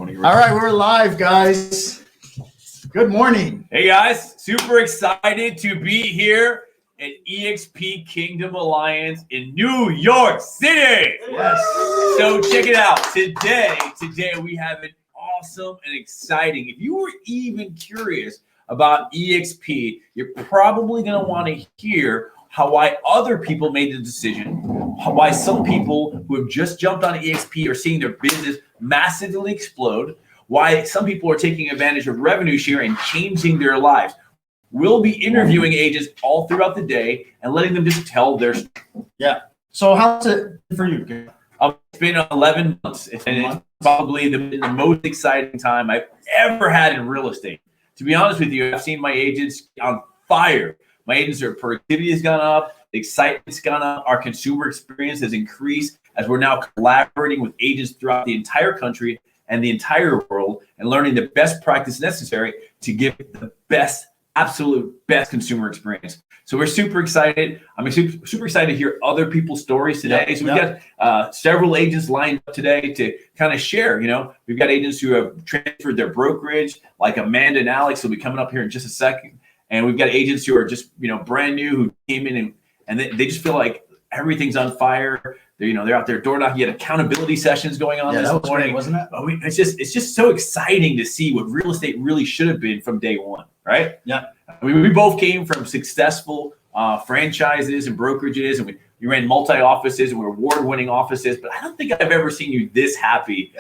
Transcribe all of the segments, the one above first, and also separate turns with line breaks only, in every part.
Tony.
All right, we're live, guys. Good morning.
Hey guys, super excited to be here at EXP Kingdom Alliance in New York City.
Yes.
So check it out. Today we have an awesome and exciting. If you were even curious about EXP, you're probably going to want to hear why other people made the decision, why some people who have just jumped on EXP are seeing their business massively explode, why some people are taking advantage of revenue share and changing their lives. We'll be interviewing agents all throughout the day and letting them just tell their story.
Yeah. So how's it for you?
It's been 11 months, and it's probably the most exciting time I've ever had in real estate. To be honest with you, I've seen my agents on fire. My agents' productivity has gone up, the excitement's gone up, our consumer experience has increased as we're now collaborating with agents throughout the entire country and the entire world and learning the best practice necessary to give the best, absolute best consumer experience. So we're super excited. I'm super excited to hear other people's stories today. So we've got several agents lined up today to kind of share. We've got agents who have transferred their brokerage, like Amanda and Alex will be coming up here in just a second. And we've got agents who are just, brand new who came in and they just feel like everything's on fire. They're out there door knocking. You had accountability sessions going on this morning,
great, wasn't it?
But it's just so exciting to see what real estate really should have been from day one, right?
Yeah.
I mean, we both came from successful franchises and brokerages, and we ran multi-offices and we were award-winning offices. But I don't think I've ever seen you this happy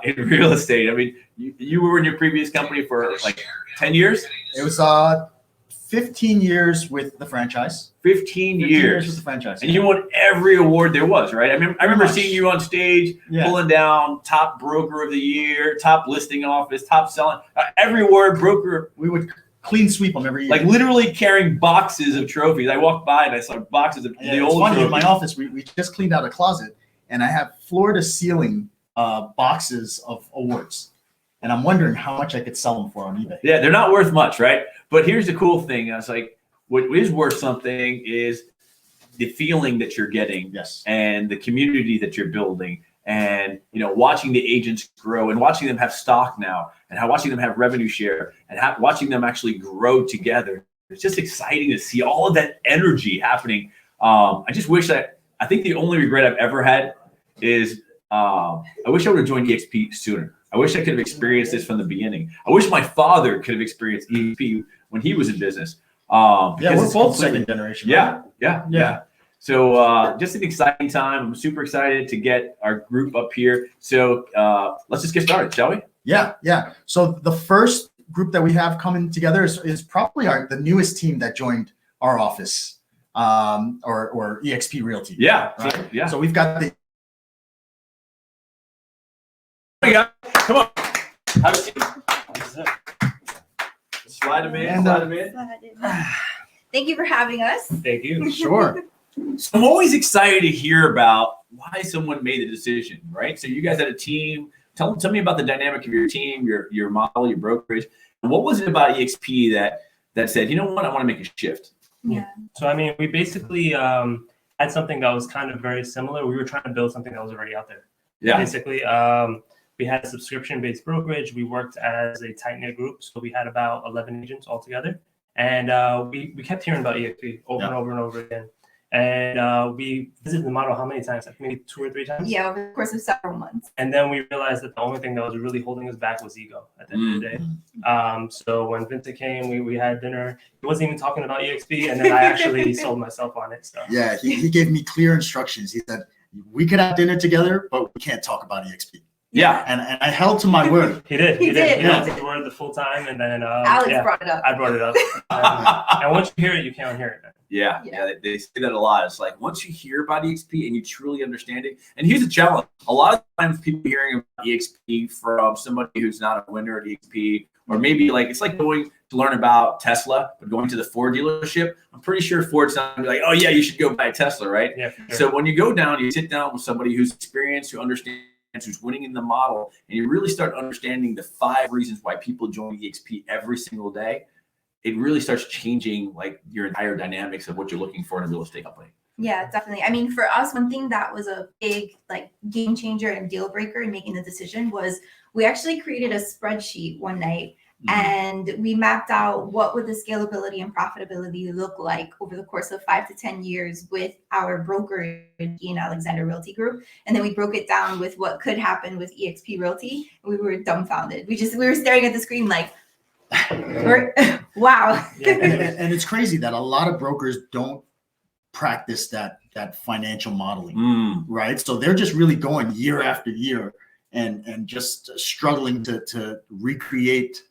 in real estate. I mean, you were in your previous company for like 10 years?
It was 15 years with the franchise.
15 years
with the franchise.
And you won every award there was, right? I remember seeing you on stage, pulling down top broker of the year, top listing office, top selling, every award broker.
We would clean sweep them every year.
Like literally carrying boxes of trophies. I walked by and I saw boxes of the old trophies.
In my office, we just cleaned out a closet and I have floor to ceiling boxes of awards. And I'm wondering how much I could sell them for on eBay.
Yeah, they're not worth much, right? But here's the cool thing. I was like, what is worth something is the feeling that you're getting, and the community that you're building, and watching the agents grow and watching them have stock now, and watching them have revenue share, and watching them actually grow together. It's just exciting to see all of that energy happening. I just wish I think the only regret I've ever had is I wish I would have joined EXP sooner. I wish I could have experienced this from the beginning. I wish my father could have experienced EXP when he was in business.
We're both second generation. Right?
Yeah. So just an exciting time. I'm super excited to get our group up here. So let's just get started, shall we?
Yeah. So the first group that we have coming together is probably the newest team that joined our office, or EXP Realty.
Yeah.
Right?
Yeah.
So we've got the.
Come on. Have a seat. Slide them in.
Thank you for having us.
Thank you.
Sure.
So I'm always excited to hear about why someone made the decision, right? So you guys had a team. Tell me about the dynamic of your team, your model, your brokerage. And what was it about EXP that said, you know what, I want to make a shift?
Yeah.
So, I mean, we basically had something that was kind of very similar. We were trying to build something that was already out there.
Yeah.
Basically, we had a subscription-based brokerage. We worked as a tight-knit group. So we had about 11 agents altogether. And we kept hearing about EXP over and over and over again. And we visited the model how many times? Like maybe 2 or 3 times?
Yeah, over the course of several months.
And then we realized that the only thing that was really holding us back was ego at the end of the day. So when Vincent came, we had dinner. He wasn't even talking about EXP. And then I actually sold myself on it. So.
Yeah, he gave me clear instructions. He said, we could have dinner together, but we can't talk about EXP.
Yeah.
And I held to my word.
He did.
He did.
He held to the word the full time. And then
Alex brought it up.
I brought it up. And once you hear it, you can't hear it.
Yeah, they say that a lot. It's like once you hear about EXP and you truly understand it, and here's the challenge. A lot of times people hearing about EXP from somebody who's not a winner at EXP, or maybe like it's like going to learn about Tesla, but going to the Ford dealership. I'm pretty sure Ford's not gonna be like, oh yeah, you should go buy a Tesla, right?
Yeah. Sure.
So when you go down, you sit down with somebody who's experienced, who understands, who's winning in the model, and you really start understanding the 5 reasons why people join EXP every single day. It really starts changing like your entire dynamics of what you're looking for in a real estate company.
Yeah, definitely. I mean, for us, one thing that was a big like game changer and deal breaker in making the decision was we actually created a spreadsheet one night and we mapped out what would the scalability and profitability look like over the course of 5 to 10 years with our brokerage in Alexander Realty Group. And then we broke it down with what could happen with EXP Realty. We were dumbfounded. We were staring at the screen like, wow.
And it's crazy that a lot of brokers don't practice that financial modeling, right? So they're just really going year after year and just struggling to recreate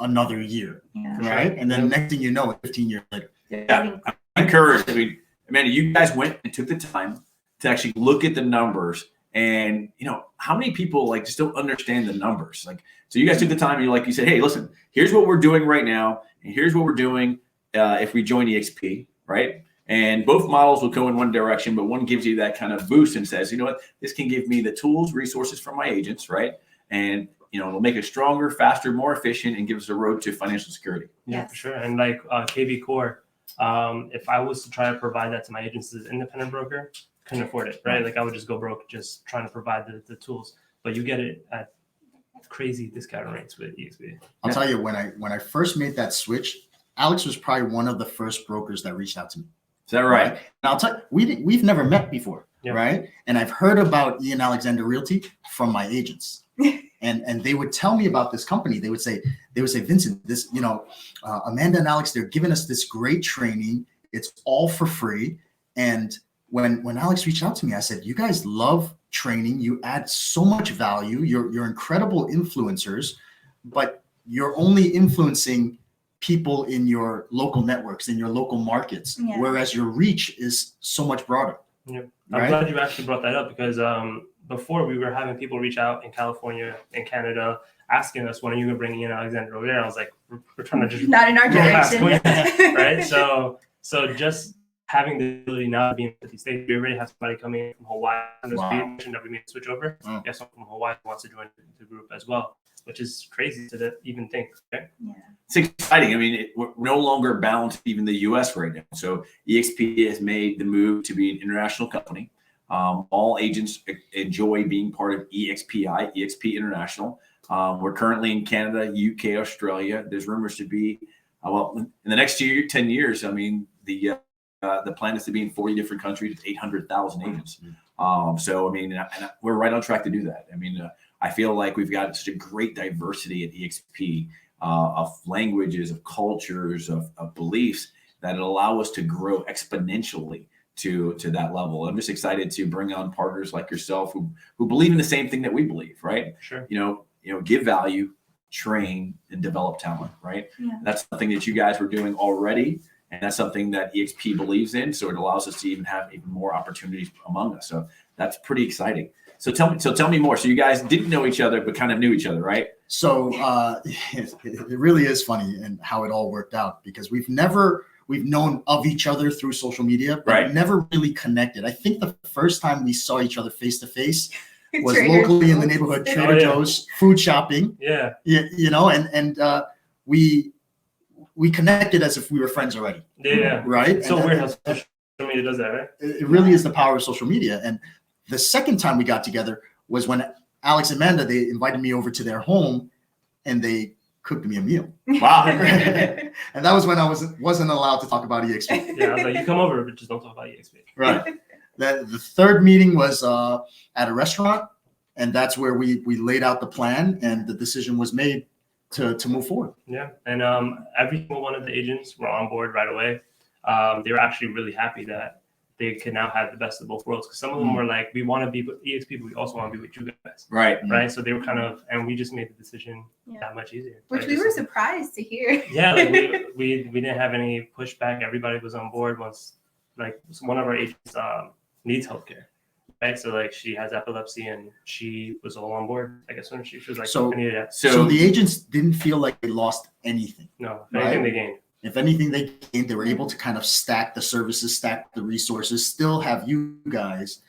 another year, right? And then next thing you know, 15 years later.
Yeah, I encourage. I mean, Amanda, you guys went and took the time to actually look at the numbers, and how many people like just don't understand the numbers. Like, so you guys took the time and you said, hey, listen, here's what we're doing right now, and here's what we're doing if we join EXP, right? And both models will go in one direction, but one gives you that kind of boost and says, you know what, this can give me the tools, resources from my agents, right? And it'll make us stronger, faster, more efficient, and give us a road to financial security.
Yeah, for sure. And like KV Core, if I was to try to provide that to my agents as an independent broker, couldn't afford it, right? Like I would just go broke just trying to provide the tools. But you get it at crazy discount rates with EXP.
I'll tell you, when I first made that switch, Alex was probably one of the first brokers that reached out to me.
Is that right?
And I'll tell you, we've never met before, right? And I've heard about Ian Alexander Realty from my agents. And they would tell me about this company. They would say, Vincent, this, Amanda and Alex, they're giving us this great training. It's all for free. And when Alex reached out to me, I said, you guys love training. You add so much value. You're incredible influencers, but you're only influencing people in your local networks, in your local markets, whereas your reach is so much broader.
Yeah. I'm glad you actually brought that up because before we were having people reach out in California and Canada asking us, when are you going to bring Ian Alexander over there? I was like, we're trying to just
not in our direction.
Right? So just having the ability now to be in 50 states, we already have somebody coming in from Hawaii on this page that we made a switch over. We have someone from Hawaii who wants to join the group as well, which is crazy to even think. Okay? Yeah.
It's exciting. I mean, we're no longer bound to even the U.S. right now. So EXP has made the move to be an international company. All agents enjoy being part of EXPI, EXP International. We're currently in Canada, UK, Australia. There's rumors to be, in the next 10 years, I mean, the plan is to be in 40 different countries, 800,000 agents. So, I mean, and we're right on track to do that. I mean, I feel like we've got such a great diversity at EXP of languages, of cultures, of beliefs that allow us to grow exponentially to that level. I'm just excited to bring on partners like yourself who believe in the same thing that we believe, right?
Sure.
Give value, train, and develop talent, right?
Yeah.
That's something that you guys were doing already. And that's something that EXP believes in. So it allows us to even have even more opportunities among us. So that's pretty exciting. So tell me more. So you guys didn't know each other, but kind of knew each other, right?
So it really is funny and how it all worked out because we've known of each other through social media, but never really connected. I think the first time we saw each other face to face was locally in the neighborhood, Trader Joe's, food shopping.
Yeah.
And we connected as if we were friends already.
Yeah.
Right.
It's so weird how social media does that, right?
It really is the power of social media. And the second time we got together was when Alex and Amanda, they invited me over to their home and they cooked me a meal.
Wow.
And that was when I wasn't allowed to talk about EXP.
Yeah, I was like, you come over, but just don't talk about EXP.
Right. The third meeting was at a restaurant, and that's where we laid out the plan and the decision was made to move forward.
Yeah. And every single one of the agents were on board right away. They were actually really happy that they could now have the best of both worlds. Because some of them were like, we want to be with EXP, but we also want to be with you guys.
Right.
Right. So they were and we just made the decision that much easier.
Which we were surprised to hear.
Yeah. Like we didn't have any pushback. Everybody was on board once, like one of our agents needs healthcare. Right. So like she has epilepsy and she was all on board. I guess when she was like,
so
I needed that.
So the agents didn't feel like they lost anything.
No, if anything they gained.
If anything they gained, they were able to kind of stack the services, stack the resources, still have you guys,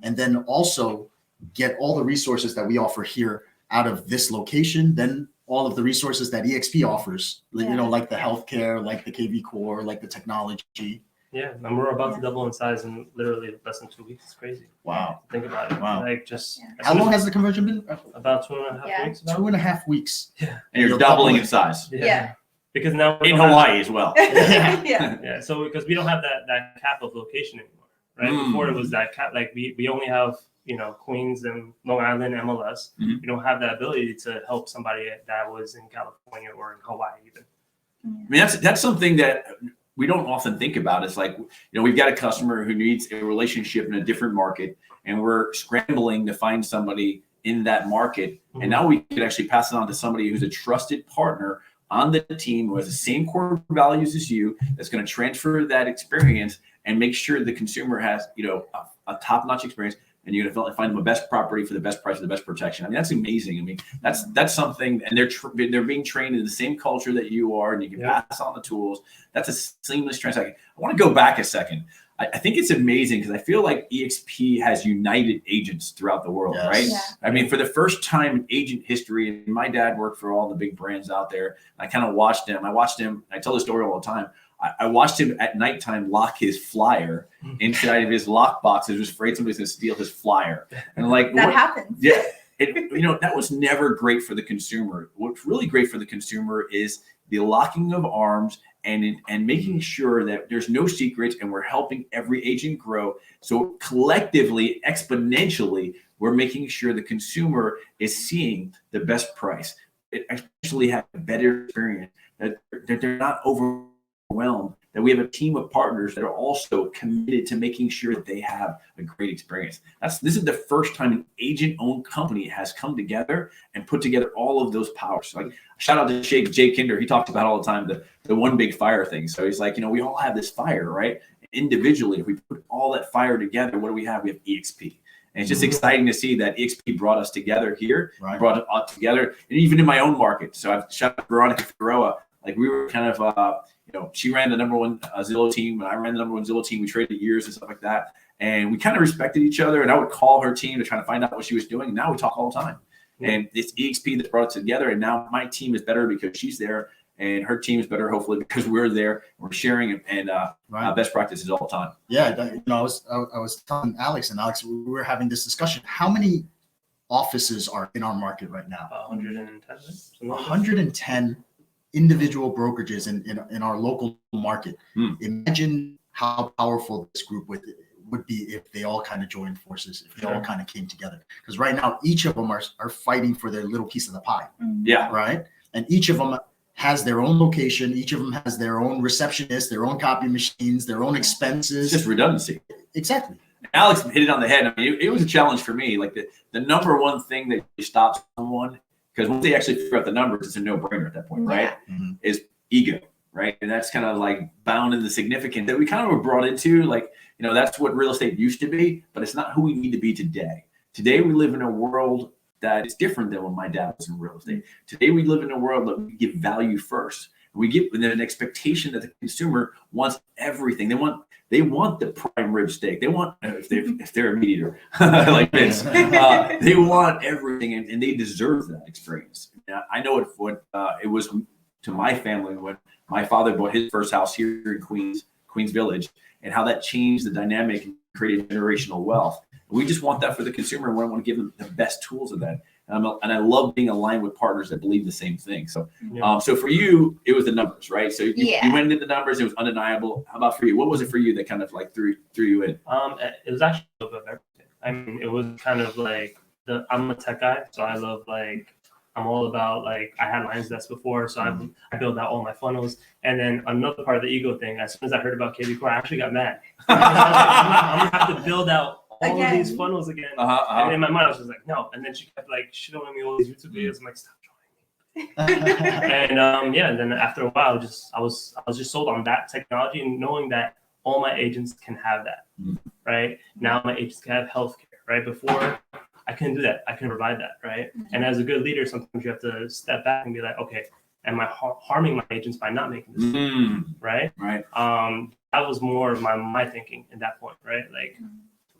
and then also get all the resources that we offer here out of this location, then all of the resources that EXP offers, like the healthcare, like the KV Core, like the technology.
Yeah, and we're about to double in size in literally less than 2 weeks. It's crazy.
Wow.
Think about it.
Wow.
Like just
How long has the conversion been?
about 2.5
Yeah.
weeks. About?
2.5 weeks.
Yeah.
And you're
You'll
doubling
double
in size
Yeah.
Because now we
in
don't have-
Hawaii as well.
Yeah.
Yeah.
Yeah, so because we don't have that cap of location anymore, right? Before it was that cap, like we only have Queens and Long Island MLS.
Mhm.
We don't have that ability to help somebody that was in California or in Hawaii even.
I mean, that's something that we don't often think about. It's like, we've got a customer who needs a relationship in a different market, and we're scrambling to find somebody in that market.
Mhm.
And now we could actually pass it on to somebody who's a trusted partner on the team who has the same core values as you, that's going to transfer that experience and make sure the consumer has, a top-notch experience. And you're going to find them the best property for the best price, for the best protection. I mean, that's amazing. I mean, that's something, and they're being trained in the same culture that you are, and you can pass on the tools. That's a seamless transaction. I want to go back a second. I think it's amazing because I feel like EXP has united agents throughout the world, right?
Yeah.
I mean, for the first time in agent history, and my dad worked for all the big brands out there. I kind of watched him. I tell this story all the time. I watched him at nighttime lock his flyer inside of his lockbox. He was afraid somebody's going to steal his flyer. And like
That happens.
Yeah. That was never great for the consumer. What's really great for the consumer is the locking of arms and making sure that there's no secrets, and we're helping every agent grow. So collectively, exponentially, we're making sure the consumer is seeing the best price. It actually have a better experience, that they're not overwhelmed, that we have a team of partners that are also committed to making sure that they have a great experience. This is the first time an agent-owned company has come together and put together all of those powers. Like, shout out to Jay Kinder. He talks about all the time the one big fire thing. So he's like, we all have this fire, right? Individually, if we put all that fire together, what do we have? We have EXP. And it's just exciting to see that EXP brought us together here, brought it all together, and even in my own market. So I've shout out Veronica Figueroa. Like, we were kind of, she ran the number one Zillow team, and I ran the number one Zillow team. We traded years and stuff like that. And we kind of respected each other. And I would call her team to try to find out what she was doing. And now we talk all the time. And it's EXP that brought it together. And now my team is better because she's there, and her team is better, hopefully, because we're there. We're sharing and best practices all the time.
Yeah, I was telling Alex, we were having this discussion. How many offices are in our market right now?
110.
110 individual brokerages in our local market. Imagine how powerful this group would be if they all kind of joined forces, if they all kind of came together. Because right now, each of them are fighting for their little piece of the pie.
Yeah.
Right. And each of them has their own location. Each of them has their own receptionist, their own copy machines, their own expenses.
It's just redundancy.
Exactly.
Alex hit it on the head. I mean, it was a challenge for me. Like the number one thing that stops someone, because once they actually figure out the numbers, it's a no-brainer at that point, right?
Mm-hmm.
Is ego, right? And that's kind of like bound in the significance that we kind of were brought into. Like, that's what real estate used to be, but it's not who we need to be today. Today, we live in a world that is different than when my dad was in real estate. Today, we live in a world that we give value first. We give an expectation that the consumer wants everything. They want the prime rib steak. They want, if they're a meat eater like Vince, they want everything, and they deserve that experience. Now, I know what it was to my family when my father bought his first house here in Queens Village, and how that changed the dynamic and created generational wealth. We just want that for the consumer, and we want to give them the best tools of that. And I love being aligned with partners that believe the same thing. So, so for you, it was the numbers, right? So you went into the numbers; it was undeniable. How about for you? What was it for you that kind of like threw you in?
It was actually a little bit of everything. I mean, it was kind of like I'm a tech guy, so I love I'm all about I had Lions Desk before, so I built out all my funnels. And then another part of the ego thing, as soon as I heard about KB Core, I actually got mad. I'm gonna have to build out all of these funnels again. And in my mind, I was just like, no. And then she kept showing me all these YouTube videos. I'm like, stop showing me. And then after a while, I was just sold on that technology, and knowing that all my agents can have that. Right now, my agents can have healthcare. Right before, I couldn't do that. I couldn't provide that. Right. And as a good leader, sometimes you have to step back and be like, okay, am I harming my agents by not making this? Right.
Right.
That was more of my thinking at that point. Right.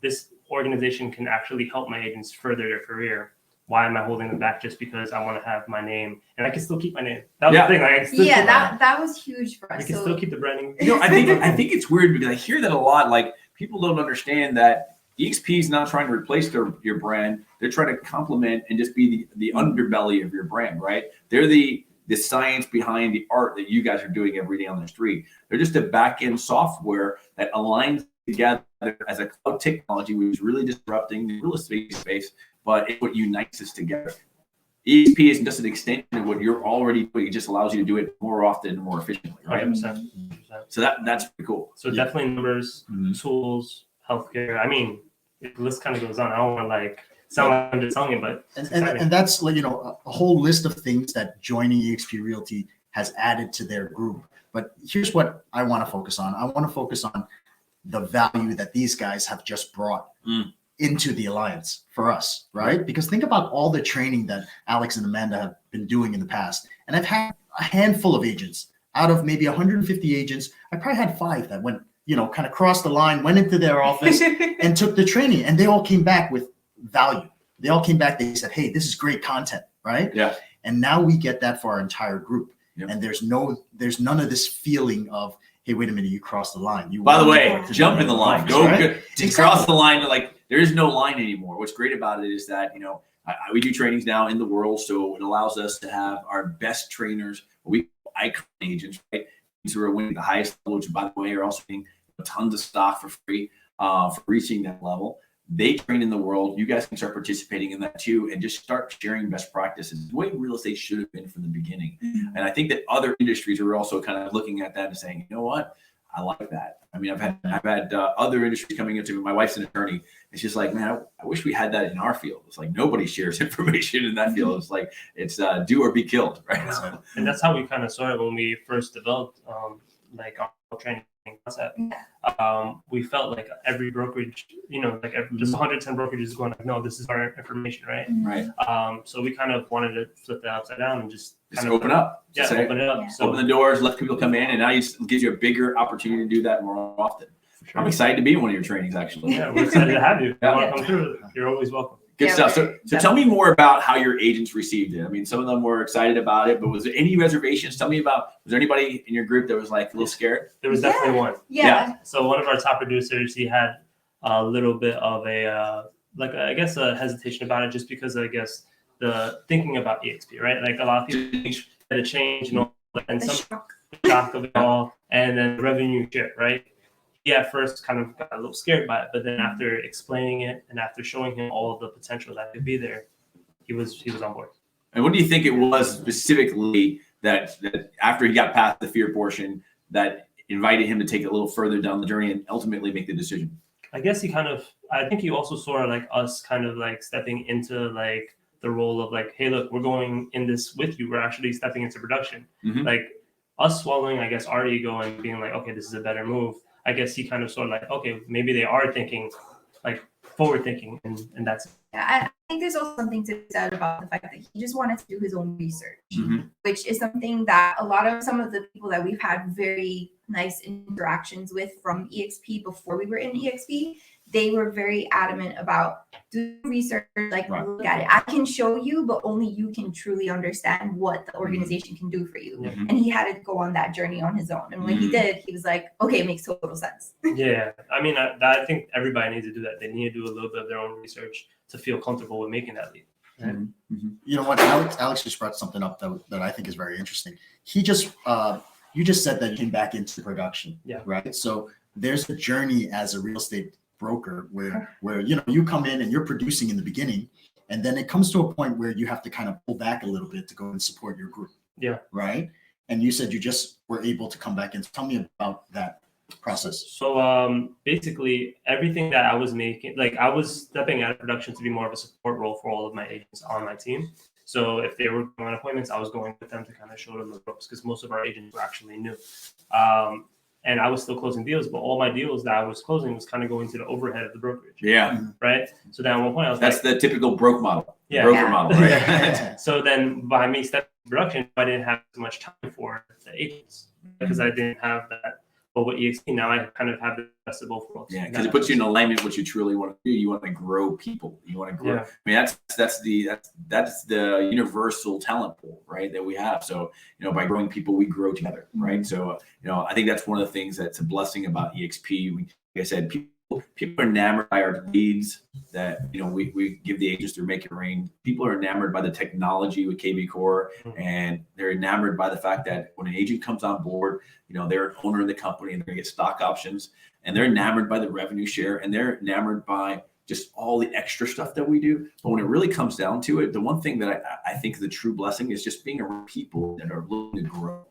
This organization can actually help my agents further their career why am I holding them back just because I want to have my name and I can still keep my name? That was the thing. Like, I can still keep
that was huge for us.
we can still keep the branding.
I think it's weird because I hear that a lot. Like people don't understand that EXP is not trying to replace your brand. They're trying to complement and just be the underbelly of your brand, right? They're the science behind the art that you guys are doing every day on the street. They're just a back-end software that aligns together as a cloud technology, which is really disrupting the real estate space, but it's what unites us together. EXP isn't just an extension of what you're already doing. It just allows you to do it more often and more efficiently, right?
100%.
So that's pretty cool.
So definitely numbers, tools, healthcare. I mean, the list kind of goes on. I don't want to like sound like I'm just telling it, but
and that's like, a whole list of things that joining EXP Realty has added to their group. But here's what I want to focus on. I want to focus on the value that these guys have just brought into the alliance for us, right? Because think about all the training that Alex and Amanda have been doing in the past. And I've had a handful of agents out of maybe 150 agents. I probably had 5 that went, kind of crossed the line, went into their office and took the training, and they all came back with value. They all came back. They said, hey, this is great content, right?
Yeah.
And now we get that for our entire group.
Yep.
And there's none of this feeling of, hey, wait a minute, you crossed the line.
By the way, jump in the line.
Office,
Go
right?
cross the line. Like there is no line anymore. What's great about it is that, we do trainings now in the world. So it allows us to have our best trainers, icon agents, right? These who are winning the highest level, which by the way, are also getting tons of stock for free for reaching that level. They train in the world. You guys can start participating in that too, and just start sharing best practices. The way real estate should have been from the beginning. And I think that other industries are also kind of looking at that and saying, you know what, I like that. I mean, I've had other industries coming into me. My wife's an attorney. It's just like, man, I wish we had that in our field. It's like nobody shares information in that field. It's like it's do or be killed, right?
And that's how we kind of saw it when we first developed like our training concept. We felt like every brokerage, just 110 brokerages is going like, no, this is our information, right?
Right.
So we kind of wanted to flip that upside down and just kind of
open up.
Yeah, open it up.
Yeah.
So
open the doors, let people come in, and now it gives you a bigger opportunity to do that more often. Sure. I'm excited to be in one of your trainings, actually.
Yeah, we're excited to have you. If you want to come through, you're always welcome.
Good stuff. So tell me more about how your agents received it. I mean, some of them were excited about it, but was there any reservations? Tell me was there anybody in your group that was like a little scared?
There was definitely one.
Yeah.
So one of our top producers, he had a little bit of a hesitation about it just because I guess the thinking about EXP, right? Like a lot of people had a change, and some shock of it all, and then the revenue share, right? He at first kind of got a little scared by it, but then after explaining it and after showing him all of the potential that could be there, he was on board.
And what do you think it was specifically that after he got past the fear portion that invited him to take it a little further down the journey and ultimately make the decision?
I guess I think he also saw like us kind of like stepping into like the role of like, hey, look, we're going in this with you. We're actually stepping into production.
Mm-hmm.
Like us swallowing, I guess, our ego and being like, okay, this is a better move. I guess he kind of sort of like, okay, maybe they are thinking like forward thinking, and that's it.
Yeah, I think there's also something to be said about the fact that he just wanted to do his own research, which is something that some of the people that we've had very nice interactions with from EXP before we were in EXP, they were very adamant about do research, like look at it. I can show you, but only you can truly understand what the organization can do for you.
Mm-hmm.
And he had to go on that journey on his own. And when he did, he was like, okay, it makes total sense.
Yeah. I mean, I think everybody needs to do that. They need to do a little bit of their own research to feel comfortable with making that leap. Right?
Mm-hmm. You know what? Alex just brought something up that I think is very interesting. He just, you just said that you came back into production.
Yeah.
Right. So there's a journey as a real estate broker where you come in and you're producing in the beginning, and then it comes to a point where you have to kind of pull back a little bit to go and support your group.
Yeah.
Right. And you said you just were able to come back and tell me about that process.
So basically everything that I was making, like I was stepping out of production to be more of a support role for all of my agents on my team. So if they were going on appointments, I was going with them to kind of show them the ropes because most of our agents were actually new. And I was still closing deals, but all my deals that I was closing was kind of going to the overhead of the brokerage.
Yeah.
Right. So then at one point I was
that's the typical broker model.
Yeah.
Broker model, right?
So then by me stepping into production, I didn't have as much time for the agents because I didn't have that But with EXP now, I kind of have the best of both worlds.
Yeah, because it puts you in alignment with what you truly want to do. You want to grow people. You want to grow.
Yeah.
I mean, that's the universal talent pool, right? That we have. So by growing people, we grow together, right? So I think that's one of the things that's a blessing about EXP. Like I said, people are enamored by our leads that we give the agents through Make It Rain. People are enamored by the technology with KB Core, and they're enamored by the fact that when an agent comes on board, they're an owner of the company and they're gonna get stock options, and they're enamored by the revenue share, and they're enamored by just all the extra stuff that we do. But when it really comes down to it, the one thing that I think is the true blessing is just being around people that are looking to grow.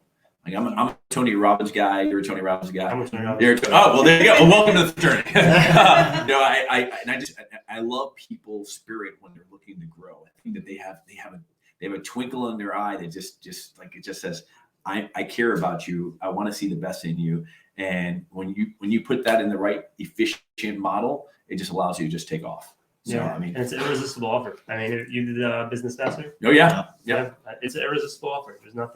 Like I'm a Tony Robbins guy. You're a Tony Robbins guy.
I'm a Tony Robbins.
Well, there you go. Well, welcome to the journey. I love people's spirit when they're looking to grow. I think that they have a twinkle in their eye that just like it just says, I care about you. I want to see the best in you. And when you put that in the right efficient model, it just allows you to just take off. So,
yeah, I mean, and it's an irresistible offer. I mean, you did a business master.
Oh yeah.
It's an irresistible offer. There's no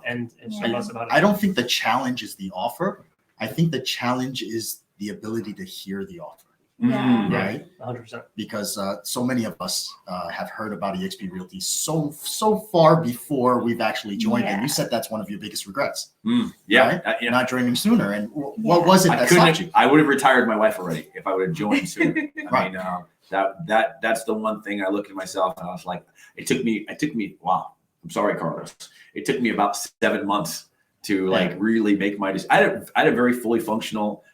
end. It's about it.
I don't think the challenge is the offer. I think the challenge is the ability to hear the offer. Right.
100%.
Because so many of us have heard about EXP Realty so far before we've actually joined, and you said that's one of your biggest regrets.
Yeah,
right? Not joining sooner. And what was it that stopped you?
I would have retired my wife already if I would have joined sooner. I mean, that's the one thing I looked at myself and I was like, it took me. Wow, I'm sorry, Carlos. It took me about 7 months to really make my decision. I had a very fully functional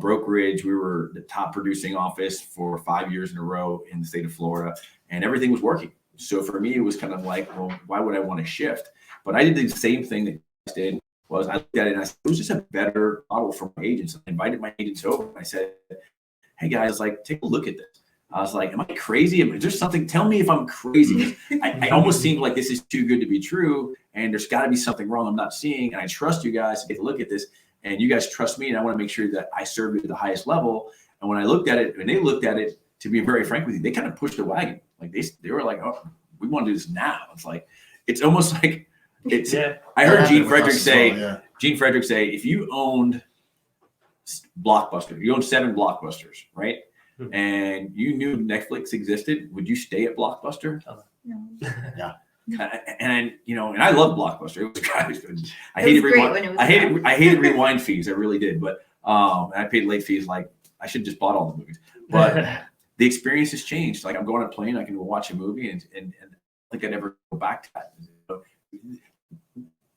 brokerage. We were the top producing office for 5 years in a row in the state of Florida, and everything was working. So for me, it was kind of like, well, why would I want to shift? But I did the same thing that you guys did. Was I looked at it and I said, it was just a better model for my agents. I invited my agents over and I said, hey guys, take a look at this. I was like, am I crazy? Is there something? Tell me if I'm crazy. I almost seemed like this is too good to be true, and there's got to be something wrong I'm not seeing. And I trust you guys to take a look at this. And you guys trust me, and I want to make sure that I serve you at the highest level. And when I looked at it, and they looked at it, to be very frank with you, they kind of pushed the wagon. Like they were like, oh, we want to do this now. It's like, it's almost like it's. Yeah. I heard Gene Frederick say, if you owned Blockbuster, you owned 7 Blockbusters, right? Mm-hmm. And you knew Netflix existed, would you stay at Blockbuster?
No.
Yeah.
And I love Blockbuster. It was good. I hated rewind fees. I really did. But I paid late fees. Like I should just bought all the movies. But the experience has changed. Like I'm going on a plane, I can watch a movie, and I don't think I'd ever go back to that.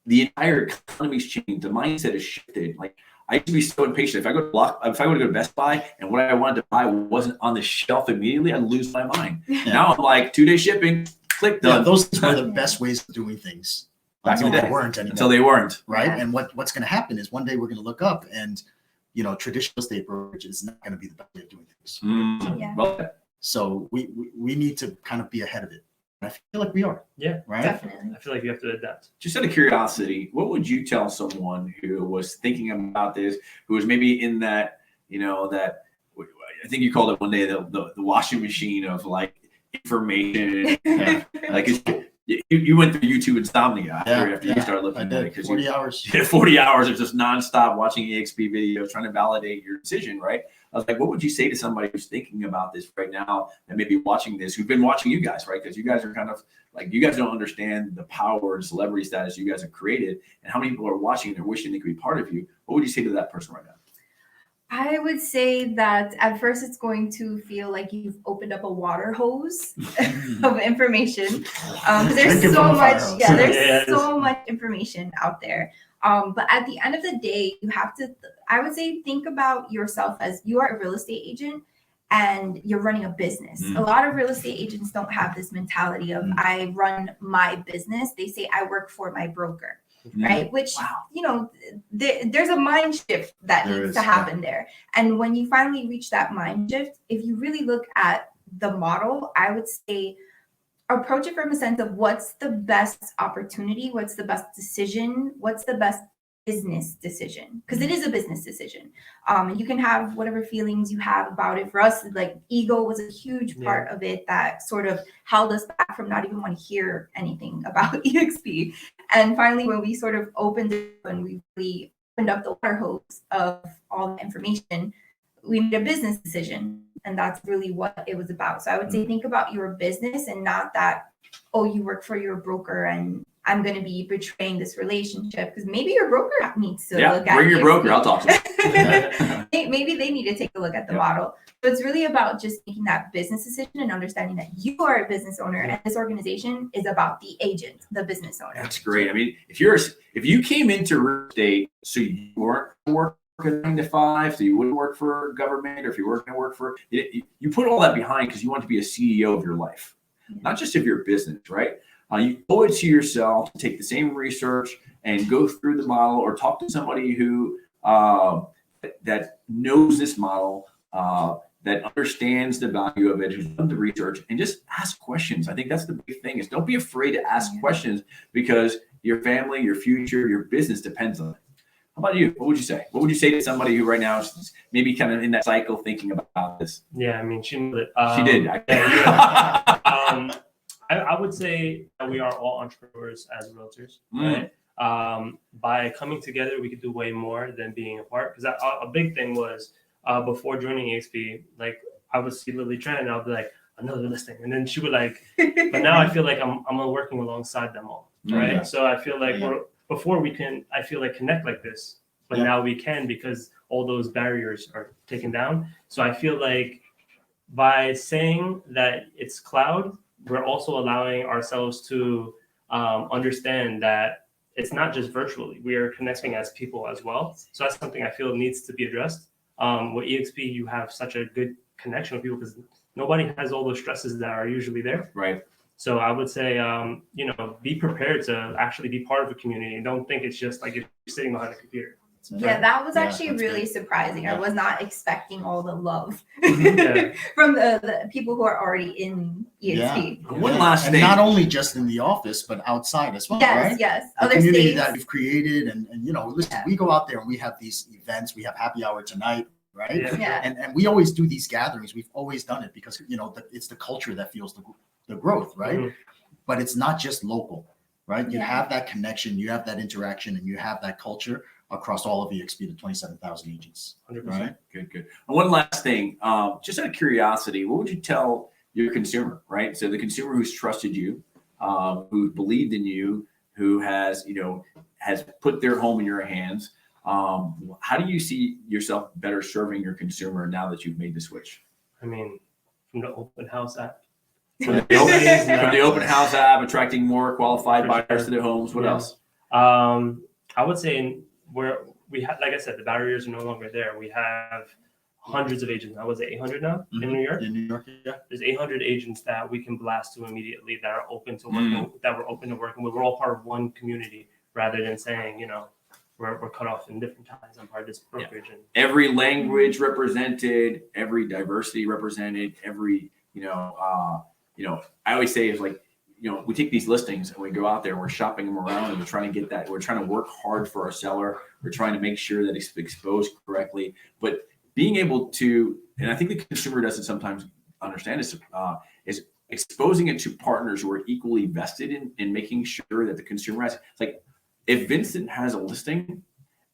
The entire economy's changed. The mindset has shifted. Like I used to be so impatient. If I go to Best Buy and what I wanted to buy wasn't on the shelf immediately, I'd lose my mind. Yeah. Now I'm like 2-day shipping. Click done.
Yeah, those were the best ways of doing things
back in the day.
They weren't anymore.
Until they weren't.
Right. And what's going to happen is one day we're going to look up and, traditional estate brokerage is not going to be the best way of doing things.
Yeah.
Well,
so we need to kind of be ahead of it. And I feel like we are.
Yeah.
Right.
Definitely.
I feel like you have to adapt.
Just out of curiosity, what would you tell someone who was thinking about this, who was maybe in that, that I think you called it one day the washing machine of information. Like you went through YouTube insomnia after you started looking at it, because
40 hours.
40 hours of just nonstop watching EXP videos, trying to validate your decision, right? I was like, what would you say to somebody who's thinking about this right now and maybe watching this, who've been watching you guys, right? Because you guys are kind of like, you guys don't understand the power and celebrity status you guys have created and how many people are watching and they're wishing they could be part of you. What would you say to that person right now?
I would say that at first it's going to feel like you've opened up a water hose of information, because there's so much, so much information out there. But at the end of the day, you have to, I would say, think about yourself as you are a real estate agent and you're running a business. A lot of real estate agents don't have this mentality of I run my business. They say I work for my broker. Right. Which, there's a mind shift that needs to happen there. And when you finally reach that mind shift, if you really look at the model, I would say approach it from a sense of what's the best opportunity, what's the best decision, what's the best business decision, because it is a business decision. And you can have whatever feelings you have about it. For us, like ego was a huge part of it that sort of held us back from not even want to hear anything about EXP. And finally, when we sort of opened it and we really opened up the water hose of all the information, we made a business decision. And that's really what it was about. So I would say think about your business and not that, oh, you work for your broker and I'm going to be betraying this relationship, because maybe your broker needs to look at
bring your broker. I'll talk to them.
Maybe they need to take a look at the model. So it's really about just making that business decision and understanding that you are a business owner and this organization is about the agent, the business owner.
That's great. I mean, if you came into real estate so you weren't working 9 to 5, so you wouldn't work for government, or if you were going to work for, you put all that behind because you want to be a CEO of your life, not just of your business, right? You owe it to yourself to take the same research and go through the model, or talk to somebody who that knows this model, that understands the value of it, who's done the research, and just ask questions. I think that's the big thing, is don't be afraid to ask questions, because your family, your future, your business depends on it. How about you? What would you say? What would you say to somebody who right now is maybe kind of in that cycle thinking about this?
Yeah, I mean, she knew it.
She did.
I would say that we are all entrepreneurs as realtors, right? By coming together, we could do way more than being apart. Because a big thing was before joining EXP, like I would see Lily Trent and I'll be like, another listing, and then she would like. But now I feel like I'm working alongside them all, right? So I feel like before we can, I feel like connect like this, but now we can, because all those barriers are taken down. So I feel like by saying that it's cloud, we're also allowing ourselves to understand that it's not just virtually. We are connecting as people as well. So that's something I feel needs to be addressed. With EXP, you have such a good connection with people because nobody has all those stresses that are usually there.
Right.
So I would say, be prepared to actually be part of a community, and don't think it's just like you're sitting behind a computer.
Yeah, that was actually really surprising. I was not expecting all the love
Yeah.
from the people who are already in EXP.
One last
And
thing.
not only just in the office, but outside as well,
Yes,
right?
yes.
The
Other
community
states.
that we've created, and listen, we go out there and we have these events. We have happy hour tonight, right?
Yeah.
And we always do these gatherings. We've always done it because it's the culture that fuels the growth, right?
Mhm.
But it's not just local, right? You
Yeah.
have that connection, you have that interaction, and you have that culture across all of EXP, the 27,000 agents.
100%.
Right?
Good. And one last thing, just out of curiosity, what would you tell your consumer, right? So the consumer who's trusted you, who believed in you, who has put their home in your hands. How do you see yourself better serving your consumer now that you've made the switch?
I mean, from the open house app.
From the open house app, attracting more qualified buyers to their homes. What else?
I would say where we have, like I said, the barriers are no longer there. We have hundreds of agents. I was 800 now in New York.
In New York, yeah.
There's 800 agents that we can blast to immediately that are open to working, that we're open to working with. We're all part of one community, rather than saying, we're cut off in different ties. I'm part of this brokerage. And
Every language represented, every diversity represented, every I always say is like, we take these listings and we go out there and we're shopping them around and we're trying to get that. We're trying to work hard for our seller. We're trying to make sure that it's exposed correctly. But being able to, and I think the consumer doesn't sometimes understand this, is exposing it to partners who are equally vested in making sure that the consumer has. It's like if Vincent has a listing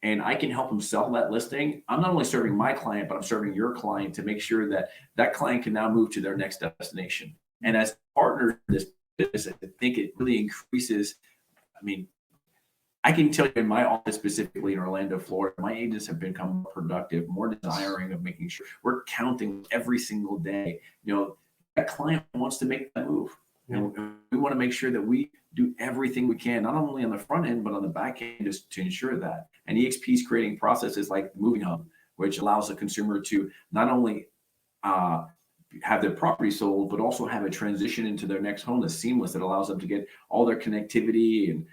and I can help him sell that listing, I'm not only serving my client, but I'm serving your client to make sure that that client can now move to their next destination. And as partners in this business, I think it really increases. I mean, I can tell you in my office, specifically in Orlando, Florida, my agents have become more productive, more desiring of making sure we're counting every single day. That client wants to make that move. We want to make sure that we do everything we can, not only on the front end, but on the back end, just to ensure that. And EXP is creating processes like Moving Hub, which allows the consumer to not only have their property sold, but also have a transition into their next home that's seamless, that allows them to get all their connectivity and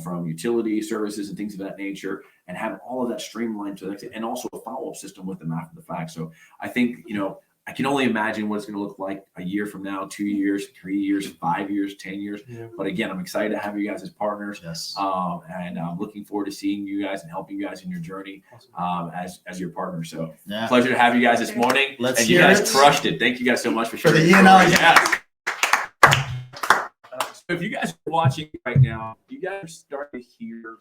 from utility services and things of that nature, and have all of that streamlined to the next, and also a follow-up system with them after the fact. So I think, I can only imagine what it's going to look like a year from now, 2 years, 3 years, 5 years, 10 years. Yeah. But again, I'm excited to have you guys as partners.
Yes.
And I'm looking forward to seeing you guys and helping you guys in your journey as your partners. So pleasure to have you guys this morning.
Let's
and
hear
you guys
it.
crushed it. Thank you guys so much for
For the
sharing.
ENL.
So if you guys are watching right now, you guys are starting to hear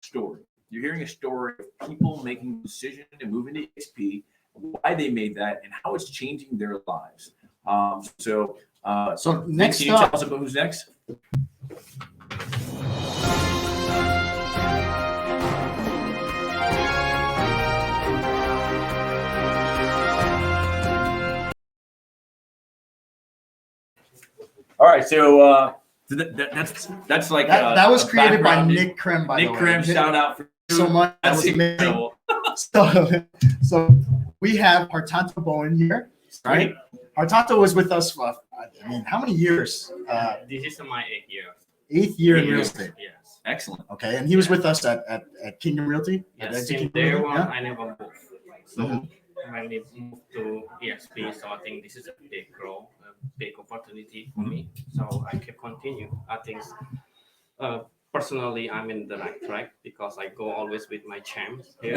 story. You're hearing a story of people making a decision to move into EXP, why they made that, and how it's changing their lives. So
next
can you tell us about who's next? All right, so that's like
that was created by
background.
Nick Krem. By
Nick
the way.
Krem, shout out for
so much. That
That's
was amazing.
incredible.
So we have Hartanto Bowen here, right? Hartanto was with us for, I mean, how many years?
This is my 8th year.
8th year in real estate.
Yes.
Excellent.
Okay, and he was with us at Kingdom Realty.
Yes.
Kingdom
Since day
Realty?
one,
Yeah?
I never moved. So when we moved to EXP, so I think this is a big growth, a big opportunity for me. So I can continue. I think personally, I'm in the right track because I go always with my champs here.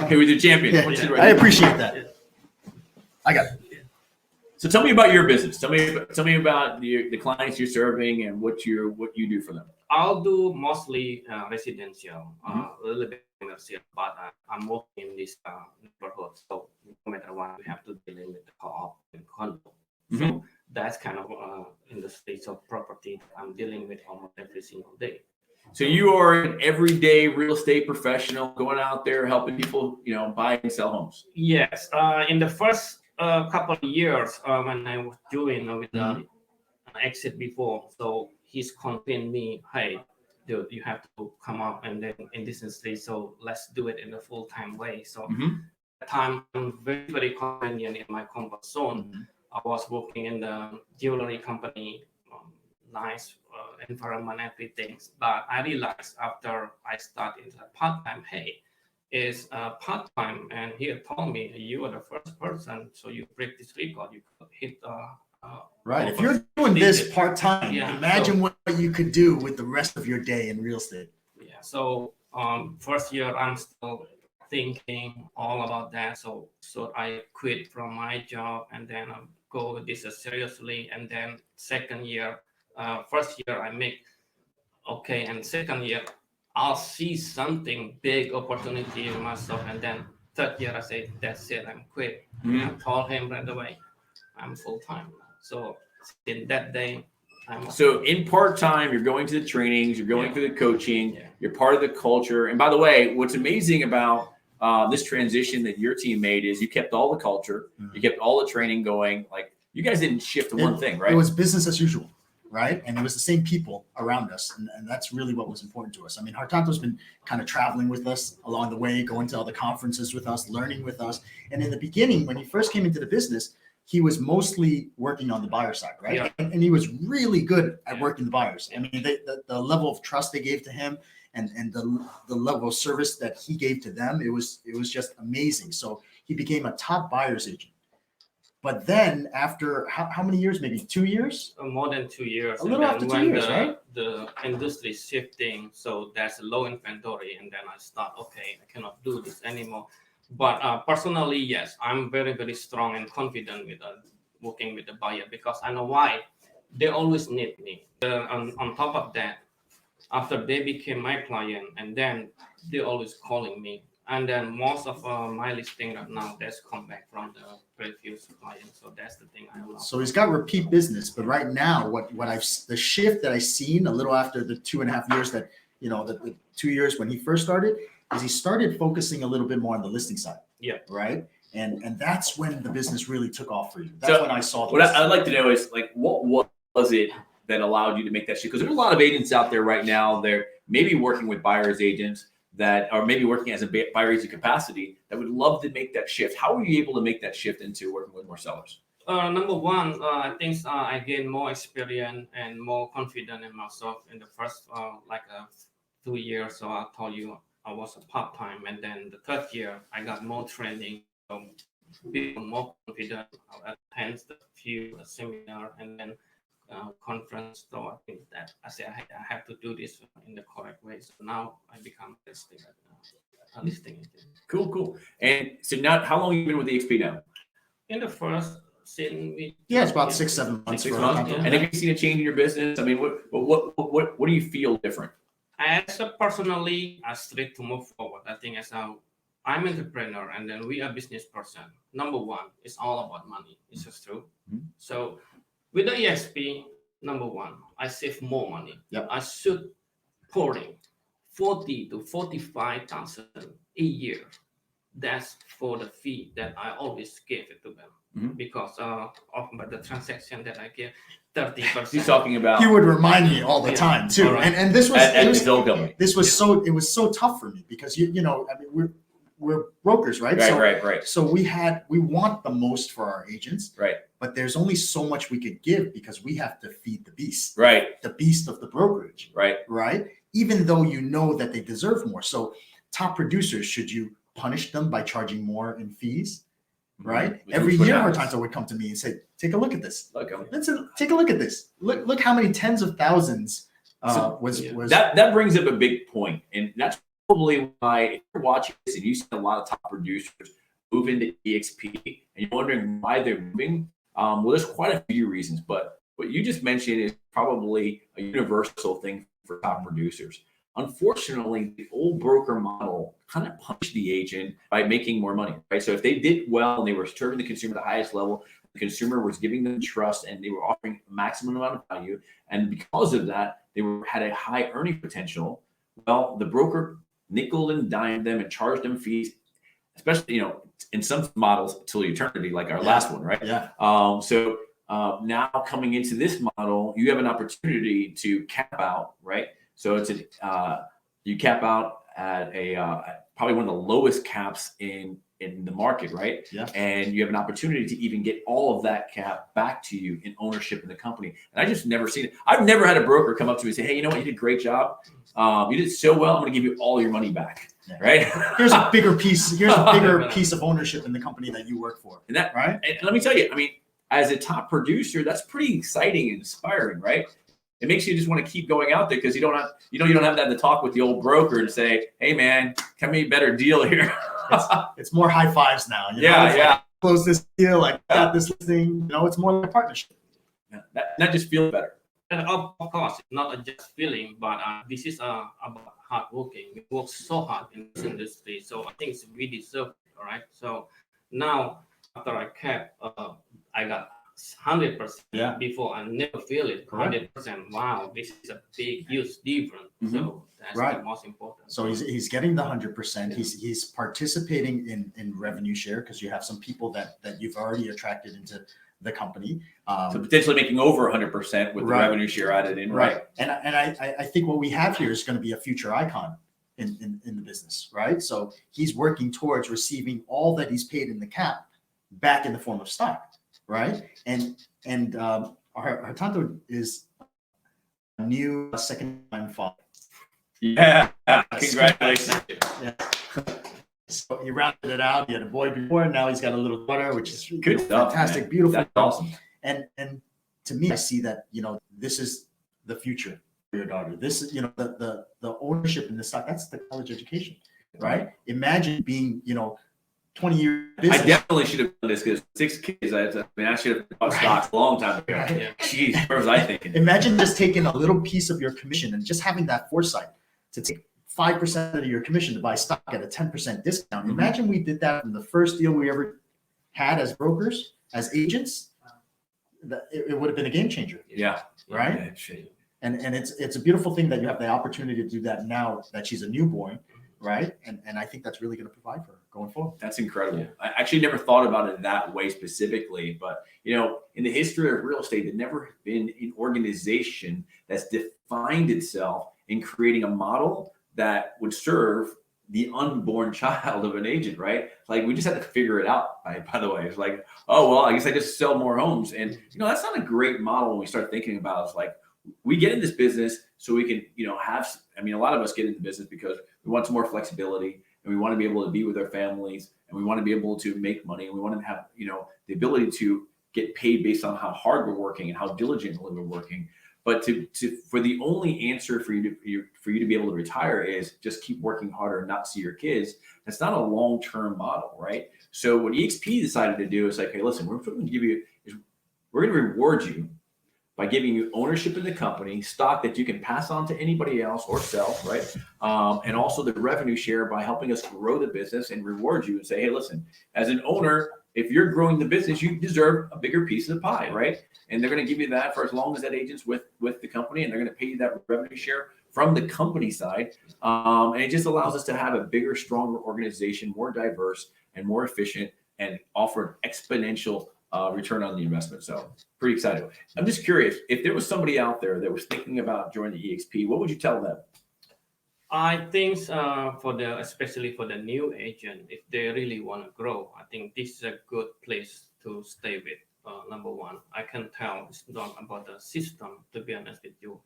Okay, with your champion.
Yeah,
What's it
I
right?
appreciate that. I got it.
So tell me about your business. Tell me about the clients you're serving and what you do for them.
I'll do mostly residential, a little bit commercial, but I'm working in this neighborhood. So no matter what, we have to deal with the co-op and condo. So that's kind of in the space of property I'm dealing with almost every single day.
So you are an everyday real estate professional going out there helping people, buy and sell homes.
Yes, in the first couple of years when I was doing with the exit before, so he's convinced me, hey, dude, you have to come up and then in this industry, so let's do it in a full-time way. So at the time, I'm very, very convenient in my comfort zone. I was working in the jewelry company, nice environment, everything. But I realized after I started part-time, hey, is part-time, and he told me you are the first person, so you break this record, you could hit
Right. If you're doing this part-time, imagine what you could do with the rest of your day in real estate.
Yeah. So first year I'm still thinking all about that. So I quit from my job and then I go with this seriously. And then second year, first year I make okay, and second year I'll see something big opportunity in myself. And then third year I say that's it, I'm quit. I told him right away, I'm full time. So in that day,
So in part-time, you're going to the trainings, you're going through the coaching, you're part of the culture. And by the way, what's amazing about this transition that your team made is you kept all the culture, you kept all the training going. Like you guys didn't shift to one thing, right?
It was business as usual, right? And it was the same people around us. And that's really what was important to us. I mean, Hartanto's been kind of traveling with us along the way, going to all the conferences with us, learning with us. And in the beginning, when he first came into the business, he was mostly working on the buyer side, right?
Yeah.
And he was really good at working the buyers. I mean, the level of trust they gave to him and the level of service that he gave to them, it was just amazing. So he became a top buyer's agent. But then after how many years? Maybe 2 years?
more than 2 years.
A little after 2 years, right?
The industry is shifting, so there's a low inventory, and then I start, okay, I cannot do this anymore. But personally, yes, I'm very, very strong and confident with working with the buyer because I know why. They always need me. On top of that, after they became my client, and then they're always calling me. And then most of my listing right now, that's come back from the previous client. So that's the thing I love.
So he's got repeat business. But right now, the shift that I've seen a little after the 2.5 years that, the 2 years when he first started, is he started focusing a little bit more on the listing side.
Yeah.
Right. And that's when the business really took off for you. That's when I saw.
What I'd like to know is like, what was it that allowed you to make that shift? Because there's a lot of agents out there right now. They're maybe working with buyers agents that are maybe working as a buyer agent capacity that would love to make that shift. How were you able to make that shift into working with more sellers?
Number one, I think I gained more experience and more confidence in myself in the first 2 years. So I told you I was a part-time, and then the third year I got more training, be more confident. I attend a few seminar and then conference. So I think that I said I have to do this in the correct way. So now I become a listing agent.
Cool. And so now, how long have you been with EXP now?
In the first,
it's about 6-7 months.
6 months.
Yeah.
And have you seen a change in your business? I mean, what do you feel different?
As a personally, I straight to move forward. I think as I'm entrepreneur, and then we are business person. Number one, it's all about money. It's just true.
Mhm.
So with the EXP, number one, I save more money.
Yep.
I should pouring 40 to 45,000 a year. That's for the fee that I always give it to them
Mhm.
because of the transaction that I give 30%.
He's talking about
He would remind me all the
Yeah.
time too,
All right.
and this was
at
it
the
was
Phil company.
this was it was so tough for me because you know I mean we're brokers, right?
Right.
So we want the most for our agents,
Right.
but there's only so much we could give because we have to feed the beast,
Right.
the beast of the brokerage,
Right.
right? Even though you know that they deserve more. So top producers, should you punish them by charging more in fees? Right?
Which
Every
is what
year,
happens.
Hortense would come to me and say, "Take a look at this.
Look,
Take a look at this. Look how many tens of thousands
So,
was
that brings up a big point, and that's probably why if you're watching this and you see a lot of top producers move into EXP and you're wondering why they're moving. Well, there's quite a few reasons, but what you just mentioned is probably a universal thing for top producers. Unfortunately, the old broker model kind of punished the agent by making more money, right? So if they did well and they were serving the consumer at the highest level, the consumer was giving them trust and they were offering a maximum amount of value. And because of that, they had a high earning potential. Well, the broker nickel and dimed them and charged them fees, especially, in some models till eternity, like our last one, right?
Yeah.
So now coming into this model, you have an opportunity to cap out, right? So it's you cap out at probably one of the lowest caps in the market, right?
Yeah.
And you have an opportunity to even get all of that cap back to you in ownership in the company. And I just never seen it. I've never had a broker come up to me and say, "Hey, you know what? You did a great job. You did so well. I'm going to give you all your money back."
Yeah.
Right?
Here's a bigger piece. Here's a bigger piece of ownership in the company that you work for.
And that,
right?
And let me tell you, I mean, as a top producer, that's pretty exciting and inspiring, right? It makes you just want to keep going out there because you don't have to have to talk with the old broker and say, "Hey, man, can me a better deal here."
It's more high fives now.
Yeah.
Close this deal. I got this thing. It's more like a partnership.
Yeah, that just feels better.
And of course, not just feeling, but this is about hard working. We work so hard in this industry, so I think we deserve it. All right. So now after I kept, I got 100%.
Yeah.
Before I never feel it.
Correct.
100%. Wow, this is a big, huge difference.
Mhm.
So that's
Right.
the most important.
So he's getting the 100%. He's participating in revenue share because you have some people that you've already attracted into the company.
So potentially making over 100% with the
Right.
revenue share added in, right?
And I think what we have here is going to be a future icon in the business, right? So he's working towards receiving all that he's paid in the cap back in the form of stock, right? And Hartanto is a new second-time father.
Yeah. Congratulations.
Yeah. So he rounded it out. He had a boy before, and now he's got a little daughter, which is
Good stuff,
fantastic,
man.
beautiful.
That's awesome.
And to me, I see that this is the future for your daughter. This is the ownership in the stock. That's the college education, right? Imagine being 20 years.
I definitely should have done this because 6 kids. I should have bought stocks a long time ago.
Right.
Yeah.
Jeez, where was I thinking?
Imagine just taking a little piece of your commission and just having that foresight to take 5% of your commission to buy stock at a 10% discount.
Mhm.
Imagine we did that in the first deal we ever had as brokers, as agents. It would have been a game changer,
Yeah.
right?
Yeah, shit.
And it's a beautiful thing that you have the opportunity to do that now that she's a newborn, right? And I think that's really going to provide for her going forward.
That's incredible.
Yeah.
I actually never thought about it that way specifically, but in the history of real estate, there's never been an organization that's defined itself in creating a model that would serve the unborn child of an agent, right? Like we just had to figure it out. By the way, it's like, oh well, I guess I just sell more homes, and that's not a great model when we start thinking about it. It's like we get in this business so we can, have. I mean, a lot of us get into business because we want some more flexibility, and we want to be able to be with our families, and we want to be able to make money, and we want to have, the ability to get paid based on how hard we're working and how diligently we're working. But for the only answer for you to be able to retire is just keep working harder and not see your kids. That's not a long-term model, right? So what EXP decided to do is like, hey, listen, we're going to reward you by giving you ownership in the company, stock that you can pass on to anybody else or sell, right? And also the revenue share by helping us grow the business and reward you and say, hey, listen, as an owner, if you're growing the business, you deserve a bigger piece of the pie, right? And they're going to give you that for as long as that agent's with the company, and they're going to pay you that revenue share from the company side. And it just allows us to have a bigger, stronger organization, more diverse and more efficient, and offer an exponential return on the investment. So pretty excited. I'm just curious, if there was somebody out there that was thinking about joining the EXP, what would you tell them?
I think especially for the new agent, if they really want to grow, I think this is a good place to stay with. Number one, I can tell it's not about the system, to be honest with you.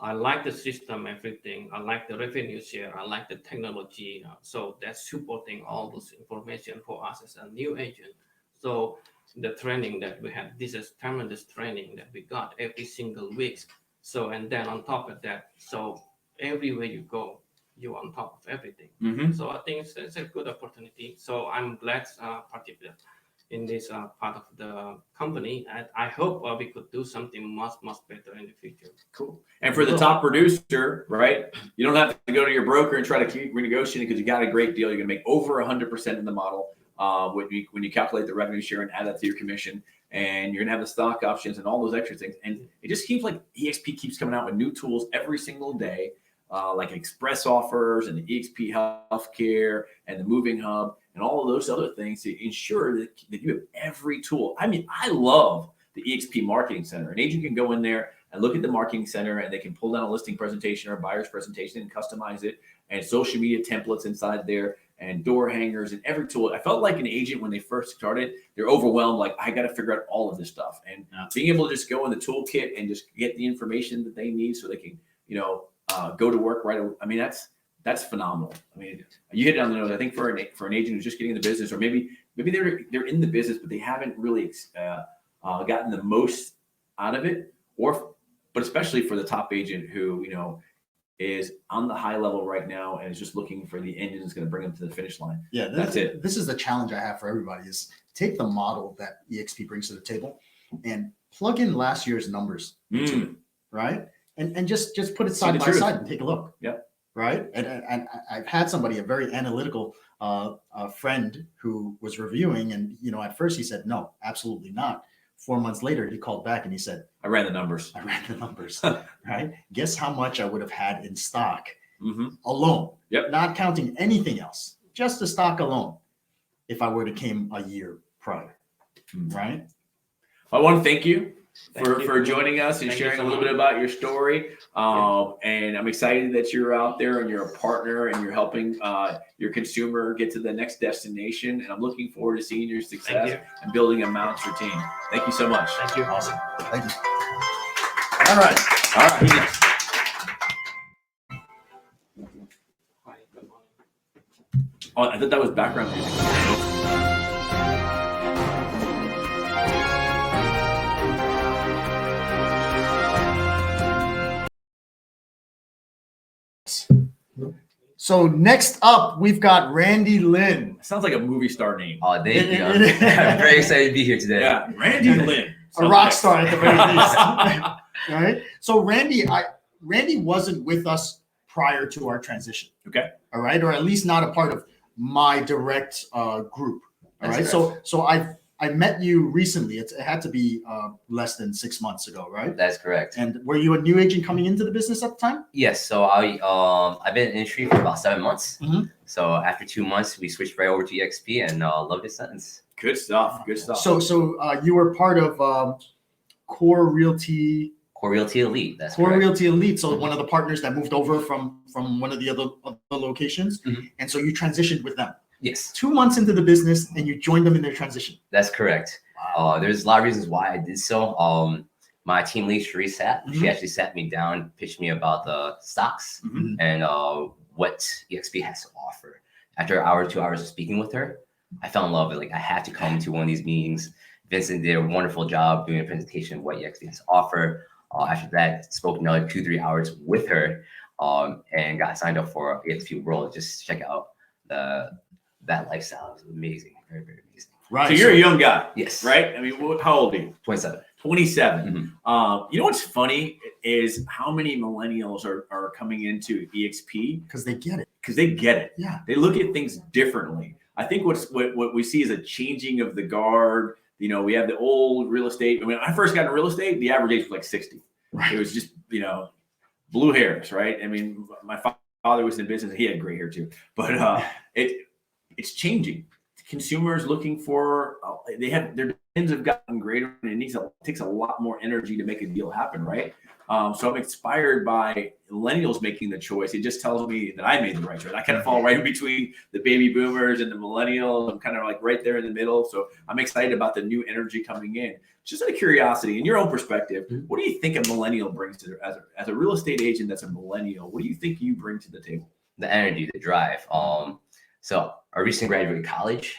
I like the system, everything. I like the revenue share. I like the technology. So that's supporting all those information for us as a new agent. So the training that we had, this is tremendous training that we got every single week. So, and then on top of that, so everywhere you go, you're on top of everything.
Mm-hmm.
So I think it's a good opportunity. So I'm glad particularly in this part of the company. And I hope we could do something much better in the future.
Cool. And for the top producer, right? You don't have to go to your broker and try to keep renegotiating because you got a great deal. You're going to make over 100% in the model when you calculate the revenue share and add that to your commission. And you're going to have the stock options and all those extra things. And it just keeps like EXP keeps coming out with new tools every single day. Like express offers and the EXP healthcare and the moving hub and all of those other things to ensure that you have every tool. I mean, I love the EXP Marketing Center. An agent can go in there and look at the Marketing Center, and they can pull down a listing presentation or a buyer's presentation and customize it, and social media templates inside there and door hangers and every tool. I felt like an agent when they first started, they're overwhelmed. Like, I got to figure out all of this stuff. And being able to just go in the toolkit and just get the information that they need so they can, go to work right away. I mean, that's phenomenal. I mean, you hit it on the nose. I think for an agent who's just getting in the business, or maybe they're in the business, but they haven't really gotten the most out of it, but especially for the top agent who, is on the high level right now and is just looking for the engine that's going to bring them to the finish line.
Yeah,
that's it.
This is the challenge I have for everybody is take the model that EXP brings to the table and plug in last year's numbers into it, right? And just put it side by side and take a look.
Yep.
Right. And I've had somebody, a very analytical friend who was reviewing, and at first he said, no, absolutely not. 4 months later, he called back and he said,
I ran the numbers.
Right. Guess how much I would have had in stock alone.
Yep.
Not counting anything else, just the stock alone, if I were to came a year prior. Right.
I want to thank you for joining us and sharing a little bit about your story. And I'm excited that you're out there and you're a partner and you're helping your consumer get to the next destination. And I'm looking forward to seeing your success and building a monster team. Thank you so much.
Thank you.
Awesome. Thank you.
All right. Oh, I thought that was background music.
So next up, we've got Randy Lynn.
Sounds like a movie star name.
Oh, thank you. I'm very excited to be here today.
Yeah, Randy Lynn.
A rock star at the very least. All right. So Randy wasn't with us prior to our transition.
Okay.
All right. Or at least not a part of my direct group. All right.
Correct.
So I met you recently. It had to be less than 6 months ago, right?
That's correct.
And were you a new agent coming into the business at the time?
Yes. So I've been in the industry for about 7 months.
Mhm.
So after 2 months, we switched right over to EXP and loved it since.
Good stuff. Good stuff.
So you were part of Core Realty.
Core Realty Elite. That's
Core
correct.
Realty Elite. So one of the partners that moved over from one of the other locations, and so you transitioned with them.
Yes.
2 months into the business, and you joined them in their transition.
That's correct.
Wow.
There's a lot of reasons why I did so. My team lead, Sharice, she actually sat me down, pitched me about the stocks and what EXP has to offer. After an hour, 2 hours of speaking with her, I fell in love with it. Like, I had to come to one of these meetings. Vincent did a wonderful job doing a presentation of what EXP has to offer. After that, spoke another 2-3 hours with her and got signed up for EXP World. Just check out that lifestyle. It was amazing. Very, very amazing.
Right.
So you're a young guy.
Yes.
Right? I mean, how old are you?
27.
27. You know what's funny is how many millennials are coming into EXP
Because they get it.
because they get it.
Yeah.
They look at things differently. I think what we see is a changing of the guard. You know, we have the old real estate. I mean, when I first got into real estate, the average age was like 60.
Right.
It was just, you know, blue hairs, right? I mean, my father was in business. He had gray hair too. But it's changing. Consumers looking for their demands have gotten greater, and it takes a lot more energy to make a deal happen, right? So I'm inspired by millennials making the choice. It just tells me that I made the right choice. I kind of fall right in between the baby boomers and the millennials. I'm kind of like right there in the middle. So I'm excited about the new energy coming in. Just out of curiosity, in your own perspective, what do you think a millennial brings to as a real estate agent that's a millennial? What do you think you bring to the table?
The energy, the drive. So I recently graduated college,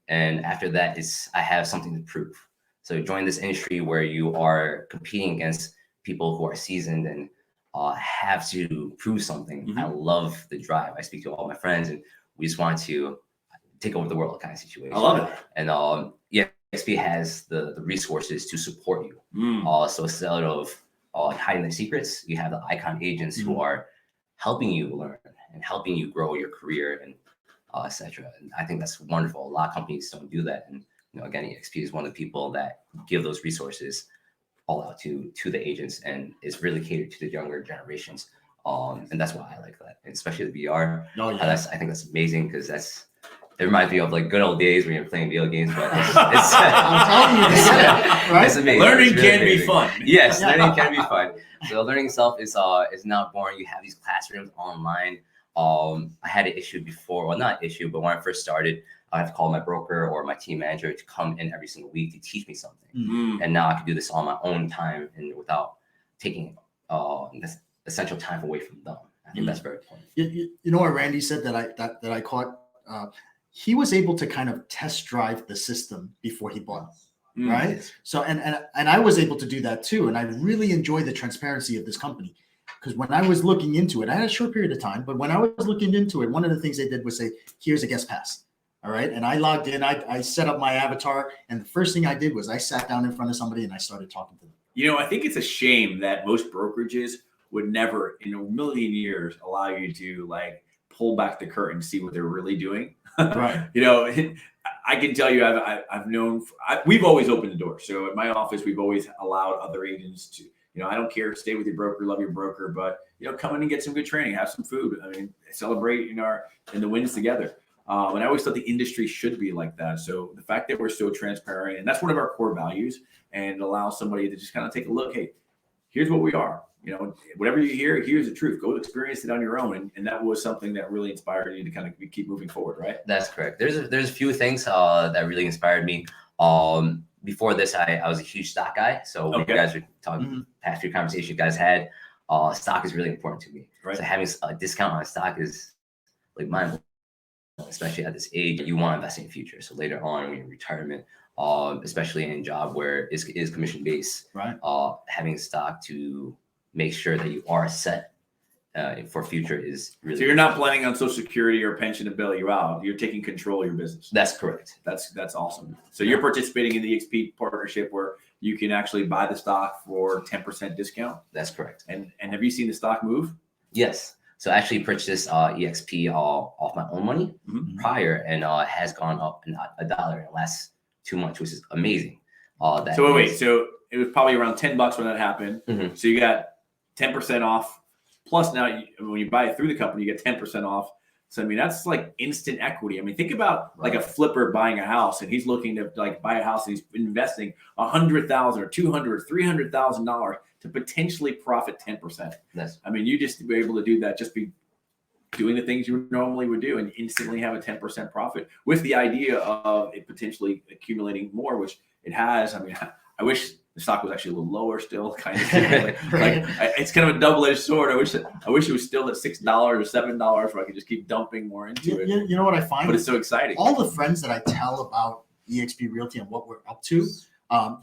and after that I have something to prove. So join this industry where you are competing against people who are seasoned and have to prove something. I love the drive. I speak to all my friends, and we just want to take over the world kind of situation.
I love it.
And EXP has the resources to support you. So instead of hiding the secrets, you have the icon agents who are helping you learn and helping you grow your career and etc. And I think that's wonderful. A lot of companies don't do that. And again, EXP is one of the people that give those resources all out to the agents, and it's really catered to the younger generations. And that's why I like that, and especially the VR.
Oh, yeah.
I think that's amazing because it reminds me of like good old days when you're playing video games. But it's
I'm telling you, right?
It's amazing.
Learning
It's really
can be
amazing.
fun.
Yes, learning can be fun. So learning itself is not boring. You have these classrooms online. I had an issue before, well, not issue, but when I first started, I have to call my broker or my team manager to come in every single week to teach me something. And now I can do this on my own time and without taking this essential time away from them. I think that's very important.
You know what Randy said that I caught? He was able to kind of test drive the system before he bought it, right? So and I was able to do that too, and I really enjoy the transparency of this company. Because when I was looking into it, I had a short period of time, but when I was looking into it, one of the things they did was say, here's a guest pass. All right. And I logged in, I set up my avatar. And the first thing I did was I sat down in front of somebody and I started talking to them.
You know, I think it's a shame that most brokerages would never in a million years allow you to like pull back the curtain, see what they're really doing.
Right.
You know, I can tell you, I've known, we've always opened the door. So at my office, we've always allowed other agents to, I don't care, stay with your broker, love your broker, but, come in and get some good training, have some food. I mean, celebrate in the wins together. And I always thought the industry should be like that. So the fact that we're so transparent, and that's one of our core values, and allow somebody to just kind of take a look, hey, here's what we are. Whatever you hear, here's the truth. Go experience it on your own. And that was something that really inspired you to kind of keep moving forward, right?
That's correct. There's a few things that really inspired me. Before this, I was a huge stock guy. So when you guys were talking, past few conversations you guys had, stock is really important to me.
Right.
So having a discount on stock is like mind-blowing, especially at this age. You want to invest in the future. So later on, when you're in retirement, especially in a job where it is commission based,
right?
Having stock to make sure that you are set for future is really.
So you're not planning on Social Security or pension to bail you out. You're taking control of your business.
That's correct.
That's awesome. So you're participating in the EXP partnership where you can actually buy the stock for 10% discount.
That's correct.
And have you seen the stock move?
Yes. So I actually purchased EXP off my own money prior, and it has gone up $1 in the last 2 months, which is amazing.
So wait, so it was probably around $10 when that happened. So you got 10% off. Plus now when you buy it through the company, you get 10% off. So, I mean, that's like instant equity. I mean, think about like a flipper buying a house and he's looking to like buy a house and he's investing $100,000 or $200,000 or $300,000 to potentially profit 10%.
Yes.
I mean, you just be able to do that, just be doing the things you normally would do and instantly have a 10% profit with the idea of it potentially accumulating more, which it has. I mean, I wish the stock was actually a little lower still, kind of. It's kind of a double-edged sword. I wish it was still at $6 or $7 where I could just keep dumping more into it.
You know what I find?
But it's so exciting.
All the friends that I tell about EXP Realty and what we're up to,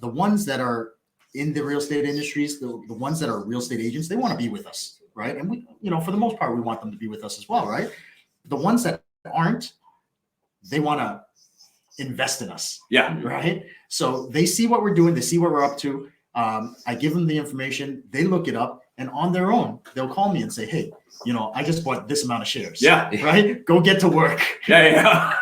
the ones that are in the real estate industries, the ones that are real estate agents, they want to be with us, right? And we, for the most part, we want them to be with us as well, right? The ones that aren't, they want to invest in us.
Yeah.
Right. So they see what we're doing. They see what we're up to. I give them the information, they look it up, and on their own, they'll call me and say, hey, I just bought this amount of shares.
Yeah.
Right? Go get to work.
Yeah.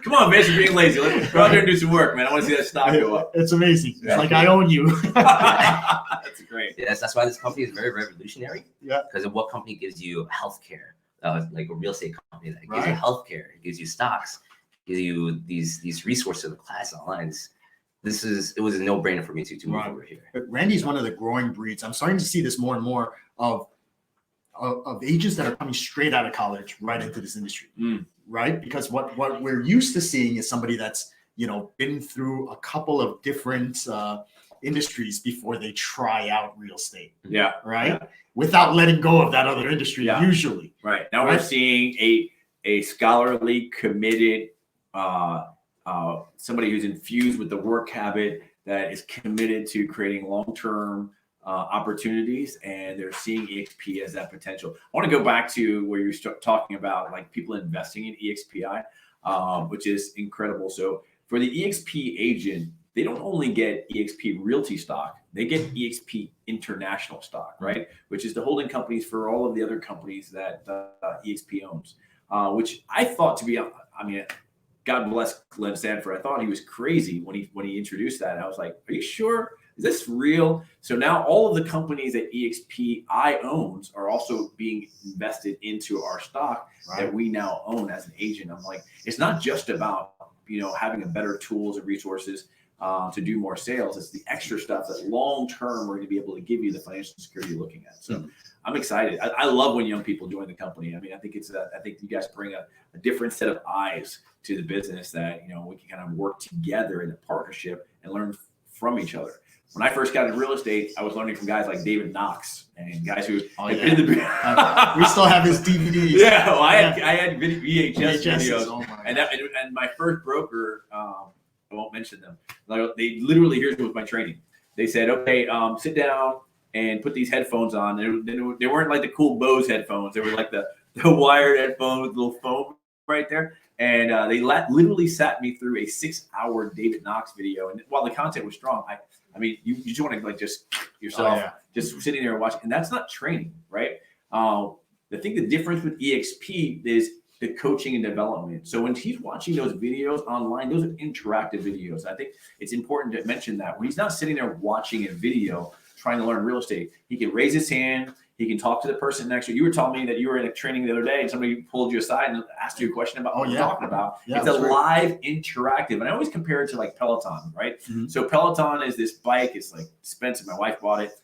Come on, man, you're being lazy. Let's go out there and do some work, man. I want to see that stock go up.
It's amazing.
Yeah.
It's like I own you.
That's great.
Yes, that's why this company is very revolutionary.
Yeah.
Because of what company gives you healthcare, like a real estate company that gives you
Right.
healthcare, it gives you stocks, gives you these resources, the class online. It was a no-brainer for me to move
Right.
over here.
But Randy's one of the growing breeds. I'm starting to see this more and more of agents that are coming straight out of college right into this industry. Right? Because what we're used to seeing is somebody that's, been through a couple of different industries before they try out real estate.
Yeah.
Right?
Yeah.
Without letting go of that other industry,
Yeah.
usually.
Right. Now
Right.
we're seeing a scholarly, committed, somebody who's infused with the work habit that is committed to creating long-term opportunities, and they're seeing EXP as that potential. I want to go back to where you start talking about like people investing in EXPI, which is incredible. So for the EXP agent, they don't only get EXP Realty stock, they get EXP International stock, right? Which is the holding companies for all of the other companies that EXP owns, which I thought to be, God bless Glenn Sanford. I thought he was crazy when he introduced that. And I was like, are you sure? Is this real? So now all of the companies that EXPI owns are also being invested into our stock that we now own as an agent. I'm like, it's not just about, having a better tools and resources to do more sales. It's the extra stuff that long-term we're going to be able to give you the financial security you're looking at. So I'm excited. I love when young people join the company. I think I think you guys bring a different set of eyes to the business that, we can kind of work together in a partnership and learn from each other. When I first got into real estate, I was learning from guys like David Knox and guys who had been in the
we still have his DVDs.
Yeah, well, I had VHS videos,
Oh my
and my first broker, I won't mention them. They literally, here's what was my training. They said, okay, sit down and put these headphones on. They weren't like the cool Bose headphones. They were like the wired headphones with a little foam right there. And they literally sat me through a 6-hour David Knox video. And while the content was strong, you just want to just yourself, just sitting there and watching. And that's not training, right? The difference with EXP is the coaching and development. So when he's watching those videos online, those are interactive videos. I think it's important to mention that when he's not sitting there watching a video trying to learn real estate, he can raise his hand. He can talk to the person next to you. You were telling me that you were in a training the other day and somebody pulled you aside and asked you a question about what you're talking about.
Yeah,
it's a live interactive. And I always compare it to like Peloton, right?
Mhm.
So Peloton is this bike. It's like expensive. My wife bought it.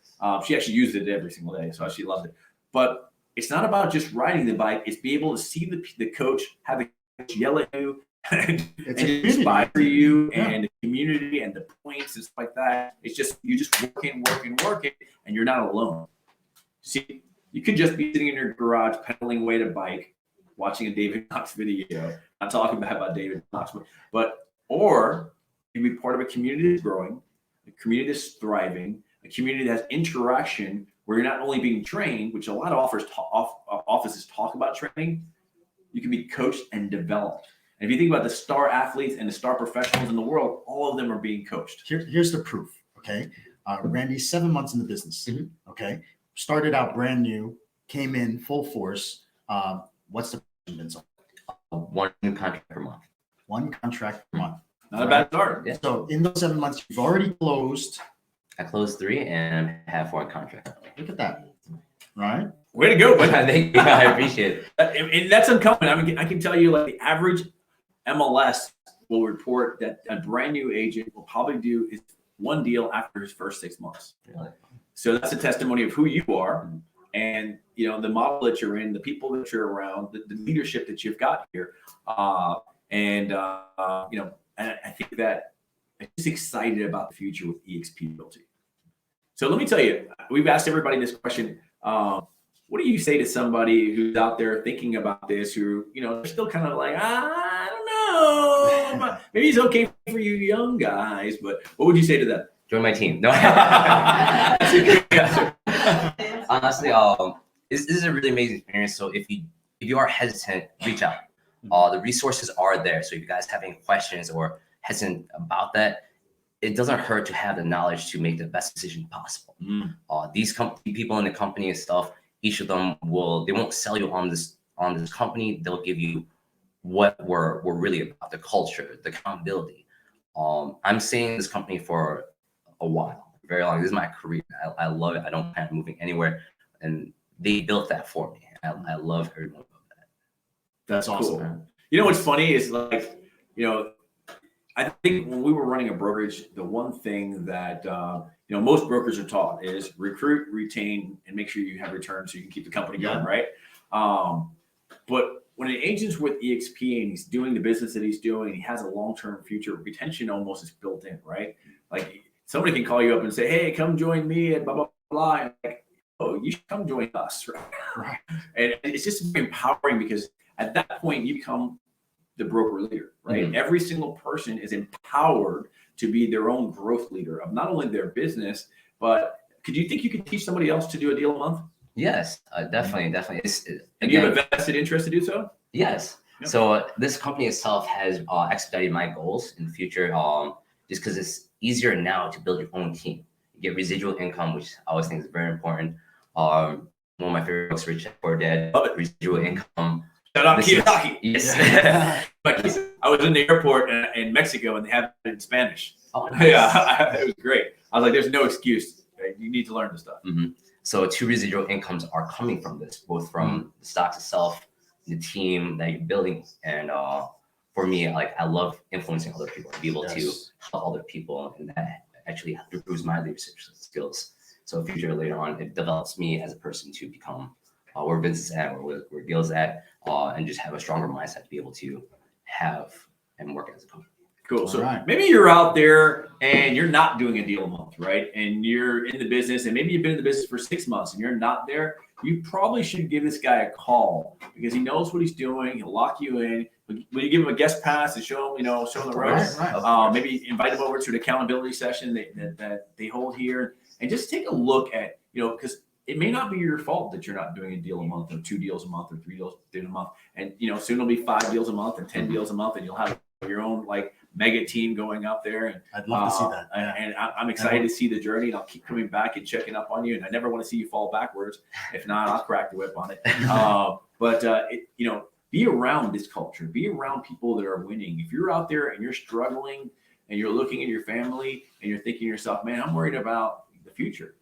She actually used it every single day. So she loved it. But it's not about just riding the bike. It's be able to see the coach, have the coach yell at you and inspire you and the community and the points and stuff like that. It's just, you just working, and you're not alone. See, you could just be sitting in your garage pedaling away to bike, watching a David Knox video. Not talking about David Knox, or you can be part of a community that's growing, a community that's thriving, a community that has interaction where you're not only being trained, which a lot of offices talk about training, you can be coached and developed. And if you think about the star athletes and the star professionals in the world, all of them are being coached.
Here's the proof. Okay. Randy's 7 months in the business. Okay. Started out brand new, came in full force. What's the been so?
One contract per month.
One contract per month.
Not a bad start.
Yeah.
So in those 7 months, you've already closed.
I closed 3 and have 1 contract.
Look at that. Right?
Way to go, buddy.
Thank you. I appreciate it.
And that's uncommon. I can tell you, like, the average MLS will report that a brand new agent will probably do is 1 deal after his first 6 months.
Really?
So that's a testimony of who you are and, the model that you're in, the people that you're around, the leadership that you've got here. And I think that I'm just excited about the future with EXP Realty. So let me tell you, we've asked everybody this question. What do you say to somebody who's out there thinking about this, who, they're still kind of like, I don't know, maybe it's okay for you young guys, but what would you say to them?
Join my team. No. Honestly, this is a really amazing experience. So if you are hesitant, reach out. The resources are there. So if you guys have any questions or hesitant about that, it doesn't hurt to have the knowledge to make the best decision possible. These people in the company and stuff, each of them they won't sell you on this company. They'll give you what we're really about, the culture, the accountability. I'm staying in this company for a while, very long. This is my career. I love it. I don't plan on moving anywhere. And they built that for me. I love everyone about that.
That's awesome.
Cool. You know what's funny is like, you know, I think when we were running a brokerage, the one thing that you know most brokers are taught is recruit, retain, and make sure you have returns so you can keep the company going, right? But when an agent's with EXP and he's doing the business that he's doing, he has a long-term future, retention almost is built in, right? Like somebody can call you up and say, "Hey, come join me," and blah blah blah. And like, oh, you should come join us, right? And it's just very empowering because at that point you become the broker leader, right? Every single person is empowered to be their own growth leader of not only their business, but could you think you could teach somebody else to do a deal a month?
Yes, definitely.
And you have a vested interest to do so?
Yes. Yep. So this company itself has expedited my goals in the future, just because it's easier now to build your own team. You get residual income, which I always think is very important. One of my favorite books, Rich Dad Poor Dad, residual income.
Shout out to Kiyosaki.
Yes.
I was in the airport in Mexico and they had it in Spanish.
Oh, nice.
Yeah, it was great. I was like, there's no excuse. You need to learn this stuff.
So 2 residual incomes are coming from this, both from the stocks itself, the team that you're building, and for me, like I love influencing other people, to be able to help other people, and that actually improves my leadership skills. So future later on, it develops me as a person to become where Vince is at, where Gil's at, and just have a stronger mindset to be able to have and work as a company.
Cool. So maybe you're out there and you're not doing a deal a month, right? And you're in the business, and maybe you've been in the business for 6 months and you're not there. You probably should give this guy a call because he knows what he's doing. He'll lock you in. When you give him a guest pass and show him, show him the ropes, maybe invite him over to an accountability session that they hold here, and just take a look at, because it may not be your fault that you're not doing a deal a month or 2 deals a month or 3 deals a month. And, soon it'll be 5 deals a month and 10 deals a month, and you'll have your own mega team going up there. And
I'd love to see that.
And I'm excited to see the journey, and I'll keep coming back and checking up on you. And I never want to see you fall backwards. If not, I'll crack the whip on it. Be around this culture, be around people that are winning. If you're out there and you're struggling and you're looking at your family and you're thinking to yourself, man, I'm worried about the future.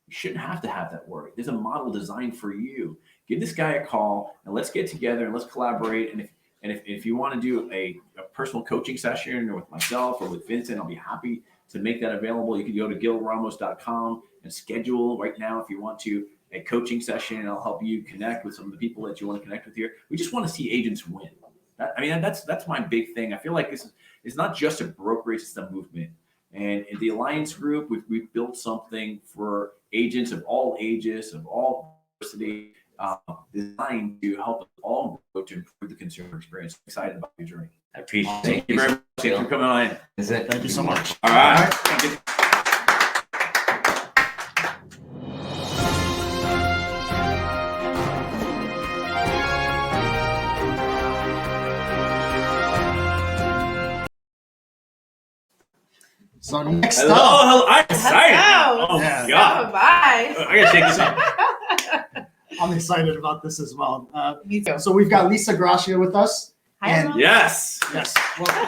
You shouldn't have to have that worry. There's a model designed for you. Give this guy a call and let's get together and let's collaborate. And if you want to do a personal coaching session or with myself or with Vincent, I'll be happy to make that available. You can go to gilramos.com and schedule right now if you want to a coaching session, and I'll help you connect with some of the people that you want to connect with here. We just want to see agents win. That's my big thing. I feel like it's not just a brokerage, it's a movement. And in the Alliance Group, we've built something for agents of all ages, of all diversity, designed to help us all grow to improve the consumer experience. I'm excited about your journey.
I appreciate it.
Thank you very much for coming on.
Thank you so much.
All right. Thank you.
So next
Hello,
up,
I'm excited.
Hello.
Oh
Yeah.
my God.
Bye.
I gotta take this off.
I'm excited about this as well.
Me too.
So we've got Lisa Gracia with us.
Hi,
And-
Emma.
Yes.
Yes. Well,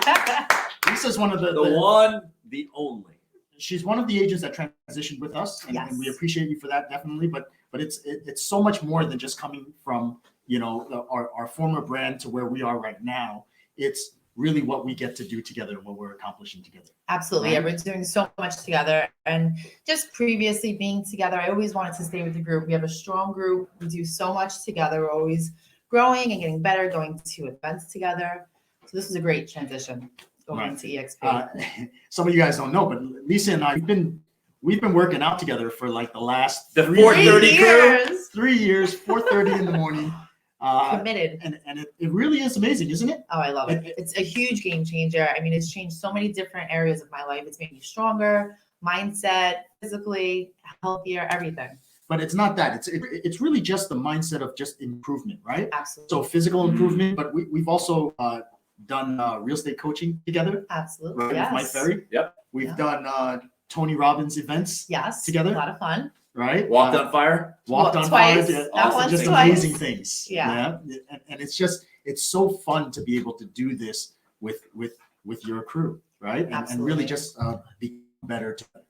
Lisa's one of
The one, the only.
she's one of the agents that transitioned with us, and, and we
Yes.
appreciate you for that, definitely. But it's so much more than just coming from our former brand to where we are right now. It's really what we get to do together and what we're accomplishing together.
Absolutely. Yeah, we're doing so much together. And just previously being together, I always wanted to stay with the group. We have a strong group. We do so much together. We're always growing and getting better, going to events together. So this is a great transition going into EXP.
Some of you guys don't know, but Lisa and I, we've been working out together for like the last
The
4:30
crew.
3 years, 4:30 in the morning.
Committed.
And it really is amazing, isn't it?
Oh, I love it. It's a huge game changer. I mean, it's changed so many different areas of my life. It's made me stronger, mindset, physically, healthier, everything.
But it's not that. It's really just the mindset of just improvement, right?
Absolutely.
So physical improvement, but we've also done real estate coaching together,
Absolutely.
right?
Yes.
With Mike Ferry.
Yep.
We've done Tony Robbins events
Yes.
together.
A lot of fun.
Right?
Walked on fire.
Walked
Well,
on
twice.
fire.
Not
Also
once,
just
twice.
amazing things.
Yeah.
And it's so fun to be able to do this with your crew, right? And really
Absolutely.
just be better together.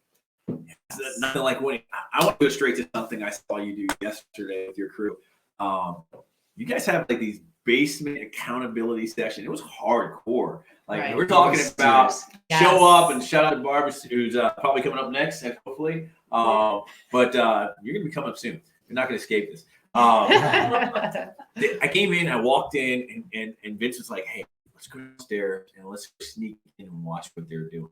Nothing like winning. I want to go straight to something I saw you do yesterday with your crew. You guys have like these basement accountability sessions. It was hardcore. Like
Right.
we're talking about
Yes.
show up, and shout out to Barbara, who's probably coming up next, hopefully. But you're gonna be coming up soon. You're not gonna escape this. I came in, I walked in, and Vince was like, "Hey, let's go downstairs and let's sneak in and watch what they're doing."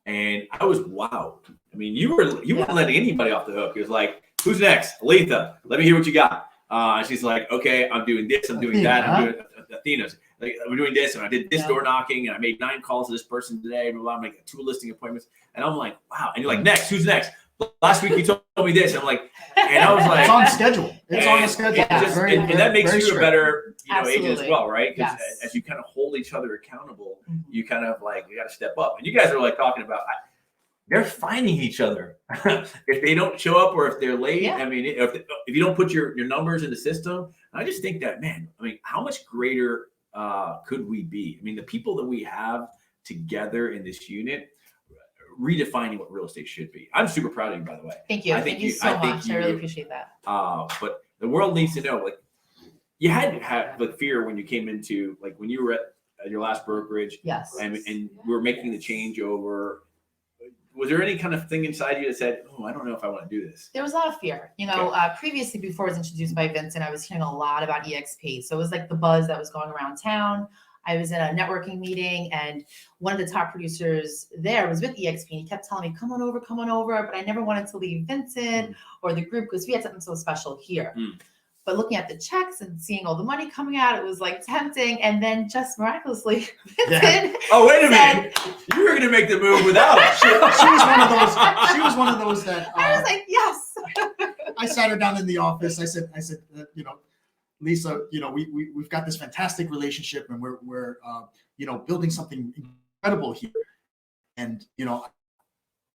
And I was wowed. I mean, you weren't letting anybody off the hook. It was like, "Who's next? Aletha, let me hear what you got." And she's like, "Okay, I'm doing this, I'm doing that, I'm doing Athena's. Like, I'm doing this, and I did this door knocking, and I made 9 calls to this person today, and I'm like 2 listing appointments." And I'm like, "Wow!" And you're like, "Next, who's next?" Last week you told me this. And I'm like, and I was like,
It's on schedule. It's on the schedule.
And, just,
Very,
and that makes
very
you a
strict.
better agent as
Absolutely.
well, right? Because
Yes.
as you kind of hold each other accountable,
Mhm.
you kind of like, we got to step up. And you guys are like talking about, they're finding each other. If they don't show up or if they're late,
Yeah.
I mean, if you don't put your numbers in the system, I just think that, man, I mean, how much greater could we be? I mean, the people that we have together in this unit, redefining what real estate should be. I'm super proud of you, by the way.
Thank you.
I think
Thank you so much. I really appreciate that.
But the world needs to know, like, you had to have the fear when you came into, like, when you were at your last brokerage,
Yes.
and we were making the changeover. Was there any kind of thing inside you that said, "Oh, I don't know if I want to do this"?
There was a lot of fear. You know, previously before I was introduced by Vincent, I was hearing a lot about EXP. So it was like the buzz that was going around town. I was in a networking meeting, and one of the top producers there was with EXP, and he kept telling me, come on over, but I never wanted to leave Vincent or the group because we had something so special here. But looking at the checks and seeing all the money coming out, it was like tempting. And then just miraculously, Vincent
Oh, wait a
said-
minute. You were going to make the move without her.
She was one of those that
I was like, yes.
I sat her down in the office. I said, you know, Lisa, you know, we've got this fantastic relationship, and we're you know, building something incredible here. And you know,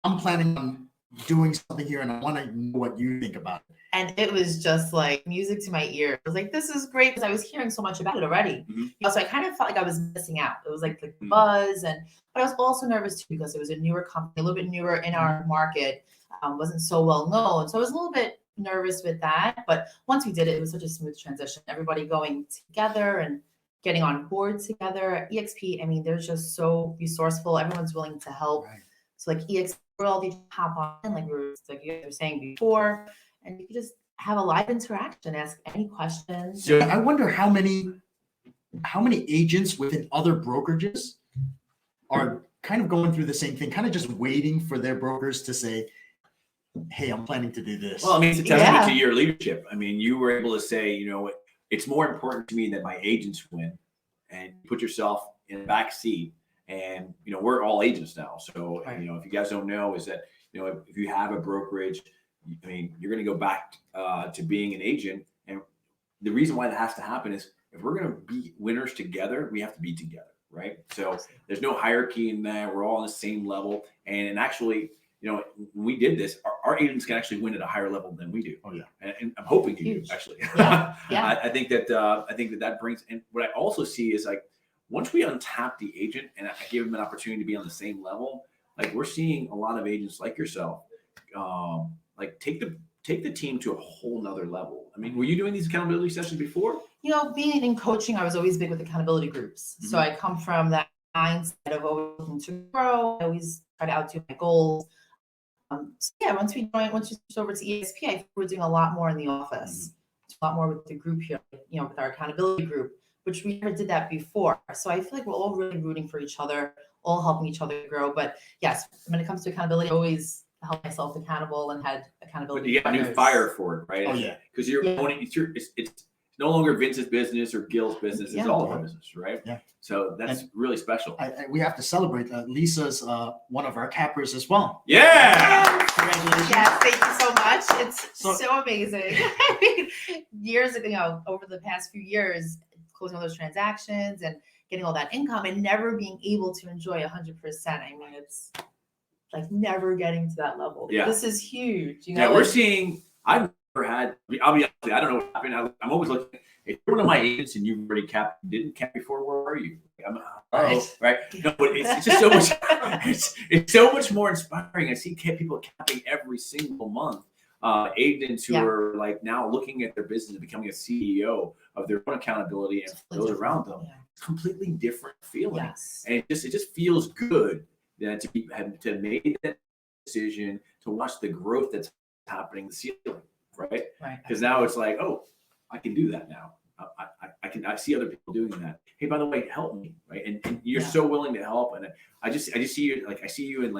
I'm planning on doing something here, and I want to know what you think about it.
And it was just like music to my ear. I was like, this is great, because I was hearing so much about it already.
Mhm.
You know, so I kind of felt like I was missing out. It was like the buzz, but I was also nervous too because it was a newer company, a little bit newer in our market, wasn't so well known. So I was a little bit nervous with that. But once we did it, it was such a smooth transition. Everybody going together and getting on board together. At EXP, I mean, they're just so resourceful. Everyone's willing to help.
Right.
So like EXP Realty, hop on, like you guys were saying before, and you could just have a live interaction, ask any questions.
So-
I wonder how many agents within other brokerages are kind of going through the same thing, kind of just waiting for their brokers to say, "Hey, I'm planning to do this."
Well, I mean, it's a testament
Yeah.
to your leadership. I mean, you were able to say, you know, it's more important to me that my agents win, and put yourself in the back seat. And, you know, we're all agents now. So,
Right.
you know, if you guys don't know, is that, you know, if you have a brokerage, I mean, you're going to go back to being an agent. And the reason why that has to happen is if we're going to be winners together, we have to be together, right? So there's no hierarchy in that. We're all on the same level. And actually, you know, when we did this, our agents can actually win at a higher level than we do.
Oh, yeah.
And I'm hoping you
Huge.
do, actually.
Yeah, yeah.
I think that brings, and what I also see is, like, once we untap the agent and I give them an opportunity to be on the same level, like, we're seeing a lot of agents like yourself, like, take the team to a whole nother level. I mean, were you doing these accountability sessions before?
You know, being in coaching, I was always big with accountability groups. So I come from that mindset of always looking to grow. I always try to outdo my goals. So yeah, once we switched over to EXP, I think we're doing a lot more in the office, a lot more with the group here, you know, with our accountability group, which we never did that before. So I feel like we're all really rooting for each other, all helping each other grow. But yes, when it comes to accountability, I always held myself accountable and had
But
accountability.
you got a new
partners.
fire for it, right?
Oh, yeah.
Because you're owning, it's no longer Vince's business or Gil's business. It's
Yeah.
all of our business, right?
Yeah.
So that's really special.
We have to celebrate that. Lisa's one of our cappers as well.
Yeah.
Congratulations.
Yes, thank you so much. It's
So-
so amazing. I mean, years ago, you know, over the past few years, closing all those transactions and getting all that income and never being able to enjoy 100%. I mean, like never getting to that level.
Yeah.
This is huge. You know,
Yeah, we're
like-
seeing. I've never had. I'll be honest. I don't know what happened. I'm always looking. If you're one of my agents and you've already didn't cap before, where are you? I'm right. No, but it's just so much. It's so much more inspiring. I see people capping every single month. Agents who are like now looking at their business and becoming a CEO of their own accountability and for those around them.
Yeah.
Completely different feeling.
Yes.
And it just feels good that to make that decision to watch the growth that's happening in the ceiling, right?
Right.
Because now it's like, oh, I can do that now. I see other people doing that. Hey, by the way, help me, right? And you're so willing to help, and I just see you, like I see you in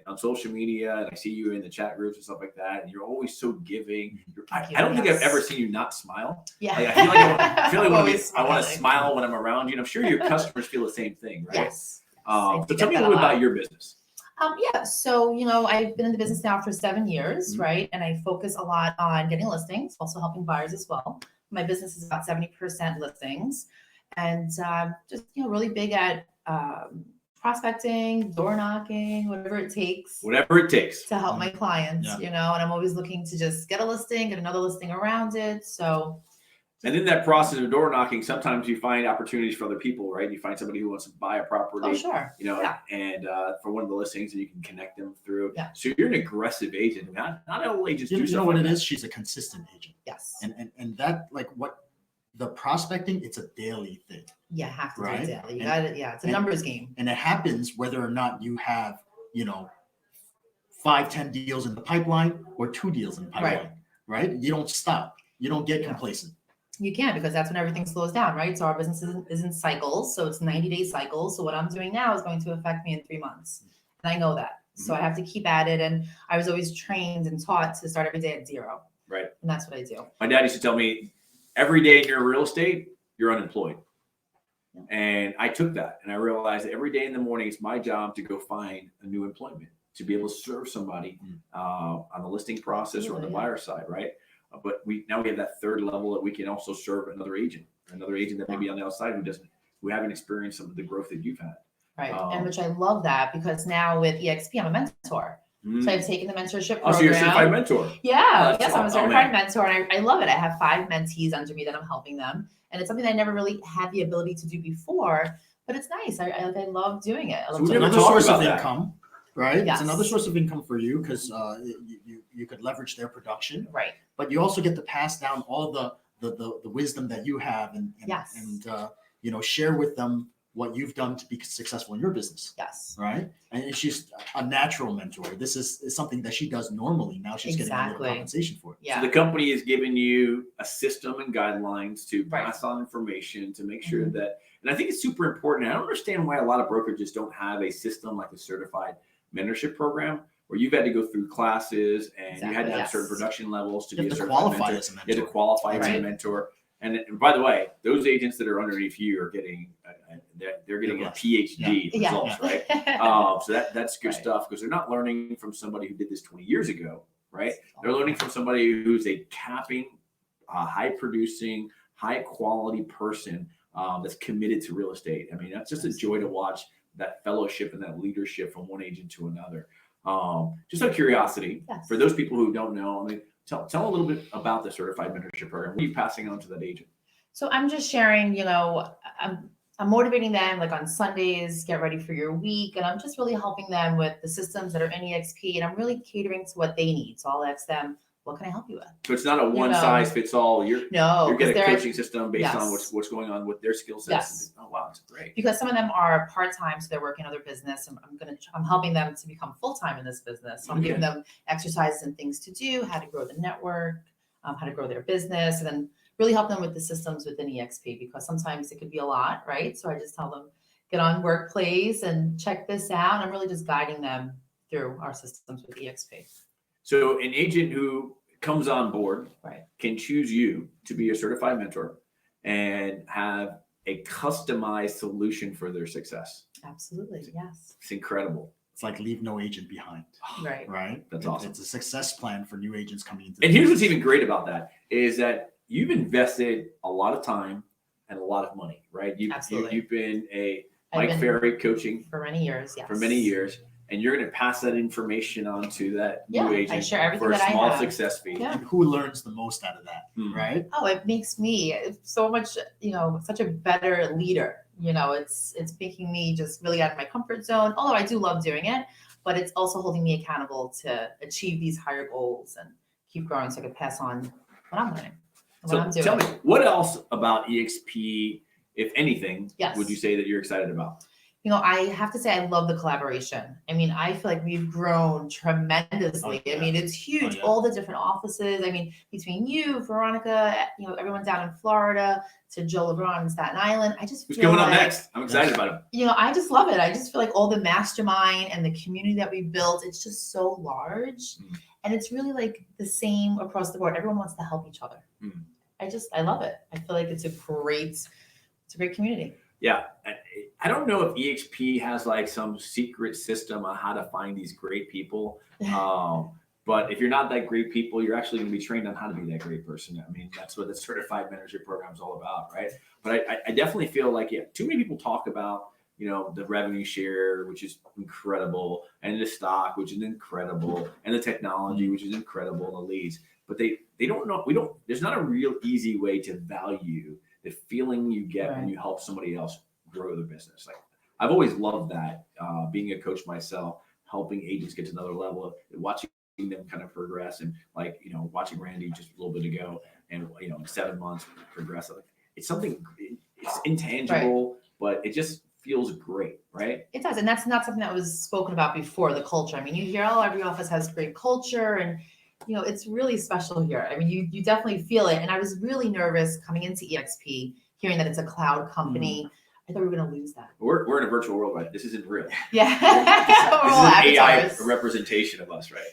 on social media, and I see you in the chat groups and stuff like that, and you're always so giving. I don't think I've ever seen you not smile.
Yeah.
Like, I feel like I want to
smiling.
smile when I'm around you, and I'm sure your customers feel the same thing, right?
Yes.
So tell me a little bit about your business.
Yeah. So, I've been in the business now for 7 years, right? And I focus a lot on getting listings, also helping buyers as well. My business is about 70% listings, and just, really big at prospecting, door knocking, whatever it takes.
Whatever it takes.
To help my clients, and I'm always looking to just get a listing, get another listing around it. So.
And in that process of door knocking, sometimes you find opportunities for other people, right? You find somebody who wants to buy a property,
Oh, sure.
And for one of the listings, and you can connect them through.
Yeah.
So you're an aggressive agent. Not all agents do.
You know what it is? She's a consistent agent.
Yes.
And that, like, what the prospecting, it's a daily thing.
Yeah, have to do
Right?
it daily. You got it. Yeah, it's a numbers game.
And it happens whether or not you have, 5-10 deals in the pipeline or 2 deals in the pipeline, right? You don't stop. You don't get complacent.
You can't, because that's when everything slows down, right? So our business is in cycles. So it's 90-day cycles. So what I'm doing now is going to affect me in 3 months. And I know that. So I have to keep at it. And I was always trained and taught to start every day at 0.
Right.
And that's what I do.
My dad used to tell me, every day you're in real estate, you're unemployed.
Yeah.
And I took that, and I realized that every day in the morning, it's my job to go find a new employment, to be able to serve somebody on the listing process or on the buyer side, right? But we have that third level that we can also serve another agent that may be on the outside who haven't experienced some of the growth that you've had.
Right. And which I love that, because now with EXP, I'm a mentor. So I've taken the mentorship program.
Oh, so you're a certified mentor.
Yeah. Yes, I'm a certified mentor, and I love it. I have 5 mentees under me that I'm helping them. And it's something I never really had the ability to do before, but it's nice. I love doing it.
So it's another source of income, right?
Yes.
It's another source of income for you, because you could leverage their production.
Right.
But you also get to pass down all the wisdom that you have and share with them what you've done to be successful in your business.
Yes.
Right. And she's a natural mentor. This is something that she does normally. Now she's getting a little compensation for it.
Yeah.
So the company is giving you a system and guidelines to pass on information to make sure that, and I think it's super important. I don't understand why a lot of brokerages don't have a system like a certified mentorship program, where you've had to go through classes and you had to have certain production levels to be a certified mentor.
As a mentor.
You had to qualify as a mentor. And by the way, those agents that are underneath you are getting, they're getting a PhD results, right? So that's good stuff, because they're not learning from somebody who did this 20 years ago, right? They're learning from somebody who's a capping, high producing, high quality person that's committed to real estate. I mean, that's just a joy to watch that fellowship and that leadership from one agent to another. Just out of curiosity, for those people who don't know, I mean, tell a little bit about the certified mentorship program. What are you passing on to that agent?
So I'm just sharing, I'm motivating them, like on Sundays, get ready for your week. And I'm just really helping them with the systems that are in EXP. And I'm really catering to what they need. So I'll ask them, what can I help you with?
So it's not a one size fits all. You're getting a coaching system based on what's going on with their skill sets.
Yes.
Oh wow, that's great.
Because some of them are part-time, so they're working other business. And I'm helping them to become full-time in this business. So I'm giving them exercises and things to do, how to grow the network, how to grow their business, and then really help them with the systems within EXP, because sometimes it could be a lot, right? So I just tell them, get on Workplace and check this out. And I'm really just guiding them through our systems with EXP.
So an agent who comes on board can choose you to be a certified mentor and have a customized solution for their success.
Absolutely. Yes.
It's incredible.
It's like leave no agent behind.
Right.
Right.
That's awesome.
It's a success plan for new agents coming into.
And here's what's even great about that is that you've invested a lot of time and a lot of money, right? You've been a Mike Ferry coaching
for many years. Yes.
For many years. and you're going to pass that information on to that new
I
agent
share everything
for a
that I
small
have.
success fee.
Yeah.
And who learns the most out of that,
Hmm.
right?
Oh, it makes me so much, such a better leader. It's making me just really out of my comfort zone. Although I do love doing it, but it's also holding me accountable to achieve these higher goals and keep growing so I can pass on what I'm learning and what I'm
So
doing.
tell me, what else about EXP, if anything,
Yes.
would you say that you're excited about?
I have to say I love the collaboration. I mean, I feel like we've grown tremendously.
Oh, yeah.
I mean, it's huge.
Oh, yeah.
All the different offices. I mean, between you, Veronica, everyone down in Florida, to Joe LeBron in Staten Island. I just
Who's
feel
coming up
like,
next? I'm excited about him.
I just love it. I just feel like all the mastermind and the community that we built, it's just so large.
Mm.
And it's really like the same across the board. Everyone wants to help each other.
Mm.
I love it. I feel like it's a great community.
Yeah, I don't know if EXP has like some secret system on how to find these great people. But if you're not that great people, you're actually going to be trained on how to be that great person. I mean, that's what the certified mentorship program is all about, right? But I definitely feel like, too many people talk about, the revenue share, which is incredible, and the stock, which is incredible, and the technology, which is incredible, and the leads. But they don't know, there's not a real easy way to value the feeling you get when you help somebody else grow their business. Like, I've always loved that, being a coach myself, helping agents get to another level, watching them kind of progress, and watching Randy just a little bit ago, and in 7 months progress. It's something, it's intangible, but it just feels great, right?
It does, and that's not something that was spoken about before, the culture. I mean, you hear, every office has great culture, and it's really special here. I mean, you definitely feel it. And I was really nervous coming into EXP, hearing that it's a cloud company. I thought we were going to lose that.
We're in a virtual world, right? This isn't real.
Yeah,
This is an AI representation of us, right?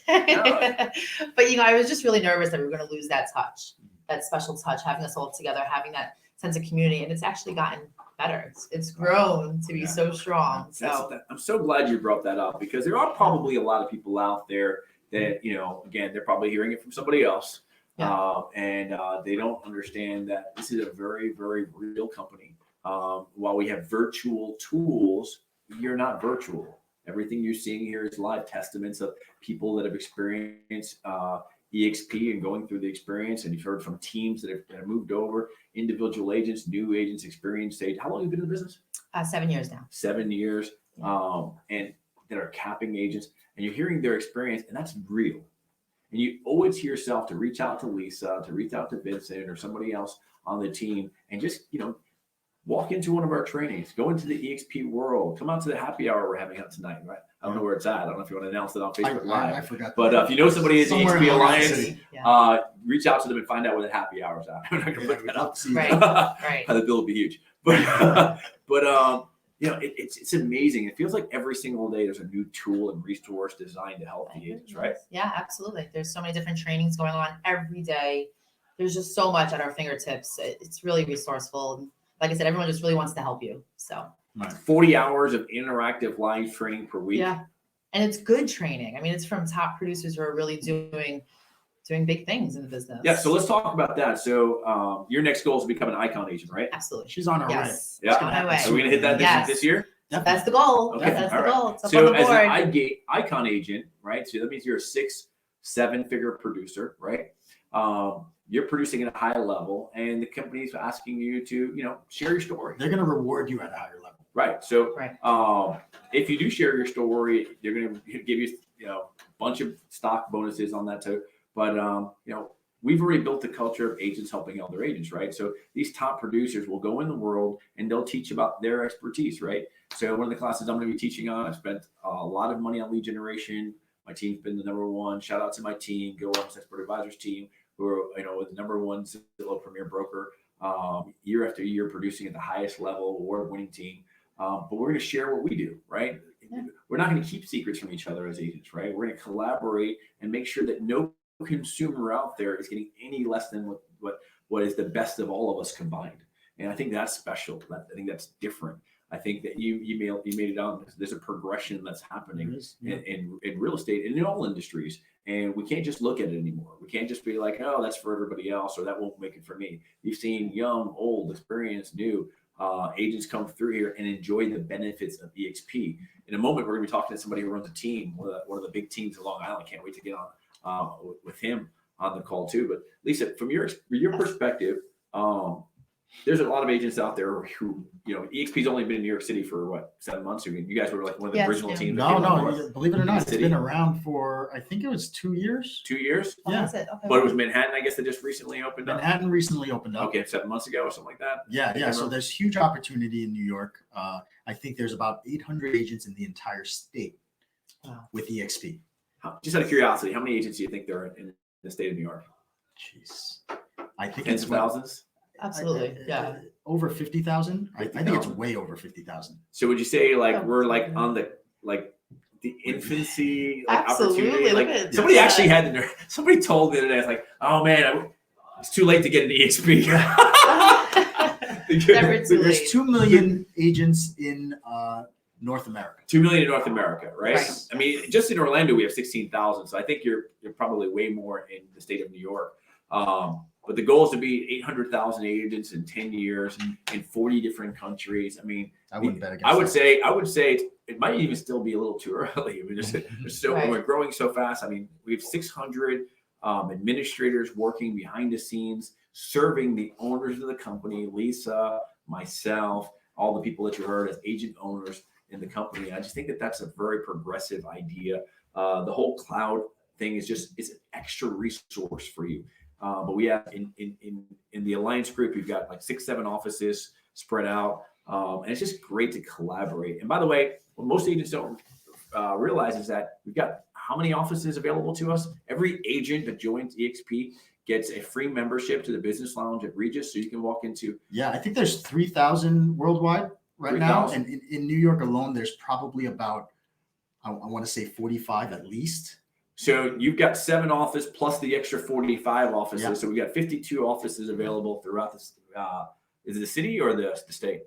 But I was just really nervous that we were going to lose that touch, that special touch, having us all together, having that sense of community, and it's actually gotten better. It's grown to be so strong. So
I'm so glad you brought that up, because there are probably a lot of people out there that, again, they're probably hearing it from somebody else. And they don't understand that this is a very, very real company. While we have virtual tools, you're not virtual. Everything you're seeing here is live testaments of people that have experienced EXP and going through the experience. And you've heard from teams that have moved over, individual agents, new agents, experienced agents. How long have you been in the business?
7 years now.
7 years. And that are capping agents, and you're hearing their experience, and that's real. And you owe it to yourself to reach out to Lisa, to reach out to Vincent or somebody else on the team, and just, walk into one of our trainings, go into the EXP world, come out to the happy hour we're having out tonight, right? I don't know where it's at. I don't know if you want to announce it on Facebook Live.
I forgot.
But if you know somebody at the
Somewhere in
EXP
Atlantic
Alliance, reach out to them and find out where the happy hour is at. I'm not going to put that up.
Right.
The bill will be huge. But it's amazing. It feels like every single day there's a new tool and resource designed to help the agents, right?
Yeah, absolutely. There's so many different trainings going on every day. There's just so much at our fingertips. It's really resourceful. Like I said, everyone just really wants to help you. So
40 hours of interactive live training per week.
Yeah. And it's good training. I mean, it's from top producers who are really doing big things in the business.
Yeah. So let's talk about that. So your next goal is to become an icon agent, right?
Absolutely.
She's on her way.
Yes.
Yeah.
On my way.
Are we going to hit that this year?
That's the goal.
Okay.
That's
All
the
right.
goal. It's up
So
on the
as
board.
an icon agent, right? So that means you're a 6-7 figure producer, right? You're producing at a high level, and the company's asking you to, share your story.
They're going to reward you at a higher level.
Right. So
Right.
If you do share your story, they're going to give you, a bunch of stock bonuses on that too. But, we've already built the culture of agents helping other agents, right? So these top producers will go in the world and they'll teach about their expertise, right? So one of the classes I'm going to be teaching on, I've spent a lot of money on lead generation. My team's been the #1. Shout out to my team, Go Office Expert Advisors team, who are, the #1 Zillow Premier broker, year after year, producing at the highest level, award-winning team. But we're going to share what we do, right?
Yeah.
We're not going to keep secrets from each other as agents, right? We're going to collaborate and make sure that no consumer out there is getting any less than what is the best of all of us combined. And I think that's special. I think that's different. I think that you made it out. There's a progression that's happening in real estate and in all industries. And we can't just look at it anymore. We can't just be like, oh, that's for everybody else, or that won't make it for me. You've seen young, old, experienced, new, agents come through here and enjoy the benefits of EXP. In a moment, we're going to be talking to somebody who runs a team, one of the big teams in Long Island. Can't wait to get on with him on the call too. But Lisa, from your perspective, there's a lot of agents out there who, EXP's only been in New York City for what, 7 months? I mean, you guys were like one of the original teams.
No, believe it or not, it's been around for, I think it was 2 years.
2 years?
Yeah.
Okay.
But it was Manhattan, I guess, that just recently opened up.
Manhattan recently opened up.
Okay, 7 months ago or something like that.
Yeah. So there's huge opportunity in New York. I think there's about 800 agents in the entire state with EXP.
Just out of curiosity, how many agents do you think there are in the state of New York?
Jeez, I think
Tens
it's
of thousands.
Absolutely. Yeah.
Over 50,000. I think it's way over 50,000.
So would you say we're like on the infancy
Absolutely.
opportunity?
Look
Like
at
somebody
that.
actually had somebody told me the other day, it's like, oh man, it's too late to get an EXP.
Never too
There's
late.
2 million agents in North America.
2 million in North America, right?
Right.
I mean, just in Orlando we have 16,000. So I think you're probably way more in the state of New York. But the goal is to be 800,000 agents in 10 years in 40 different countries. I mean,
I wouldn't bet against
I would
that.
say it might even still be a little too early. I mean, we're growing so fast. I mean, we have 600 administrators working behind the scenes, serving the owners of the company, Lisa, myself, all the people that you heard as agent owners in the company. I just think that that's a very progressive idea. The whole cloud thing is it's an extra resource for you. But we have in the Alliance group, we've got like 6-7 offices spread out. And it's just great to collaborate. And by the way, what most agents don't realize is that we've got how many offices available to us? Every agent that joins EXP gets a free membership to the business lounge at Regis. So you can walk into.
Yeah, I think there's 3,000 worldwide right
3,000.
now. And in New York alone, there's probably about, I want to say 45 at least.
So you've got 7 offices plus the extra 45 offices.
Yeah.
So we got 52 offices available throughout this. Is it the city or the state?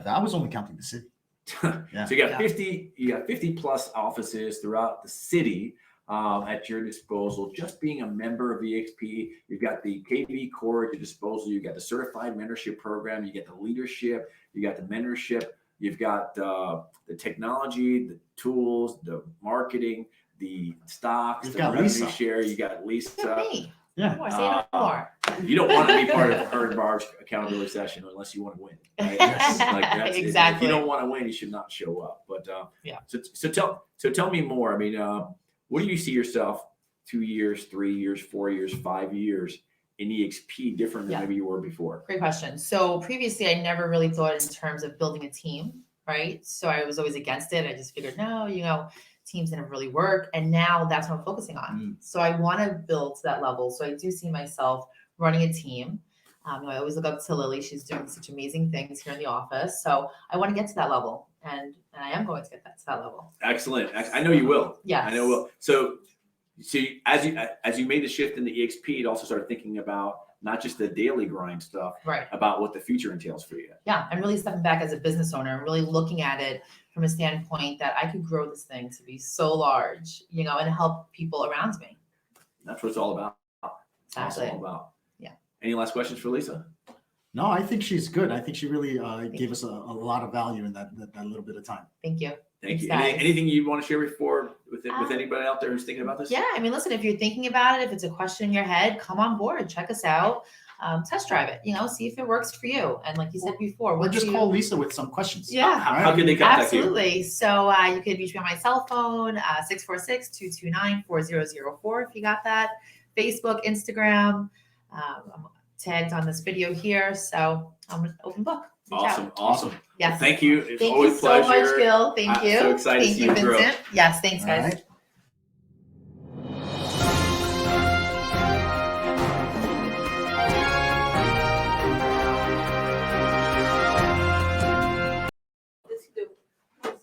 I was only counting the city. Yeah.
So you got 50 plus offices throughout the city at your disposal. Just being a member of EXP, you've got the KV core at your disposal. You've got the certified mentorship program. You get the leadership. You got the mentorship. You've got the technology, the tools, the marketing, the stocks,
You've
the
got
revenue
Lisa.
share. You got
Look
Lisa.
at me.
Yeah.
More, say no more.
You don't want to be part of her and Barb's accountability session unless you want to win. Right? That's
Exactly.
If you don't want to win, you should not show up. But
Yeah.
So tell me more. I mean, what do you see yourself 2 years, 3 years, 4 years, 5 years in EXP different than maybe you were before?
Great question. So previously, I never really thought in terms of building a team, right? So I was always against it. I just figured, no, teams didn't really work. And now that's what I'm focusing on. So I want to build to that level. So I do see myself running a team. I always look up to Lily. She's doing such amazing things here in the office. So I want to get to that level. And I am going to get to that level.
Excellent. I know you will.
Yes.
I know you will. So as you made the shift into EXP, you also started thinking about not just the daily grind stuff,
Right.
about what the future entails for you.
Yeah. I'm really stepping back as a business owner and really looking at it from a standpoint that I could grow this thing to be so large, and help people around me.
That's what it's all about. That's
Exactly.
all about.
Yeah.
Any last questions for Lisa?
No, I think she's good. I think she really gave us a lot of value in that little bit of time.
Thank you.
Thank you.
Thanks, guys.
Anything you want to share before with anybody out there who's thinking about this?
Yeah, I mean, listen, if you're thinking about it, if it's a question in your head, come on board, check us out, test drive it, see if it works for you. And like you said before,
Or just call Lisa with some questions.
Yeah.
How can they contact you?
Absolutely. So you could reach me on my cell phone, 646-229-4004 if you got that. Facebook, Instagram, I'm tagged on this video here. So I'm an open book. Reach out.
Awesome.
Yes.
Well, thank you. It's
Thank
always
you
a
so
pleasure.
much, Gil. Thank
I'm
you.
so excited to
Thank
see
you,
you grow.
Vincent. Yes, thanks,
All
guys.
right.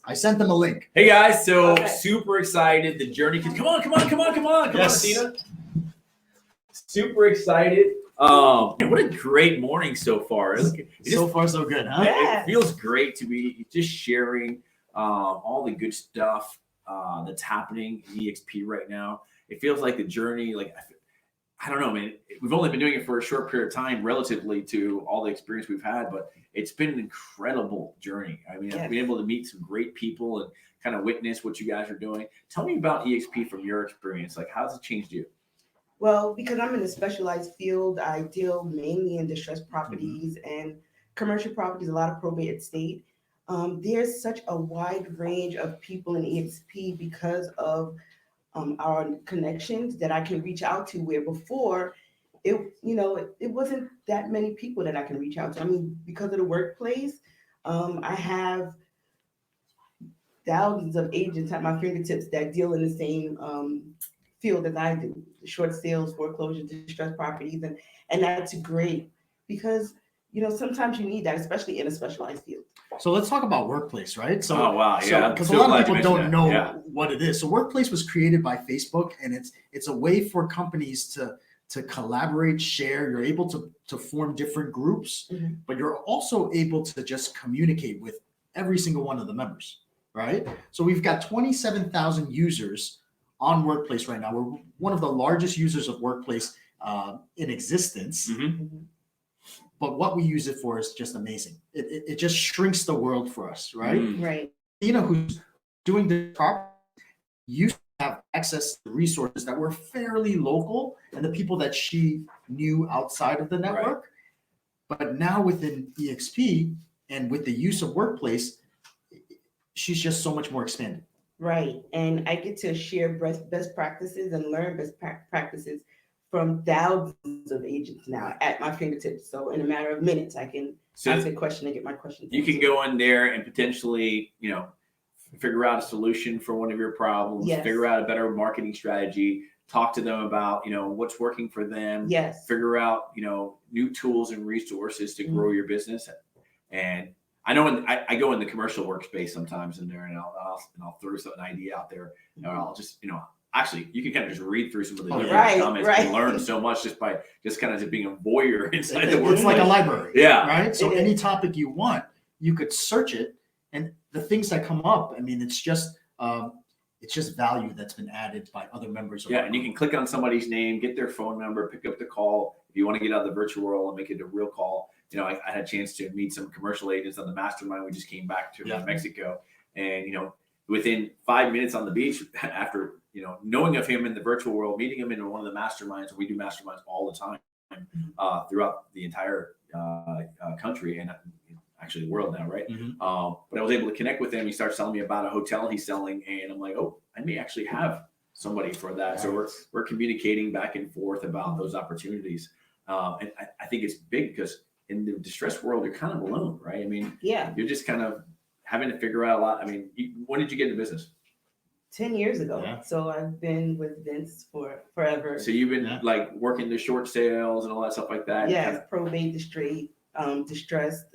I sent them a link.
Hey guys, so
Okay.
super excited. The journey can come on,
Yes.
Tina. Super excited. What a great morning so far. It
So far, so good, huh?
Yeah.
It feels great to be just sharing all the good stuff that's happening in EXP right now. It feels like the journey, I don't know, man. We've only been doing it for a short period of time relatively to all the experience we've had, but it's been an incredible journey. I mean, I've been able to meet some great people and kind of witness what you guys are doing. Tell me about EXP from your experience. Like, how's it changed you?
Well, because I'm in a specialized field, I deal mainly in distressed properties and commercial properties, a lot of probate estate. There's such a wide range of people in EXP because of our connections that I can reach out to, where before it wasn't that many people that I can reach out to. I mean, because of the workplace, I have thousands of agents at my fingertips that deal in the same field as I do, short sales, foreclosure, distressed properties, and that's great because sometimes you need that, especially in a specialized field.
So let's talk about Workplace, right? So,
Oh, wow, yeah.
Because
So
a lot
glad
of
you
people
mentioned
don't
that.
know
Yeah.
what it is. So Workplace was created by Facebook, and it's a way for companies to collaborate, share. You're able to form different groups,
Mhm.
but you're also able to just communicate with every single one of the members, right? So we've got 27,000 users on Workplace right now. We're one of the largest users of Workplace in existence.
Mhm.
But what we use it for is just amazing. It just shrinks the world for us, right?
Mm.
Right.
Who's doing the property used to have access to resources that were fairly local and the people that she knew outside of the network. But now within EXP and with the use of Workplace, she's just so much more expanded.
Right. And I get to share best practices and learn best practices from thousands of agents now at my fingertips. So in a matter of minutes, I can ask a question and get my questions
You can
answered.
go in there and potentially, figure out a solution for one of your problems,
Yes.
figure out a better marketing strategy, talk to them about, what's working for them,
Yes.
figure out, new tools and resources to grow your business. And I know I go in the commercial workspace sometimes in there and I'll throw an idea out there and I'll just, actually you can kind of just read through some of the comments and learn so much just by kind of just being a voyeur inside the workspace.
It's like a library.
Yeah.
Right. So any topic you want, you could search it, and the things that come up, I mean, it's just value that's been added by other members of
and you can click on somebody's name, get their phone number, pick up the call. If you want to get out of the virtual world and make it a real call, I had a chance to meet some commercial agents on the mastermind. We just came back to Mexico, and within 5 minutes on the beach, after knowing of him in the virtual world, meeting him in one of the masterminds. We do masterminds all the time throughout the entire country and actually the world now, right?
Mm-hmm.
But I was able to connect with him. He starts telling me about a hotel he's selling, and I'm like, oh, I may actually have somebody for that. So we're communicating back and forth about those opportunities, and I think it's big because in the distressed world, you're kind of alone, right? I mean, you're just kind of having to figure out a lot. I mean, when did you get into business?
10 years ago.
Yeah.
So I've been with Vince for forever.
So you've been like working the short sales and all that stuff like that.
Yes, probate, distressed,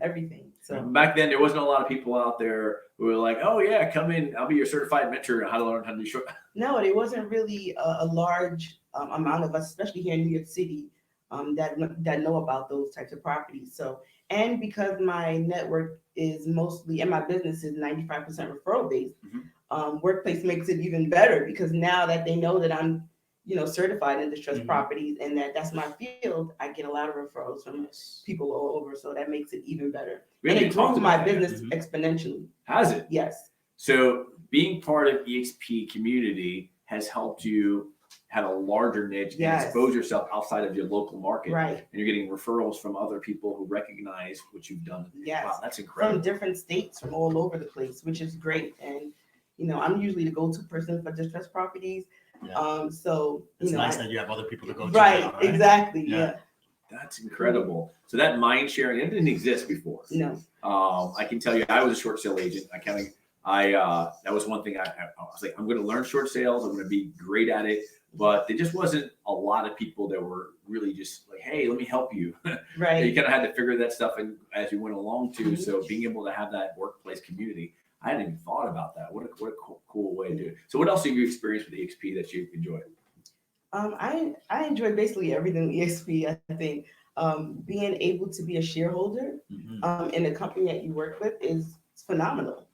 everything. So
back then there wasn't a lot of people out there who were like, oh yeah, come in, I'll be your certified mentor on how to learn how to do short.
No, there wasn't really a large amount of us, especially here in New York City, that know about those types of properties. So, and because my network is mostly, and my business is 95% referral based, Workplace makes it even better because now that they know that I'm, certified in distressed properties and that's my field, I get a lot of referrals from people all over. So that makes it even better. And it grew my business exponentially.
Has it?
Yes.
So being part of EXP community has helped you have a larger niche and expose yourself outside of your local market.
Right.
And you're getting referrals from other people who recognize what you've done.
Yes.
Wow, that's incredible.
From different states, from all over the place, which is great. And, I'm usually the go-to person for distressed properties.
Yeah.
So,
it's nice that you have other people to go to.
Right,
now, right?
exactly.
Yeah.
That's incredible. So that mind sharing, it didn't exist before.
No.
I can tell you, I was a short sale agent. That was one thing I was like, I'm going to learn short sales. I'm going to be great at it. But there just wasn't a lot of people that were really just like, hey, let me help you.
Right.
You kind of had to figure that stuff in as you went along too. So being able to have that workplace community, I hadn't even thought about that. What a cool way to do it. So what else have you experienced with EXP that you enjoyed?
I enjoy basically everything EXP. I think being able to be a shareholder in the company that you work with is phenomenal.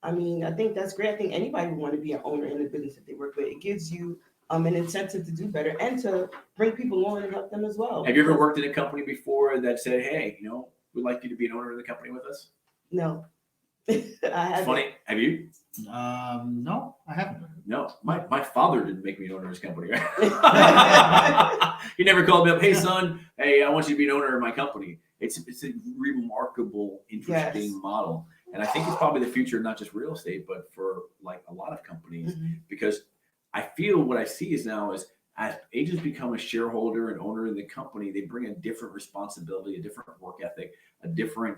I mean, I think that's great. I think anybody would want to be an owner in the business that they work with. It gives you an incentive to do better and to bring people on and help them as well.
Have you ever worked in a company before that said, "Hey, we'd like you to be an owner of the company with us"?
No.
It's funny. Have you?
No, I haven't.
No, my father didn't make me an owner of his company. Right? He never called me up. Hey, son. Hey, I want you to be an owner of my company. It's a remarkable, interesting model, and I think it's probably the future, not just real estate, but for like a lot of companies, because I feel what I see is now is as agents become a shareholder and owner in the company, they bring a different responsibility, a different work ethic, a different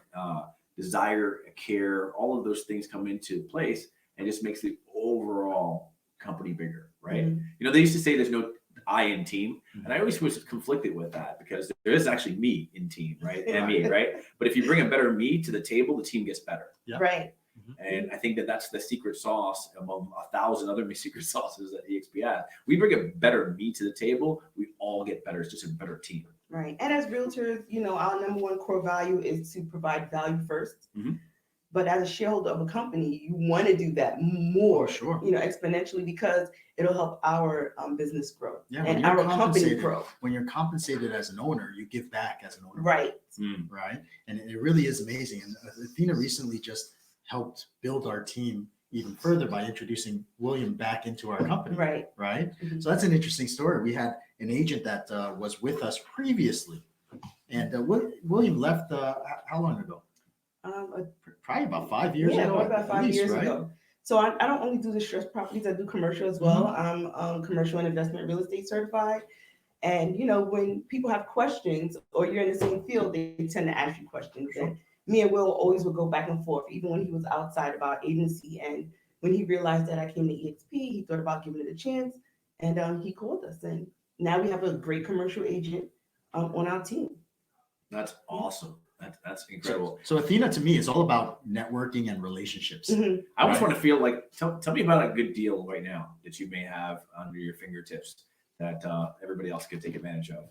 desire, care. All of those things come into place, and just makes the overall company bigger, right? They used to say there's no I in team, and I always was conflicted with that because there is actually me in team, right? And me, right? But if you bring a better me to the table, the team gets better.
Yeah.
Right.
And I think that's the secret sauce among 1,000 other secret sauces that EXP has. We bring a better me to the table, we all get better. It's just a better team.
Right. And as realtors, our number one core value is to provide value first. But as a shareholder of a company, you want to do that more, exponentially, because it'll help our business grow and our company grow.
When you're compensated as an owner, you give back as an owner.
Right.
Right. And it really is amazing. And Athena recently just helped build our team even further by introducing William back into our company.
Right.
Right. So that's an interesting story. We had an agent that was with us previously, and William left how long ago? Probably about 5 years ago.
About 5 years ago. So I don't only do distressed properties, I do commercial as well. I'm commercial and investment real estate certified. And when people have questions or you're in the same field, they tend to ask you questions. And me and Will always would go back and forth, even when he was outside of our agency. And when he realized that I came to EXP, he thought about giving it a chance, and he called us. And now we have a great commercial agent on our team.
That's awesome. That's incredible.
So Athena, to me, is all about networking and relationships.
I always want to feel like, tell me about a good deal right now that you may have under your fingertips that everybody else could take advantage of.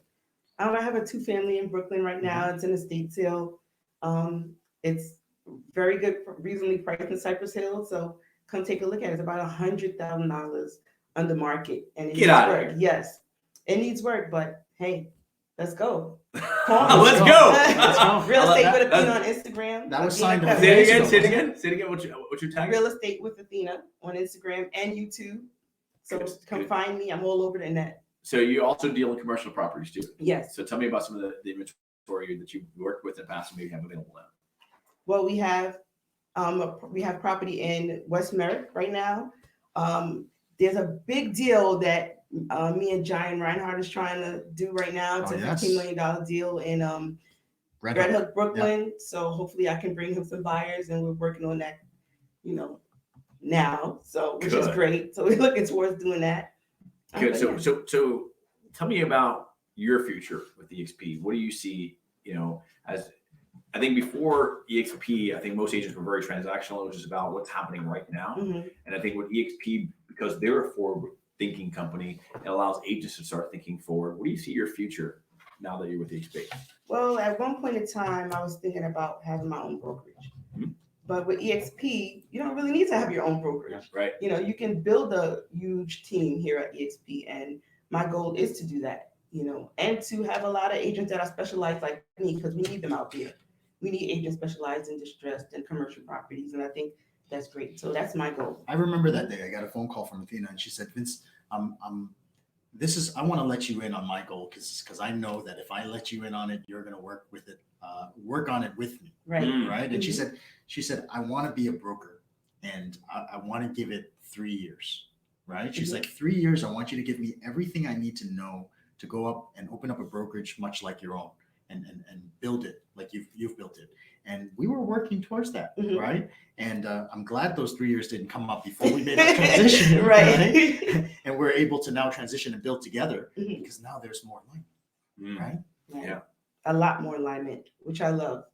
I have a 2-family in Brooklyn right now. It's an estate sale. It's very good, reasonably priced in Cypress Hill. So come take a look at it. It's about $100,000 under market, and it
Get out of
work.
here.
Yes, it needs work, but hey, let's go.
Let's go.
Real estate with Athena on Instagram.
That was
Athena
signed.
Pepper.
Say it again. What's your tag?
Real estate with Athena on Instagram and YouTube. So come find me. I'm all over the net.
So you also deal in commercial properties too?
Yes.
So tell me about some of the inventory that you've worked with in the past and maybe have available now.
Well, we have property in West Merrick right now. There's a big deal that me and Giant Reinhardt is trying to do right now. It's a $15 million deal in Red Hook, Brooklyn. Yeah. So hopefully I can bring him some buyers, and we're working on that, now. So which is great. So we're looking towards doing that.
Good. So tell me about your future with EXP. What do you see, as I think before EXP, I think most agents were very transactional, which is about what's happening right now. And I think with EXP, because they're a forward-thinking company, it allows agents to start thinking forward. What do you see your future now that you're with EXP?
Well, at one point in time, I was thinking about having my own brokerage. But with EXP, you don't really need to have your own brokerage.
Right.
You can build a huge team here at EXP, and my goal is to do that, and to have a lot of agents that are specialized like me, because we need them out there. We need agents specialized in distressed and commercial properties, and I think that's great. So that's my goal.
I remember that day I got a phone call from Athena, and she said, "Vince, I want to let you in on my goal because I know that if I let you in on it, you're going to work on it with me."
Right.
Right. And she said, "I want to be a broker, and I want to give it 3 years." Right. She's like, 3 years. I want you to give me everything I need to know to go up and open up a brokerage much like your own and build it like you've built it. And we were working towards that. Right. And I'm glad those 3 years didn't come up before we made that transition. Right. And we're able to now transition and build together because now there's more alignment. Right.
Yeah. A lot more alignment, which I love.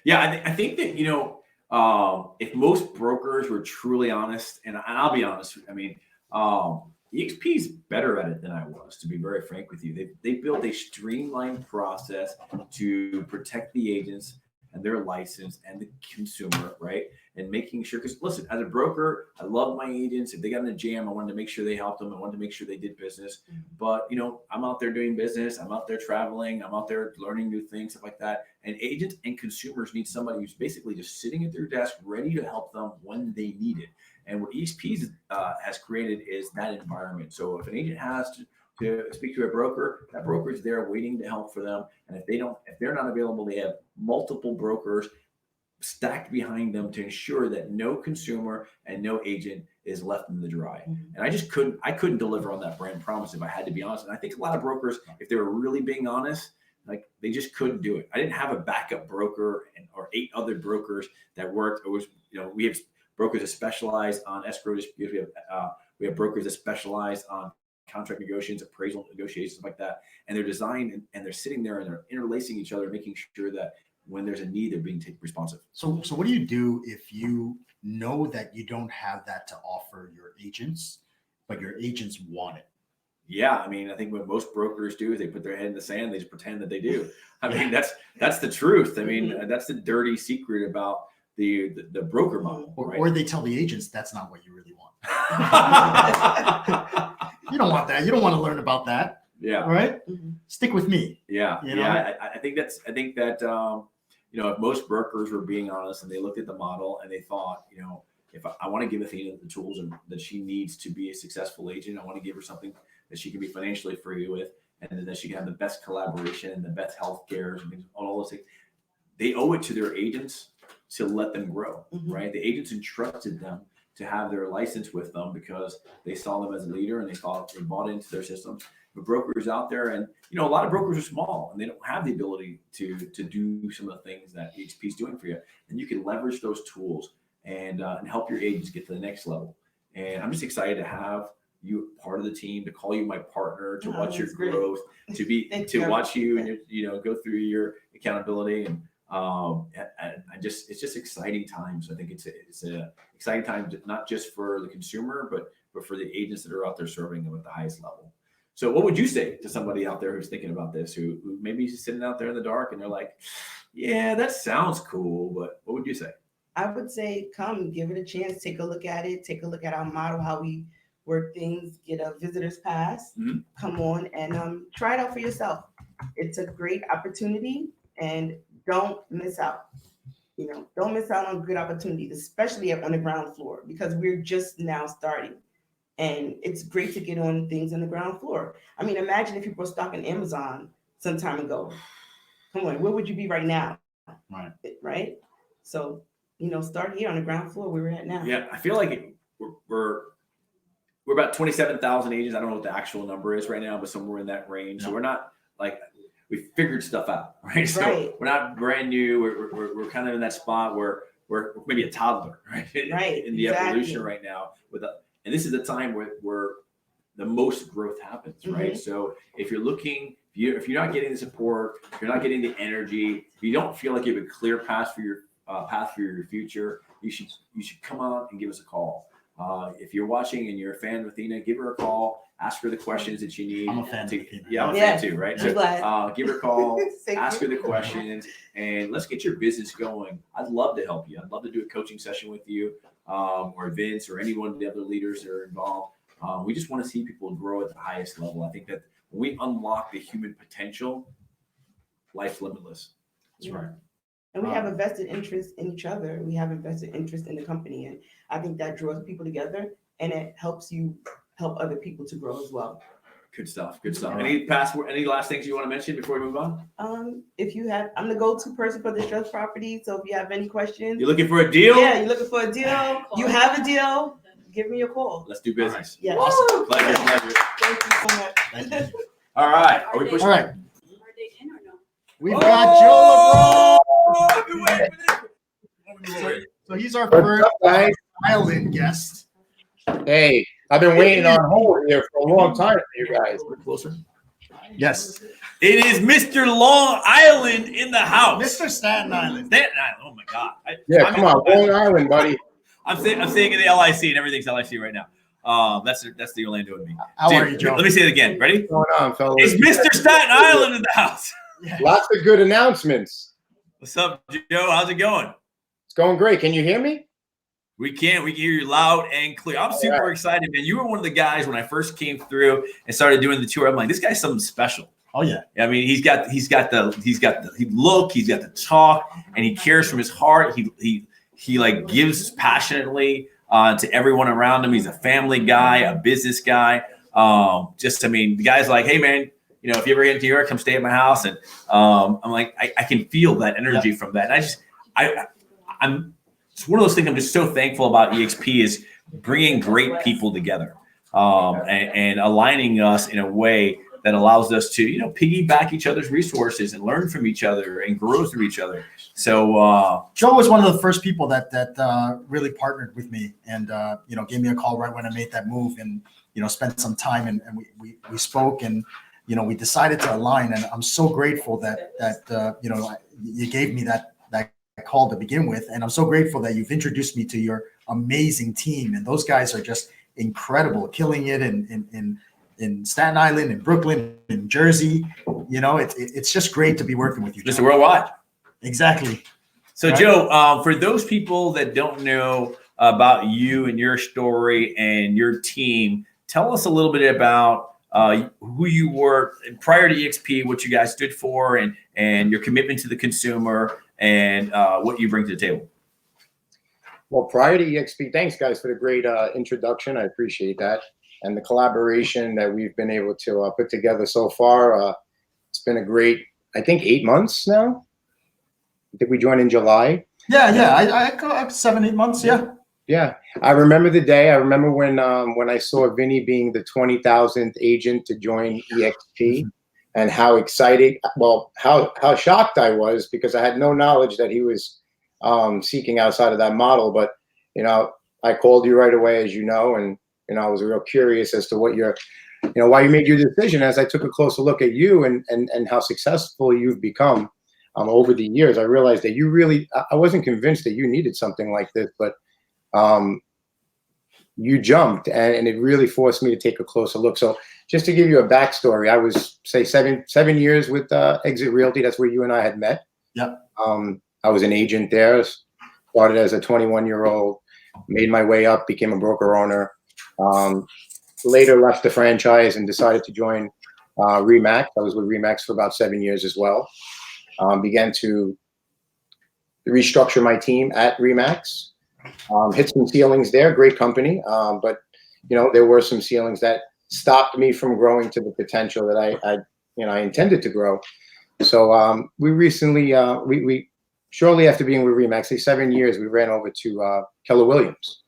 Yeah. I think that, if most brokers were truly honest, and I'll be honest, I mean, EXP is better at it than I was, to be very frank with you. They built a streamlined process to protect the agents and their license and the consumer, right? and making sure, because listen, as a broker, I love my agents. If they got in a jam, I wanted to make sure they helped them. I wanted to make sure they did business. But, you know, I'm out there doing business. I'm out there traveling. I'm out there learning new things, stuff like that. And agents and consumers need somebody who's basically just sitting at their desk, ready to help them when they need it. And what EXP has created is that environment. So if an agent has to speak to a broker, that broker is there waiting to help for them. And if they're not available, they have multiple brokers stacked behind them to ensure that no consumer and no agent is left in the dry. And I couldn't deliver on that brand promise if I had to be honest. And I think a lot of brokers, if they were really being honest, like they just couldn't do it. I didn't have a backup broker or 8 other brokers that worked. It was, you know, we have brokers that specialize on escrow disputes. We have brokers that specialize on contract negotiations, appraisal negotiations, stuff like that. And they're designed and they're sitting there and they're interlacing each other, making sure that when there's a need, they're being responsive.
So what do you do if you know that you don't have that to offer your agents, but your agents want it?
Yeah, I mean, I think what most brokers do is they put their head in the sand. They just pretend that they do. I mean, that's the truth. I mean, that's the dirty secret about the broker model.
Or they tell the agents that's not what you really want. You don't want that. You don't want to learn about that.
Yeah.
Right. Stick with me.
Yeah.
You know?
Yeah. I think that you know, if most brokers were being honest and they looked at the model and they thought, you know, if I want to give Athena the tools that she needs to be a successful agent, I want to give her something that she can be financially free with, and that she can have the best collaboration and the best health care and things, all those things. They owe it to their agents to let them grow, right? The agents entrusted them to have their license with them because they saw them as a leader and they bought into their systems. But brokers out there, and you know, a lot of brokers are small and they don't have the ability to do some of the things that EXP is doing for you. And you can leverage those tools and help your agents get to the next level. And I'm just excited to have you part of the team, to call you my partner, to watch your growth, to watch you and your, you know, go through your accountability. And it's just exciting times. I think it's a exciting time, not just for the consumer, but for the agents that are out there serving them at the highest level. So what would you say to somebody out there who's thinking about this, who maybe is sitting out there in the dark and they're like, yeah, that sounds cool, but what would you say?
I would say, come give it a chance, take a look at it, take a look at our model, how we work things, get a visitor's pass, come on and try it out for yourself. It's a great opportunity and don't miss out. You know, don't miss out on good opportunities, especially on the ground floor, because we're just now starting. And it's great to get on things on the ground floor. I mean, imagine if people were stocking Amazon some time ago. Come on, where would you be right now? Right? So, you know, start here on the ground floor where we're at now.
Yeah, I feel like we're about 27,000 agents. I don't know what the actual number is right now, but somewhere in that range. So we're not like, we figured stuff out, right? So we're not brand new. We're kind of in that spot where we're maybe a toddler, right? In the evolution right now and this is the time where the most growth happens, right? So if you're looking, if you're not getting the support, if you're not getting the energy, if you don't feel like you have a clear path for your future, you should come out and give us a call. If you're watching and you're a fan of Athena, give her a call, ask her the questions that you need.
I'm a fan of Athena.
Yeah, I'm a fan too, right? So give her a call, ask her the questions, and let's get your business going. I'd love to help you. I'd love to do a coaching session with you, or Vince, or any one of the other leaders that are involved. We just want to see people grow at the highest level. I think that when we unlock the human potential, life's limitless.
That's right.
And we have a vested interest in each other. We have a vested interest in the company. And I think that draws people together and it helps you help other people to grow as well.
Good stuff. Good stuff. Any last things you want to mention before we move on?
I'm the go-to person for distressed property. So if you have any questions.
You're looking for a deal?
Yeah, you're looking for a deal. You have a deal. Give me a call.
Let's do business.
Yeah.
Awesome. Pleasure.
Thank you so much.
Thank you.
All right. Are we pushing?
All right.
Are they in or no?
We've got Joe
I've been waiting for this.
So he's our first island guest.
Hey, I've been waiting on hold here for a long time for you guys.
We're closer. Yes.
It is Mr. Long Island in the house.
Mr. Staten Island.
Staten Island. Oh my God.
Come on, Long Island, buddy.
I'm staying in the LIC and everything's LIC right now. That's the Orlando in me.
How are you, Joe?
Let me say it again. Ready?
What's going on, fellas?
It's Mr. Staten Island in the house.
Lots of good announcements.
What's up, Joe? How's it going?
It's going great. Can you hear me?
We can hear you loud and clear. I'm super excited, man. You were one of the guys when I first came through and started doing the tour. I'm like, this guy's something special.
Oh yeah.
I mean, he's got the look, he's got the talk, and he cares from his heart. He like gives passionately to everyone around him. He's a family guy, a business guy. I mean, the guy's like, hey man, you know, if you ever get into New York, come stay at my house. And I'm like, I can feel that energy from that. And I'm it's one of those things I'm just so thankful about EXP is bringing great people together and aligning us in a way that allows us to, you know, piggyback each other's resources and learn from each other and grow through each other. So
Joe was one of the first people that really partnered with me and, you know, gave me a call right when I made that move and, you know, spent some time and we spoke and, you know, we decided to align. And I'm so grateful that you know, you gave me that call to begin with. And I'm so grateful that you've introduced me to your amazing team. And those guys are just incredible, killing it in Staten Island, in Brooklyn, in Jersey. You know, it's just great to be working with you.
Just worldwide.
Exactly.
So, right? Joe, for those people that don't know about you and your story and your team, tell us a little bit about who you were prior to EXP, what you guys stood for, and your commitment to the consumer, and what you bring to the table.
Well, prior to EXP, thanks guys for the great introduction. I appreciate that. And the collaboration that we've been able to put together so far. It's been a great, I think 8 months now. I think we joined in July.
Yeah. I got 7, 8 months. Yeah.
Yeah. I remember the day. I remember when I saw Vinny being the 20,000th agent to join EXP. And how excited, well, how shocked I was because I had no knowledge that he was seeking outside of that model. But, you know, I called you right away, as you know, and, you know, I was real curious as to what your, you know, why you made your decision. As I took a closer look at you and how successful you've become over the years, I realized that you really, I wasn't convinced that you needed something like this, but you jumped and it really forced me to take a closer look. So just to give you a backstory, I was say seven years with EXP Realty. That's where you and I had met.
Yep.
I was an agent there, started as a 21-year-old, made my way up, became a broker owner. Later left the franchise and decided to join RE/MAX. I was with RE/MAX for about 7 years as well. Began to restructure my team at RE/MAX. Hit some ceilings there, great company. But, you know, there were some ceilings that stopped me from growing to the potential that I intended to grow. So we recently, we shortly after being with RE/MAX, 7 years, we ran over to Keller Williams.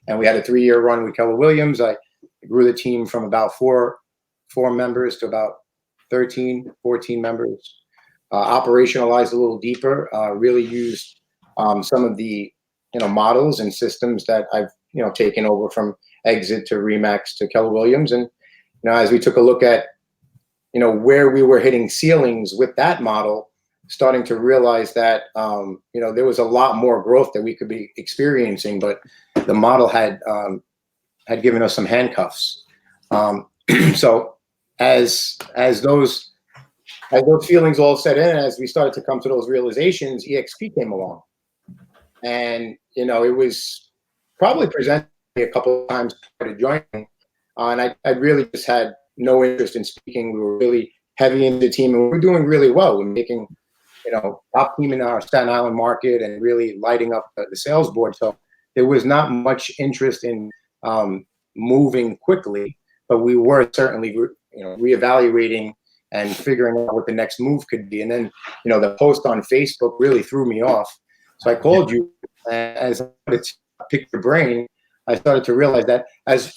And we had a 3-year run with Keller Williams. I grew the team from about four members to about 13, 14 members. Operationalized a little deeper, really used some of the, you know, models and systems that I've, you know, taken over from Exit to RE/MAX to Keller Williams. And, you know, as we took a look at, you know, where we were hitting ceilings with that model, starting to realize that, you know, there was a lot more growth that we could be experiencing, but the model had given us some handcuffs. So as those feelings all set in, as we started to come to those realizations, EXP came along. And, you know, it was probably presented a couple of times prior to joining, and I really just had no interest in speaking. We were really heavy into the team, and we were doing really well. We're making, you know, top team in our Staten Island market and really lighting up the sales board. So there was not much interest in moving quickly, but we were certainly, you know, reevaluating and figuring out what the next move could be. And then, you know, the post on Facebook really threw me off. So I called you, and as I started to pick your brain, I started to realize that as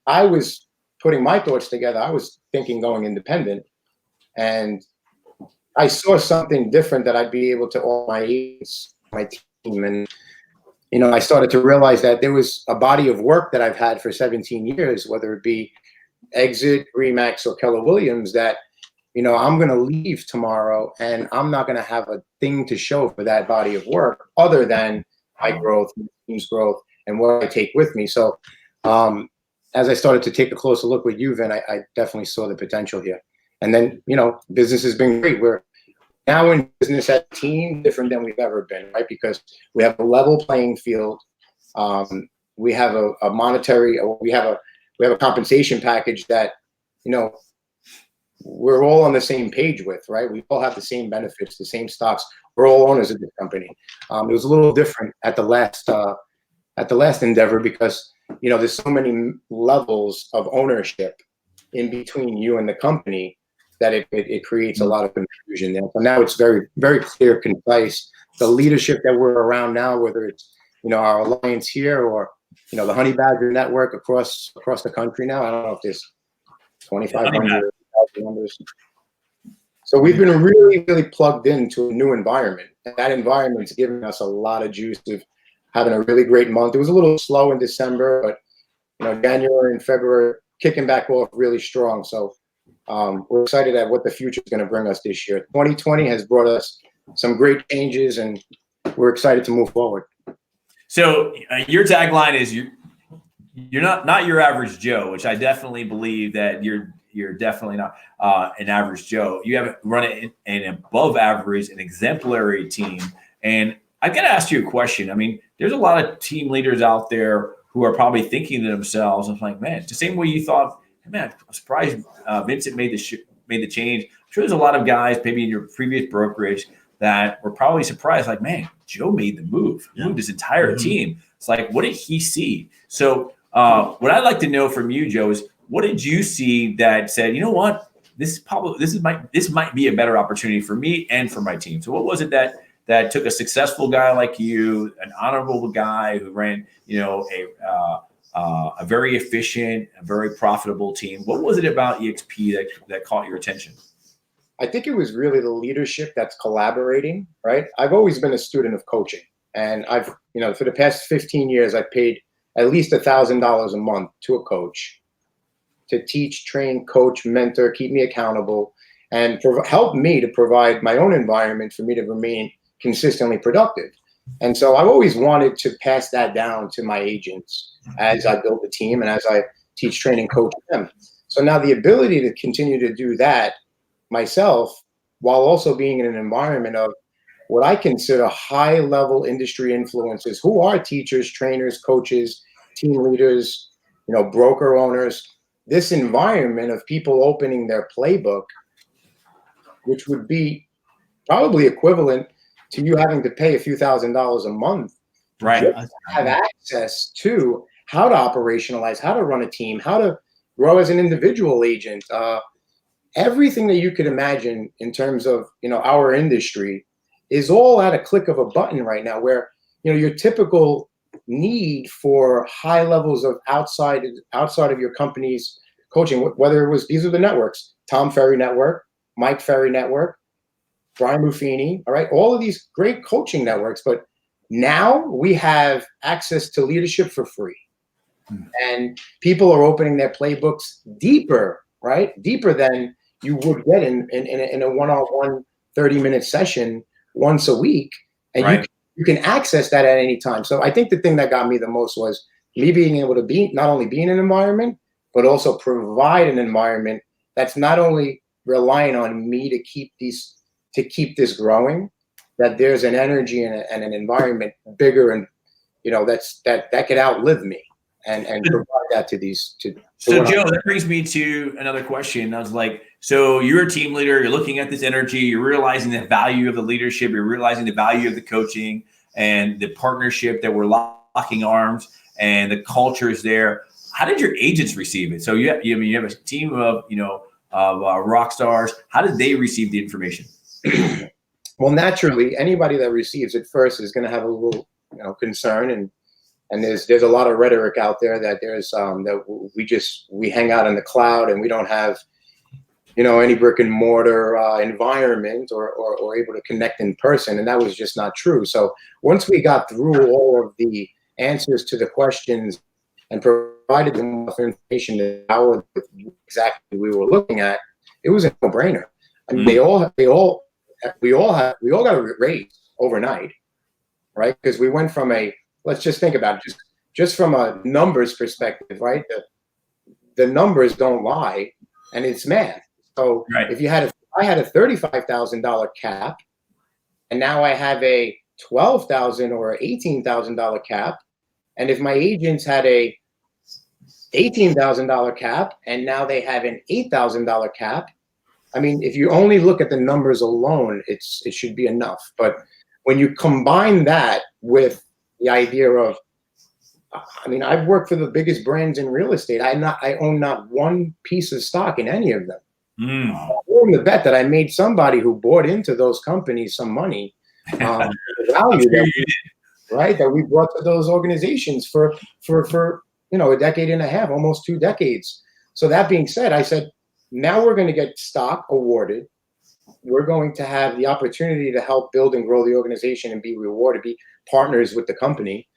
I was putting my thoughts together, I was thinking going independent, and I saw something different that I'd be able to offer my agents, my team. And, you know, I started to realize that there was a body of work that I've had for 17 years, whether it be Exit, RE/MAX, or Keller Williams, that, you know, I'm going to leave tomorrow and I'm not going to have a thing to show for that body of work other than my growth, my team's growth, and what I take with me. So as I started to take a closer look with you, Vin, I definitely saw the potential here. And then, you know, business has been great. We're now in business as a team different than we've ever been, right? Because we have a level playing field. We have a monetary, we have a compensation package that, you know, we're all on the same page with, right? We all have the same benefits, the same stocks. We're all owners of this company. It was a little different at the last endeavor because, you know, there's so many levels of ownership in between you and the company that it creates a lot of confusion there. So now it's very, very clear, concise. The leadership that we're around now, whether it's, you know, our alliance here or, you know, the Honey Badger network across the country now. I don't know if there's 2,500 members. So we've been really, really plugged into a new environment. And that environment's given us a lot of juice of having a really great month. It was a little slow in December, but, you know, January and February kicking back off really strong. So we're excited at what the future is going to bring us this year. 2020 has brought us some great changes, and we're excited to move forward.
So your tagline is you're not your average Joe, which I definitely believe that you're definitely not an average Joe. You have run an above average, an exemplary team. And I've got to ask you a question. I mean, there's a lot of team leaders out there who are probably thinking to themselves, I'm like, man, it's the same way you thought, man, I'm surprised Vincent made the change. I'm sure there's a lot of guys maybe in your previous brokerage that were probably surprised, like, man, Joe made the move, moved his entire team. It's like, what did he see? So what I'd like to know from you, Joe, is what did you see that said, you know what, this might be a better opportunity for me and for my team. So what was it that took a successful guy like you, an honorable guy who ran, you know, a very efficient, a very profitable team? What was it about EXP that caught your attention?
I think it was really the leadership that's collaborating, right? I've always been a student of coaching, and I've, you know, for the past 15 years, I've paid at least $1,000 a month to a coach to teach, train, coach, mentor, keep me accountable, and help me to provide my own environment for me to remain consistently productive. And so I've always wanted to pass that down to my agents as I build the team and as I teach, train, and coach them. So now the ability to continue to do that myself, while also being in an environment of what I consider high-level industry influencers who are teachers, trainers, coaches, team leaders, you know, broker owners, this environment of people opening their playbook, which would be probably equivalent to you having to pay a few $1,000s a month,
right?
Just to have access to how to operationalize, how to run a team, how to grow as an individual agent, everything that you could imagine in terms of, you know, our industry is all at a click of a button right now, where, you know, your typical need for high levels of outside of your company's coaching, whether it was, these are the networks, Tom Ferry Network, Mike Ferry Network, Brian Ruffini, all right, all of these great coaching networks, but now we have access to leadership for free. And people are opening their playbooks deeper, right? Deeper than you would get in a one-on-one 30-minute session once a week. And
right.
you can access that at any time. So I think the thing that got me the most was me being able to be, not only be in an environment, but also provide an environment that's not only relying on me to keep this growing, that there's an energy and an environment bigger and, you know, that could outlive me and provide that to these.
So Joe, that brings me to another question. I was like, so you're a team leader, you're looking at this energy, you're realizing the value of the leadership, you're realizing the value of the coaching and the partnership that we're locking arms and the culture is there. How did your agents receive it? So you have a team of, you know, rock stars. How did they receive the information?
Well, naturally, anybody that receives it first is going to have a little, you know, concern, and there's a lot of rhetoric out there that there's that we hang out in the cloud and we don't have, you know, any brick and mortar environment or able to connect in person, and that was just not true. So once we got through all of the answers to the questions and provided them enough information to power exactly we were looking at, it was a no-brainer. I mean, we all got a raise overnight, right? Because we went from let's just think about it, just from a numbers perspective, right? The numbers don't lie, and it's math. So
right.
If I had a $35,000 cap, and now I have a $12,000 or $18,000 cap, And if my agents had a $18,000 cap and now they have an $8,000 cap, I mean, if you only look at the numbers alone, it should be enough. But when you combine that with the idea of, I mean, I've worked for the biggest brands in real estate. I own not one piece of stock in any of them. I'm willing to bet that I made somebody who bought into those companies some money, the value that we brought to those organizations for a decade and a half, almost 2 decades. So that being said, I said, now we're going to get stock awarded. We're going to have the opportunity to help build and grow the organization and be rewarded, be partners with the company,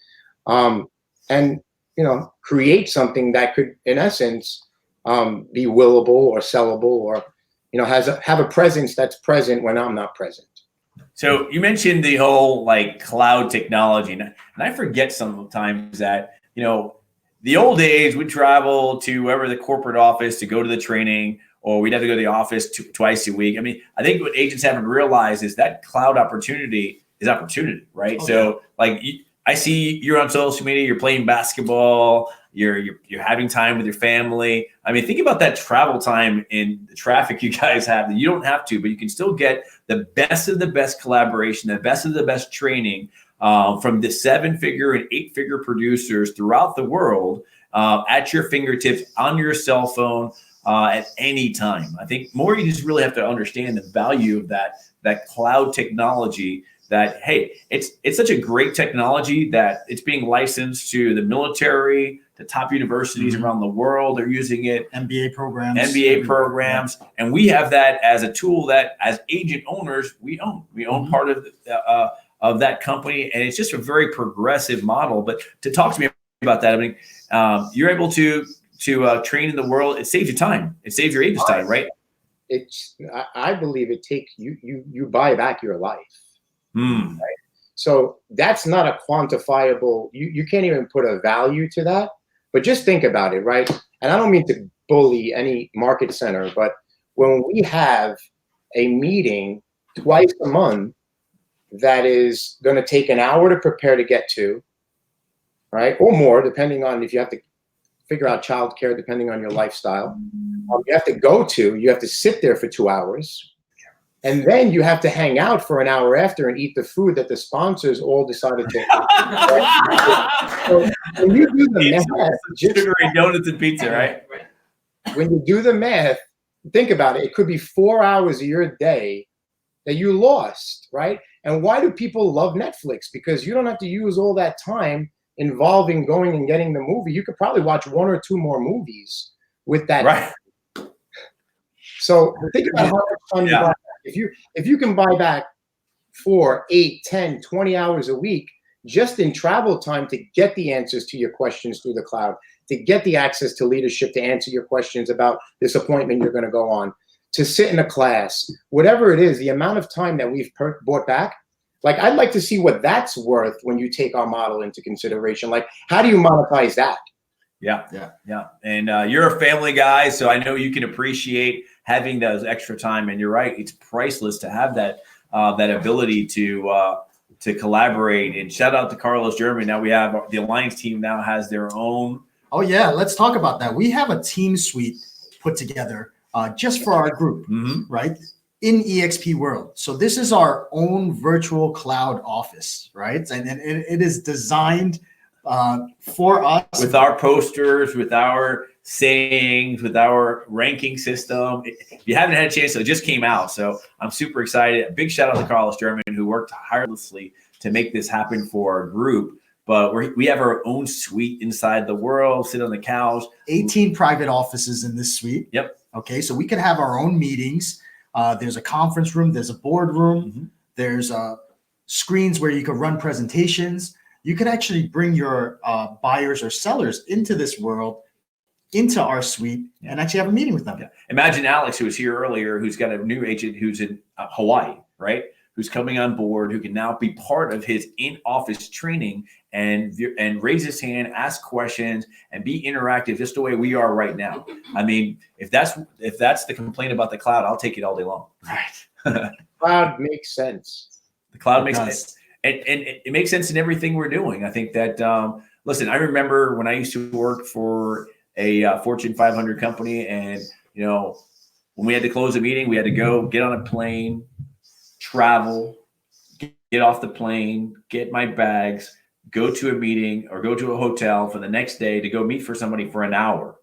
and create something that could, in essence, be willable or sellable, or have a presence that's present when I'm not present.
So you mentioned the whole like cloud technology, and I forget sometimes that the old days we'd travel to wherever the corporate office to go to the training, or we'd have to go to the office twice a week. I mean, I think what agents haven't realized is that cloud opportunity is opportunity, right? Okay. So like I see you're on social media, you're playing basketball, you're having time with your family. I mean, think about that travel time in the traffic you guys have that you don't have to, but you can still get the best of the best collaboration, the best of the best training from the 7-figure and 8-figure producers throughout the world at your fingertips on your cell phone at any time. I think more you just really have to understand the value of that cloud technology. That, hey, it's such a great technology that it's being licensed to the military, to top universities around the world. They're using it.
MBA programs.
And we have that as a tool that as agent owners, we own. We own part of that company. And it's just a very progressive model. But to talk to me about that, I mean, you're able to train in the world. It saves you time. It saves your agents time, right?
I believe it takes you buy back your life. Right? So that's not a quantifiable, you can't even put a value to that, but just think about it, right? And I don't mean to bully any market center, but when we have a meeting twice a month that is going to take an hour to prepare to get to, right? Or more, depending on if you have to figure out childcare, depending on your lifestyle. You have to sit there for 2 hours. And then you have to hang out for an hour after and eat the food that the sponsors all decided to. So when you do the math,
sugar and donuts and pizza, right?
When you do the math, think about it. It could be 4 hours of your day that you lost, right? And why do people love Netflix? Because you don't have to use all that time involving going and getting the movie. You could probably watch 1 or 2 more movies with that.
Right.
So think about how much fun you buy. If you can buy back 4, 8, 10, 20 hours a week just in travel time to get the answers to your questions through the cloud, to get the access to leadership to answer your questions about this appointment you're going to go on, to sit in a class, whatever it is, the amount of time that we've bought back, like I'd like to see what that's worth when you take our model into consideration. Like, how do you monetize that?
Yeah. And you're a family guy, so I know you can appreciate having those extra time. And you're right; it's priceless to have that ability to collaborate. And shout out to Carlos German. Now we have the Alliance team. Now has their own.
Oh yeah, let's talk about that. We have a team suite put together just for our group, right? In EXP World. So this is our own virtual cloud office, right? And it is designed for us
with our posters, with our sayings, with our ranking system. If you haven't had a chance, it just came out, so I'm super excited. A big shout out to Carlos German, who worked tirelessly to make this happen for our group. But we have our own suite inside the world, sit on the couch.
18 private offices in this suite.
Yep.
Okay, so we can have our own meetings. There's a conference room, there's a board room, there's screens where you can run presentations. You could actually bring your buyers or sellers into this world, into our suite, and actually have a meeting with them.
Yeah. Imagine Alex, who was here earlier, who's got a new agent who's in Hawaii, right? Who's coming on board, who can now be part of his in-office training and raise his hand, ask questions, and be interactive just the way we are right now. I mean, if that's the complaint about the cloud, I'll take it all day long.
Right. Cloud makes sense.
The cloud makes sense. And it makes sense in everything we're doing. I think that Listen, I remember when I used to work for a Fortune 500 company, and when we had to close a meeting, we had to go get on a plane, travel, get off the plane, get my bags, go to a meeting or go to a hotel for the next day to go meet for somebody for an hour.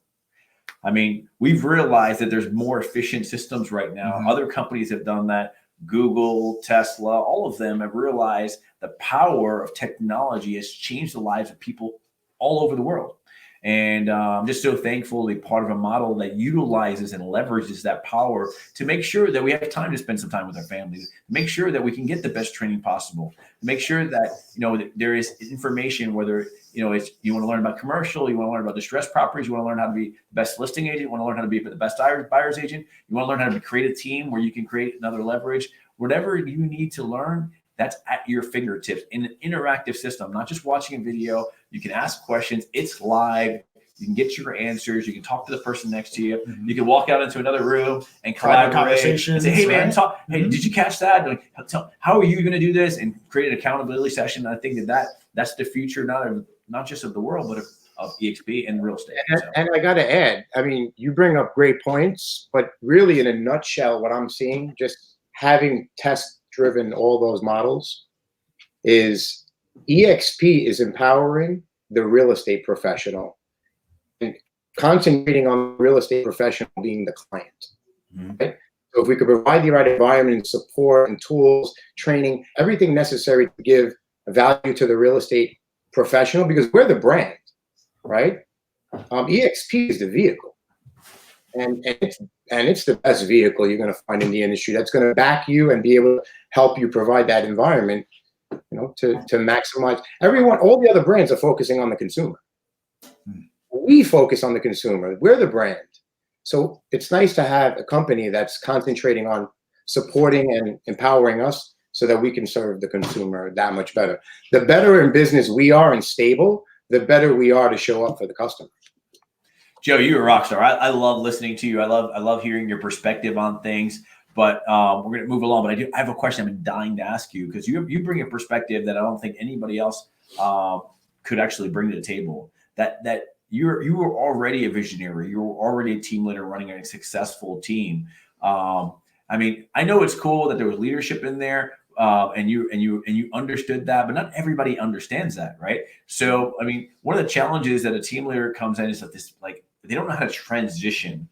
I mean, we've realized that there's more efficient systems right now. Other companies have done that. Google, Tesla, all of them have realized the power of technology has changed the lives of people all over the world. And I'm just so thankful to be part of a model that utilizes and leverages that power to make sure that we have time to spend some time with our families, make sure that we can get the best training possible, make sure that, there is information, whether, it's, you want to learn about commercial, you want to learn about distressed properties, you want to learn how to be the best listing agent, you want to learn how to be the best buyer's agent, you want to learn how to create a team where you can create another leverage, whatever you need to learn. That's at your fingertips in an interactive system, not just watching a video. You can ask questions. It's live. You can get your answers. You can talk to the person next to you. You can walk out into another room and collaborate and say, hey, man, talk. Hey, did you catch that? Like, how are you going to do this? And create an accountability session. I think that's the future, not just of the world, but of EXP and real estate.
And I got to add, I mean, you bring up great points, but really in a nutshell, what I'm seeing, just having test-driven all those models, is EXP is empowering the real estate professional and concentrating on the real estate professional being the client. Right? So if we could provide the right environment and support and tools, training, everything necessary to give value to the real estate professional, because we're the brand, right? EXP is the vehicle. And it's the best vehicle you're going to find in the industry that's going to back you and be able to help you provide that environment, to maximize. All the other brands are focusing on the consumer. We focus on the consumer. We're the brand. So it's nice to have a company that's concentrating on supporting and empowering us so that we can serve the consumer that much better. The better in business we are and stable, the better we are to show up for the customer.
Joe, you're a rock star. I love listening to you. I love hearing your perspective on things. But we're going to move along. But I have a question I've been dying to ask you, because you bring a perspective that I don't think anybody else could actually bring to the table. That you were already a visionary. You were already a team leader running a successful team. I mean, I know it's cool that there was leadership in there, and you understood that, but not everybody understands that, right? So, I mean, one of the challenges that a team leader comes in is that they don't know how to transition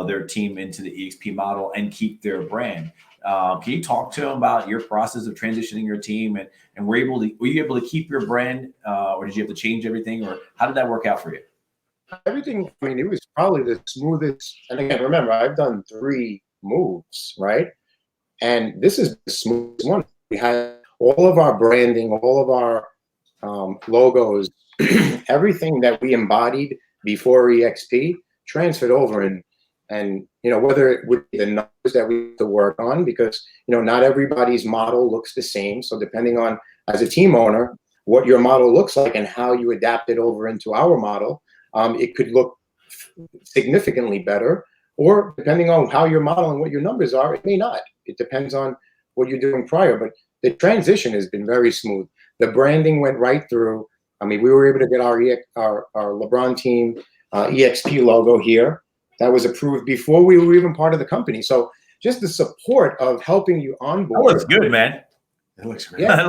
their team into the EXP model and keep their brand. Can you talk to them about your process of transitioning your team, and were you able to keep your brand, or did you have to change everything, or how did that work out for you?
Everything, I mean, it was probably the smoothest. And again, remember, I've done 3 moves, right? And this is the smoothest one. We had all of our branding, all of our logos, everything that we embodied before EXP transferred over, and whether it would be the numbers that we have to work on, because not everybody's model looks the same. So depending on, as a team owner, what your model looks like and how you adapt it over into our model, it could look significantly better, or depending on how your model and what your numbers are, it may not. It depends on what you're doing prior, but the transition has been very smooth. The branding went right through. I mean, we were able to get our LeBron team EXP logo here. That was approved before we were even part of the company. So just the support of helping you onboard.
That looks good, man. It looks great. Yeah.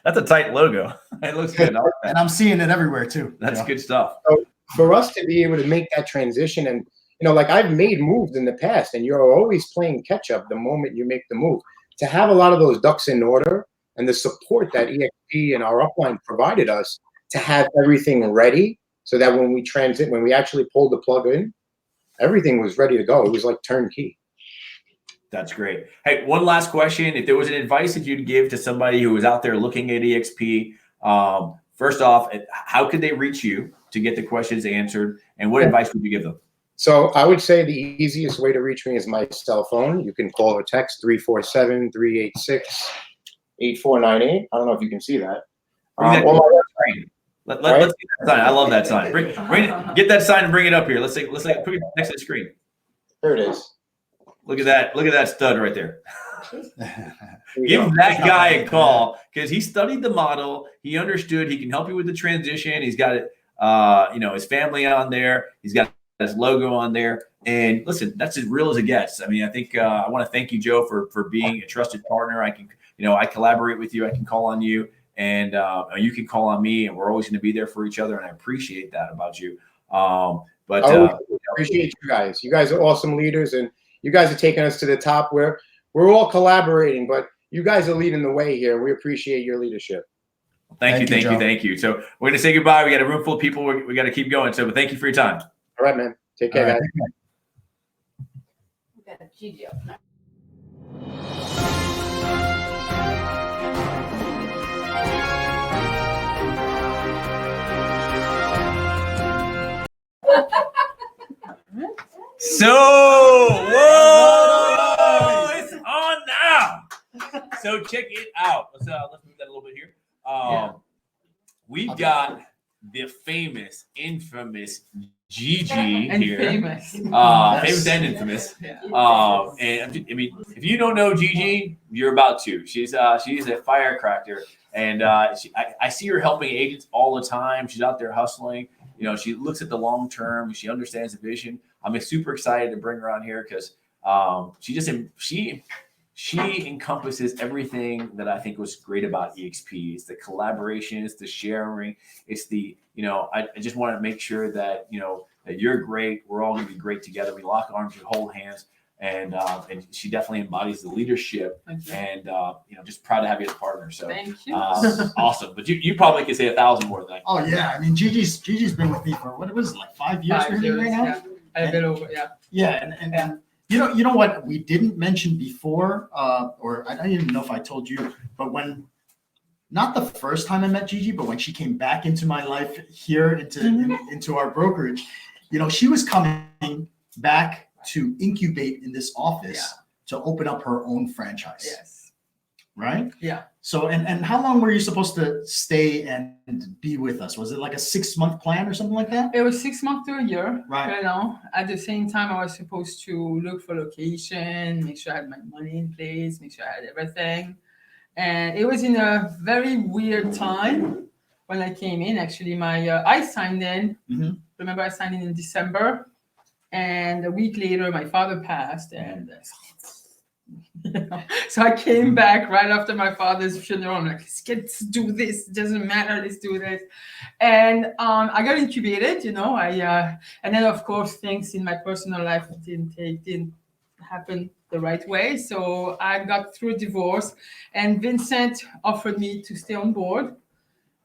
That's a tight logo. It looks good.
And I'm seeing it everywhere too.
That's good stuff.
So for us to be able to make that transition, and like I've made moves in the past, and you're always playing catch up the moment you make the move. To have a lot of those ducks in order, and the support that EXP and our upline provided us to have everything ready, so that when we actually pulled the plug in, everything was ready to go. It was like turnkey.
That's great. Hey, one last question. If there was an advice that you'd give to somebody who was out there looking at EXP, first off, how could they reach you to get the questions answered? And what advice would you give them?
So I would say the easiest way to reach me is my cell phone. You can call or text 347-386-8498. I don't know if you can see that.
Let's get that sign. I love that sign. Get that sign and bring it up here. Let's put it next to the screen.
There it is.
Look at that. Look at that stud right there. Give that guy a call because he studied the model. He understood. He can help you with the transition. He's got it, his family on there. He's got his logo on there. And listen, that's as real as it gets. I mean, I think I want to thank you, Joe, for being a trusted partner. I can, I collaborate with you. I can call on you, and you can call on me, and we're always going to be there for each other. And I appreciate that about you. But
I appreciate you guys. You guys are awesome leaders, and you guys are taking us to the top where we're all collaborating, but you guys are leading the way here. We appreciate your leadership.
Thank you. So we're going to say goodbye. We got a room full of people. We got to keep going. So thank you for your time.
All right, man. Take care, guys.
We got Gigi up next.
So, whoa, it's on now. So check it out. Let's move that a little bit here. We've got the famous, infamous Gigi here.
Famous.
Famous and infamous.
Yeah.
And I mean, if you don't know Gigi, you're about to. She's a firecracker, and I see her helping agents all the time. She's out there hustling. She looks at the long term. She understands the vision. I'm super excited to bring her on here because she encompasses everything that I think was great about EXP. It's the collaboration, it's the sharing, it's the I just want to make sure that that you're great. We're all going to be great together. We lock arms, we hold hands, and she definitely embodies the leadership. And just proud to have you as a partner. So
thank you.
Awesome. But you probably could say 1,000 more than I can.
Oh yeah, I mean Gigi's been with me for what was it, like 5 years right now?
Yeah. A bit over, yeah.
Yeah, and you know what we didn't mention before, or I don't even know if I told you, but not the first time I met Gigi, but when she came back into my life here into our brokerage, she was coming back to incubate in this office to open up her own franchise.
Yes.
Right?
Yeah.
So and how long were you supposed to stay and be with us? Was it like a 6-month plan or something like that?
It was 6 months to a year.
Right.
At the same time, I was supposed to look for location, make sure I had my money in place, make sure I had everything. And it was in a very weird time when I came in. Actually, I signed in.
Mm-hmm.
Remember, I signed in December, and a week later, my father passed, and so I came back right after my father's funeral. I'm like, let's do this. It doesn't matter. Let's do this. And I got incubated. And then of course things in my personal life didn't happen the right way. So I got through a divorce, and Vincent offered me to stay on board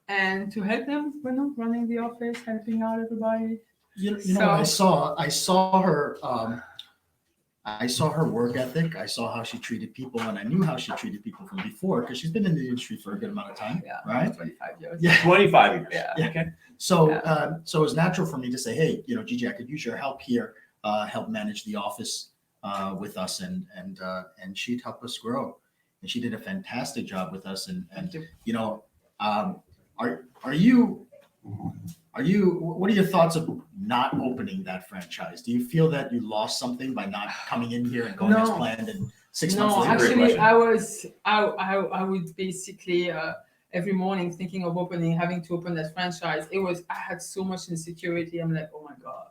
and to help them, running the office, helping out everybody.
I saw her. I saw her work ethic. I saw how she treated people, and I knew how she treated people from before because she's been in the industry for a good amount of time.
Yeah,
right.
25 years.
Yeah,
25 years.
Yeah.
Okay.
So, so it was natural for me to say, hey, Gigi, I could use your help here, help manage the office with us, and she'd help us grow, and she did a fantastic job with us. And what are your thoughts of not opening that franchise? Do you feel that you lost something by not coming in here and going as planned and 6 months later?
Actually, I would basically every morning thinking of having to open that franchise. I had so much insecurity. I'm like, oh my God,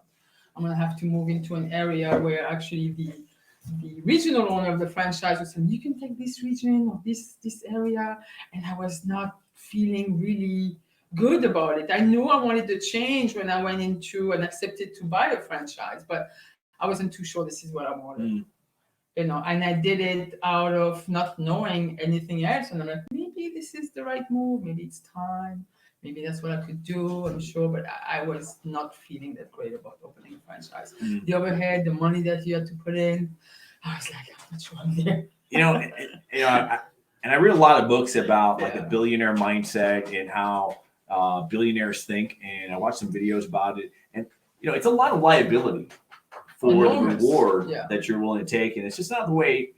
I'm gonna have to move into an area where actually the regional owner of the franchise was saying, you can take this region or this area. And I was not feeling really good about it. I knew I wanted to change when I went into and accepted to buy a franchise, but I wasn't too sure this is what I wanted. And I did it out of not knowing anything else. And I'm like, maybe this is the right move. Maybe it's time. Maybe that's what I could do. I'm sure, but I was not feeling that great about opening a franchise. The overhead, the money that you had to put in, I was like, I'm not sure I'm there.
And I read a lot of books about like the billionaire mindset and how billionaires think, and I watched some videos about it, and it's a lot of liability for the reward that you're willing to take, and it's just not the way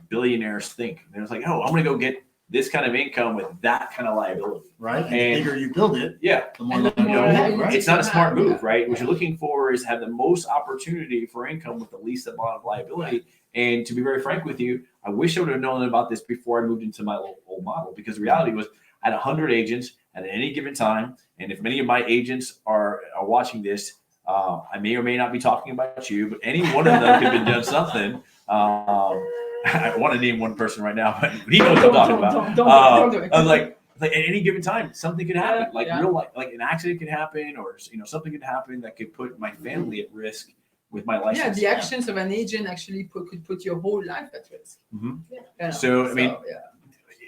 billionaires think. They're like, oh, I'm gonna go get this kind of income with that kind of liability.
Right. And
And-
the bigger you build it,
Yeah.
the more
And the
liability
You know,
more
you have,
liability
right?
it's not a smart
Yeah.
move, right? What you're looking for is have the most opportunity for income with the least amount of liability. And to be very frank with you, I wish I would have known about this before I moved into my old model, because the reality was I had 100 agents at any given time. And if many of my agents are watching this, I may or may not be talking about you, but any one of them could have done something. I want to name one person right now, but he knows what I'm talking about.
Don't do it.
I was like at any given time, something could happen, like
Yeah.
real life, like an accident could happen, or something could happen that could put my family at risk with my
Yeah,
license.
the actions of an agent actually could put your whole life at risk.
Mhm.
You know,
So, I mean,
yeah.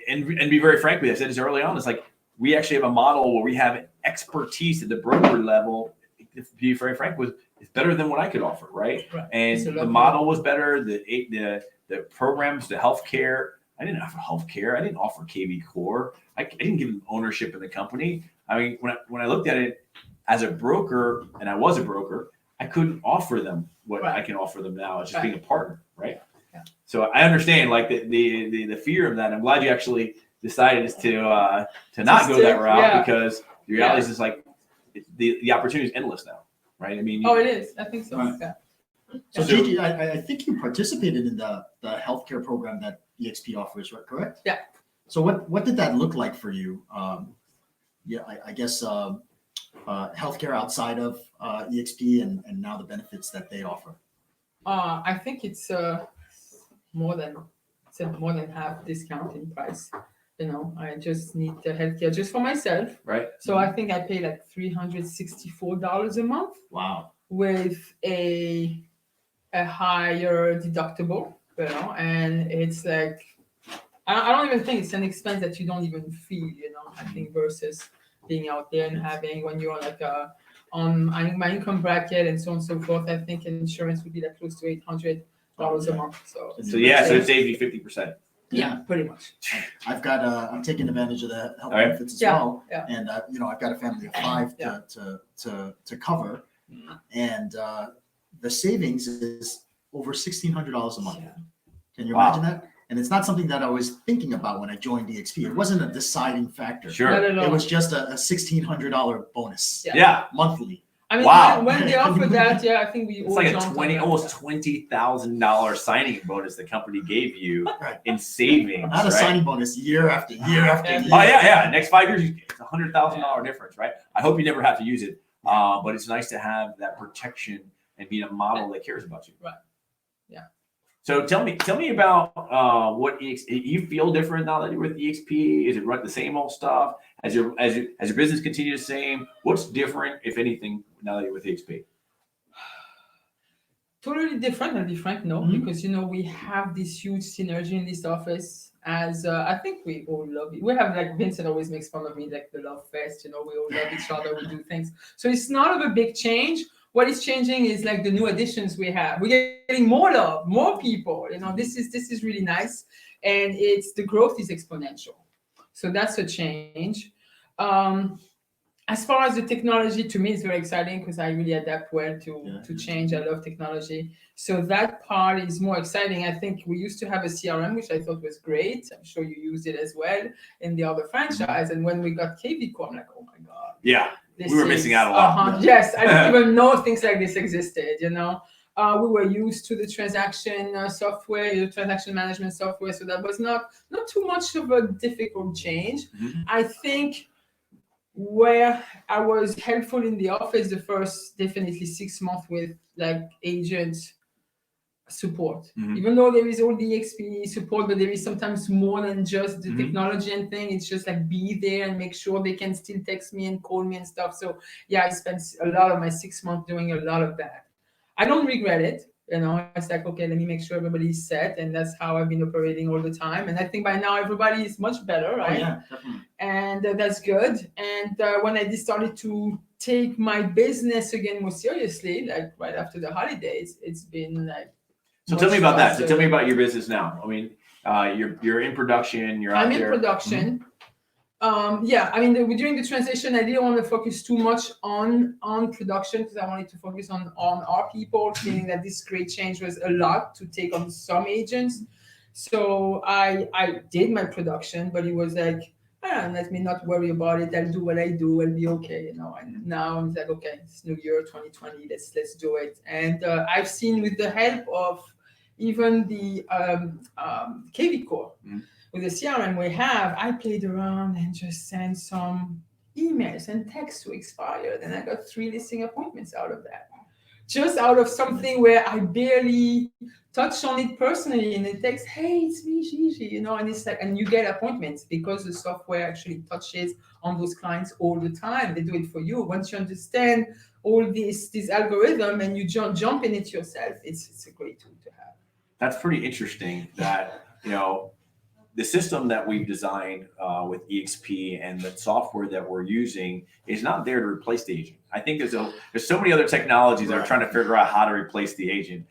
And be very frank with you, I said this early on. It's like we actually have a model where we have expertise at the broker level. To be very frank, it's better than what I could offer, right?
Right.
And
It's a
the
lot
model was better. The programs, the healthcare. I didn't offer healthcare. I didn't offer KV Core. I didn't give them ownership in the company. I mean, when I looked at it as a broker, and I was a broker, I couldn't offer them what
Right.
I can offer them now. It's just
Right.
being a partner, right?
Yeah.
So I understand like the fear of that. I'm glad you actually decided to not go that route,
yeah.
because the reality is just like the opportunity is endless now, right? I mean,
Oh, it is. I think so.
Right.
Yeah.
So
So-
Gigi, I think you participated in the healthcare program that EXP offers, right? Correct?
Yeah.
So what did that look like for you? Yeah, I guess healthcare outside of EXP and now the benefits that they offer.
I think it's more than half discount in price. You know, I just need the healthcare just for myself.
right?
So I think I pay like $364 a month
Wow.
with a higher deductible, you know, and it's like I don't even think it's an expense that you don't even feel, you know. I think versus being out there and having when you're like on my income bracket and so on and so forth, I think insurance would be like close to $800 a month. So
So yeah, so it saved you 50%.
yeah, pretty much.
I've got I'm taking advantage of the health
right.
benefits as
Yeah,
well,
yeah.
and I've got a family of 5
Yeah.
to cover, and the savings is over $1,600 a month.
Yeah.
Can you
Wow.
imagine that? And it's not something that I was thinking about when I joined EXP. It wasn't a deciding factor.
Sure.
Not at all.
It was just a $1,600 bonus
Yeah.
Yeah.
monthly.
I mean,
Wow.
when they offer that, yeah, I think we
It's
all
like a
jumped on that.
almost $20,000 signing bonus the company gave you
Right.
in savings.
Not a
right?
signing bonus year after year after
Yeah.
year.
Oh yeah. Next 5 years, it's $100,000 difference, right? I hope you never have to use it, but it's nice to have that protection and be in a model that cares about you.
Right. Yeah.
So tell me about what you feel different now that you're with EXP. Is it the same old stuff? As your business continues the same, what's different, if anything, now that you're with EXP?
Totally different, I'll be frank, no,
Mhm.
because we have this huge synergy in this office. As I think we all love it. We have like Vincent always makes fun of me, like the love fest. We all love each other. We do things. So it's not of a big change. What is changing is like the new additions we have. We're getting more love, more people. This is really nice, and the growth is exponential. So that's a change. As far as the technology, to me, it's very exciting because I really adapt well to change. I love technology. So that part is more exciting. I think we used to have a CRM, which I thought was great. I'm sure you used it as well in the other franchise. And when we got KV Core, I'm like, oh my God.
Yeah,
This
we were missing out a lot.
Yes, I didn't even know things like this existed, We were used to the transaction software, the transaction management software. So that was not too much of a difficult change.
Mhm.
I think where I was helpful in the office the first definitely 6 months with like agent support.
Mhm.
Even though there is all the EXP support, but there is sometimes more than just the
Mhm.
technology and thing. It's just like be there and make sure they can still text me and call me and stuff. So yeah, I spent a lot of my 6 months doing a lot of that. I don't regret it. It's like, okay, let me make sure everybody's set. And that's how I've been operating all the time. And I think by now everybody is much better,
Oh,
right?
yeah, definitely.
And that's good. And when I started to take my business again more seriously, like right after the holidays, it's been like.
So tell me about that. So
faster.
tell me about your business now. I mean, you're in production. You're out
I'm in
there.
production. During the transition, I didn't want to focus too much on production because I wanted to focus on our people, feeling that this great change was a lot to take on some agents. So I did my production, but it was like, let me not worry about it. I'll do what I do. I'll be okay, And now I'm like, okay, it's New Year 2020. Let's do it. And I've seen with the help of even the KV Core, with the CRM we have, I played around and just sent some emails and texts to expired, and I got 3 listing appointments out of that. Just out of something where I barely touched on it personally in a text, hey, it's me, Gigi, and it's like, and you get appointments because the software actually touches on those clients all the time. They do it for you. Once you understand all this algorithm and you jump in it yourself, it's a great tool to have.
That's pretty interesting that, the system that we've designed with EXP and the software that we're using is not there to replace the agent. I think there's so many other technologies that are trying to figure out how to replace the agent.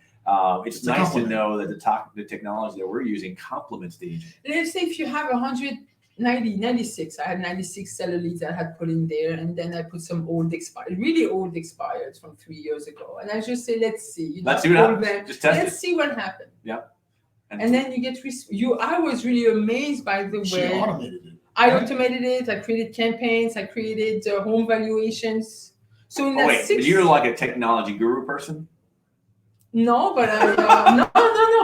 It's nice to know that the technology that we're using complements the agent.
Let's say if you have 96, I had 96 seller leads I had put in there, and then I put some really old expired from 3 years ago. And I just say, let's see.
Let's see what happens. Just test
Let's see what happened.
Yeah.
And then you get I was really amazed by the way
She automated it.
I automated it. I created campaigns. I created home valuations. So in
but you're like a technology guru person?
No, but no.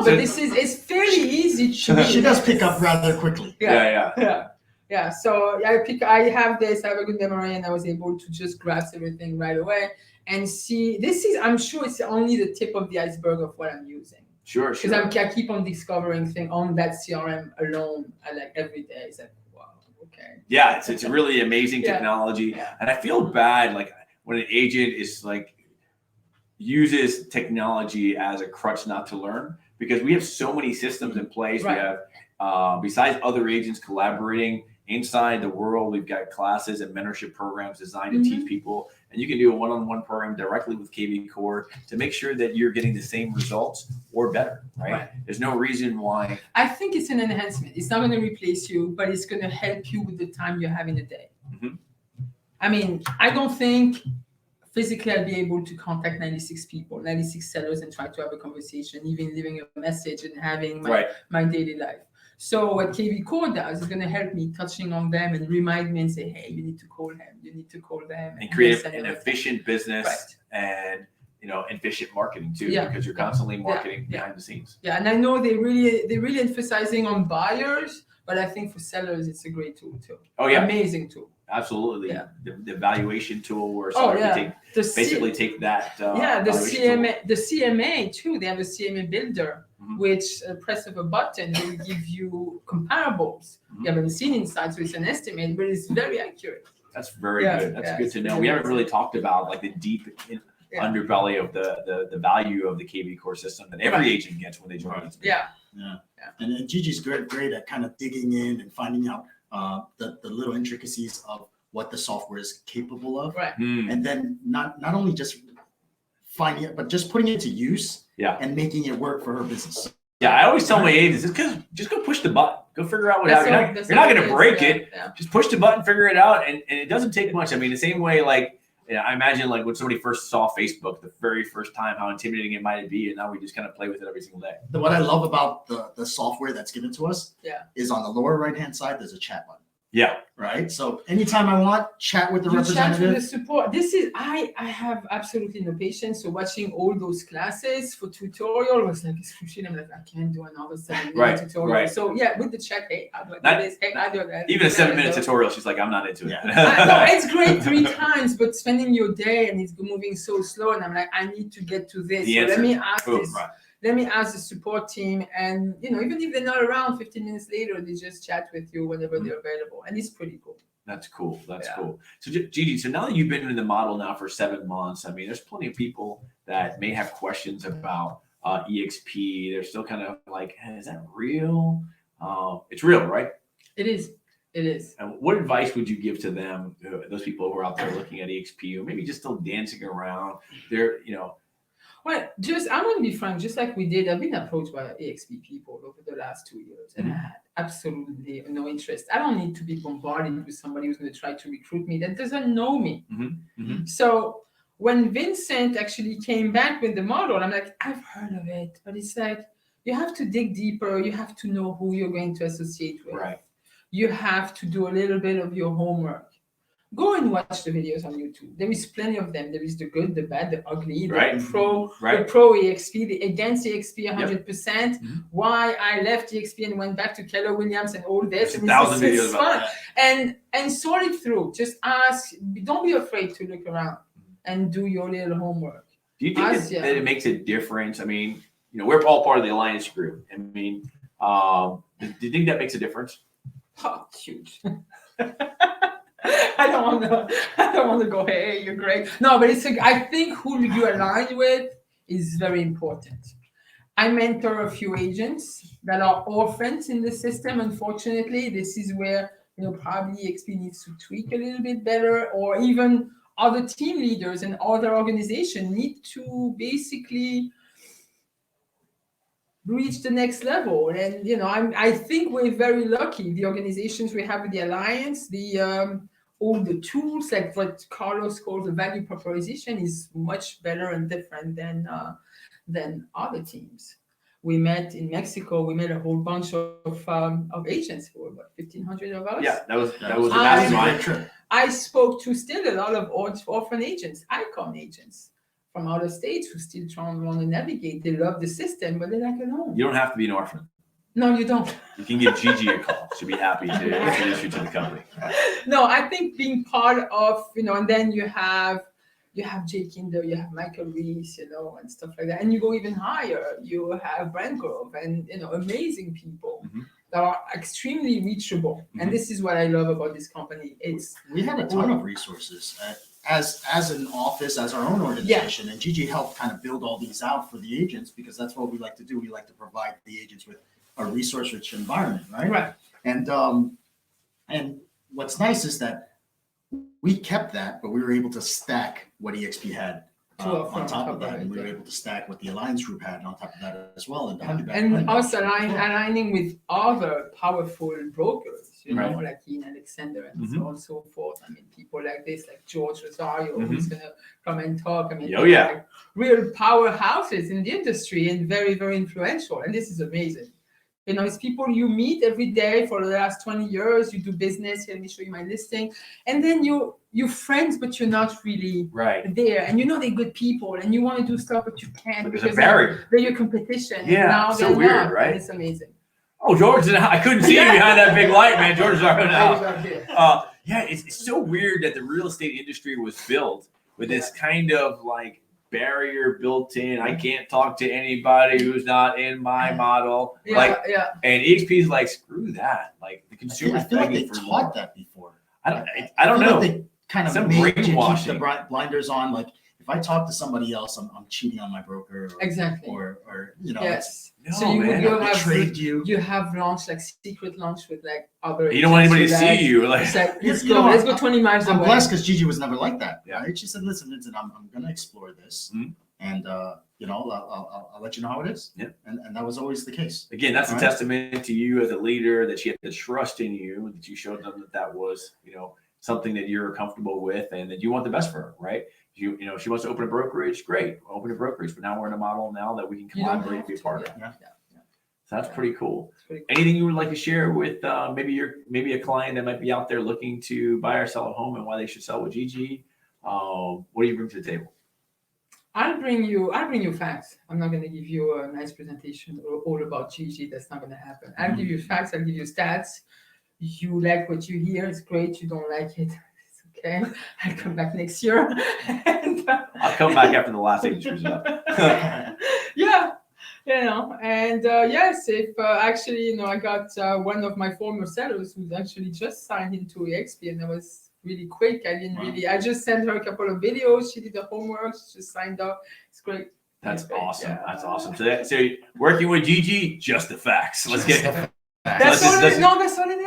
But it's fairly easy.
She does pick up rather quickly.
Yeah. So I have this. I have a good memory, and I was able to just grasp everything right away and see. I'm sure it's only the tip of the iceberg of what I'm using.
Sure.
Because I keep on discovering things on that CRM alone. I like every day. It's like, wow, okay.
Yeah, it's a really amazing technology, and I feel bad like when an agent is like uses technology as a crutch not to learn, because we have so many systems in place.
Right.
We have besides other agents collaborating inside the world, we've got classes and mentorship programs designed to teach people, and you can do a one-on-one program directly with KV Core to make sure that you're getting the same results or better, right? There's no reason why.
I think it's an enhancement. It's not going to replace you, but it's going to help you with the time you have in a day. I mean, I don't think physically I'll be able to contact 96 people, 96 sellers, and try to have a conversation, even leaving a message and having my daily life. So what KV Core does is going to help me touching on them and remind me and say, hey, you need to call him, you need to call them.
And create an efficient business and efficient marketing too, because you're constantly marketing behind the scenes.
Yeah, and I know they're really emphasizing on buyers, but I think for sellers it's a great tool too.
Oh yeah,
amazing tool.
Absolutely. Yeah. The valuation tool where somebody take that.
The CMA too. They have a CMA builder, which a press of a button will give you comparables. You haven't seen inside, so it's an estimate, but it's very accurate.
That's very good. That's good to know. We haven't really talked about like the deep underbelly of the value of the KV Core system that every agent gets when they join.
Yeah. And Gigi's great at kind of digging in and finding out the little intricacies of what the software is capable of, and then not only just finding it, but just putting it to use, and making it work for her business.
Yeah, I always tell my agents, just go push the button, go figure out what happens. You're not going to break it. Just push the button, figure it out, and it doesn't take much. I mean, the same way, like I imagine, like when somebody first saw Facebook the very first time, how intimidating it might be, and now we just kind of play with it every single day.
What I love about the software that's given to us, is on the lower right hand side, there's a chat button.
Yeah.
Right. So anytime I want, chat with the representative.
Chat with the support. I have absolutely no patience. So watching all those classes for tutorial was like excruciating. I'm like, I can't do another 7-minute tutorial.
Right.
So with the chat, hey, how do I do this? Hey, I do that.
Even a 7-minute tutorial, she's like, I'm not into it.
No, it's great 3 times, but spending your day and it's moving so slow, and I'm like, I need to get to this. So let me ask this. Let me ask the support team, and even if they're not around, 15 minutes later, they just chat with you whenever they're available, and it's pretty cool.
That's cool. That's cool. So Gigi, so now that you've been in the model now for 7 months, I mean, there's plenty of people that may have questions about EXP. They're still kind of like, hey, is that real? It's real, right?
It is. It is.
And what advice would you give to them, those people who are out there looking at EXP, or maybe just still dancing around? They're,
Well, I'm going to be frank, just like we did, I've been approached by EXP people over the last 2 years, and I had absolutely no interest. I don't need to be bombarded with somebody who's going to try to recruit me that doesn't know me. So when Vincent actually came back with the model, I'm like, I've heard of it, but it's like, you have to dig deeper. You have to know who you're going to associate with.
Right.
You have to do a little bit of your homework. Go and watch the videos on YouTube. There is plenty of them. There is the good, the bad, the ugly, the
Right.
pro,
Right.
the pro EXP, the against EXP 100%.
Mhm.
Why I left EXP and went back to Keller Williams and all this.
There's
And
1,000
it's
videos about
fun.
that.
And sort it through. Just ask. Don't be afraid to look around and do your little homework.
Do you think that it makes a difference? I mean, we're all part of the Alliance group. I mean, do you think that makes a difference?
Oh, huge. I don't want to go, hey, you're great. No, but I think who you align with is very important. I mentor a few agents that are orphans in the system. Unfortunately, this is where probably EXP needs to tweak a little bit better, or even other team leaders and other organizations need to basically reach the next level. And I think we're very lucky. The organizations we have with the Alliance, all the tools, like what Carlos calls the value proposition, is much better and different than other teams. We met in Mexico. We met a whole bunch of agents. Who were about 1,500 of us.
Yeah, that was a mastermind trip.
I spoke to still a lot of orphan agents, icon agents from other states who still want to navigate. They love the system, but they're like alone.
You don't have to be an orphan.
No, you don't.
You can give Gigi a call. She'll be happy to introduce you to the company.
No, I think being part of, and then you have Jay Kinder, you have Michael Reese, and stuff like that. And you go even higher. You have Brand Grove and, amazing people that are extremely reachable. And this is what I love about this company.
We had a ton of resources as an office, as our own organization. And Gigi helped kind of build all these out for the agents, because that's what we like to do. We like to provide the agents with a resource-rich environment, right?
Right.
And what's nice is that we kept that, but we were able to stack what EXP had on top of that, and we were able to stack what the Alliance Group had on top of that as well.
And us aligning with other powerful brokers, like Ian Alexander and so on and so forth. I mean, people like this, like George Rosario, who's going to come and talk. I mean, like real powerhouses in the industry and very, very influential. And this is amazing. It's people you meet every day for the last 20 years. You do business. Here, let me show you my listing. And then you're friends, but you're not really there. And they're good people, and you want to do stuff, but you can't
because they're
your competition.
Yeah,
now
so weird, not, right?
And it's amazing.
Oh, George, I couldn't see you behind that big light, man. George is already out. Yeah, it's so weird that the real estate industry was built with this kind of like barrier built in. I can't talk to anybody who's not in my model. And EXP is like, screw that. Like the consumer.
I feel like they taught that before.
I don't know.
Like they kind of made you keep the blinders on. Like if I talk to somebody else, I'm cheating on my broker.
Exactly.
Or
yes.
No,
so you
have
have lunch, like secret lunch with like other.
You don't want anybody to see you. Like
let's go 20 miles away.
I'm blessed because Gigi was never like that. Yeah. Right? She said, "Listen, I'm going to explore this, and I'll let you know how it is."
Yeah.
And that was always the case.
Again, that's a testament to you as a leader, that she had the trust in you, that you showed them that was something that you're comfortable with, and that you want the best for her, right? She wants to open a brokerage, great, open a brokerage. But now we're in a model now that we can collaborate and be a part of it.
Yeah.
So that's pretty cool. Anything you would like to share with maybe a client that might be out there looking to buy or sell a home, and why they should sell with Gigi? What do you bring to the table?
I'll bring you facts. I'm not going to give you a nice presentation all about Gigi. That's not going to happen. I'll give you facts. I'll give you stats. You like what you hear, it's great. You don't like it, it's okay. I'll come back next year. And,
I'll come back after the last agency's up.
Yeah, and yes, if actually, I got one of my former sellers who's actually just signed into EXP, and that was really quick. I just sent her a couple of videos. She did the homework. She just signed up. It's great.
That's awesome. Yeah. That's awesome. So working with Gigi, just the facts. Let's get.
That's all it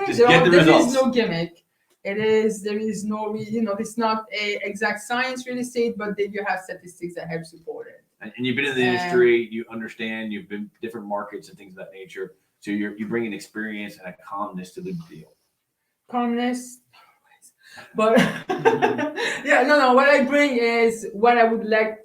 is.
There
is no gimmick. There is no, it's not a exact science real estate, but then you have statistics that help support it.
And you've been in the industry, you understand, you've been different markets and things of that nature. So you bring an experience and a calmness to the deal.
Calmness, but what I bring is what I would like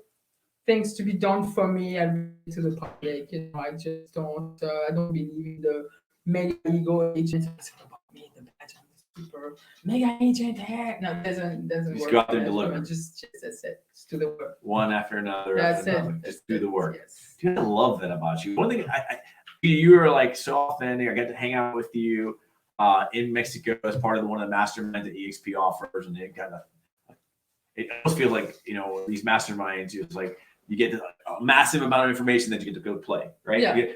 things to be done for me and to the public. You know, I just don't. I don't believe in the mega ego agent. It's about me, the badge, I'm the super mega agent. No, doesn't
Just
work.
go out there and
for me.
deliver.
Just that's it. Just do the work.
One after another.
That's
after
it.
another. Just do the work.
Yes.
Dude, I love that about you. One thing, you were like so authentic. I got to hang out with you in Mexico as part of one of the masterminds that EXP offers, and it almost feels like, you know, these masterminds, it's like you get a massive amount of information that you get to go play, right?
Yeah.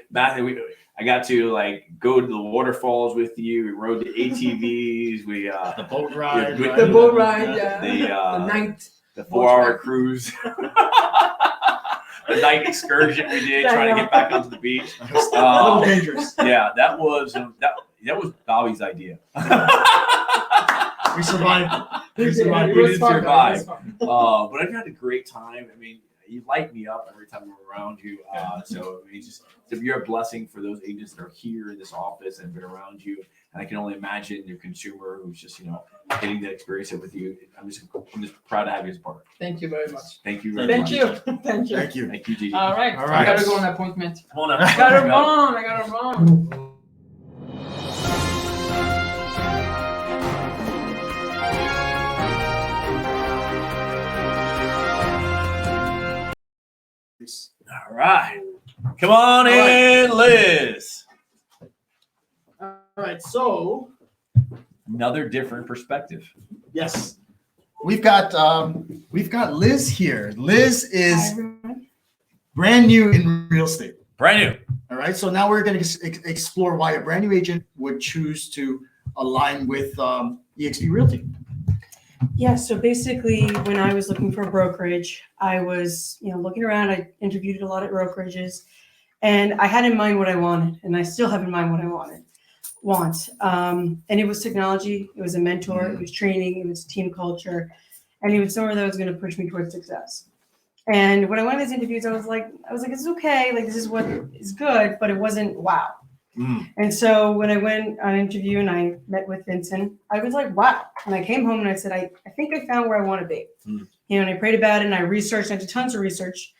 I got to like go to the waterfalls with you. We rode the ATVs. We
The boat ride.
Yeah,
right?
The boat ride, yeah.
The
night.
the 4-hour cruise. The night excursion we did, trying to get back onto the beach.
A little dangerous.
Yeah, that was Bobby's idea.
We survived.
We
It
didn't
was fun,
survive.
though. It was fun.
But I've had a great time. I mean, you light me up every time I'm around you. So I mean, you're a blessing for those agents that are here in this office and been around you. And I can only imagine your consumer who's just, you know, getting that experience with you. I'm just proud to have you as part.
Thank you very much.
Thank you very
Thank
much.
you. Thank you.
Thank you.
Thank you, Gigi.
All right.
All right.
I gotta go on appointment.
Come on up.
I gotta run. I gotta run.
All right. Come on in, Liz.
All right. So
Another different perspective.
yes, we've got Liz here. Liz
Hi,
is
everyone.
brand new in real estate.
Brand new.
All right. So now we're going to explore why a brand new agent would choose to align with EXP Realty.
Yeah, so basically, when I was looking for a brokerage, I was, looking around. I interviewed a lot of brokerages, and I had in mind what I wanted, and I still have in mind what I want. And it was technology. It was a mentor. It was training. It was team culture, and it was somewhere that was going to push me towards success. And when I went to these interviews, I was like, it's okay. Like, this is what is good, but it wasn't wow. And so when I went on an interview and I met with Vincent, I was like, wow. And I came home and I said, I think I found where I want to be. And I prayed about it and I researched, I did tons of research.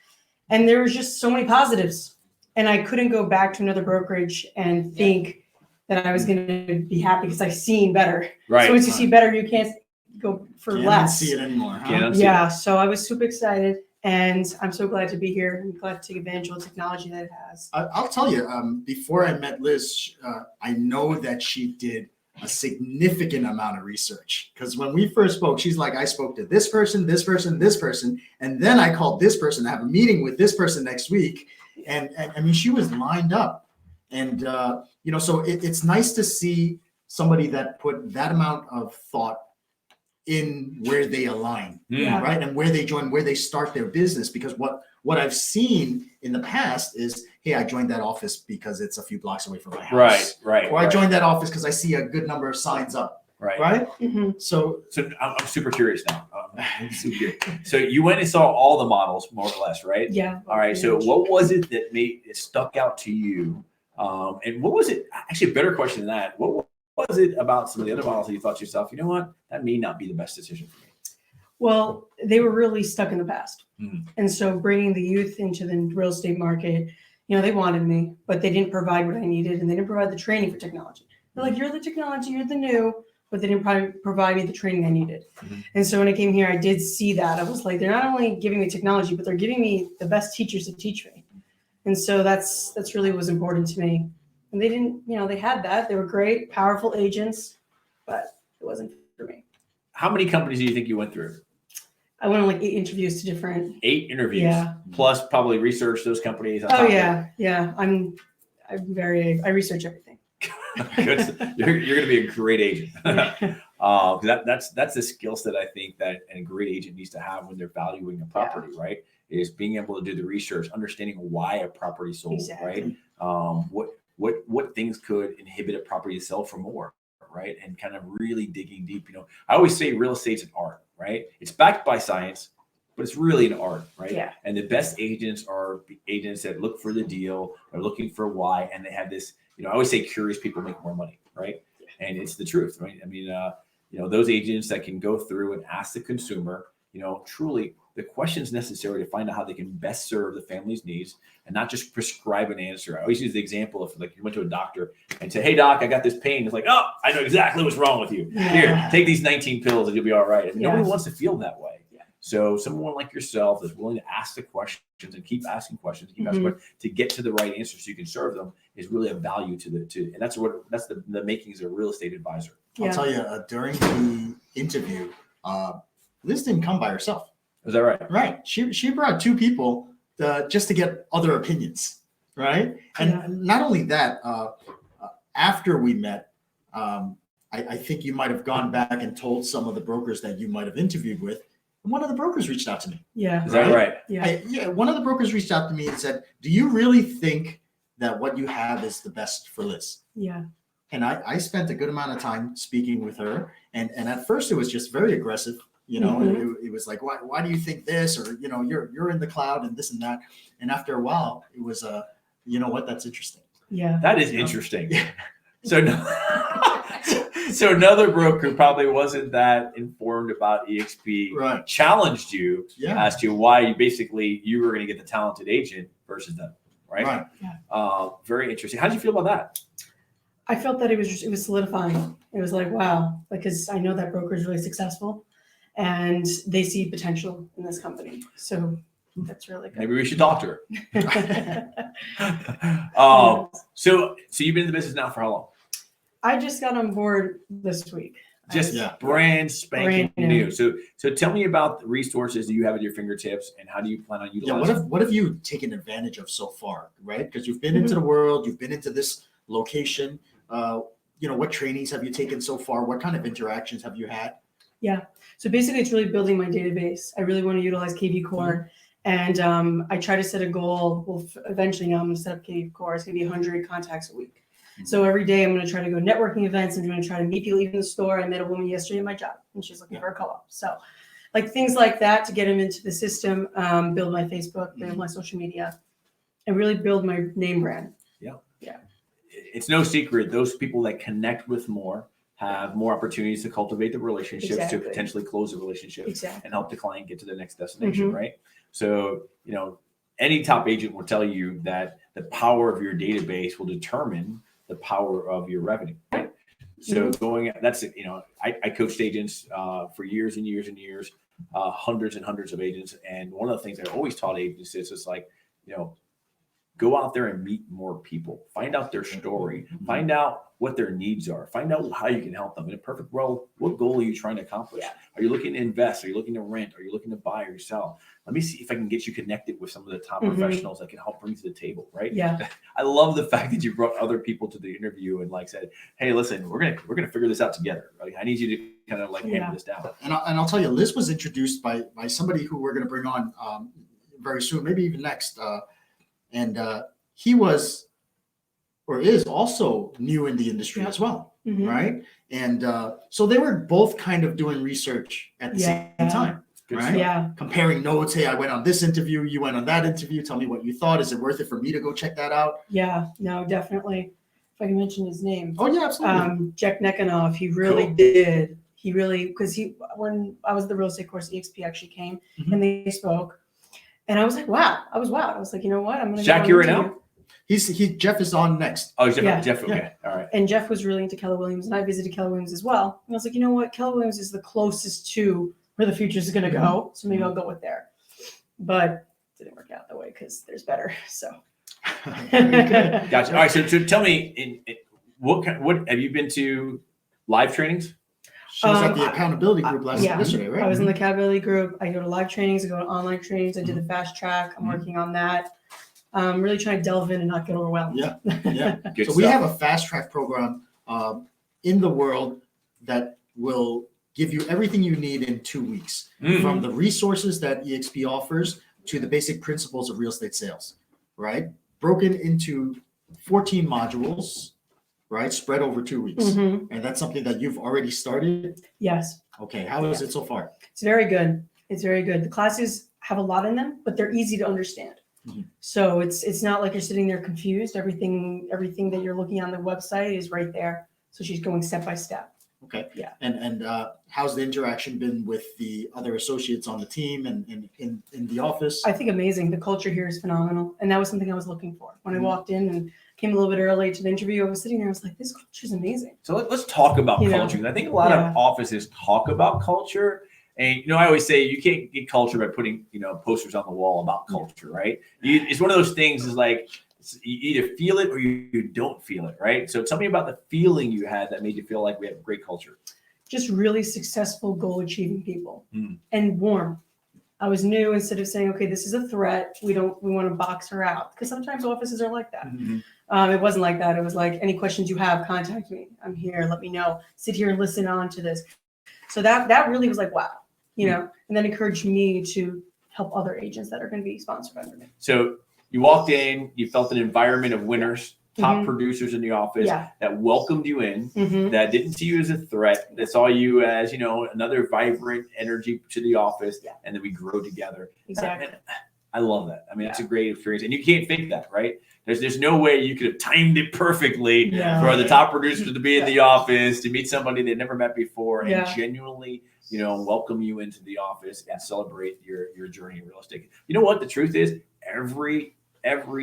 And there was just so many positives. And I couldn't go back to another brokerage and think that I was going to be happy because I've seen better.
Right.
So once you see better, you can't go for
Can't
less.
see it anymore. Huh?
Can't unsee
Yeah, so I was super excited. And I'm so glad to be here. I'm glad to take advantage of the technology that it has.
I'll tell you, before I met Liz, I know that she did a significant amount of research. Because when we first spoke, she's like, I spoke to this person, this person, this person, and then I called this person to have a meeting with this person next week. And I mean, she was lined up. And, so it's nice to see somebody that put that amount of thought in where they align, right? And where they join, where they start their business. Because what I've seen in the past is, hey, I joined that office because it's a few blocks away from my house.
Right.
Or I joined that office because I see a good number of signs up. Right.
Mhm.
So
I'm super curious now. So you went and saw all the models, more or less, right?
Yeah.
All right. So what was it that made it stuck out to you? And what was it? Actually, a better question than that. What was it about some of the other models that you thought to yourself, you know what, that may not be the best decision for me?
Well, they were really stuck in the past.
Mhm.
And so bringing the youth into the real estate market, they wanted me, but they didn't provide what I needed and they didn't provide the training for technology. They're like, you're the technology, you're the new, but they didn't provide me the training I needed. And so when I came here, I did see that. I was like, they're not only giving me technology, but they're giving me the best teachers to teach me. And so that's really was important to me. And they didn't, they had that. They were great, powerful agents, but it wasn't for me.
How many companies do you think you went through?
I went on like 8 interviews to different.
8 interviews.
Yeah.
Plus probably research those companies. On
Oh
top of
yeah. Yeah. I research everything.
it. You're going to be a great agent. That's the skill set I think that a great agent needs to have when they're valuing a property, right? Is being able to do the research, understanding why a property sold,
Exactly.
right? What things could inhibit a property to sell for more, right? And kind of really digging deep. I always say real estate's an art, right? It's backed by science, but it's really an art, right?
Yeah.
And the best agents are agents that look for the deal, are looking for why, and they have this. I always say curious people make more money, right? And it's the truth, right? I mean, those agents that can go through and ask the consumer, truly, the questions necessary to find out how they can best serve the family's needs and not just prescribe an answer. I always use the example of like you went to a doctor and say, hey doc, I got this pain. It's like, oh, I know exactly what's wrong with you. Here, take these 19 pills and you'll be all right. I mean, nobody wants to feel that way. So someone like yourself that's willing to ask the questions and keep asking questions, to get to the right answer so you can serve them is really a value and that's the makings of a real estate advisor.
I'll tell you, during the interview, Liz didn't come by herself.
Is that right?
Right. She brought two people just to get other opinions, right? And not only that, after we met, I think you might have gone back and told some of the brokers that you might have interviewed with. And one of the brokers reached out to me.
Yeah. Is that right?
Yeah. One of the brokers reached out to me and said, do you really think that what you have is the best for Liz?
Yeah.
And I spent a good amount of time speaking with her. And at first it was just very aggressive. You know, it was like, why do you think this? Or, you know, you're in the cloud and this and that. And after a while, it was, you know what, that's interesting.
Yeah.
That is interesting. So another broker probably wasn't that informed about EXP, challenged you as to why you were going to get the talented agent versus them, right?
Yeah.
Very interesting. How did you feel about that?
I felt that it was solidifying. It was like, wow, because I know that broker is really successful and they see potential in this company. So that's really good.
Maybe we should talk to her. So you've been in the business now for how long?
I just got on board this week.
Just brand spanking new. So tell me about the resources that you have at your fingertips and how do you plan on utilizing them?
What have you taken advantage of so far, right? Because you've been into the world, you've been into this location. You know, what trainings have you taken so far? What kind of interactions have you had?
Yeah. So basically it's really building my database. I really want to utilize KV Core. And I try to set a goal. Well, eventually now I'm going to set up KV Core. It's going to be 100 contacts a week. So every day I'm going to try to go networking events. I'm going to try to meet people even in the store. I met a woman yesterday at my job and she's looking for a co-op. So like things like that to get them into the system, build my Facebook, build my social media, and really build my name brand. Yeah.
It's no secret. Those people that connect with more have more opportunities to cultivate the relationships, to potentially close the relationship and help the client get to the next destination, right? So, you know, any top agent will tell you that the power of your database will determine the power of your revenue, right? So that's it. You know, I coached agents for years and years and years, hundreds and hundreds of agents. And one of the things I always taught agents is just like, you know, go out there and meet more people, find out their story, find out what their needs are, find out how you can help them. In a perfect world, what goal are you trying to accomplish? Are you looking to invest? Are you looking to rent? Are you looking to buy or sell? Let me see if I can get you connected with some of the top professionals that can help bring to the table, right?
Yeah.
I love the fact that you brought other people to the interview and like said, hey, listen, we're gonna figure this out together. Like, I need you to kind of like hammer this down.
And I'll tell you, Liz was introduced by somebody who we're going to bring on very soon, maybe even next. And he was or is also new in the industry as well, right? And so they were both kind of doing research at the same time. Right?
Yeah.
Comparing notes. Hey, I went on this interview. You went on that interview. Tell me what you thought. Is it worth it for me to go check that out?
Yeah. No, definitely. If I can mention his name.
Oh yeah, absolutely.
Jack Nekanoff. He really did. He really, because when I was at the real estate course, EXP actually came and they spoke, and I was like, wow. I was like, you know what? I'm gonna.
Jack, you're right now.
Jeff is on next.
Oh, Jeff. Okay. All right.
And Jeff was really into Keller Williams, and I visited Keller Williams as well. And I was like, you know what? Keller Williams is the closest to where the future is going to go. So maybe I'll go with there. But it didn't work out that way because there's better. So.
Gotcha. All right. So tell me, what have you been to live trainings?
She was at the accountability group yesterday, right?
I was in the accountability group. I go to live trainings. I go to online trainings. I did the fast track. I'm working on that. I'm really trying to delve in and not get overwhelmed.
Yeah. So we have a fast track program in the world that will give you everything you need in 2 weeks, from the resources that EXP offers to the basic principles of real estate sales, right? Broken into 14 modules, right? Spread over 2 weeks. And that's something that you've already started?
Yes.
Okay. How is it so far?
It's very good. It's very good. The classes have a lot in them, but they're easy to understand. So it's not like you're sitting there confused. Everything that you're looking on the website is right there. So she's going step by step.
Okay.
Yeah.
And how's the interaction been with the other associates on the team and in the office?
I think amazing. The culture here is phenomenal. And that was something I was looking for. When I
Mhm.
walked in and came a little bit early to the interview, I was sitting there, I was like, this culture is amazing.
So let's talk about
You know,
culture. I think a lot of offices talk about culture. And, I always say you can't get culture by putting, posters on the wall about culture, right? It's one of those things is like, you either feel it or you don't feel it, right? So tell me about the feeling you had that made you feel like we have great culture.
Just really successful goal achieving people
Mm.
and warm. I was new. Instead of saying, okay, this is a threat, we want to box her out, because sometimes offices are like that.
Mm-hmm.
It wasn't like that. It was like, any questions you have, contact me. I'm here. Let me know. Sit here and listen on to this. So that really was like, wow, and then encouraged me to help other agents that are going to be sponsored under me.
So you walked in, you felt an environment of winners, top
Mhm.
producers in the office
Yeah.
that welcomed you in,
Mhm.
that didn't see you as a threat, that saw you as, another vibrant energy to the office,
Yeah.
and then we grow together.
Exactly.
And I love that. I mean, it's a great experience, and you can't fake that, right? There's no way you could have timed it perfectly
No.
for the top producers to be in the office, to meet somebody they'd never met before,
Yeah.
and genuinely, welcome you into the office and celebrate your journey in real estate. You know what? The truth is, every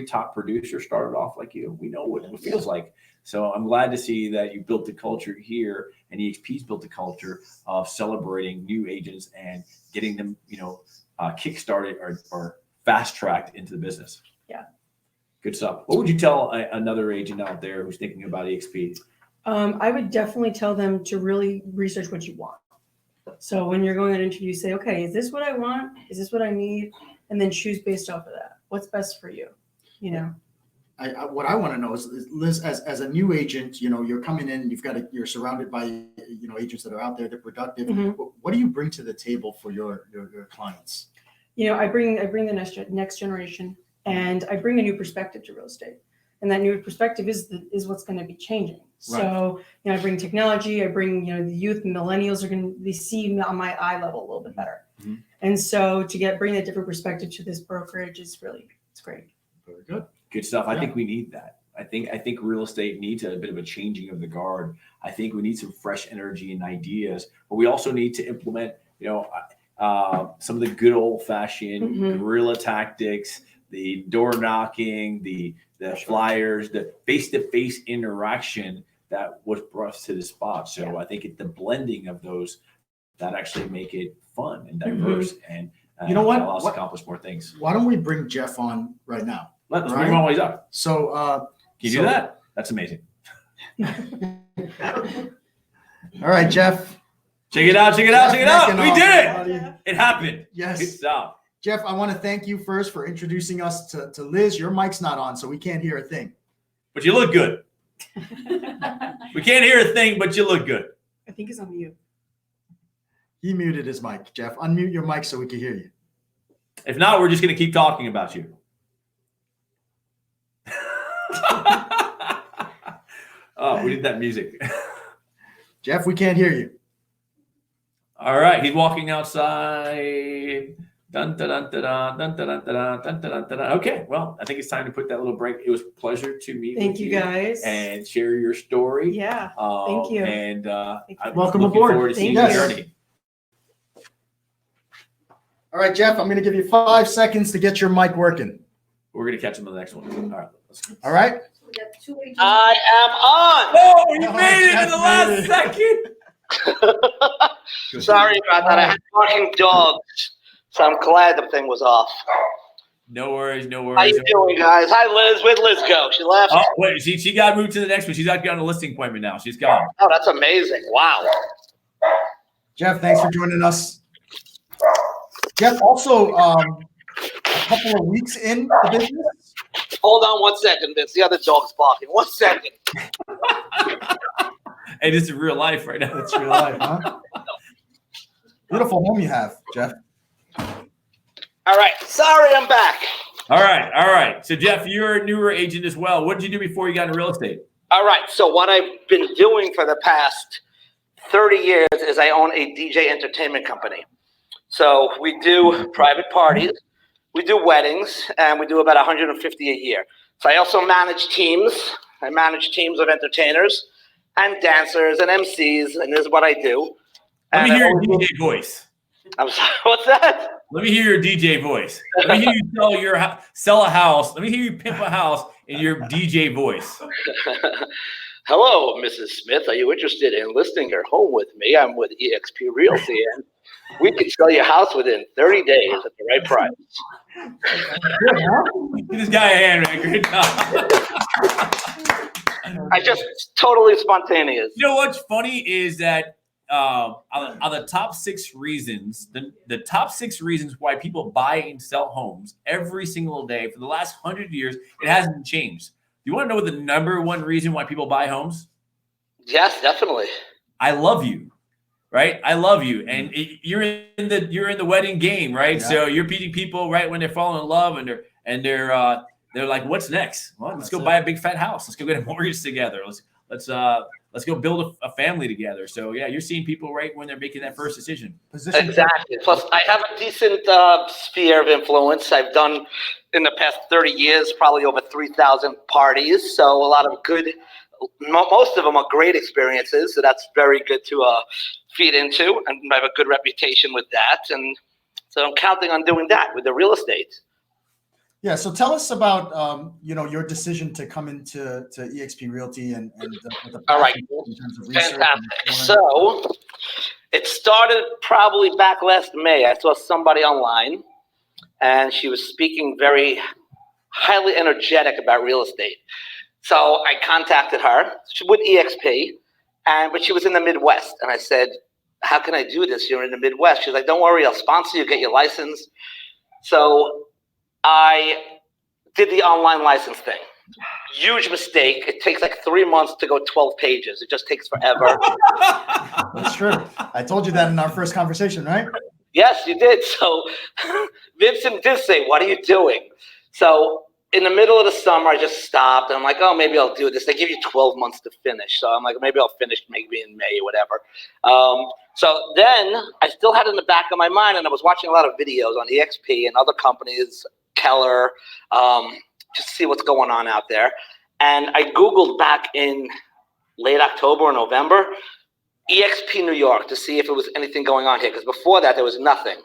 top producer started off like you. We know what it feels like. So I'm glad to see that you built the culture here, and EXP's built the culture of celebrating new agents and getting them, kickstarted or fast tracked into the business.
Yeah.
Good stuff. What would you tell another agent out there who's thinking about EXP?
I would definitely tell them to really research what you want. So when you're going on an interview, say, okay, is this what I want? Is this what I need? And then choose based off of that. What's best for you?
What I want to know is, Liz, as a new agent, you're coming in, you're surrounded by, agents that are out there, they're productive.
Mhm.
What do you bring to the table for your clients?
I bring the next generation, and I bring a new perspective to real estate. And that new perspective is what's going to be changing. So, I bring technology, I bring, the youth and millennials they see me on my eye level a little bit better.
Mhm.
And so bring a different perspective to this brokerage it's great.
Very good.
Good stuff. I
Yeah.
think we need that. I think real estate needs a bit of a changing of the guard. I think we need some fresh energy and ideas, but we also need to implement, some of the good old fashioned
Mhm.
guerrilla tactics, the door knocking, the flyers, the face-to-face interaction that was brought us to the spot. So
Yeah.
I think the blending of those that actually make it fun and diverse and
You know what?
allow us to accomplish more things.
Why don't we bring Jeff on right now?
Let's bring him on while he's up.
So,
Can you do that? That's amazing.
all right, Jeff.
Check it out.
Jeff
We
Mackinol,
did it.
everybody.
It happened.
Yes.
Good stuff.
Jeff, I want to thank you first for introducing us to Liz. Your mic's not on, so we can't hear a thing.
But you look good. We can't hear a thing, but you look good.
I think it's on mute.
He muted his mic. Jeff, unmute your mic so we can hear you.
If not, we're just going to keep talking about you. Oh, we need that music.
Jeff, we can't hear you.
All right, he's walking outside. Dun, dun, dun, dun, dun, dun, dun, dun, dun, dun, dun. Okay, well, I think it's time to put that little break. It was a pleasure to meet
Thank
with
you guys.
and share your story.
Yeah. Thank you.
And
Thank you.
I'm
Welcome
looking
aboard.
forward to seeing
Thank
your
you.
journey.
All right, Jeff, I'm going to give you 5 seconds to get your mic working.
We're going to catch him on the next one. All right, let's go.
All right?
We got 2 agents.
I am on.
Oh, you
Oh,
made it in the
Jeff
last
made it.
second.
Sorry about that. I had barking dogs, so I'm glad the thing was off.
No worries, no worries.
How you doing, guys? Hi, Liz. Where'd Liz go? She left.
Oh, wait, she got moved to the next one. She's got on a listing appointment now. She's gone.
Oh, that's amazing. Wow.
Jeff, thanks for joining us. Jeff, also, a couple of weeks in the business.
Hold on 1 second, Vince. The other dog's barking. 1 second.
Hey, this is real life right now.
That's real life, huh? Beautiful home you have, Jeff.
All right. Sorry, I'm back.
All right. So, Jeff, you're a newer agent as well. What did you do before you got into real estate?
All right. So what I've been doing for the past 30 years is I own a DJ entertainment company. So we do private parties, we do weddings, and we do about 150 a year. So I also manage teams. I manage teams of entertainers. and dancers and MCs, and this is what I do.
Let me
And
hear
I
your
always-
DJ voice.
I'm sorry, what's that?
Let me hear your DJ voice. Let me hear you sell a house. Let me hear you pimp a house in your DJ voice.
Hello, Mrs. Smith. Are you interested in listing your home with me? I'm with EXP Realty, and we can sell your house within 30 days at the right price.
Give this guy a hand, man. Great job.
I just totally spontaneous.
You know what's funny is that on the top 6 reasons, the top 6 reasons why people buy and sell homes every single day for the last 100 years, it hasn't changed. Do you want to know what the number 1 reason why people buy homes?
Yes, definitely.
I love you, right? I love you, and you're in the wedding game, right?
Yeah.
So you're meeting people right when they're falling in love, and they're like, what's next? Well, let's go buy a big fat house. Let's go get a mortgage together. Let's go build a family together. So yeah, you're seeing people right when they're making that first decision.
Exactly. Plus, I have a decent sphere of influence. I've done in the past 30 years probably over 3,000 parties. So a lot of good, most of them are great experiences. So that's very good to feed into, and I have a good reputation with that. And so I'm counting on doing that with the real estate.
Yeah. So tell us about your decision to come into EXP Realty and with the
All right.
in terms of research.
Fantastic. So it started probably back last May. I saw somebody online, and she was speaking very highly energetic about real estate. So I contacted her with EXP, but she was in the Midwest. And I said, how can I do this? You're in the Midwest. She's like, don't worry, I'll sponsor you, get your license. So I did the online license thing. Huge mistake. It takes like 3 months to go 12 pages. It just takes forever.
That's true. I told you that in our first conversation, right?
Yes, you did. So Vincent did say, what are you doing? So in the middle of the summer, I just stopped. And I'm like, oh, maybe I'll do this. They give you 12 months to finish. So I'm like, maybe I'll finish maybe in May or whatever. So then I still had it in the back of my mind, and I was watching a lot of videos on EXP and other companies, Keller, just to see what's going on out there. And I Googled back in late October or November, EXP New York, to see if there was anything going on here. Because before that, there was nothing.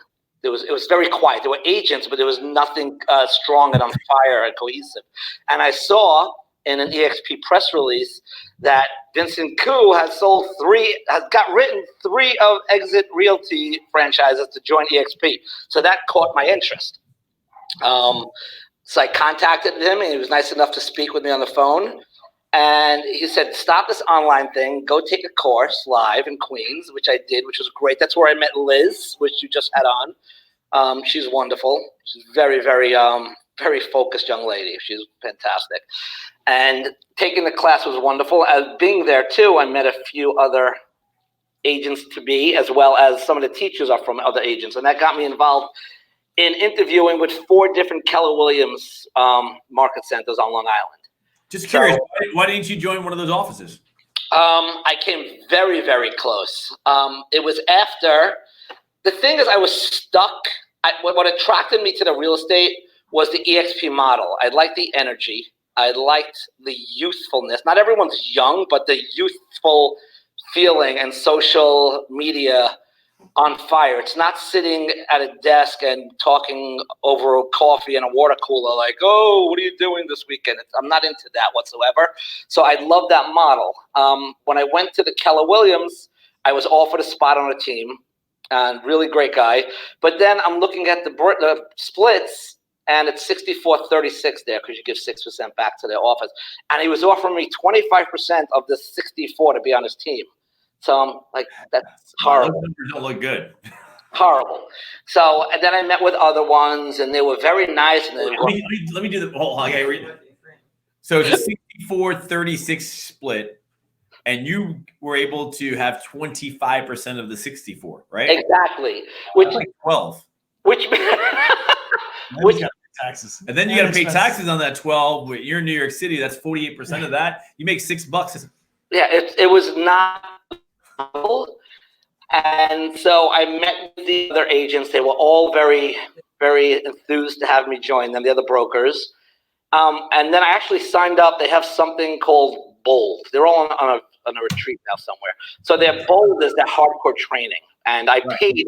It was very quiet. There were agents, but there was nothing strong and on fire and cohesive. And I saw in an EXP press release that Vincent Koo has got written 3 of Exit Realty franchises to join EXP. So that caught my interest. So I contacted him, and he was nice enough to speak with me on the phone. And he said, stop this online thing, go take a course live in Queens, which I did, which was great. That's where I met Liz, which you just had on. She's wonderful. She's very, very, very focused young lady. She's fantastic. And taking the class was wonderful. As being there too, I met a few other agents to be, as well as some of the teachers are from other agents. And that got me involved in interviewing with 4 different Keller Williams market centers on Long Island.
Just curious, why didn't you join one of those offices?
I came very, very close. It was after, the thing is I was stuck. What attracted me to the real estate was the EXP model. I liked the energy. I liked the youthfulness. Not everyone's young, but the youthful feeling and social media on fire. It's not sitting at a desk and talking over a coffee and a water cooler like, oh, what are you doing this weekend? I'm not into that whatsoever. So I love that model. When I went to the Keller Williams, I was offered a spot on a team, and really great guy. But then I'm looking at the splits, and it's 64-36 there because you give 6% back to the office. And he was offering me 25% of the 64 to be on his team. So I'm like, that's horrible.
Those numbers don't look good.
Horrible. So, and then I met with other ones, and they were very nice. And
Let me do the whole. I gotta read. So it's a 64-36 split, and you were able to have 25% of the 64, right?
Exactly. Which
like 12.
Which
taxes.
And then you got to pay taxes on that 12. You're in New York City. That's 48% of that. You make $6.
Yeah, it was not. And so I met with the other agents. They were all very, very enthused to have me join them, the other brokers. And then I actually signed up. They have something called Bold. They're all on on a retreat now somewhere. So their bold is that hardcore training, and I paid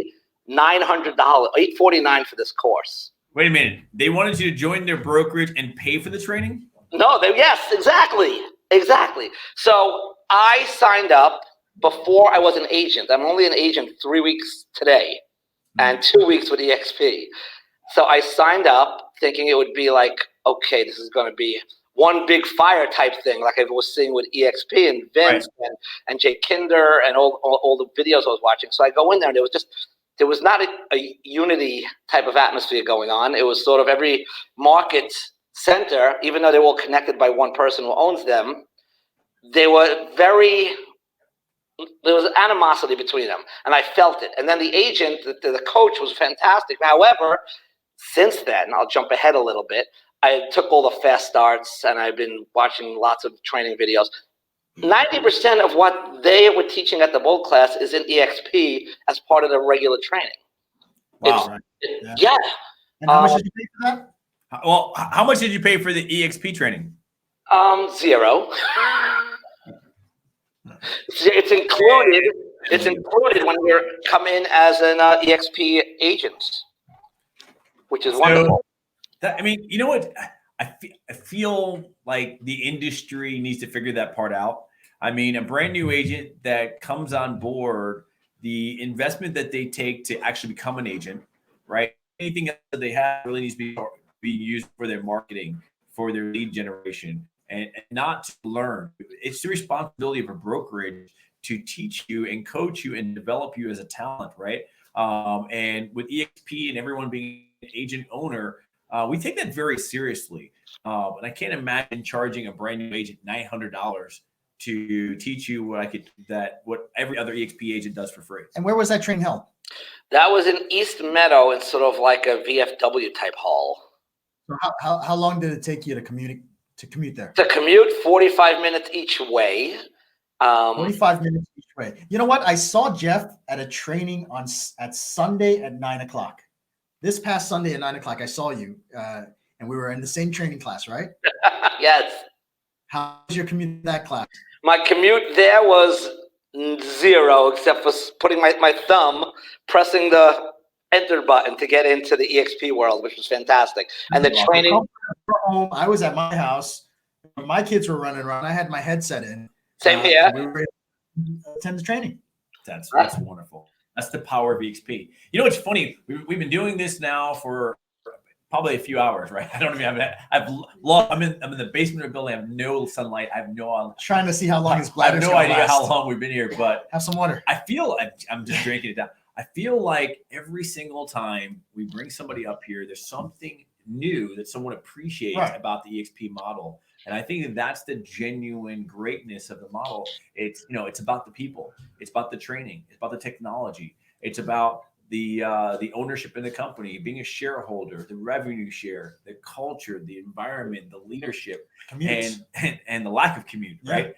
$900, $849 for this course.
Wait a minute. They wanted you to join their brokerage and pay for the training?
No, yes, exactly. So I signed up before I was an agent. I'm only an agent 3 weeks today and 2 weeks with EXP. So I signed up thinking it would be like, okay, this is going to be one big fire type thing, like I was seeing with EXP and Vince and Jay Kinder and all the videos I was watching. So I go in there, and there was not a unity type of atmosphere going on. It was sort of every market center, even though they were all connected by one person who owns them, there was animosity between them, and I felt it. And then the agent, the coach, was fantastic. However, since then, I'll jump ahead a little bit. I took all the fast starts, and I've been watching lots of training videos. 90% of what they were teaching at the Bold class is in EXP as part of the regular training.
Wow.
Yeah.
And how much did you pay for that?
Well, how much did you pay for the EXP training?
$0. It's included. It's included when you come in as an EXP agent, which is wonderful.
I mean, you know what? I feel like the industry needs to figure that part out. I mean, a brand new agent that comes on board, the investment that they take to actually become an agent, right? Anything else that they have really needs to be used for their marketing, for their lead generation, and not to learn. It's the responsibility of a brokerage to teach you and coach you and develop you as a talent, right? And with EXP and everyone being an agent owner, we take that very seriously. And I can't imagine charging a brand new agent $900 to teach you what every other EXP agent does for free.
And where was that training held?
That was in East Meadow, in sort of like a VFW type hall.
So how long did it take you to commute there?
To commute, 45 minutes each way.
45 minutes each way. You know what? I saw Jeff at a training at Sunday at 9:00. This past Sunday at 9:00, I saw you, and we were in the same training class, right?
Yes.
How was your commute to that class?
My commute there was 0, except for putting my thumb, pressing the enter button to get into the EXP world, which was fantastic. And the training.
Home, I was at my house. My kids were running around. I had my headset in.
Same here.
We were able to attend the training.
That's wonderful. That's the power of EXP. You know, it's funny. We've been doing this now for probably a few hours, right? I don't even I'm in the basement of the building. I have no sunlight. I have no.
Trying to see how long his
I
bladder's
have no
gonna
idea
last.
how long we've been here, but
Have some water.
I feel I'm just drinking it down. I feel like every single time we bring somebody up here, there's something new that someone appreciates about the EXP model. And I think that's the genuine greatness of the model. It's about the people. It's about the training. It's about the technology. It's about the ownership in the company, being a shareholder, the revenue share, the culture, the environment, the leadership, and the lack of community, right?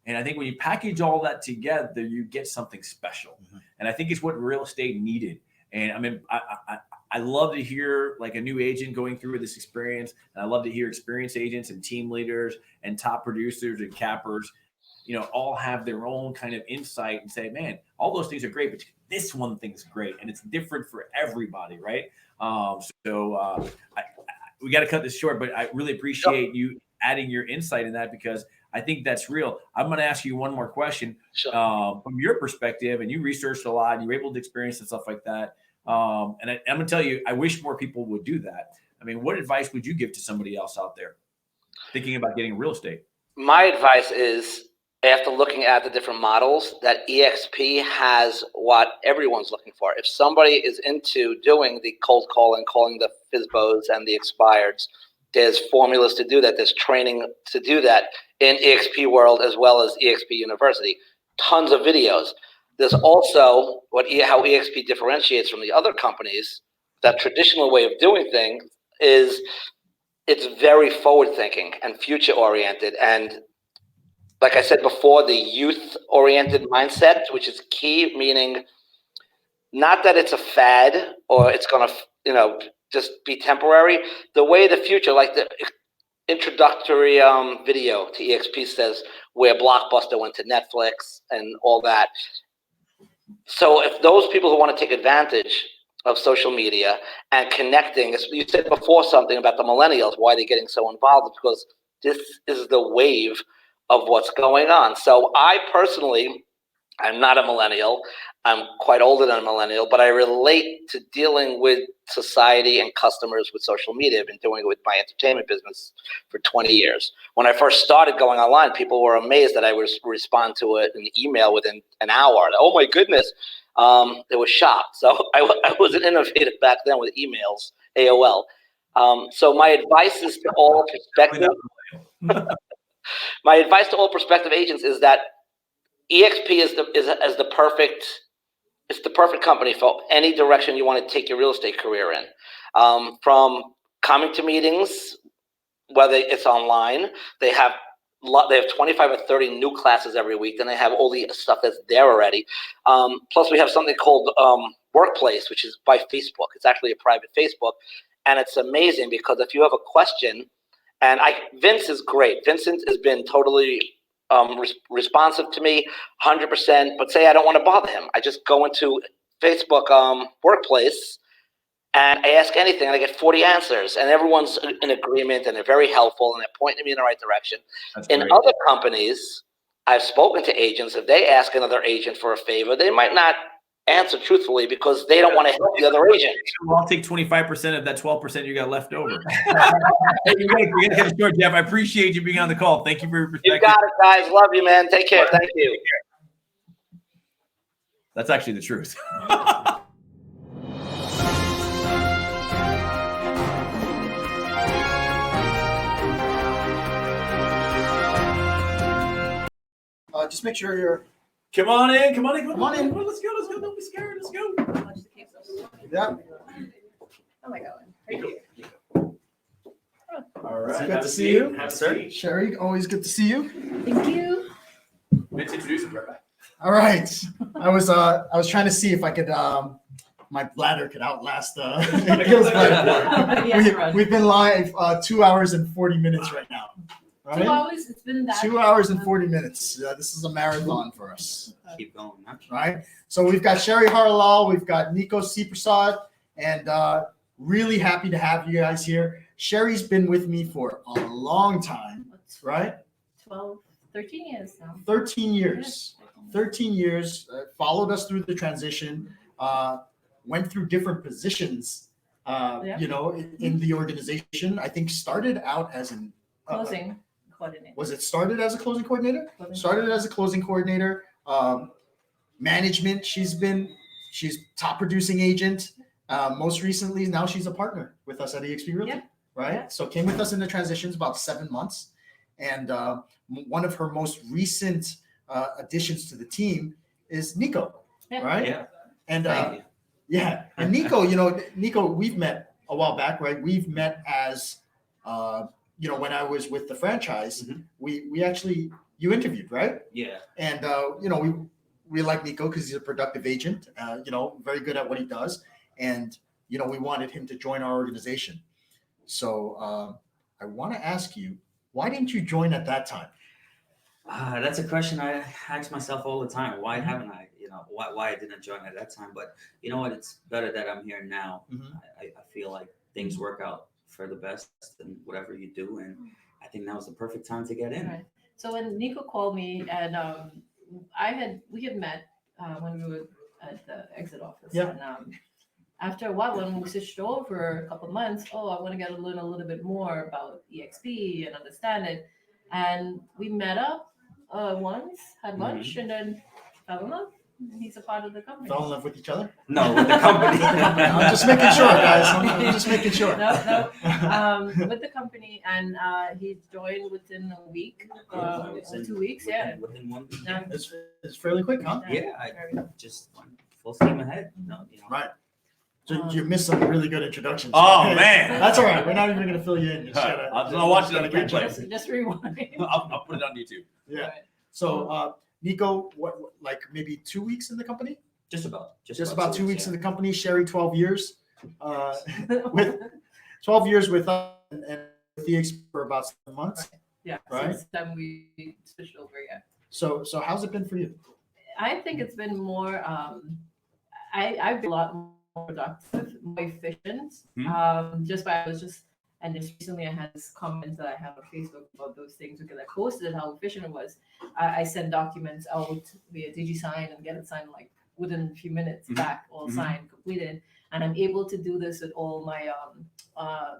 And I think when you package all that together, you get something special. Mm-hmm. And I think it's what real estate needed. And I mean, I love to hear like a new agent going through this experience. And I love to hear experienced agents and team leaders and top producers and cappers, all have their own kind of insight and say, man, all those things are great, but this one thing's great. And it's different for everybody, right? We got to cut this short, but I really appreciate you adding your insight in that, because I think that's real. I'm going to ask you one more question from your perspective, and you researched a lot and you were able to experience and stuff like that. And I'm going to tell you, I wish more people would do that. I mean, what advice would you give to somebody else out there thinking about getting real estate?
My advice is, after looking at the different models, that EXP has what everyone's looking for. If somebody is into doing the cold calling, calling the FISBOs and the expireds, there's formulas to do that. There's training to do that in EXP World as well as EXP University. Tons of videos. There's also how EXP differentiates from the other companies. That traditional way of doing things is it's very forward thinking and future oriented. And like I said before, the youth oriented mindset, which is key, meaning not that it's a fad or it's going to, just be temporary. The way of the future, introductory video to EXP says where Blockbuster went to Netflix and all that. So if those people who want to take advantage of social media and connecting, you said before something about the millennials, why they're getting so involved, because this is the wave of what's going on. So I personally, I'm not a millennial. I'm quite older than a millennial, but I relate to dealing with society and customers with social media. I've been doing it with my entertainment business for 20 years. When I first started going online, people were amazed that I would respond to an email within an hour. Oh my goodness. They were shocked. So I was an innovative back then with emails, AOL. So my advice is to all prospective, my advice to all prospective agents is that EXP is the perfect, it's the perfect company for any direction you want to take your real estate career in. From coming to meetings, whether it's online, they have 25 or 30 new classes every week, and they have all the stuff that's there already. Plus, we have something called Workplace, which is by Facebook. It's actually a private Facebook, and it's amazing because if you have a question, and Vince is great. Vincent has been totally responsive to me, 100%. But say I don't want to bother him, I just go into Facebook Workplace and I ask anything, and I get 40 answers, and everyone's in agreement, and they're very helpful, and they're pointing me in the right direction. In other companies, I've spoken to agents. If they ask another agent for a favor, they might not answer truthfully because they don't want to help the other agent.
Well, I'll take 25% of that 12% you got left over. We gotta get it short, Jeff. I appreciate you being on the call. Thank you for your perspective.
You got it, guys. Love you, man. Take care. Thank you.
That's actually the truth.
Just make sure you're.
Come on in. Come on in.
Come on in.
Let's go. Let's go. Don't be scared. Let's go.
Yeah.
Oh my God.
All right. It's good to see you.
Have a seat.
Sherry, always good to see you.
Thank you.
Let's introduce him right back.
All right. I was trying to see if I could my bladder could outlast we've been live 2 hours and 40 minutes right now. Right?
2 hours? It's been that
2 hours and 40 minutes. This is a marathon for us.
Keep going. Huh?
Right? So we've got Sherry Harlalal, we've got Nico C. Prasad, and really happy to have you guys here. Sherry's been with me for a long time, right?
13 years now.
13 years. 13 years, followed us through the transition, went through different positions, in the organization. I think started out as an
Closing coordinator.
Was it started as a closing coordinator? Started as a closing coordinator. Management, she's top producing agent. Most recently, now she's a partner with us at EXP Realty, right? Yeah. So came with us in the transitions about 7 months. And one of her most recent additions to the team is Nico, right? Yeah. And and Nico, Nico, we've met a while back, right? We've met as when I was with the franchise, we actually, you interviewed, right?
Yeah.
And we like Nico because he's a productive agent, very good at what he does. And we wanted him to join our organization. So I want to ask you, why didn't you join at that time?
That's a question I ask myself all the time. Why haven't I? Why I didn't join at that time? But you know what? It's better that I'm here now. I feel like things work out for the best in whatever you do, and I think that was the perfect time to get in.
Right. So when Nico called me, and we had met when we were at the exit office.
Yeah.
And after a while, when we switched over a couple of months, I want to learn a little bit more about EXP and understand it. And we met up once, had lunch, and then fell in love. He's a part of the company.
Fell in love with each other?
No, with the company.
I'm just making sure, guys. I'm just making sure.
No. With the company, and he joined within a week, 2 weeks. Yeah.
Within 1 week.
Yeah.
It's fairly quick, huh?
Yeah, I just went full steam ahead.
Right. So you missed some really good introductions.
Oh, man.
That's all right. We're not even going to fill you in.
I'll watch it on the replay.
Just rewind.
I'll put it on YouTube.
Yeah. Right. So, Nico, what like maybe 2 weeks in the company?
Just about
2 weeks in the company. Sherry, 12 years. With 12 years with us, and EXP for about 7 months.
Yeah.
Right.
Since then we switched over. Yeah.
So how's it been for you?
I think it's been more. I've been a lot more productive, more efficient. Just by I was just. And just recently, I had this comment that I had on Facebook about those things because I posted how efficient it was. I send documents out via DigiSign and get it signed like within a few minutes back, all signed, completed. And I'm able to do this with all my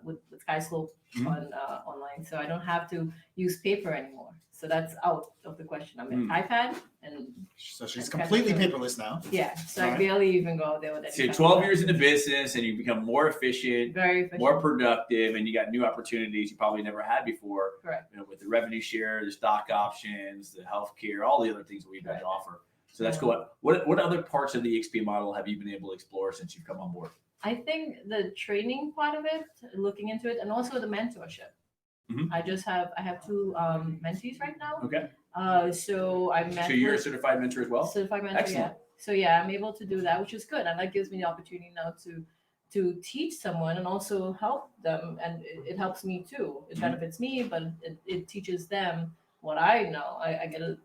with SkySlope on online, so I don't have to use paper anymore. So that's out of the question. I'm an iPad, and
so she's completely paperless now.
Yeah, so I barely even go out there with any.
So you're 12 years into business, and you become more efficient,
very efficient,
more productive, and you got new opportunities you probably never had before.
Correct.
You know, with the revenue share, the stock options, the healthcare, all the other things that we've got to offer. So that's cool. What other parts of the EXP model have you been able to explore since you've come on board?
I think the training part of it, looking into it, and also the mentorship. I have 2 mentees right now.
Okay.
So I met.
So you're a certified mentor as well?
Certified mentor.
Excellent.
Yeah. So yeah, I'm able to do that, which is good, and that gives me the opportunity now to teach someone and also help them, and it helps me too. It benefits me, but it teaches them what I know. I get a,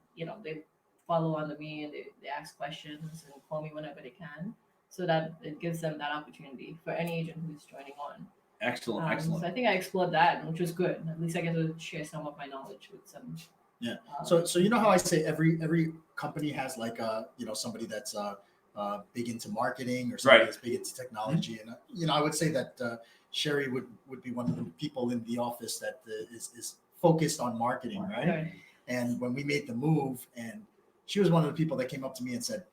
they follow under me and they ask questions and call me whenever they can. So that it gives them that opportunity for any agent who's joining on.
Excellent, excellent.
So I think I explored that, which was good. At least I get to share some of my knowledge with some.
Yeah. So you know how I say every company has like somebody that's big into marketing or somebody that's big into technology, and I would say that Sherry would be one of the people in the office that is focused on marketing, right? And when we made the move, and she was one of the people that came up to me and said,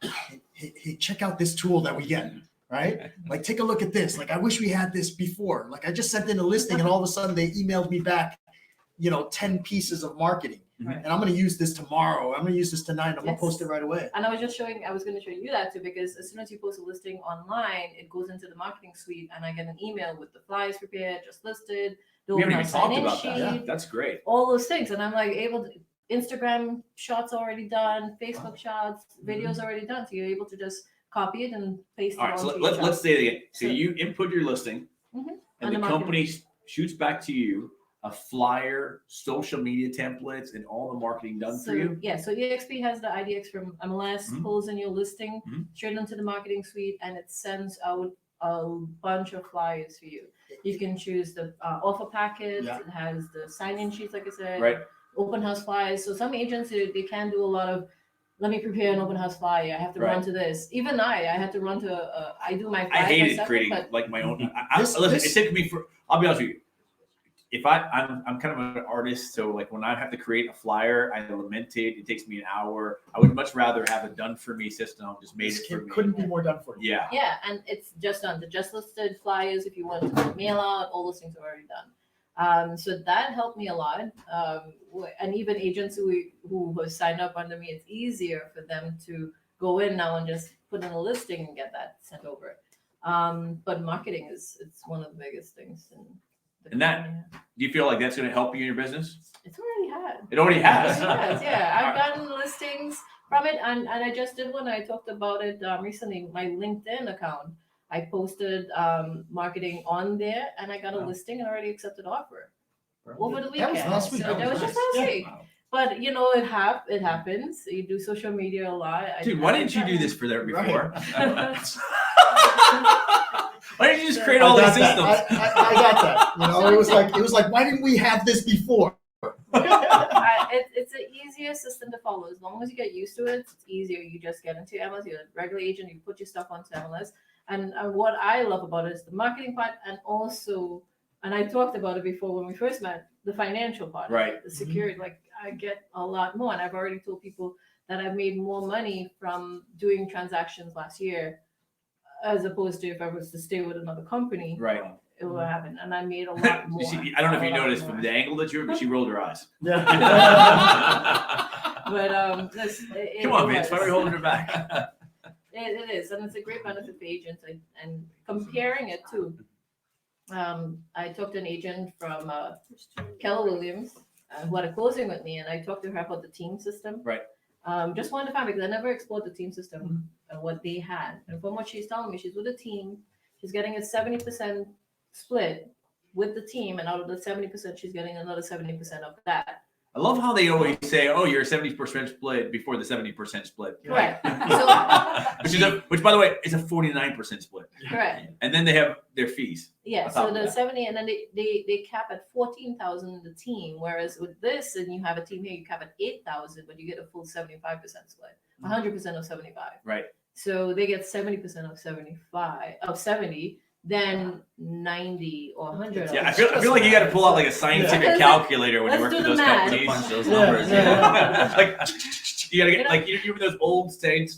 hey, check out this tool that we get, right? Like, take a look at this. Like, I wish we had this before. Like, I just sent in a listing and all of a sudden they emailed me back, 10 pieces of marketing. And I'm going to use this tomorrow. I'm going to use this tonight. I'm going to post it right away.
And I was going to show you that too, because as soon as you post a listing online, it goes into the marketing suite and I get an email with the flyers prepared, just listed.
We haven't even talked about that. Yeah, that's great.
All those things. And I'm like able to, Instagram shots already done, Facebook shots, videos already done. So you're able to just copy it and paste it.
All right, so let's say it again. So you input your listing, and the company shoots back to you a flyer, social media templates, and all the marketing done for you.
Yeah, so EXP has the IDX from MLS, pulls in your listing straight into the marketing suite, and it sends out a bunch of flyers for you. You can choose the offer packets. It has the sign-in sheets, like I said. Open house flyers. So some agents, they can do a lot of, let me prepare an open house flyer. I have to run to this. Even I had to run to, I do my flyers.
I hated creating like my own. Listen, it took me I'll be honest with you. If I'm kind of an artist, so like when I have to create a flyer, I lament it. It takes me an hour. I would much rather have a done for me system, just made it for me.
Couldn't be more done for you.
Yeah.
Yeah, and it's just done. The just listed flyers, if you want to mail out, all those things are already done. So that helped me a lot. And even agents who have signed up under me, it's easier for them to go in now and just put in a listing and get that sent over. But marketing it's one of the biggest things.
And that, do you feel like that's going to help you in your business?
It's already had.
It already has.
It has, yeah. I've gotten listings from it, and I just did one. I talked about it recently. My LinkedIn account, I posted marketing on there, and I got a listing and already accepted offer over the weekend.
That was last week.
So that was just last week. But it happens. You do social media a lot.
Dude, why didn't you do this for there before? Why didn't you just create all these systems?
I got that. It was like, why didn't we have this before?
It's an easier system to follow. As long as you get used to it, it's easier. You just get into MLS. You're a regular agent. You put your stuff onto MLS. And what I love about it is the marketing part, and also, and I talked about it before when we first met, the financial part, the security. Like I get a lot more, and I've already told people that I've made more money from doing transactions last year, as opposed to if I was to stay with another company. It will happen, and I made a lot more.
I don't know if you noticed from the angle that you were, but she rolled her eyes.
Yeah. But
come on, Vince, why are we holding her back?
It is, and it's a great benefit for agents. And comparing it to, I talked to an agent from Keller Williams who had a closing with me, and I talked to her about the team system. Just wanted to find, because I never explored the team system and what they had. And from what she's telling me, she's with a team. She's getting a 70% split
with the team, and out of the 70%, she's getting another 70% of that.
I love how they always say, "Oh, you're a 70% split before the 70% split."
Correct.
Which, by the way, is a 49% split.
Correct.
And then they have their fees.
Yeah,
on top
so
of
the
that.
70, and then they cap at 14,000 in the team, whereas with this, and you have a team here, you cap at 8,000, but you get a full 75% split, 100% of 75.
Right.
So they get 70% of 70, then 90 or 100.
Yeah, I feel like you got to pull out like a scientific calculator when you
Let's
work
do
with
the
those
math.
companies.
Punch those numbers.
Like you got to get like you remember those old science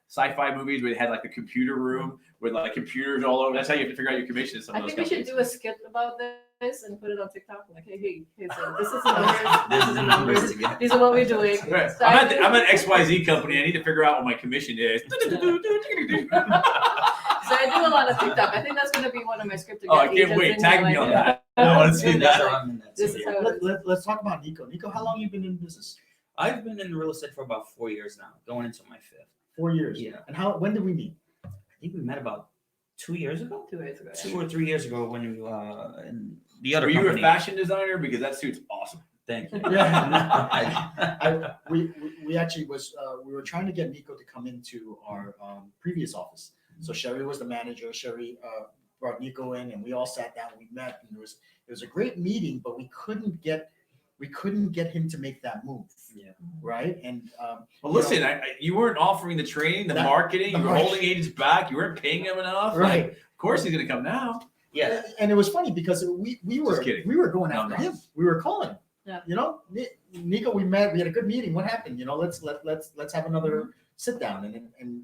sci-fi movies where they had like the computer room with like computers all over. That's how you have to figure out your commission in some
I
of those
think we should
companies.
do a skit about this and put it on TikTok. Like, hey, so this is the numbers. This is the numbers. These are what we're doing.
Right.
So
I'm an XYZ company. I need to figure out what my commission is.
So I do a lot of TikTok. I think that's going to be one of my scripted.
Oh, I can't wait. Tag me on that. I want to see that.
This is how it is.
Let's talk about Nico. Nico, how long you been in business?
I've been in real estate for about 4 years now, going into my 5th.
4 years.
Yeah.
And when did we meet?
I think we met about 2 years ago.
2 years ago.
2 or 3 years ago when you in the other
Were you
company.
a fashion designer? Because that suit's awesome.
Thank you.
Yeah. We actually we were trying to get Nico to come into our previous office. So Sherry was the manager. Sherry brought Nico in, and we all sat down. We met, and it was a great meeting, but we couldn't get him to make that move.
Yeah.
Right. And
Well, listen, you weren't offering the training, the marketing. You were holding agents back. You weren't paying them enough.
Right.
Like, of course, he's going to come now.
Yeah.
And it was funny because we were going after him. We were calling him.
Yeah.
You know, Nico, we met. We had a good meeting. What happened? You know, let's have another sit down. And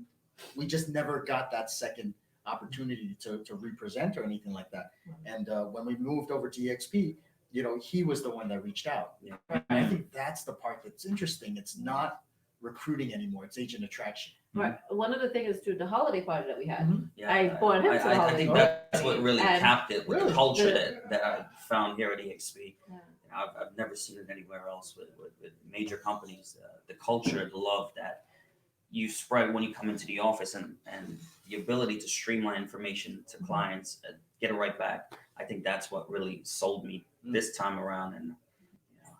we just never got that second opportunity to represent or anything like that. And when we moved over to EXP, you know, he was the one that reached out.
Yeah.
And I think that's the part that's interesting. It's not recruiting anymore. It's agent attraction.
Right. One of the things is to the holiday party that we had.
Yeah,
I brought him to the
I
holiday
think
party.
that's what really
And
capped it with the
Really?
culture that I found here at EXP.
Yeah.
I've never seen it anywhere else with major companies. The culture, the love that you spread when you come into the office, and the ability to streamline information to clients and get it right back. I think that's what really sold me this time around, and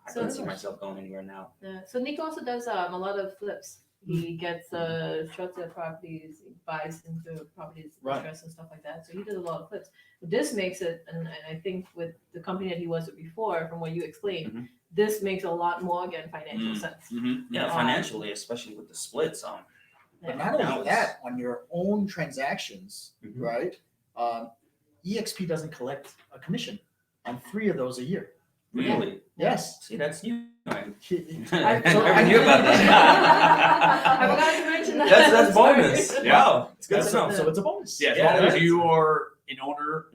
I
So-
don't see myself going anywhere now.
Yeah. So Nick also does a lot of flips. He gets short sale properties, he buys into properties,
Right.
interest and stuff like that. So he did a lot of flips. But this makes it, and I think with the company that he was with before, from what you explained, this makes a lot more again financial sense.
Yeah, financially, especially with the splits.
But not only that, on your own transactions, right? EXP doesn't collect a commission on 3 of those a year.
Really?
Yes.
See, that's new. I
I
never knew about that.
I forgot to mention that.
That's
Sorry.
bonus. Wow, it's good to
So
know.
it's a bonus.
Yeah, as
Yeah,
long as
that's-
you are an owner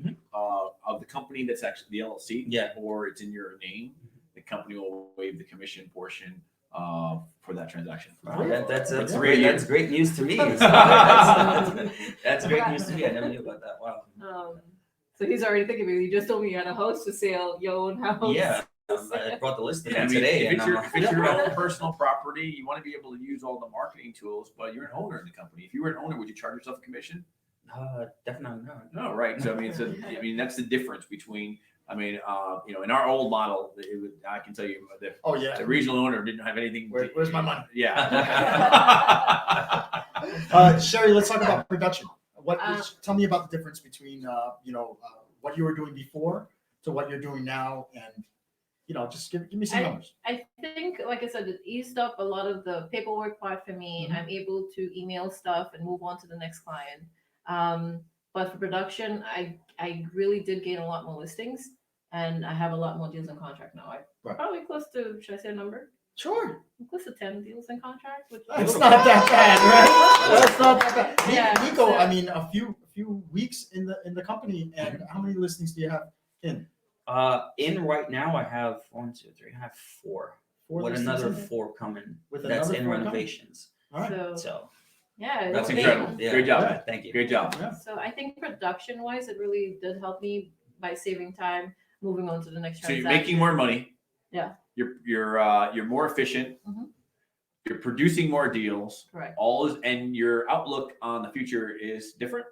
of the company that's actually the LLC,
Yeah.
or it's in your name, the company will waive the commission portion for that transaction.
Wow, that's
great.
great news to me. That's great news to me. I never knew about that. Wow.
So he's already thinking of it. You just told me you had a house for sale, your own house.
Yeah, I brought the list in
Yeah, I mean,
today.
if it's
and
your,
I'm
if it's your own personal property, you want to be able to use all the marketing tools, but you're an owner in the company. If you were an owner, would you charge yourself a commission?
definitely not.
No, right. So I mean, that's the difference between. In our old model, I can tell you that
Oh yeah.
the regional owner didn't have anything.
Where's my money?
Yeah.
Sherry, let's talk about production. Tell me about the difference between what you were doing before to what you're doing now, and just give me some numbers.
I think, like I said, it eased up a lot of the paperwork part for me. I'm able to email stuff and move on to the next client. But for production, I really did gain a lot more listings, and I have a lot more deals in contract now. I'm probably close to, should I say a number?
Sure.
I'm close to 10 deals in contract. Which
That's not that bad, right? That's not that bad.
Yeah,
Nico,
so-
I mean, a few weeks in the company, and how many listings do you have in?
In right now, I have 1, 2, 3. I have 4.
Four
with
listings
another
in?
4 coming.
With
That's
another
in
4 coming?
renovations.
All right.
So
yeah,
That's
it's
incredible.
been-
yeah.
Great job.
Yeah.
Thank you.
Great job.
Yeah.
So I think production-wise, it really did help me by saving time, moving on to the next
So you're
transaction.
making more money.
Yeah.
You're more efficient.
Mhm.
You're producing more deals.
Correct.
And your outlook on the future is different.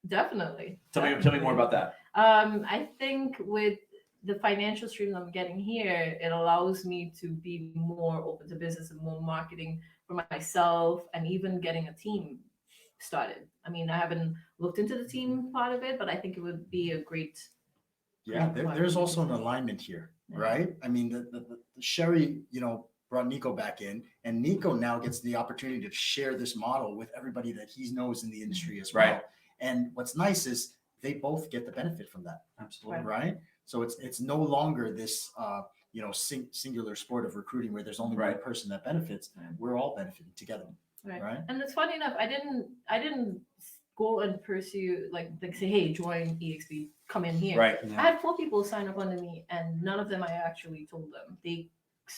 Definitely.
Tell me more about that.
I think with the financial stream I'm getting here, it allows me to be more open to business and more marketing for myself, and even getting a team started. I mean, I haven't looked into the team part of it, but I think it would be a great.
Yeah, there's also an alignment here, right? I mean, the Sherry, brought Nico back in, and Nico now gets the opportunity to share this model with everybody that he knows in the industry as well.
Right.
And what's nice is they both get the benefit from that.
Absolutely.
Right. So it's no longer this singular sport of recruiting where there's only one person that benefits. We're all benefiting together. Right.
And it's funny enough, I didn't go and pursue like say, hey, join EXP, come in here.
Right.
I had 4 people sign up under me, and none of them I actually told them. They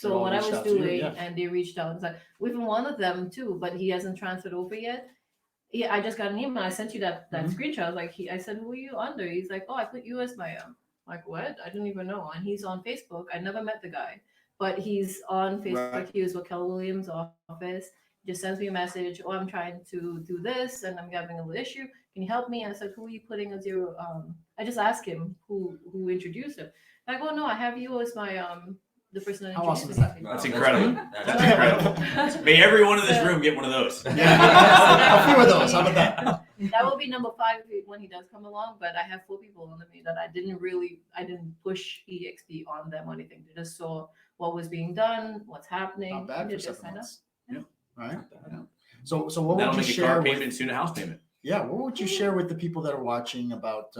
They all
saw what I
reached
was
out to you,
doing,
yeah.
and they reached out and said, even one of them too, but he hasn't transferred over yet. Yeah, I just got an email. I sent you that screenshot. I was like, I said, who are you under? He's like, oh, I put you as my like what? I didn't even know. And he's on Facebook. I never met the guy, but he's on Facebook.
Right.
He was with Keller Williams' office. Just sends me a message. Oh, I'm trying to do this, and I'm having a little issue. Can you help me? I said, who are you putting as your? I just asked him who introduced him. Like, oh no, I have you as my the person that
How awesome
introduced
is
me.
that?
That's incredible. That's incredible. May every one in this room get one of those.
Yeah. A few of those. How about that?
That will be number 5 when he does come along. But I have 4 people under me that I didn't push EXP on them or anything. They just saw what was being done, what's happening.
Not bad
They
for
just
7
signed up.
months. Yeah. Right. Yeah. So what
That'll
would you
make a
share
car
with?
payment, soon a house payment.
Yeah. What would you share with the people that are watching about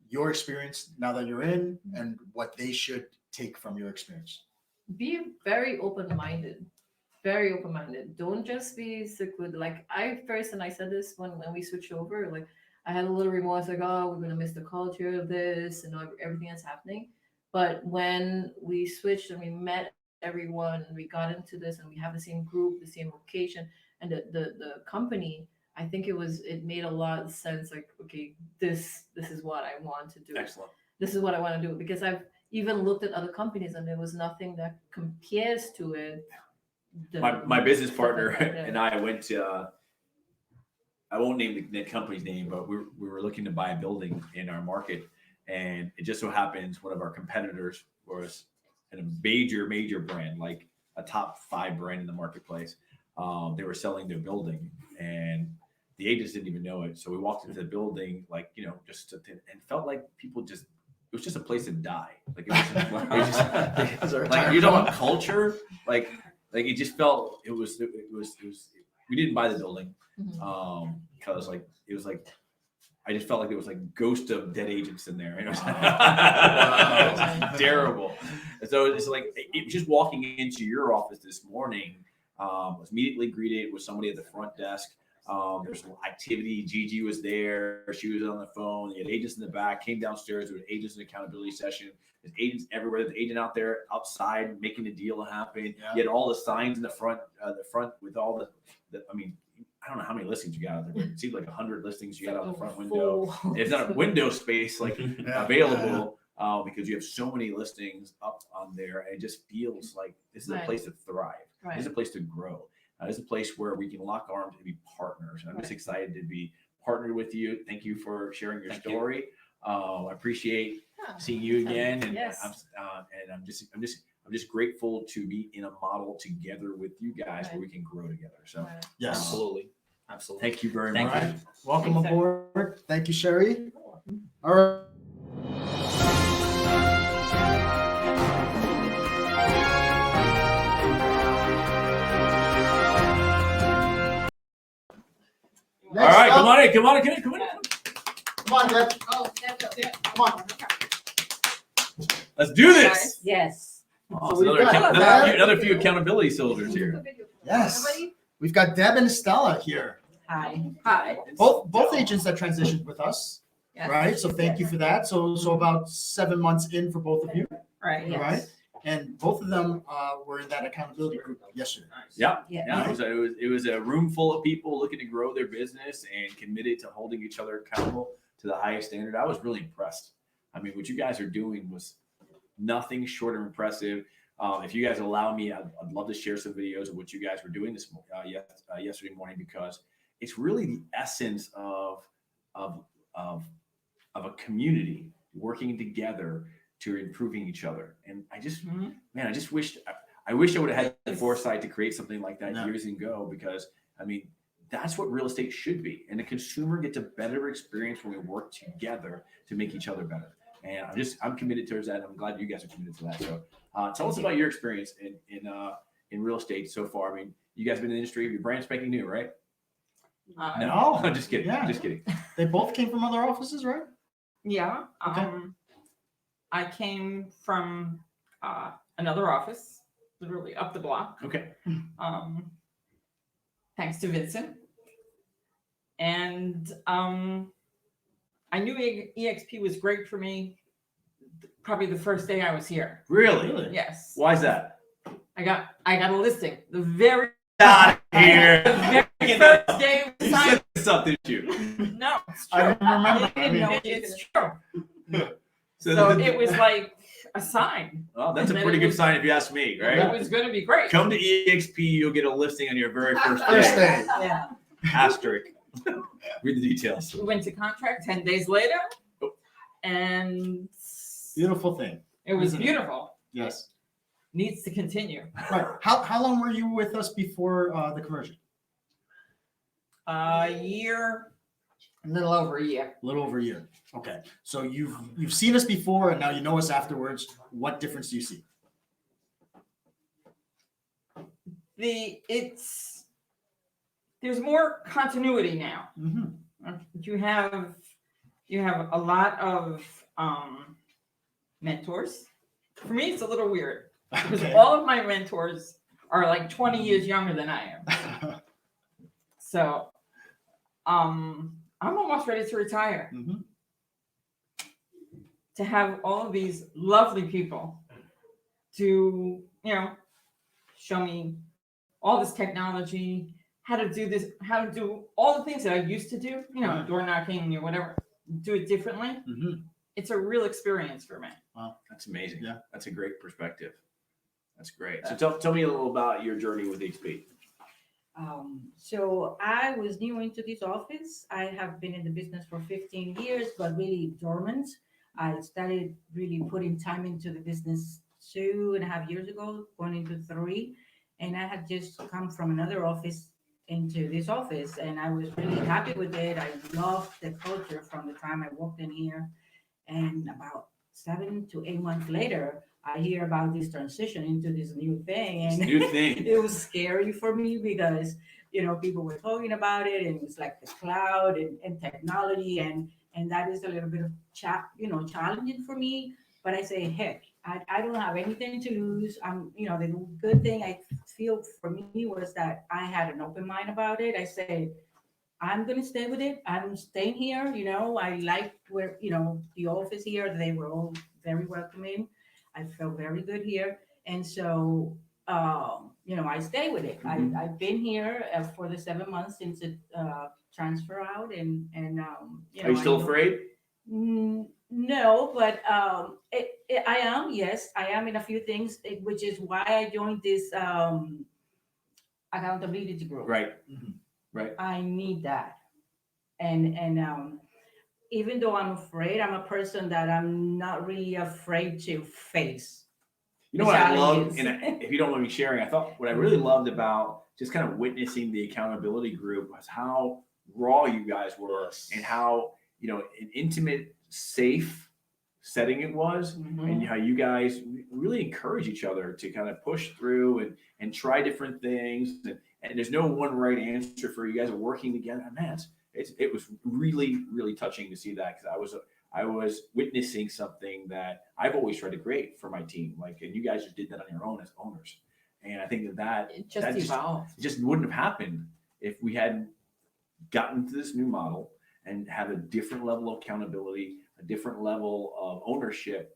your experience now that you're in, and what they should take from your experience?
Be very open-minded. Very open-minded. Don't just be secluded. Like I said this when we switched over, like I had a little remorse, like, oh, we're gonna miss the culture of this and everything that's happening. But when we switched and we met everyone and we got into this and we have the same group, the same location, and the company, I think it made a lot of sense. Like, okay, this is what I want to do.
Excellent.
This is what I want to do, because I've even looked at other companies and there was nothing that compares to it.
My business partner
stuff like that.
and I went to. I won't name the company's name, but we were looking to buy a building in our market, and it just so happens one of our competitors was in a major brand, like a top 5 brand in the marketplace. They were selling their building, and the agents didn't even know it. So we walked into the building, like, and felt like people just. It was just a place to die. Like it was just like, you know what, culture, like it just felt it was we didn't buy the building because like it was like I just felt like there was like ghost of dead agents in there. It was, it was terrible. And so it's like it was just walking into your office this morning. Was immediately greeted with somebody at the front desk. There's activity. Gigi was there. She was on the phone. You had agents in the back. Came downstairs. There was agents in the accountability session. There's agents everywhere. There's an agent out there outside making the deal happen. Yeah. You had all the signs in the front with all the. I mean, I don't know how many listings you got out there, but it seemed like 100 listings you got out the front window. It's not a window space like available because you have so many listings up on there. And it just feels like this is a place to thrive. Right. This is a place to grow. This is a place where we can lock arms and be partners. And I'm just excited to be partnered with you. Thank you for sharing your story. I appreciate seeing you again. And I'm just grateful to be in a model together with you guys where we can grow together. So
yes,
absolutely.
Thank you very much.
Right. Welcome aboard. Thank you, Sherry. All right.
Next all right, up, come on,
Deb.
Oh, Deb.
Come on.
Let's do this.
Yes.
Oh, so another few accountability soldiers here.
Yes. We've got Deb and Stella here.
Hi.
Both agents that transitioned with us.
Yes.
Right. So thank you for that. So about 7 months in for both of you.
Right. Yes.
Right. And both of them were in that accountability group yesterday.
Yeah. It was a room full of people looking to grow their business and committed to holding each other accountable to the highest standard. I was really impressed. I mean, what you guys are doing was nothing short of impressive. If you guys allow me, I'd love to share some videos of what you guys were doing this yesterday morning, because it's really the essence of of a community working together to improving each other. And I just, man, I just wished, I wish I would have had the foresight to create something like that years ago, because I mean, that's what real estate should be. And the consumer gets a better experience when we work together to make each other better. And I'm committed towards that. I'm glad you guys are committed to that. So tell us about your experience in real estate so far. I mean, you guys been in the industry, you're brand spanking new, right?
No,
I'm just kidding.
Yeah.
Just kidding.
They both came from other offices, right?
Yeah.
Okay.
I came from another office, literally up the block.
Okay.
Thanks to Vincent. And I knew EXP was great for me probably the first day I was here.
Really?
Yes.
Why is that?
I got a listing the very
Out of here.
the very first day we
You
signed.
said this up, didn't you?
No, it's true.
I remember.
I didn't know it's true.
So
So it was like a sign.
Well, that's a
And then
pretty
it
good
was-
sign if you ask me, right?
It was going to be great.
Come to EXP, you'll get a listing on your very first
First
day.
day.
Yeah.
Asterisk. Read the details.
We went to contract 10 days later, and
Beautiful thing.
it was
Isn't it?
beautiful.
Yes.
Needs to continue.
Right. How long were you with us before the conversion?
A year, a little over a year.
A little over a year. Okay. So you've seen us before, and now you know us afterwards. What difference do you see?
There's more continuity now.
Mm-hmm.
You have a lot of mentors. For me, it's a little weird because
Okay.
all of my mentors are like 20 years younger than I am. So I'm almost ready to retire.
Mm-hmm.
To have all of these lovely people to, show me all this technology, how to do this, how to do all the things that I used to do,
Right.
door knocking or whatever, do it differently.
Mm-hmm.
It's a real experience for me.
Wow.
That's amazing.
Yeah.
That's a great perspective. That's great. So tell me a little about your journey with EXP.
So I was new into this office. I have been in the business for 15 years, but really dormant. I started really putting time into the business 2.5 years ago, going into 3. And I had just come from another office into this office, and I was really happy with it. I loved the culture from the time I walked in here. And about 7 to 8 months later, I hear about this transition into this new thing. And
This new thing.
it was scary for me because, people were talking about it, and it was like the cloud and technology. And that is a little bit of challenging for me. But I say, heck, I don't have anything to lose. The good thing I feel for me was that I had an open mind about it. I said, I'm going to stay with it. I'm staying here. I liked where, the office here, they were all very welcoming. I felt very good here. And so, I stay with it.
Mhm.
I've been here for the 7 months since it transfer out. And
Are you still afraid?
No, but I am. Yes, I am in a few things, which is why I joined this accountability group.
Right. Right.
I need that, and even though I'm afraid, I'm a person that I'm not really afraid to face.
You know what I love,
challenges.
and if you don't mind me sharing, I thought what I really loved about just kind of witnessing the accountability group was how raw you guys were and how, an intimate, safe setting it was, and how you guys really encourage each other to kind of push through and try different things. And there's no one right answer for you guys are working together. Man, it was really, really touching to see that, because I was witnessing something that I've always tried to create for my team. And you guys just did that on your own as owners. And I think that
It just
that
evolved.
it just wouldn't have happened if we hadn't gotten to this new model and have a different level of accountability, a different level of ownership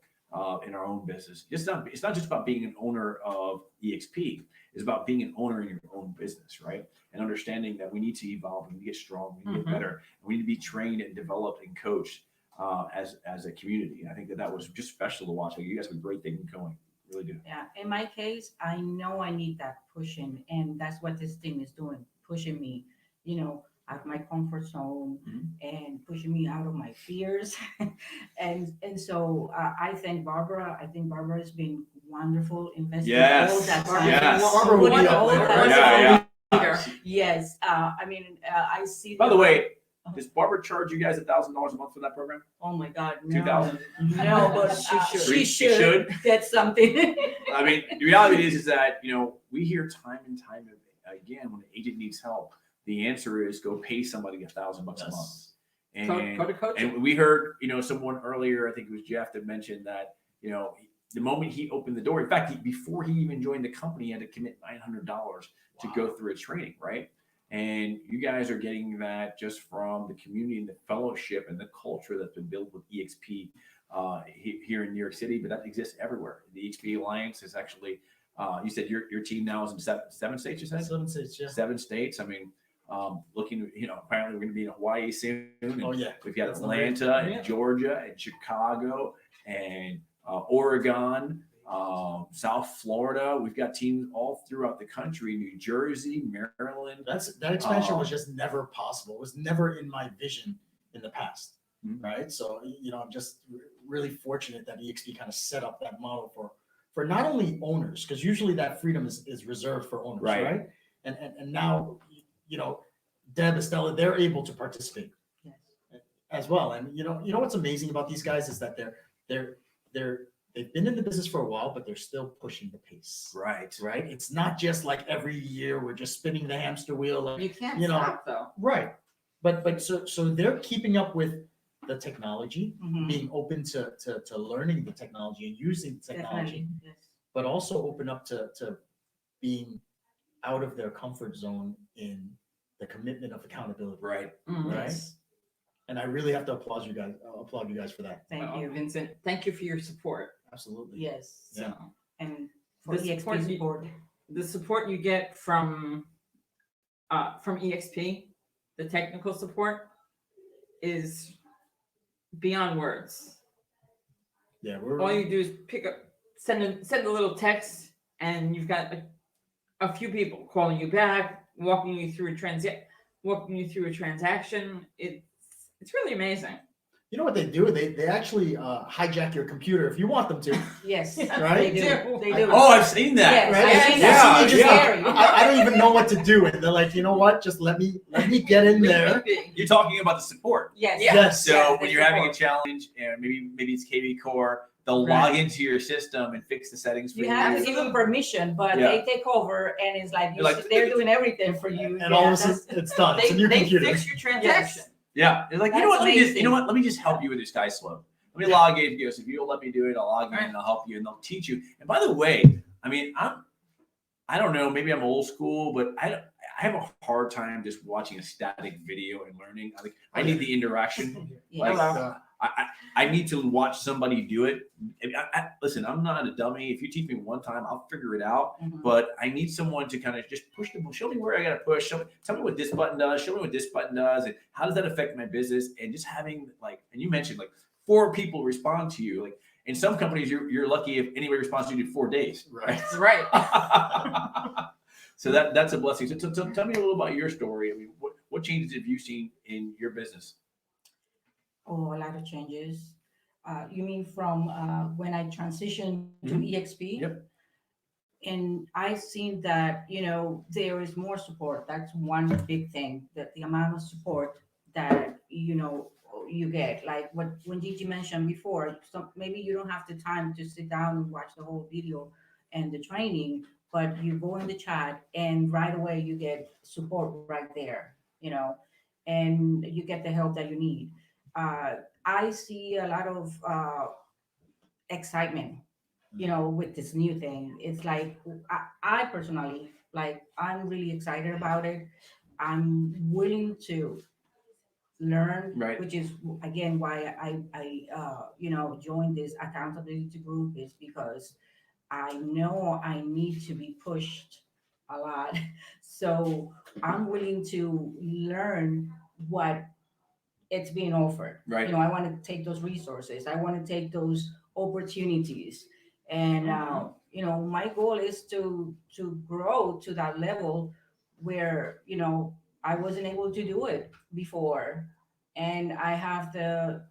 in our own business. It's not just about being an owner of EXP. It's about being an owner in your own business, right? And understanding that we need to evolve, we need to get strong, we need to get better, and we need to be trained and developed and coached as a community. And I think that was just special to watch. You guys have a great thing going. Really do.
Yeah, in my case, I know I need that pushing, and that's what this team is doing, pushing me. out of my comfort zone and pushing me out of my fears. and so I thank Barbara. I think Barbara has been wonderful investing all that time.
Yes.
Barbara would be up
All
there.
that
Yeah,
time. Yes. I mean, I see.
By the way, does Barbara charge you guys $1,000 a month for that program?
Oh my God, no.
2,000?
No, but
She
she should
should.
get something.
I mean, the reality is that, we hear time and time again when an agent needs help, the answer is go pay somebody $1,000 a month. And,
Go to coaching.
and we heard, someone earlier, I think it was Jeff, that mentioned that, the moment he opened the door, in fact, before he even joined the company, he had to commit $900 to go through a training, right? And you guys are getting that just from the community and the fellowship and the culture that's been built with EXP here in New York City, but that exists everywhere. The EXP Alliance is actually, you said your team now is in seven states, you said?
7 states, yeah.
7 states. I mean, looking, apparently we're going to be in Hawaii soon. And
Oh, yeah.
we've got
That's
Atlanta and
yeah.
Georgia and Chicago and Oregon, South Florida. We've got teams all throughout the country, New Jersey, Maryland.
That expansion was just never possible. It was never in my vision in the past, right? So, I'm just really fortunate that EXP kind of set up that model for not only owners, because usually that freedom is reserved for owners, right? And now, Deb, Estella, they're able to participate as well. And what's amazing about these guys is that they've been in the business for a while, but they're still pushing the pace.
Right.
It's not just like every year we're just spinning the hamster wheel.
You can't stop though.
Right. But so they're keeping up with the technology, being open to learning the technology and using the technology, but also open up to being out of their comfort zone in the commitment of accountability.
Right.
Right. And I really have to applaud you guys for that.
Thank you, Vincent. Thank you for your support.
Absolutely.
Yes.
Yeah.
And for
The
EXP support.
The support you get from EXP, the technical support, is beyond words.
Yeah,
all you do is send a little text, and you've got a few people calling you back, walking you through a transaction. It's really amazing.
You know what they do? They actually hijack your computer if you want them to.
Yes,
right?
They do. They do.
Oh, I've seen that.
Yes,
Right?
I've seen that.
Yeah. I don't even know what to do. And they're like, you know what? Just let me get in there.
You're talking about the support.
Yes.
Yes.
So when you're having a challenge, and maybe it's KV Core, they'll log into your system and fix the settings for you.
You have to give them permission, but they take over, and it's like, they're doing everything for you.
And all of a sudden, it's done. It's a new computer.
They fix your transaction.
Yeah, they're like, you know what? Let me just help you with this guy slow. Let me log in. If you'll let me do it, I'll log in and I'll help you and they'll teach you. And by the way, I mean, I don't know, maybe I'm old school, but I have a hard time just watching a static video and learning. I need the interaction. I need to watch somebody do it. Listen, I'm not a dummy. If you teach me one time, I'll figure it out. But I need someone to kind of just push the button. Show me where I got to push. Tell me what this button does. Show me what this button does. And how does that affect my business? And just having and you mentioned 4 people respond to you. In some companies, you're lucky if anybody responds to you in 4 days.
Right.
So that's a blessing. So tell me a little about your story. I mean, what changes have you seen in your business?
Oh, a lot of changes. You mean from when I transitioned to EXP?
Yep.
And I've seen that, there is more support. That's one big thing, that the amount of support that, you get. Like when Gigi mentioned before, maybe you don't have the time to sit down and watch the whole video and the training, but you go in the chat and right away you get support right there, and you get the help that you need. I see a lot of excitement, with this new thing. It's like, I personally, I'm really excited about it. I'm willing to learn, which is again why I joined this accountability group, is because I know I need to be pushed a lot. So I'm willing to learn what it's being offered.
Right.
I want to take those resources. I want to take those opportunities. And my goal is to grow to that level where, I wasn't able to do it before. And I have the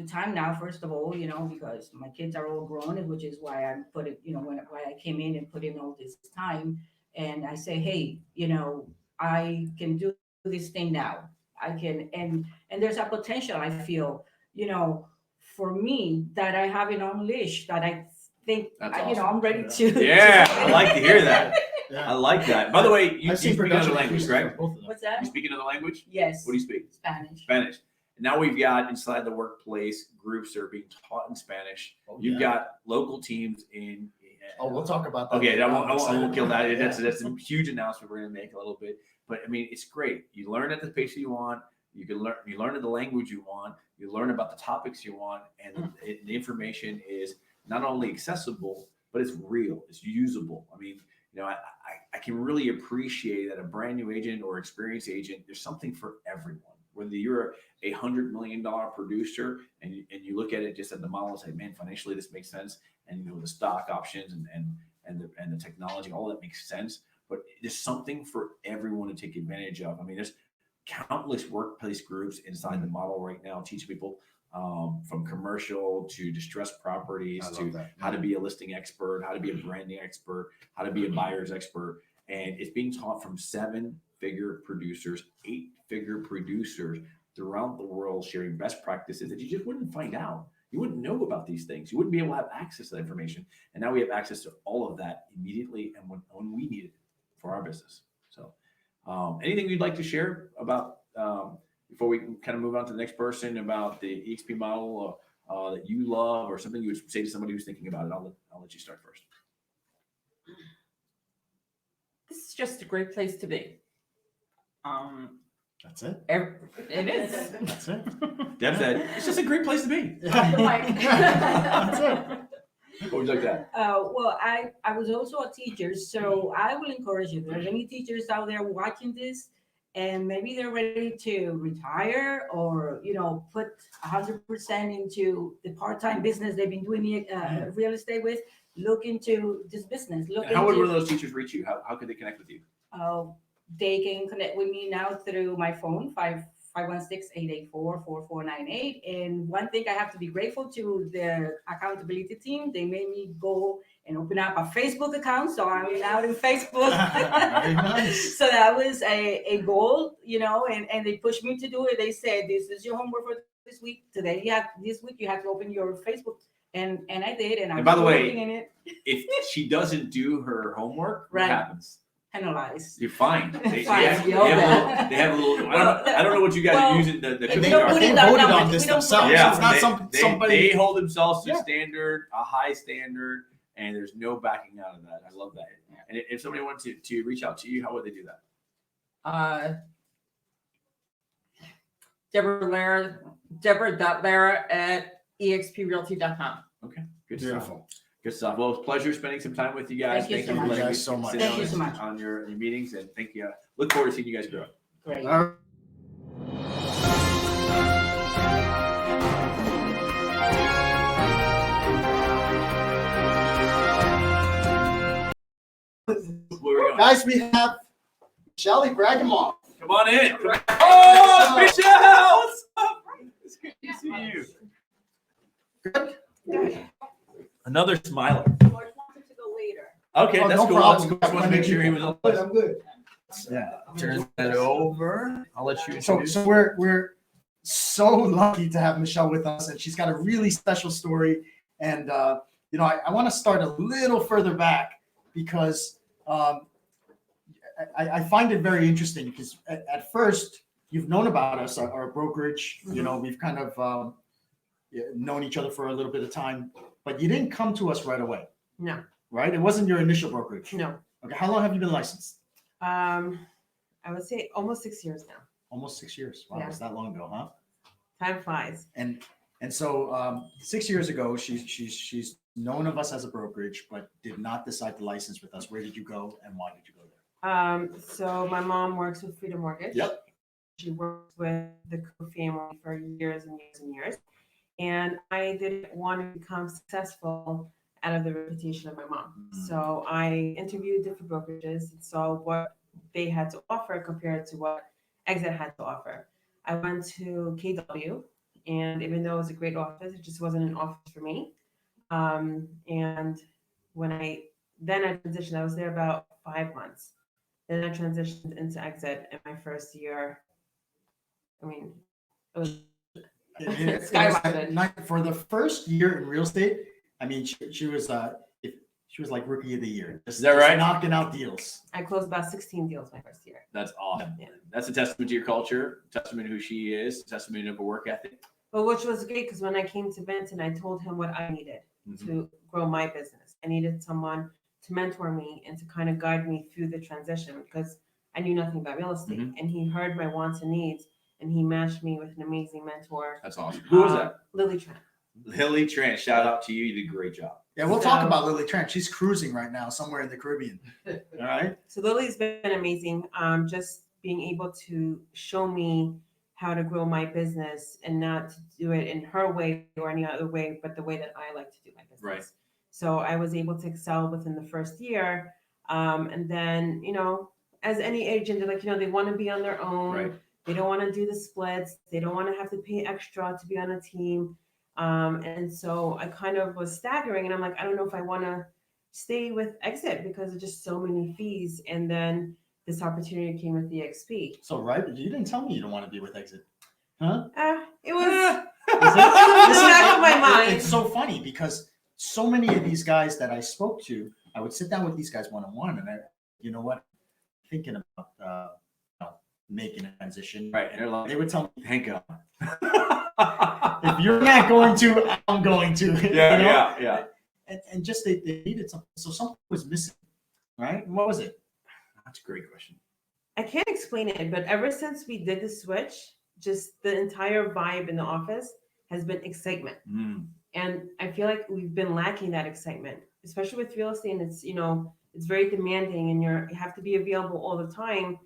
time now, first of all, because my kids are all grown, which is why I put it, why I came in and put in all this time. And I say, hey, I can do this thing now. I can, and there's a potential I feel, for me that I haven't unleashed that I think,
That's
I'm ready to.
Yeah, I like to hear that.
Yeah.
I like that. By the way, you
I've
speak
seen
another
production
language,
pieces
right?
of both of them.
What's that?
You speak another language?
Yes.
What do you speak?
Spanish.
Spanish. Now we've got inside the workplace groups that are being taught in Spanish.
Oh,
You've
yeah.
got local teams in.
Oh, we'll talk about that.
Okay,
later.
I won't kill that.
Yeah.
That's a huge announcement we're going to make a little bit. But I mean, it's great. You learn at the pace you want. You learn the language you want. You learn about the topics you want, and the information is not only accessible, but it's real. It's usable. I mean, I can really appreciate that a brand new agent or experienced agent, there's something for everyone. Whether you're a $100 million producer and you look at it just at the model and say, man, financially this makes sense, and the stock options and the technology, all that makes sense. But there's something for everyone to take advantage of. I mean, there's countless workplace groups inside the model right now teaching people from commercial to distressed properties to how to be a listing expert, how to be a branding expert, how to be a buyer's expert. And it's being taught from 7-figure producers, 8-figure producers throughout the world, sharing best practices that you just wouldn't find out. You wouldn't know about these things. You wouldn't be able to have access to that information. And now we have access to all of that immediately and when we need it for our business. So anything you'd like to share about before we kind of move on to the next person about the EXP model that you love, or something you would say to somebody who's thinking about it? I'll let you start first.
This is just a great place to be.
That's it.
It is.
That's it.
Deb said, it's just a great place to be.
That's it.
What would you like that?
Well, I was also a teacher, so I will encourage you. There are many teachers out there watching this, and maybe they're ready to retire or put 100% into the part-time business they've been doing real estate with. Look into this business.
How would one of those teachers reach you? How could they connect with you?
They can connect with me now through my phone, 516-884-4498. And one thing I have to be grateful to the accountability team. They made me go and open up a Facebook account, so I'm out in Facebook.
Very nice.
So that was a goal, and they pushed me to do it. They said, this is your homework for this week. This week you have to open your Facebook. And I did, and I'm
by the way,
working in it.
If she doesn't do her homework,
Right.
what happens?
Penalized.
You're fined. They
Fined,
have a little. I don't know what you guys are using. The
And
cookie
they
jar.
voted on this themselves.
Yeah,
It's not somebody.
they hold themselves to
Yeah.
a high standard, and there's no backing out of that. I love that. And if somebody wanted to reach out to you, how would they do that?
Deborah.Lara@exprealty.com.
Okay, good
Beautiful.
stuff. Good stuff. Well, it's a pleasure spending some time with you guys.
Thank you so
for
much.
letting
You
me
guys so much.
sit
Thank
down
you so much.
on your meetings, and thank you. Look forward to seeing you guys grow.
Great.
All right.
Where we going?
Guys, we have Shelly Bragamoff.
Come on in. Oh, Michelle! What's up? It's good to see you. Another smiler. Okay,
Oh,
that's
no
cool.
problem.
Just want to make sure he was on.
I'm good.
Yeah. Turn that over. I'll let you
So,
introduce.
so we're so lucky to have Michelle with us, and she's got a really special story. And I want to start a little further back because I find it very interesting because at first you've known about us, our brokerage. We've kind of known each other for a little bit of time, but you didn't come to us right away.
No.
Right? It wasn't your initial brokerage.
No.
Okay. How long have you been licensed?
I would say almost 6 years now.
Almost 6 years. Wow,
Yeah.
it's that long ago, huh?
Time flies.
And so 6 years ago, she's known of us as a brokerage, but did not decide to license with us. Where did you go, and why did you go there?
So my mom works with Freedom Mortgage.
Yep.
She worked with the Cook family for years and years and years. And I didn't want to become successful out of the reputation of my mom.
Mhm.
So I interviewed different brokerages and saw what they had to offer compared to what
Exit had to offer. I went to KW, and even though it was a great office, it just wasn't an office for me. And when I transitioned, I was there about 5 months. Then I transitioned into Exit in my first year. I mean, it was skyrocketed.
For the first year in real estate, I mean, she was like rookie of the year.
Is that right?
Knocking out deals.
I closed about 16 deals my first year.
That's awesome.
Yeah.
That's a testament to your culture, testament to who she is, testament of a work ethic.
But which was great because when I came to Benton, I told him what I needed to grow my business. I needed someone to mentor me and to kind of guide me through the transition because I knew nothing about real estate. And he heard my wants and needs, and he matched me with an amazing mentor.
That's awesome. Who was that?
Lily Trent.
Lily Trent, shout out to you. You did a great job.
Yeah, we'll talk about Lily Trent. She's cruising right now somewhere in the Caribbean. All right.
So Lily's been amazing. Just being able to show me how to grow my business and not to do it in her way or any other way, but the way that I like to do my business.
Right.
So I was able to excel within the first year. And then, as any agent, they're like, they want to be on their own.
Right.
They don't want to do the splits. They don't want to have to pay extra to be on a team. And so I kind of was staggering, and I'm like, I don't know if I want to stay with Exit because of just so many fees. And then this opportunity came with EXP.
So, right, you didn't tell me you don't want to be with Exit, huh?
It was in the back of my mind.
It's so funny because so many of these guys that I spoke to, I would sit down with these guys one-on-one, and you know what, thinking about making a transition,
right? And they're like,
they would tell me,
"Thank God."
If you're not going to, I'm going to.
Yeah.
And just they needed something, so something was missing, right? What was it?
That's a great question.
I can't explain it, but ever since we did the switch, just the entire vibe in the office has been excitement. And I feel like we've been lacking that excitement, especially with real estate. And it's very demanding, and you have to be available all the time.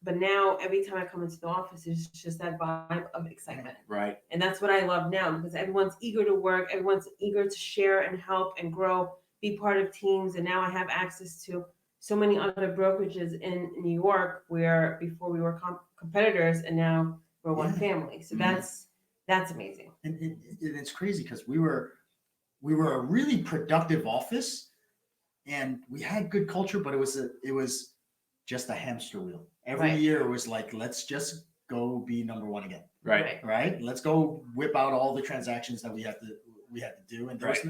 But now every time I come into the office, it's just that vibe of excitement.
Right.
And that's what I love now because everyone's eager to work. Everyone's eager to share and help and grow, be part of teams. And now I have access to so many other brokerages in New York where before we were competitors and now we're one family. So that's amazing.
And it's crazy because we were a really productive office and we had good culture, but it was just a hamster wheel. Every year it was like, let's just go be number one again. Right. Let's go whip out all the transactions that we had to do. And there was,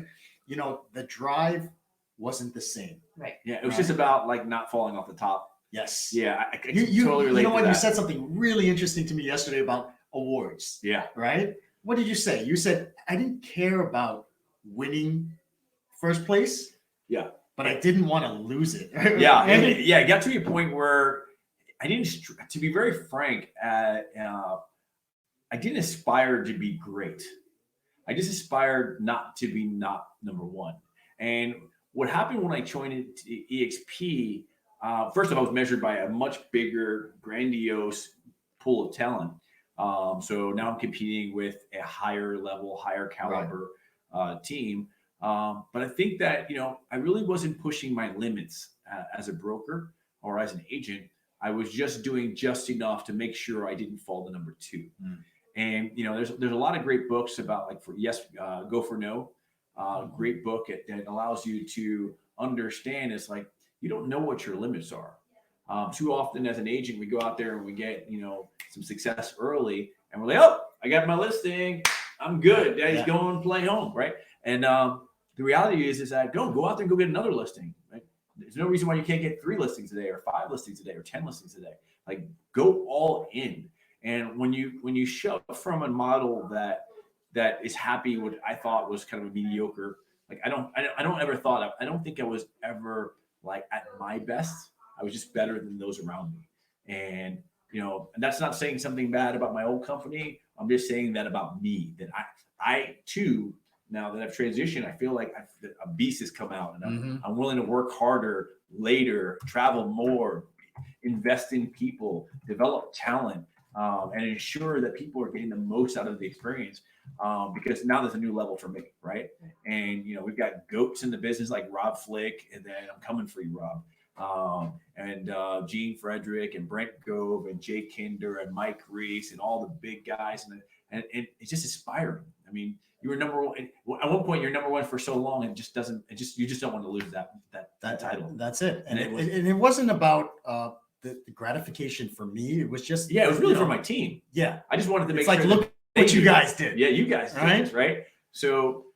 the drive wasn't the same.
Right.
Yeah. It was just about like not falling off the top.
Yes.
Yeah. I totally relate to that.
You said something really interesting to me yesterday about awards.
Yeah.
Right. What did you say? You said, I didn't care about winning first place.
Yeah.
But I didn't want to lose it.
Yeah. It got to a point where I didn't, to be very frank, I didn't aspire to be great. I just aspired not to be not number one. And what happened when I joined EXP, first of all, I was measured by a much bigger, grandiose pool of talent. So now I'm competing with a higher level, higher caliber team. But I think that, I really wasn't pushing my limits as a broker or as an agent. I was just doing just enough to make sure I didn't fall to number two. And, there's a lot of great books about Go for No. Great book that allows you to understand. It's like, you don't know what your limits are. Too often as an agent, we go out there and we get, some success early and we're like, oh, I got my listing. I'm good. Daddy's going play home. Right. And the reality is that go out there and go get another listing. Right? There's no reason why you can't get 3 listings a day or 5 listings a day or 10 listings a day. Like, go all in. And when you show from a model that is happy, what I thought was kind of a mediocre, like I don't think I was ever like at my best. I was just better than those around me. And and that's not saying something bad about my old company. I'm just saying that about me, that I too, now that I've transitioned, I feel like a beast has come out, and I'm willing to work harder later, travel more, invest in people, develop talent, and ensure that people are getting the most out of the experience. Because now there's a new level for me, right? And we've got goats in the business like Rob Flick, and then I'm coming for you, Rob. and Gene Frederick and Brent Gove and Jay Kinder and Mike Reese and all the big guys, and it's just inspiring. I mean, you were number one at one point. You're number one for so long, and you just don't want to lose that title.
That's it. And
And
it wasn't about the gratification for me. It was just
it was really for my team.
Yeah,
I just wanted to make
it's like
sure
look what you guys did.
Yeah, you guys did
Right?
this, right? So,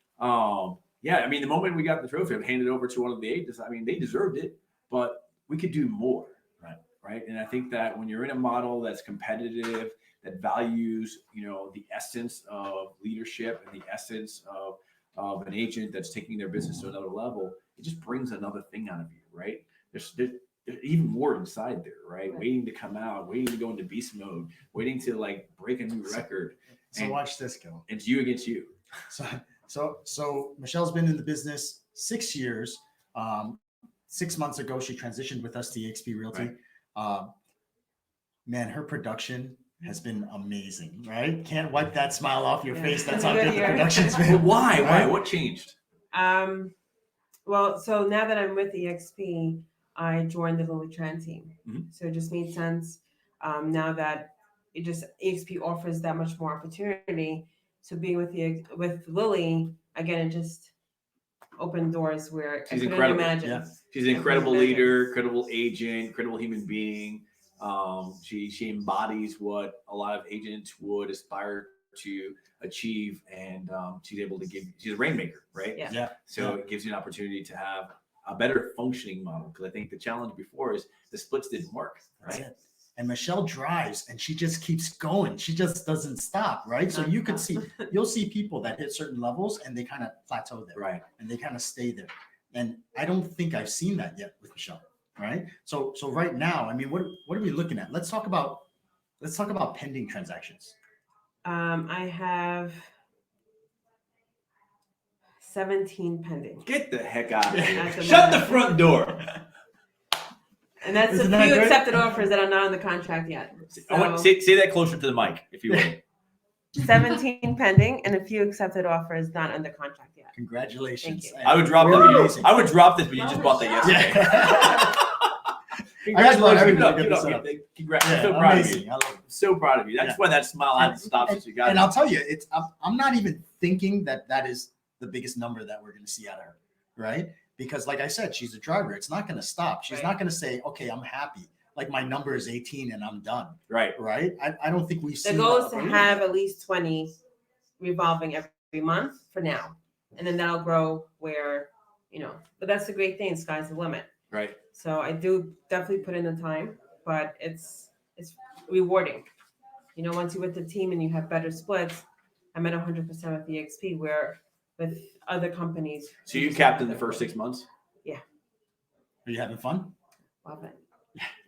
yeah, I mean, the moment we got the trophy, I handed it over to one of the agents. I mean, they deserved it, but we could do more, right? And I think that when you're in a model that's competitive, that values, the essence of leadership and the essence of an agent that's taking their business to another level, it just brings another thing out of you, right? There's even more inside there, right? Waiting to come out, waiting to go into beast mode, waiting to like break a new record.
So watch this go.
It's you against you.
So Michelle's been in the business 6 years. 6 months ago, she transitioned with us to EXP Realty. Man, her production has been amazing, right? Can't wipe that smile off your face. That's how good the production's been.
Why?
Right?
What changed?
Well, so now that I'm with EXP, I joined the Lily Tran team. So it just made sense now that EXP offers that much more opportunity. So being with Lily, again, it just opened doors where
She's
I couldn't
incredible.
imagine.
Yeah. She's an incredible leader, incredible agent, incredible human being. She embodies what a lot of agents would aspire to achieve, and she's able to she's a rainmaker, right?
Yeah.
So it gives you an opportunity to have a better functioning model, because I think the challenge before is the splits didn't work, right?
That's it. And Michelle drives and she just keeps going. She just doesn't stop, right? So you'll see people that hit certain levels and they kind of plateau there,
right?
And they kind of stay there. And I don't think I've seen that yet with Michelle, right? So right now, I mean, what are we looking at? Let's talk about pending transactions.
I have 17 pending.
Get the heck out of here.
At the
Shut the
moment.
front door.
And that's
Isn't
a
that
few
good?
accepted offers that are not on the contract yet.
I want say that closer to the mic, if you will.
17 pending and a few accepted offers not under contract yet.
Congratulations.
Thank you.
I would drop
Really?
that. I would drop this, but you just bought that yesterday.
Congratulations.
Give it up. Congrats. I'm so proud of you.
I love it.
So proud of you. That's why that smile hasn't stopped since you got
And
it.
I'll tell you, I'm not even thinking that is the biggest number that we're going to see out of her, right? Because like I said, she's a driver. It's not going to stop. She's not going to say, okay, I'm happy. Like my number is 18 and I'm done.
Right.
I don't think we've
The
seen
goal
that
is to
already.
have at least 20 revolving every month for now. And then that'll grow where, but that's the great thing. Sky's the limit.
Right.
So I do definitely put in the time, but it's rewarding. Once you're with the team and you have better splits, I'm at 100% with EXP, where with other companies.
So you capped in the first 6 months?
Yeah.
Are you having fun?
Love it.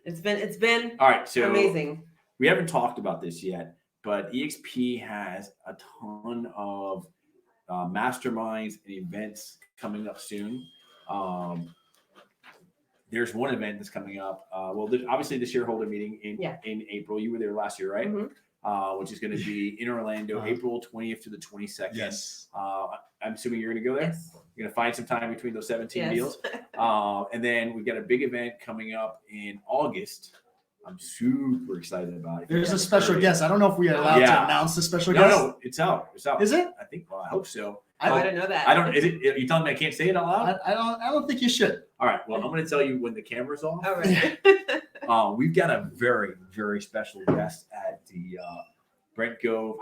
It's been
All right. So
amazing.
we haven't talked about this yet, but EXP has a ton of masterminds and events coming up soon. There's one event that's coming up. There's obviously the shareholder meeting in April. You were there last year, right?
Mm-hmm.
Which is going to be in Orlando, April 20th to the 22nd.
Yes.
I'm assuming you're going to go there?
Yes.
You're going to find some time between those 17
Yes.
deals. And then we've got a big event coming up in August. I'm super excited about it.
There's a special guest. I don't know if we are allowed to announce the special guest.
No, it's out. It's out.
Is it?
I think. Well, I hope so.
I didn't know that.
I don't. Is it? You telling me I can't say it out loud?
I don't think you should.
All right. Well, I'm going to tell you when the camera's off.
All right.
We've got a very, very special guest at the Brent Gove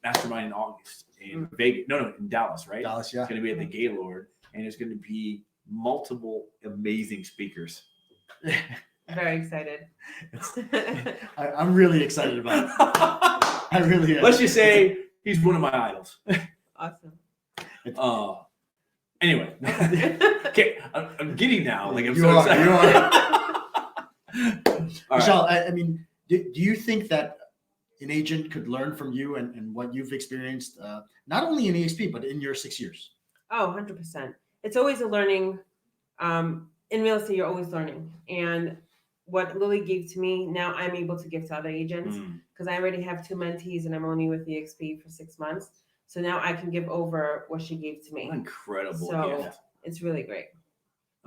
Mastermind in August in Vegas. No, in Dallas, right?
Dallas, yeah.
It's going to be at the Gaylord, and there's going to be multiple amazing speakers.
Very excited.
I'm really excited about it. I really am.
Let's just say he's one of my idols.
Awesome.
Anyway, okay, I'm giddy now. Like I'm
You
so
are,
excited.
you are.
All
Michelle,
right.
I mean, do you think that an agent could learn from you and what you've experienced, not only in EXP, but in your 6 years?
Oh, 100%. It's always a learning. In real estate, you're always learning. And what Lily gave to me, now I'm able to give to other agents because I already have 2 mentees and I'm only with EXP for 6 months. So now I can give over what she gave to me.
Incredible
So
gift.
it's really great.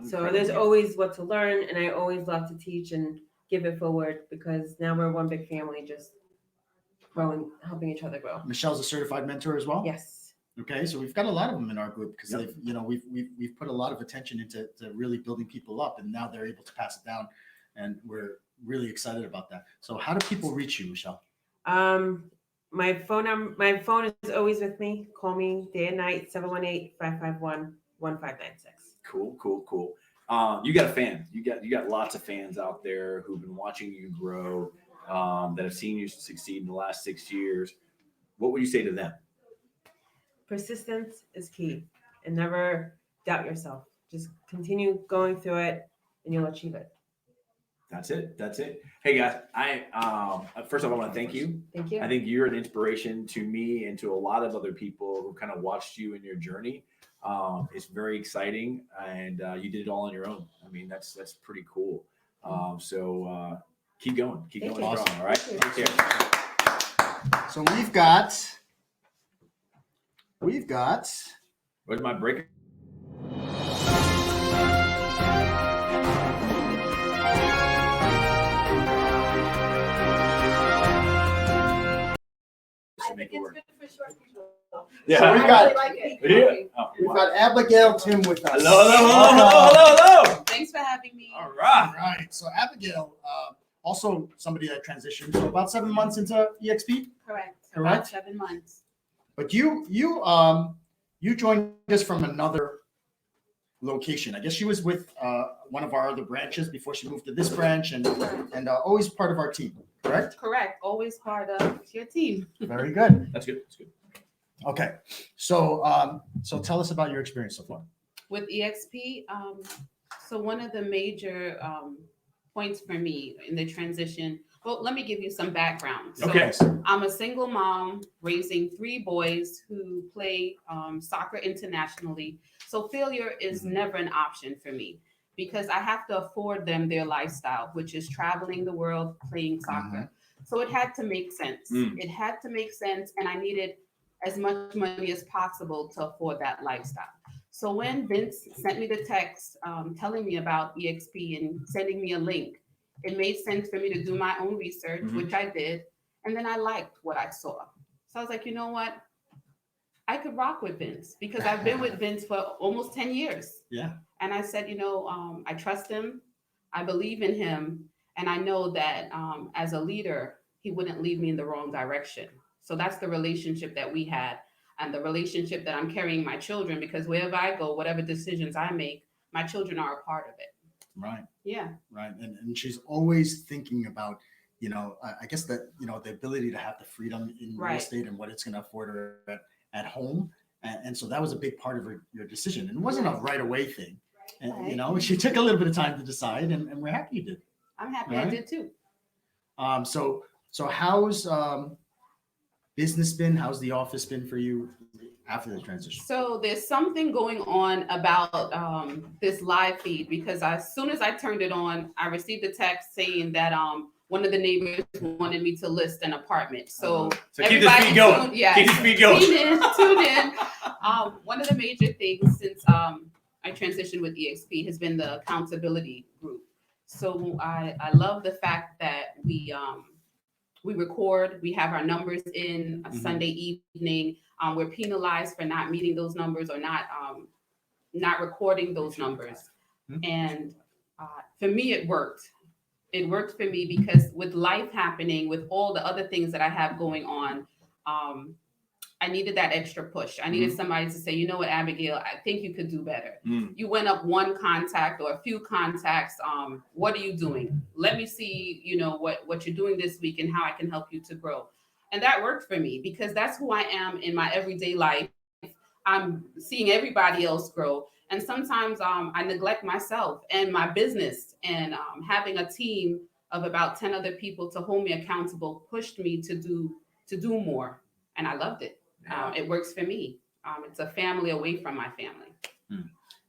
So there's always what to learn, and I always love to teach and give it forward because now we're one big family, just growing, helping each other grow.
Michelle's a certified mentor as well.
Yes.
Okay, so we've got a lot of them in our group because they've, we've put a lot of attention into really building people up, and now they're able to pass it down, and we're really excited about that. So how do people reach you, Michelle?
My phone is always with me. Call me day and night, 718-551-1596.
Cool. You got a fan. You got lots of fans out there who've been watching you grow, that have seen you succeed in the last 6 years. What would you say to them?
Persistence is key, and never doubt yourself. Just continue going through it, and you'll achieve it.
That's it. Hey guys, first off, I want to thank you.
Thank you.
I think you're an inspiration to me and to a lot of other people who kind of watched you in your journey. It's very exciting, and you did it all on your own. I mean, that's pretty cool. So keep going strong. All right. Take care.
So we've got.
Where's my break?
I think it's good for short people.
Yeah. So we've got we've got Abigail Tim with us.
Hello.
Thanks for having me.
All right.
Right. So Abigail, also somebody that transitioned. So about 7 months into EXP.
Correct.
Correct.
About 7 months.
But you joined us from another location. I guess she was with one of our other branches before she moved to this branch, and always part of our team. Correct.
Correct. Always part of your team.
Very good.
That's good.
Okay. So tell us about your experience so far.
With EXP, so one of the major points for me in the transition, well, let me give you some background. So
Okay.
I'm a single mom raising 3 boys who play soccer internationally. So failure is never an option for me because I have to afford them their lifestyle, which is traveling the world, playing soccer. So it had to make sense. It had to make sense, and I needed as much money as possible to afford that lifestyle. So when Vince sent me the text telling me about EXP and sending me a link, it made sense for me to do my own research, which I did. And then I liked what I saw. So I was like, you know what? I could rock with Vince because I've been with Vince for almost 10 years.
Yeah.
And I said, I trust him. I believe in him. And I know that as a leader, he wouldn't lead me in the wrong direction. So that's the relationship that we had and the relationship that I'm carrying my children, because wherever I go, whatever decisions I make, my children are a part of it.
Right.
Yeah.
Right. And she's always thinking about, I guess that, the ability to have the freedom in real estate and what it's going to afford her at home. And so that was a big part of your decision. And it wasn't a right away thing. And, she took a little bit of time to decide, and we're happy you did.
I'm happy
Right?
I did too.
So how's business been? How's the office been for you after the transition?
So there's something going on about this live feed, because as soon as I turned it on, I received a text saying that one of the neighbors wanted me to list an apartment. So
keep this feed going. Keep this feed going.
Tune in. One of the major things since I transitioned with EXP has been the accountability group. So I love the fact that we record, we have our numbers in a Sunday evening. We're penalized for not meeting those numbers or not recording those numbers. And for me, it worked. It worked for me because with life happening, with all the other things that I have going on, I needed that extra push. I needed somebody to say, you know what, Abigail, I think you could do better. You went up one contact or a few contacts. What are you doing? Let me see, what you're doing this week and how I can help you to grow. And that worked for me because that's who I am in my everyday life. I'm seeing everybody else grow. And sometimes I neglect myself and my business, and having a team of about 10 other people to hold me accountable pushed me to do more. And I loved it. It works for me. It's a family away from my family.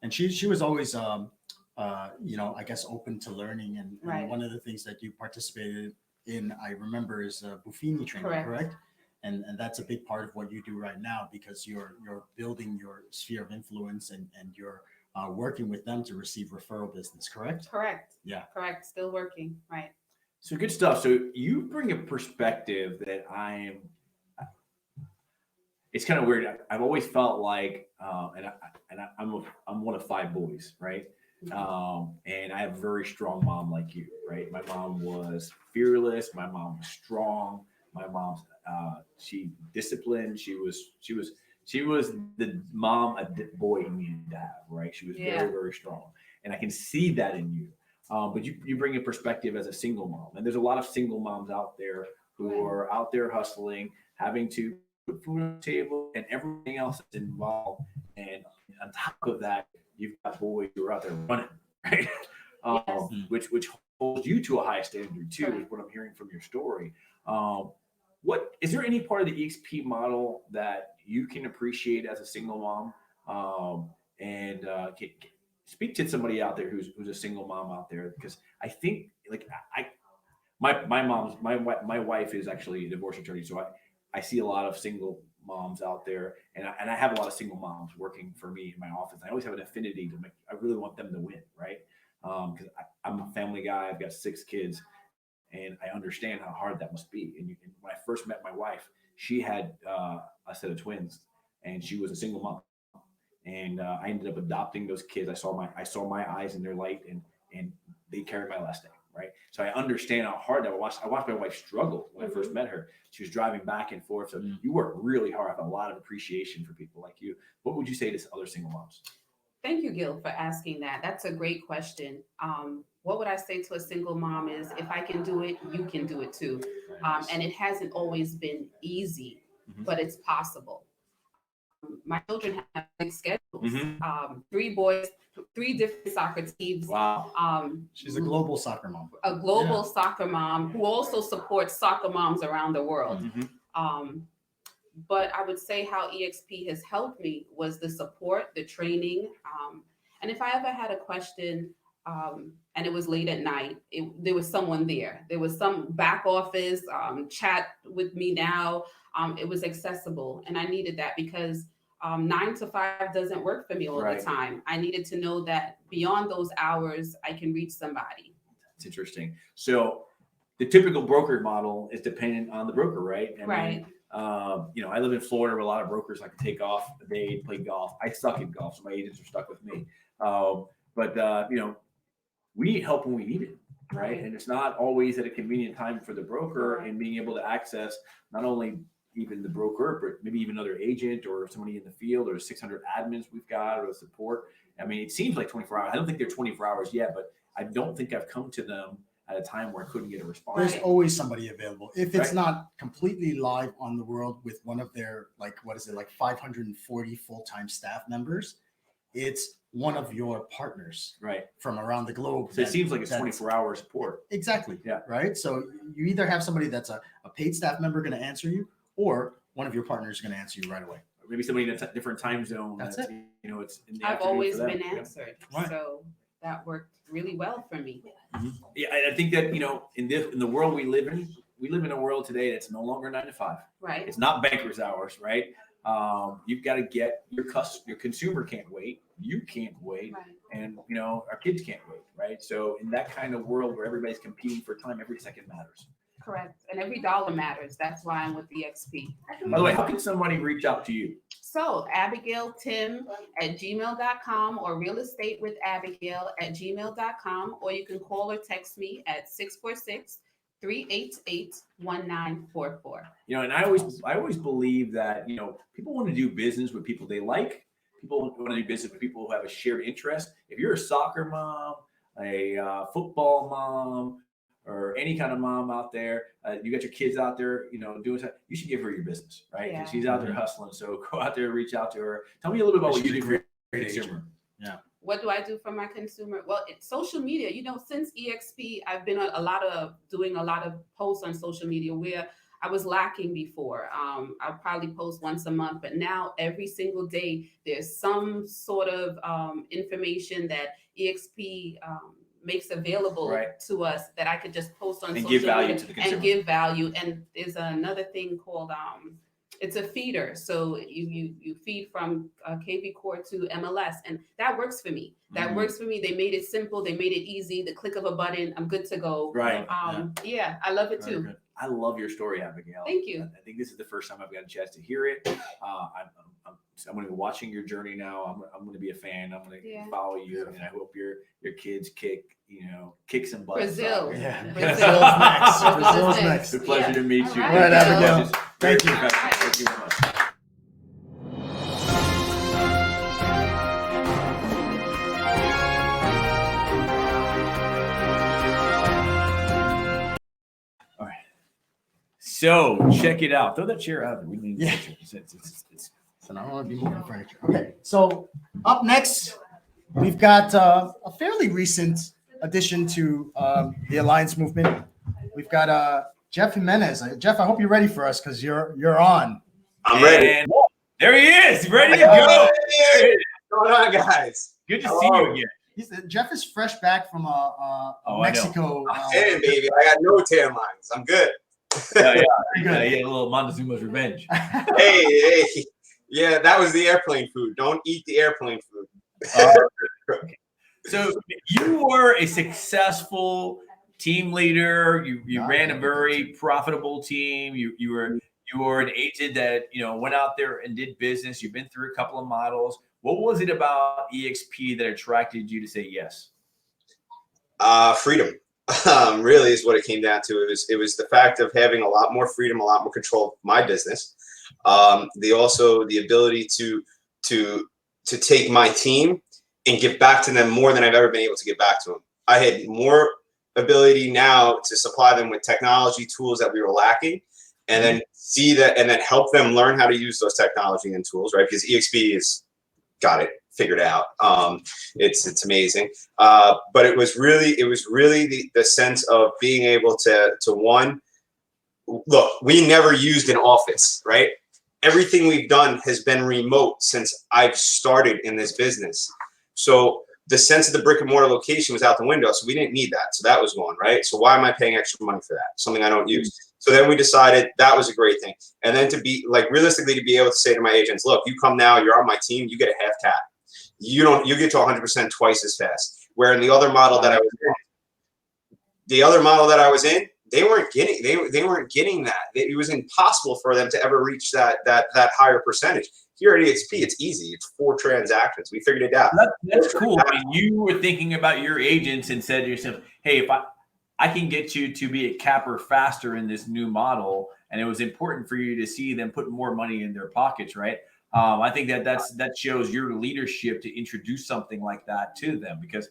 And she was always, I guess, open to learning. And one of the things that you participated in, I remember, is Buffini training, correct? And that's a big part of what you do right now, because you're building your sphere of influence and you're working with them to receive referral business, correct?
Correct.
Yeah.
Correct. Still working. Right.
So good stuff. So you bring a perspective that it's kind of weird. I've always felt like, I'm one of 5 boys, right? And I have a very strong mom like you, right? My mom was fearless. My mom was strong. My mom's she disciplined. She was the mom a boy needed to have, right? She was very, very strong, and I can see that in you. But you bring a perspective as a single mom, and there's a lot of single moms out there who are out there hustling, having to put food on the table and everything else that's involved. And on top of that, you've got boys who are out there running, right? Which holds you to a high standard too, is what I'm hearing from your story. What is there any part of the EXP model that you can appreciate as a single mom? Speak to somebody out there who's a single mom out there, because I think my wife is actually a divorce attorney, so I see a lot of single moms out there, and I have a lot of single moms working for me in my office. I always have an affinity I really want them to win, right? Because I'm a family guy. I've got 6 kids, and I understand how hard that must be. And when I first met my wife, she had a set of twins, and she was a single mom. And I ended up adopting those kids. I saw my eyes in their light, and they carried my last name, right? So I understand how hard that was. I watched my wife struggle when I first met her. She was driving back and forth. So you work really hard. I have a lot of appreciation for people like you. What would you say to other single moms?
Thank you, Gil, for asking that. That's a great question. What would I say to a single mom is, if I can do it, you can do it too. And it hasn't always been easy, but it's possible. My children have big schedules. 3 boys, 3 different soccer teams.
Wow. She's a global soccer mom.
A global soccer mom who also supports soccer moms around the world. But I would say how EXP has helped me was the support, the training. And if I ever had a question and it was late at night, there was someone there. There was some back office, chat with me now. It was accessible. And I needed that because 9 to 5 doesn't work for me all the time. I needed to know that beyond those hours, I can reach somebody.
That's interesting. So the typical broker model is dependent on the broker, right? I mean, I live in Florida where a lot of brokers like to take off a day to play golf. I suck at golf, so my agents are stuck with me. We need help when we need it, right? And it's not always at a convenient time for the broker, and being able to access not only even the broker, but maybe even another agent or somebody in the field, or 600 admins we've got, or the support. I mean, it seems like 24 hours. I don't think they're 24 hours yet, but I don't think I've come to them at a time where I couldn't get a response.
There's always somebody available. If it's not completely live on the world with one of their, 540 full-time staff members, it's one of your partners from around the globe.
So it seems like it's 24-hour support.
Exactly. Yeah. Right. So you either have somebody that's a paid staff member going to answer you, or one of your partners is going to answer you right away.
Or maybe somebody in a different time zone.
That's it.
It's in the
I've
afternoon
always
for them.
been answered. So that worked really well for me.
Yeah, I think that in the world we live in a world today that's no longer 9 to 5.
Right.
It's not banker's hours, right? You've got to get your consumer can't wait. You can't wait, and our kids can't wait, right? So in that kind of world where everybody's competing for time, every second matters.
Correct. And every dollar matters. That's why I'm with EXP.
By the way, how can somebody reach out to you?
So abigailtim@gmail.com or realestatewithabigail@gmail.com, or you can call or text me at 646-388-1944.
And I always believe that, people want to do business with people they like. People want to do business with people who have a shared interest. If you're a soccer mom, a football mom, or any kind of mom out there, you got your kids out there, doing something, you should give her your business, right? Because she's out there hustling. So go out there, reach out to her. Tell me a little bit about what you do for your consumer.
Yeah.
What do I do for my consumer? Well, it's social media. Since EXP, I've been doing a lot of posts on social media where I was lacking before. I'll probably post once a month, but now every single day there's some sort of information that EXP makes available to us that I could just post on social media
give value to the consumer.
and give value. And there's another thing called it's a feeder. So you feed from KV Core to MLS, and that works for me. That works for me. They made it simple. They made it easy. The click of a button, I'm good to go.
Right.
Yeah, I love it too.
I love your story, Abigail.
Thank you.
I think this is the first time I've got a chance to hear it. I'm going to be watching your journey now. I'm going to be a fan. I'm going to follow you, and I hope your kids kick some butt.
Brazil.
Yeah.
Brazil's
next. Brazil's next.
It's a pleasure to meet you.
All right, Abigail. Thank you.
Thank you very much. All right. So check it out. Throw that chair out. We need
So now I want to be moving furniture. Okay, so up next, we've got a fairly recent addition to the Alliance movement. We've got Jeff Jimenez. Jeff, I hope you're ready for us because you're on.
I'm ready. And there he is, ready to go.
What's going on, guys?
Good to see you again.
Jeff is fresh back from Mexico.
Hey, baby, I got no tan lines. I'm good.
Yeah. A little Montezuma's revenge.
Hey. Yeah, that was the airplane food. Don't eat the airplane food.
So you were a successful team leader. You ran a very profitable team. You were an agent that went out there and did business. You've been through a couple of models. What was it about EXP that attracted you to say yes?
Freedom. Really is what it came down to. It was the fact of having a lot more freedom, a lot more control of my business. The ability to take my team and give back to them more than I've ever been able to give back to them. I had more ability now to supply them with technology tools that we were lacking, and then see that, and then help them learn how to use those technology and tools, right? Because EXP has got it figured out. It's amazing. But it was really the sense of being able to one, look, we never used an office, right? Everything we've done has been remote since I've started in this business. So the sense of the brick and mortar location was out the window. So we didn't need that. So that was one, right? So why am I paying extra money for that? Something I don't use. So then we decided that was a great thing. And then to be realistically, to be able to say to my agents, look, you come now, you're on my team, you get a half cap. You get to 100% twice as fast. Where in the other model that I was in, they weren't getting that. It was impossible for them to ever reach that higher percentage. Here at EXP, it's easy. It's 4 transactions. We figured it out.
That's cool. I mean, you were thinking about your agents and said to yourself, hey, if I can get you to be a capper faster in this new model, and it was important for you to see them put more money in their pockets, right? I think that shows your leadership to introduce something like that to them, because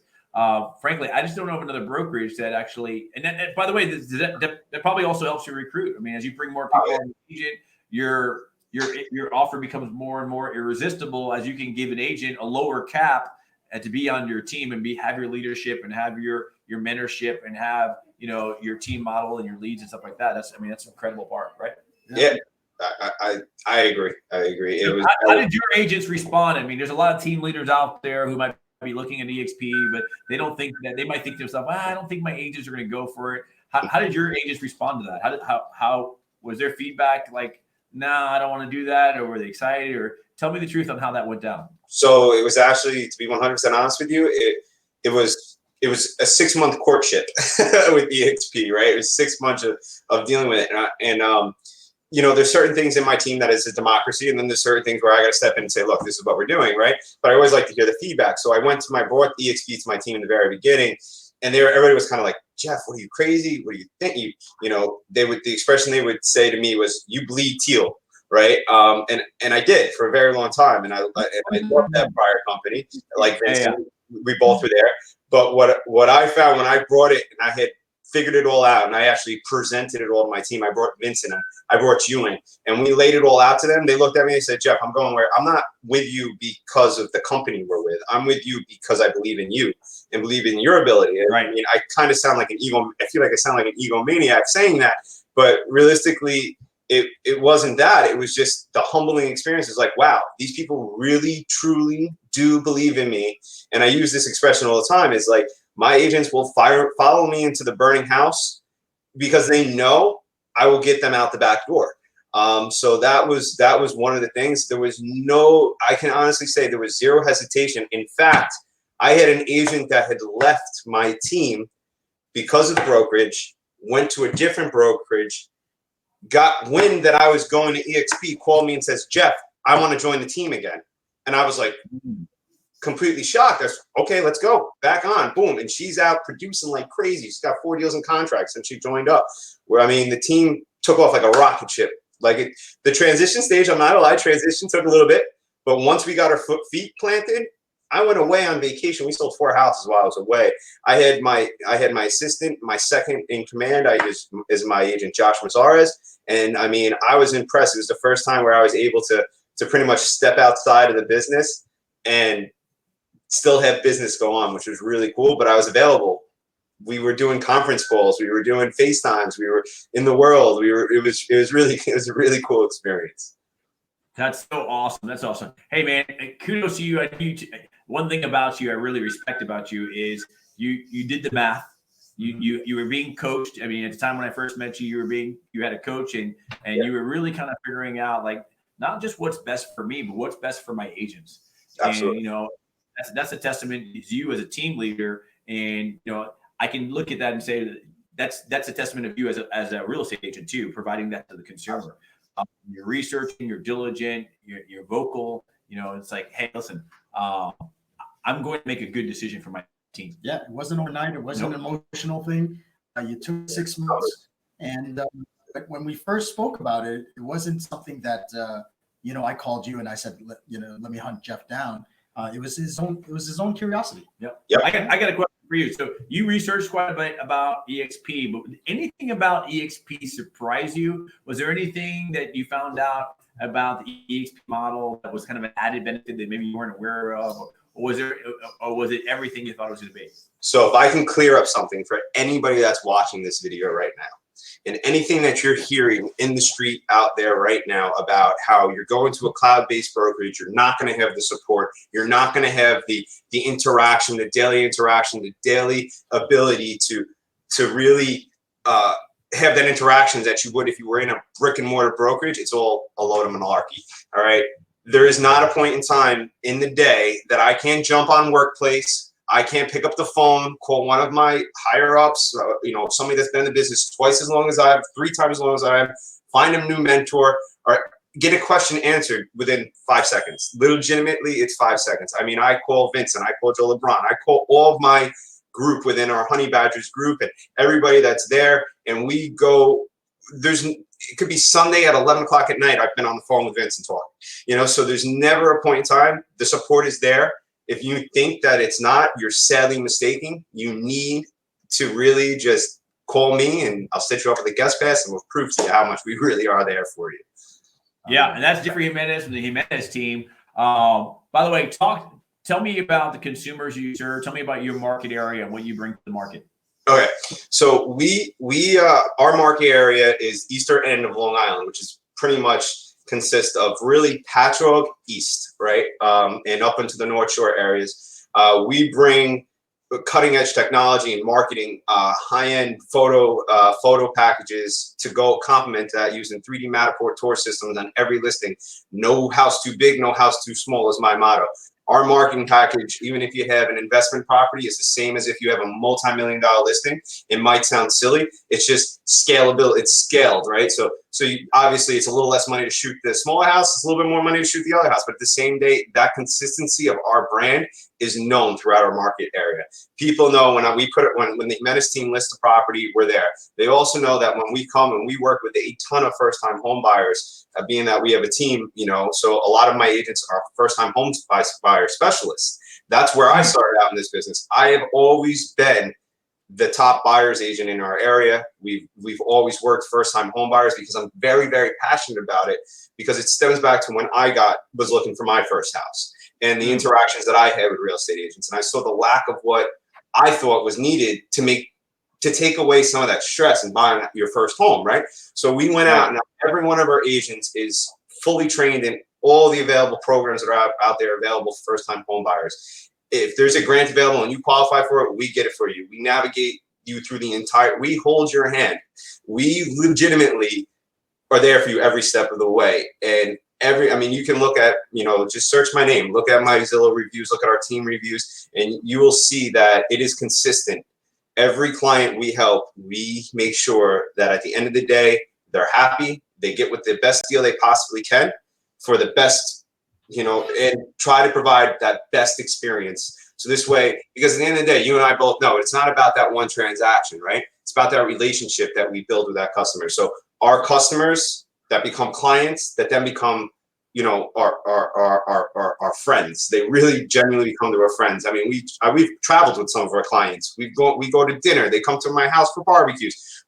frankly, I just don't know of another brokerage that actually, and by the way, that probably also helps you recruit. I mean, as you bring more people on the agent, your offer becomes more and more irresistible as you can give an agent a lower cap and to be on your team and have your leadership and have your mentorship and have your team model and your leads and stuff like that. That's an incredible part, right?
Yeah. I agree.
How did your agents respond? I mean, there's a lot of team leaders out there who might be looking at EXP, but they don't think that. They might think to themselves, I don't think my agents are going to go for it. How did your agents respond to that? How was their feedback like, nah, I don't want to do that, or were they excited? Or tell me the truth on how that went down.
So it was actually, to be 100% honest with you, it was a 6-month courtship with EXP, right? It was 6 months of dealing with it, and there's certain things in my team that is a democracy, and then there's certain things where I got to step in and say, look, this is what we're doing, right? But I always like to hear the feedback. So I brought EXP to my team in the very beginning, and everybody was kind of like, Jeff, what are you, crazy? What do you think? The expression they would say to me was, you bleed teal, right? And I did for a very long time, and I loved that prior company. Like Vincent, we both were there. But what I found when I brought it, and I had figured it all out, and I actually presented it all to my team. I brought Vincent in, I brought you in, and we laid it all out to them. They looked at me and said, Jeff, I'm not with you because of the company we're with. I'm with you because I believe in you and believe in your ability. And, right. I mean, I kind of sound like I feel like I sound like an egomaniac saying that, but realistically, it wasn't that. It was just the humbling experience. It's like, wow, these people really, truly do believe in me. And I use this expression all the time. It's like, my agents will follow me into the burning house because they know I will get them out the back door. So that was one of the things. There was no, I can honestly say there was zero hesitation. In fact, I had an agent that had left my team because of the brokerage, went to a different brokerage, got wind that I was going to EXP, called me and says, Jeff, I want to join the team again. And I was like, completely shocked. I was, okay, let's go. Back on. Boom. And she's out producing like crazy. She's got 4 deals in contracts since she joined up. Where, I mean, the team took off like a rocket ship. Like the transition stage, I'm not gonna lie, transition took a little bit. But once we got our feet planted, I went away on vacation. We sold 4 houses while I was away. I had my assistant, my second in command is my agent, Josh Mazares. And I mean, I was impressed. It was the first time where I was able to pretty much step outside of the business and still have business go on, which was really cool. But I was available. We were doing conference calls. We were doing FaceTimes. We were in the world. It was a really cool experience.
That's so awesome. That's awesome. Hey man, kudos to you. One thing about you I really respect about you is you did the math. You were being coached. I mean, at the time when I first met you, you had a coach and you were really kind of figuring out like not just what's best for me, but what's best for my agents.
Absolutely.
And you know, that's a testament to you as a team leader. And you know, I can look at that and say that's a testament of you as a real estate agent too, providing that to the consumer. You're researching, you're diligent, you're vocal. You know, it's like, hey, listen, I'm going to make a good decision for my team.
Yeah, it wasn't overnight. It wasn't an emotional thing. You took 6 months, and when we first spoke about it, it wasn't something that you know, I called you and I said, let me hunt Jeff down. It was his own curiosity.
Yep. I got a question for you. So you researched quite a bit about EXP, but anything about EXP surprise you? Was there anything that you found out about the EXP model that was kind of an added benefit that maybe you weren't aware of, or was it everything you thought it was going to be?
So if I can clear up something for anybody that's watching this video right now, and anything that you're hearing in the street out there right now about how you're going to a cloud-based brokerage, you're not going to have the support, you're not going to have the interaction, the daily interaction, the daily ability to really have that interaction that you would if you were in a brick and mortar brokerage, it's all a load of malarkey. All right. There is not a point in time in the day that I can't jump on Workplace. I can't pick up the phone, call one of my higher ups, you know, somebody that's been in the business twice as long as I have, 3 times as long as I have, find a new mentor, or get a question answered within 5 seconds. Legitimately, it's 5 seconds. I mean, I call Vincent, I call Joe LeBron, I call all of my group within our Honey Badgers group and everybody that's there, and we go. It could be Sunday at 11 o'clock at night. I've been on the phone with Vincent talking. You know, so there's never a point in time. The support is there. If you think that it's not, you're sadly mistaken. You need to really just call me and I'll set you up with a guest pass and we'll prove to you how much we really are there for you.
Yeah, and that's Jeffrey Jimenez from the Jimenez team. By the way, tell me about the consumers you serve. Tell me about your market area and what you bring to the market.
Okay, so our market area is eastern end of Long Island, which is pretty much consists of really Patchogue East, right, and up into the North Shore areas. We bring cutting edge technology and marketing, high-end photo packages to go complement that using 3D Matterport tour systems on every listing. No house too big, no house too small is my motto. Our marketing package, even if you have an investment property, is the same as if you have a multi-million-dollar listing. It might sound silly. It's just scalable. It's scaled, right? So obviously, it's a little less money to shoot the smaller house. It's a little bit more money to shoot the other house. But at the same day, that consistency of our brand is known throughout our market area. People know when the Jimenez team lists a property, we're there. They also know that when we come and we work with a ton of first-time home buyers, being that we have a team, you know, so a lot of my agents are first-time home buyer specialists. That's where I started out in this business. I have always been the top buyer's agent in our area. We've always worked first-time home buyers because I'm very, very passionate about it, because it stems back to when I was looking for my first house and the interactions that I had with real estate agents. And I saw the lack of what I thought was needed to take away some of that stress in buying your first home, right? So we went out, and every one of our agents is fully trained in all the available programs that are out there available for first-time home buyers. If there's a grant available and you qualify for it, we get it for you. We navigate you through we hold your hand. We legitimately are there for you every step of the way. And you can look at, just search my name, look at my Zillow reviews, look at our team reviews, and you will see that it is consistent. Every client we help, we make sure that at the end of the day, they're happy, they get with the best deal they possibly can for the best, and try to provide that best experience. So this way, because at the end of the day, you and I both know it's not about that one transaction, right? It's about that relationship that we build with that customer. So our customers that become clients, that then become, our friends. They really genuinely become to our friends. I mean, we've traveled with some of our clients. We go to dinner. They come to my house for barbecues.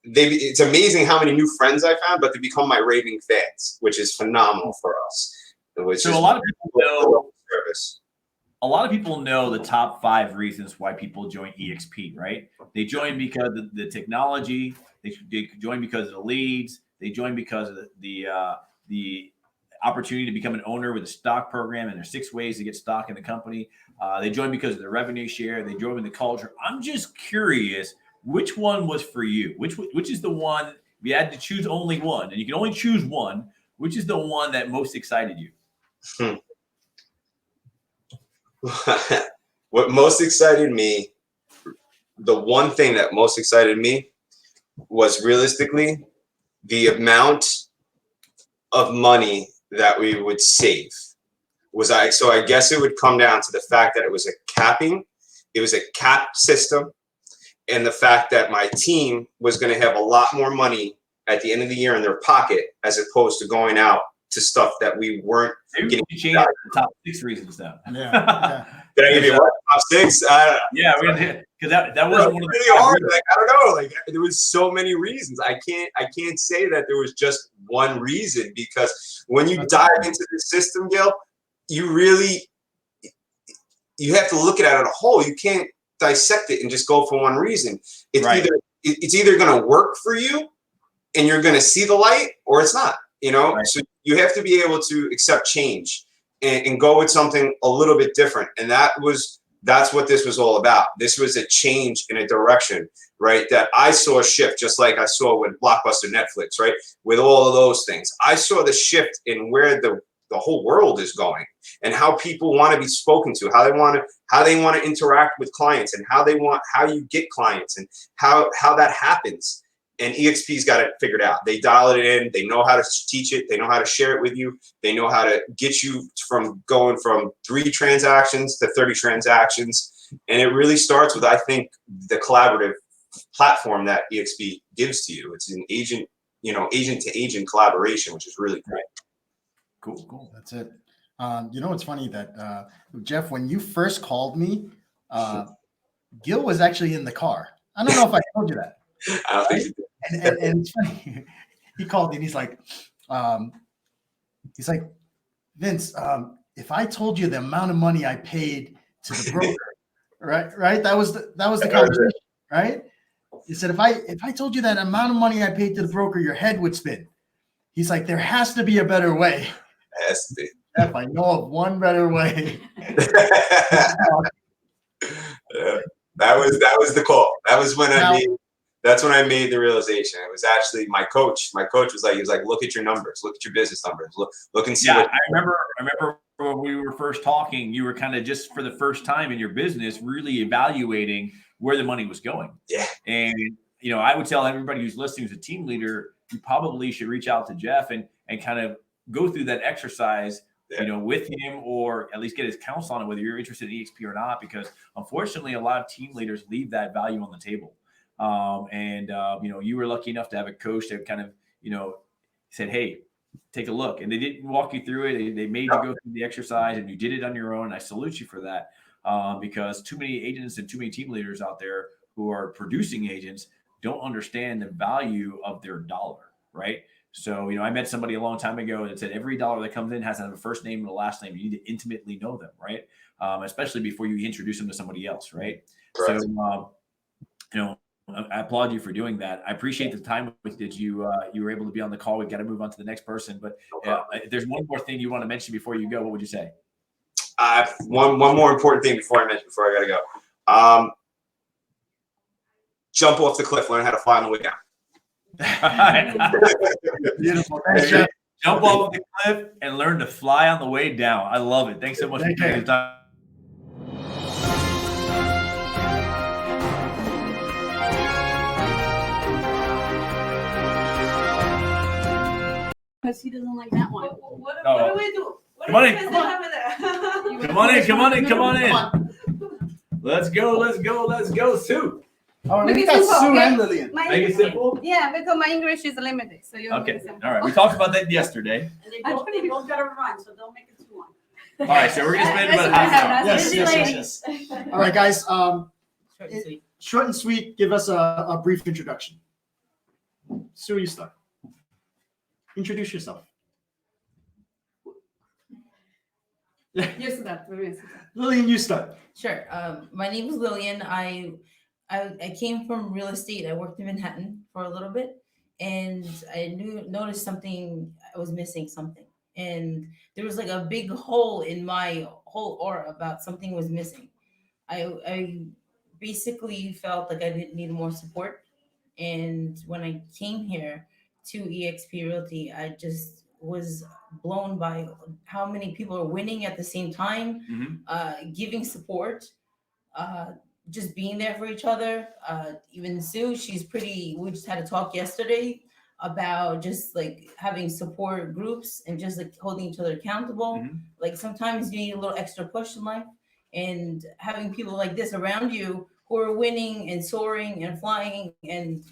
It's amazing how many new friends I found, but they become my raving fans, which is phenomenal for us.
So a lot of people know service. A lot of people know the top 5 reasons why people join EXP, right? They join because of the technology. They join because of the leads. They join because of the opportunity to become an owner with a stock program, and there's 6 ways to get stock in the company. They join because of the revenue share. They join with the culture. I'm just curious, which one was for you? Which is the one, if you had to choose only one, and you can only choose one, which is the one that most excited you?
What most excited me, the one thing that most excited me was realistically the amount of money that we would save. So I guess it would come down to the fact that it was a cap system, and the fact that my team was going to have a lot more money at the end of the year in their pocket, as opposed to going out to stuff that we weren't getting.
Change the top 6 reasons now.
Yeah. Did I give you what, top 6?
Yeah, because that wasn't one of the
really hard. Like, I don't know. Like, there was so many reasons. I can't say that there was just one reason, because when you dive into the system, Gil, you have to look at it as a whole. You can't dissect it and just go for one reason. It's either going to work for you and you're going to see the light, or it's not. So you have to be able to accept change and go with something a little bit different. And that's what this was all about. This was a change in a direction, right? That I saw a shift, just like I saw with Blockbuster, Netflix, right? With all of those things, I saw the shift in where the whole world is going, and how people want to be spoken to, how they want to interact with clients, and how you get clients, and how that happens. And EXP's got it figured out. They dial it in. They know how to teach it. They know how to share it with you. They know how to get you from going from 3 transactions to 30 transactions. And it really starts with, I think, the collaborative platform that EXP gives to you. It's an agent to agent collaboration, which is really great.
Cool. That's it. It's funny that Jeff, when you first called me, Gil was actually in the car. I don't know if I told you that.
I don't think you did.
And it's funny. He called me and he's like, Vince, if I told you the amount of money I paid to the broker, right? That was the conversation, right? He said, if I told you that amount of money I paid to the broker, your head would spin. He's like, there has to be a better way.
Has to be.
Jeff, I know of one better way.
Yeah, that was the call. That was when that's when I made the realization. It was actually my coach. My coach was like, look at your numbers, look at your business numbers, look and see.
Yeah, I remember when we were first talking, you were kind of just for the first time in your business really evaluating where the money was going.
Yeah.
And I would tell everybody who's listening, who's a team leader, you probably should reach out to Jeff and kind of go through that exercise, with him, or at least get his counsel on it, whether you're interested in EXP or not, because unfortunately a lot of team leaders leave that value on the table. You were lucky enough to have a coach that kind of, said, hey, take a look. And they didn't walk you through it. They made you go through the exercise, and you did it on your own. And I salute you for that, because too many agents and too many team leaders out there who are producing agents don't understand the value of their dollar, right? So, I met somebody a long time ago that said every dollar that comes in has to have a first name and a last name. You need to intimately know them, right? Especially before you introduce them to somebody else, right?
Correct.
So, I applaud you for doing that. I appreciate the time that you were able to be on the call. We've got to move on to the next person. But if there's one more thing you want to mention before you go, what would you say?
One more important thing before I got to go. Jump off the cliff, learn how to fly on the way down.
Beautiful.
Hey,
Thanks, Jeff.
jump off the cliff and learn to fly on the way down. I love it. Thanks so much for taking the time.
Because he doesn't like that one. What
Oh.
do we do? What
Come on
do
in.
we do over there?
Come on in, come on in, come on in. Let's go, let's go, let's go, Sue.
All right,
Make
we
it
got
simple,
Sue
okay?
and Lillian.
Make it simple.
Yeah, because my English is limited, so you
Okay, all right. We talked about that yesterday.
And they both gotta run, so don't make it too long.
All right, so we're gonna spend about half an hour.
Yes. All right, guys. Short and sweet. Give us a brief introduction. Sue, you start. Introduce yourself.
Yes, that.
Lillian, you start.
Sure. My name is Lillian. I came from real estate. I worked in Manhattan for a little bit, and I noticed something. I was missing something, and there was like a big hole in my whole aura about something was missing. I basically felt like I didn't need more support, and when I came here to EXP Realty, I just was blown by how many people are winning at the same time, giving support, just being there for each other. Even Sue, she's pretty. We just had a talk yesterday about just like having support groups and just like holding each other accountable. Like sometimes you need a little extra push in life, and having people like this around you who are winning and soaring and flying, and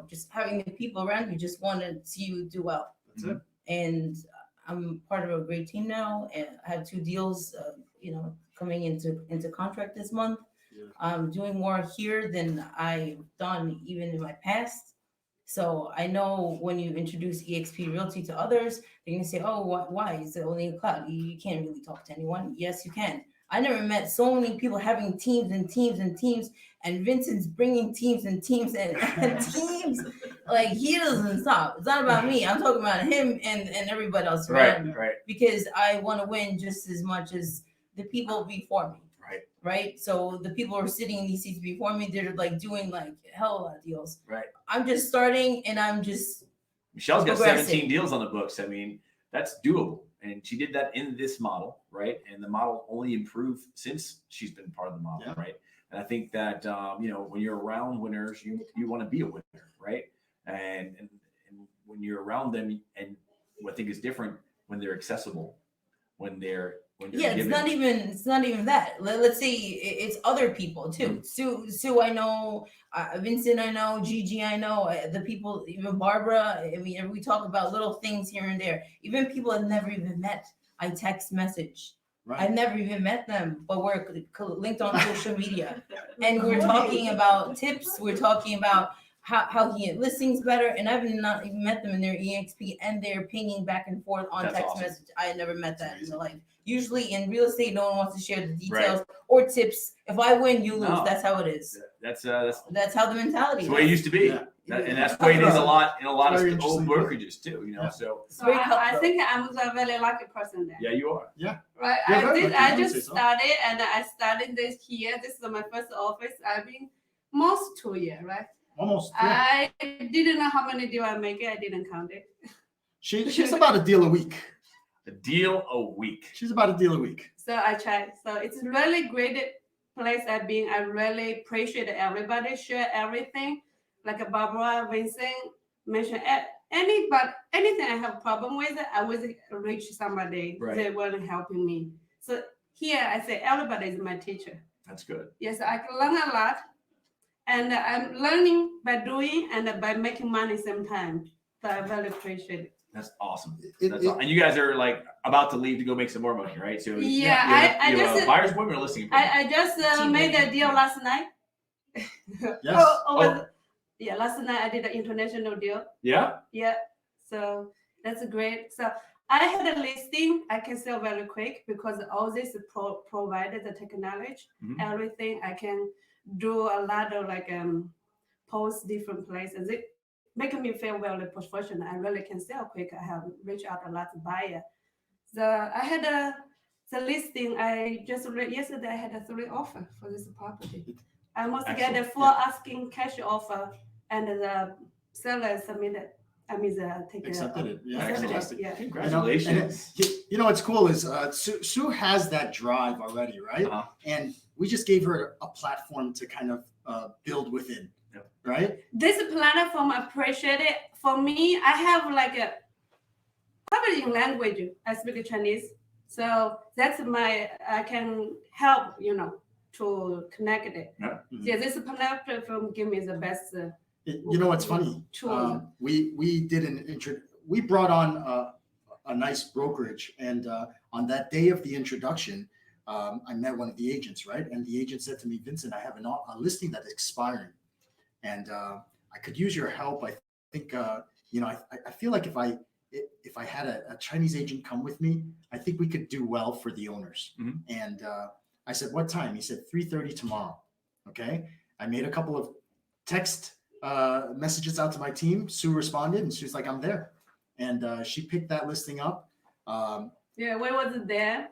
just having the people around you just want to see you do well.
That's it.
And I'm part of a great team now, and I have 2 deals, coming into contract this month. I'm doing more here than I've done even in my past. So I know when you introduce EXP Realty to others, they're gonna say, "Oh, why? Is it only a cloud? You can't really talk to anyone." Yes, you can. I never met so many people having teams and teams and teams, and Vincent's bringing teams and teams and teams. Like he doesn't stop. It's not about me. I'm talking about him and everybody else around me.
Right.
Because I want to win just as much as the people before me. Right. So the people who are sitting in these seats before me, they're like doing like hell of a lot of deals.
Right.
I'm just starting, and I'm just
Michelle's got
progressing.
17 deals on the books. I mean, that's doable. And she did that in this model, right? And the model only improved since she's been part of the model, right? And I think that when you're around winners, you want to be a winner, right? And when you're around them, and what I think is different when they're accessible, when you're
yeah,
given.
it's not even that. Let's say it's other people too. Sue, I know. Vincent, I know. Gigi, I know. The people, even Barbara. I mean, we talk about little things here and there. Even people I've never even met, I text message. Right. I've never even met them, but we're linked on social media, and we're talking about tips. We're talking about how he get listings better, and I've not even met them in their EXP, and they're pinging back and forth on
That's
text
awesome.
message. I had never met that in my life. Usually in real estate, no one wants to share the details or tips. If I win, you lose.
No.
That's how it is.
That's
how the mentality
the way it used to be. And that's the way it is a lot in a lot of old brokerages too, So
I think I'm a very lucky person there.
yeah, you are.
Yeah.
Right. I just started, and I started this here. This is my first office. I've been almost 2 years, right?
Almost.
I didn't know how many deals I make. I didn't count it.
She's about a deal a week.
A deal a week.
She's about a deal a week.
So I tried. So it's really great place I've been. I really appreciate everybody share everything. Like Barbara, Vincent mentioned anything I have a problem with, I always reach somebody.
Right.
They were helping me. So here I say everybody is my teacher.
That's good.
Yes, I can learn a lot. And I'm learning by doing and by making money sometimes. So I very appreciate it.
That's awesome. And you guys are like about to leave to go make some more money, right? So
yeah, I
you
just
buyer's appointment or listing appointment?
I just made a deal last night.
Yes.
Yeah, last night I did an international deal.
Yeah.
Yeah. So that's great. So I had a listing. I can sell very quick because all this provided the technology, everything. I can do a lot of post different places. It making me feel very professional. I really can sell quick. I have reached out a lot of buyer. So I had the listing. I just read yesterday. I had a 3 offer for this property. I almost get a 4 asking cash offer and the seller submitted.
Accepted it. Yeah,
accepted
fantastic.
it. Yeah.
Congratulations.
You know what's cool is Sue has that drive already, right? And we just gave her a platform to kind of build within, right?
This platform, I appreciate it. For me, I have like a publishing language. I speak Chinese, so that's I can help, to connect it. Yeah, this platform give me the best.
You know what's funny? We did we brought on a nice brokerage, and on that day of the introduction, I met one of the agents, right? And the agent said to me, Vincent, I have a listing that's expiring, and I could use your help. I think I feel like if I had a Chinese agent come with me, I think we could do well for the owners. And I said, what time? He said 3:30 tomorrow. Okay. I made a couple of text messages out to my team. Sue responded, and she was like, I'm there. And she picked that listing up.
Yeah, where was it there?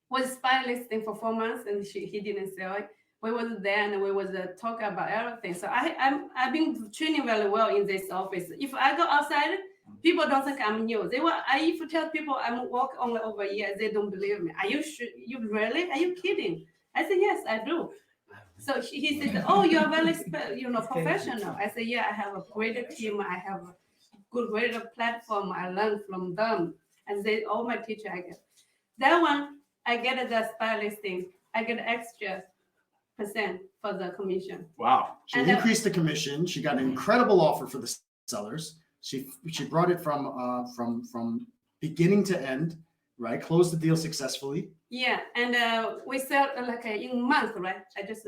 Was spy listing for 4 months, and he didn't sell it. We was there, and we was talk about everything. So I've been training very well in this office. If I go outside, people don't think I'm new. If you tell people I'm work only over a year, they don't believe me. Are you sure? You really? Are you kidding? I said, yes, I do. So he said, oh, you're very professional. I said, yeah, I have a great team. I have a great platform. I learn from them. And they all my teacher I get. That one, I get the spy listing. I get extra % for the commission.
Wow. She increased the commission. She got an incredible offer for the sellers. She brought it from beginning to end, right? Closed the deal successfully.
Yeah, and we sell like in month, right? I just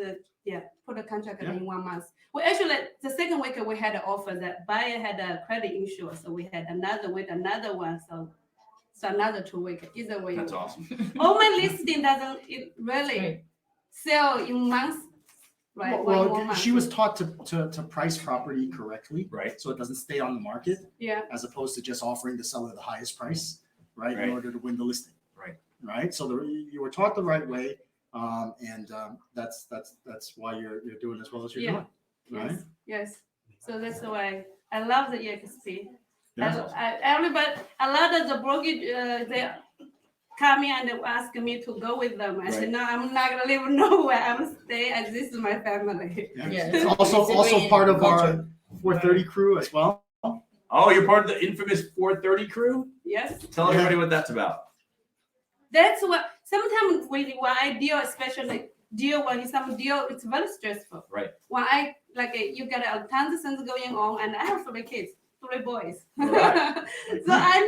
put a contract in 1 month. Well, actually, the second week we had an offer that buyer had a credit insurance, so we had another week, another one, so another 2 weeks. Either way,
that's awesome.
All my listing doesn't really sell in months. Right.
Well, she was taught to price property correctly,
right?
So it doesn't stay on the market,
as
opposed to just offering the seller the highest price, right, in order to win the listing, right. So you were taught the right way, and that's why you're doing as well as you're doing, right?
Yes. So that's why I love the EXP.
Yeah.
Everybody, a lot of the brokerage, they come in and ask me to go with them. I said, no, I'm not gonna live nowhere. I'm stay, and this is my family.
It's also part of our 430 crew as well.
Oh, you're part of the infamous 430 crew?
Yes.
Tell everybody what that's about.
That's what sometimes when I deal, especially when some deal, it's very stressful.
Right.
When I you get tons of things going on, and I have 3 kids. 3 boys.
Right.
So I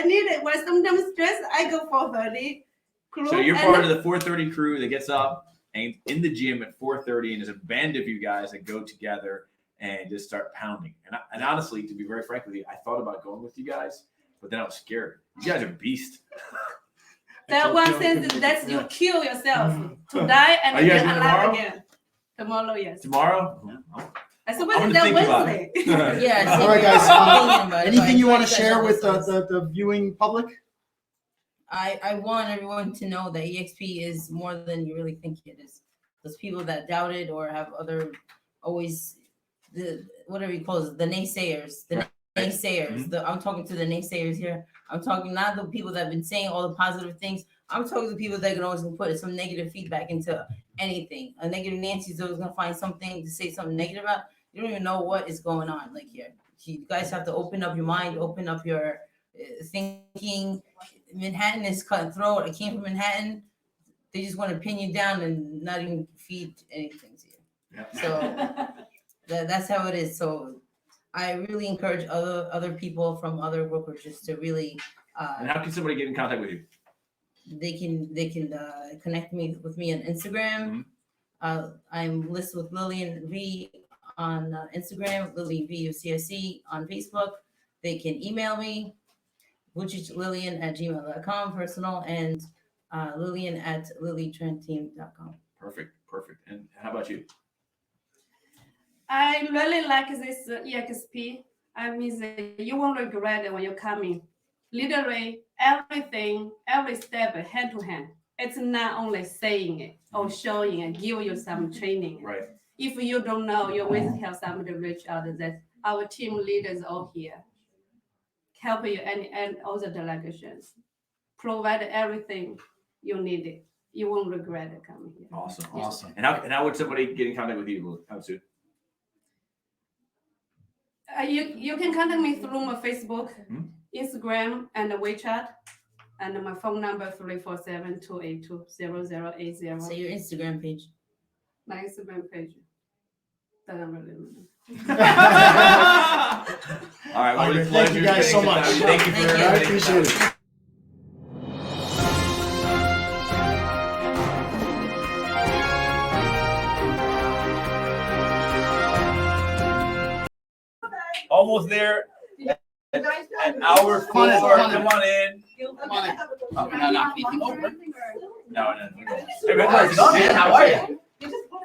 need it. When sometimes stressed, I go 430 crew.
So you're part of the 430 crew that gets up and in the gym at 4:30, and there's a band of you guys that go together and just start pounding. And honestly, to be very frank with you, I thought about going with you guys, but then I was scared. You guys are beasts.
That one sense that's you kill yourself to die and
Are you guys
then
doing
alive
tomorrow?
again. Tomorrow, yes.
Tomorrow?
I suppose
I'm
it's
gonna
that
think about
Wednesday.
it.
Yeah.
All right, guys. Anything you want to share with the viewing public?
I want everyone to know that EXP is more than you really think it is. Those people that doubt it or have whatever you call it, the naysayers, I'm talking to the naysayers here. I'm talking not the people that have been saying all the positive things. I'm talking to people that can always put some negative feedback into anything. A negative Nancy's always gonna find something to say something negative about. You don't even know what is going on. Like here, you guys have to open up your mind, open up your thinking. Manhattan is cutthroat. I came from Manhattan. They just want to pin you down and not even feed anything to you. Yeah. So that's how it is. So I really encourage other people from other brokerages to really.
And how can somebody get in contact with you?
They can connect with me on Instagram. I'm listed with Lillian V on Instagram, Lillian V UCSC on Facebook. They can email me, Lillian@gmail.com personal, and Lillian@lilytrendteam.com.
Perfect. And how about you?
I really like this EXP. I mean, you won't regret it when you're coming. Literally, everything, every step, hand to hand. It's not only saying it or showing it, give you some training.
Right.
If you don't know, you always have somebody reach out. our team leaders all here, help you and all the delegations, provide everything you need. It. You won't regret it coming here.
Awesome.
Awesome.
And how would somebody get in contact with you? How soon?
You can contact me through my Facebook, Instagram, and WeChat. And my phone number 347-282-0080.
Say your Instagram page.
My Instagram page. Doesn't really matter.
All right. Well,
Okay, thank you guys so much.
Thank you for
I appreciate it.
Almost there. At hour 4. Come on in.
No, not anything over.
No.
Hey, man, how are you?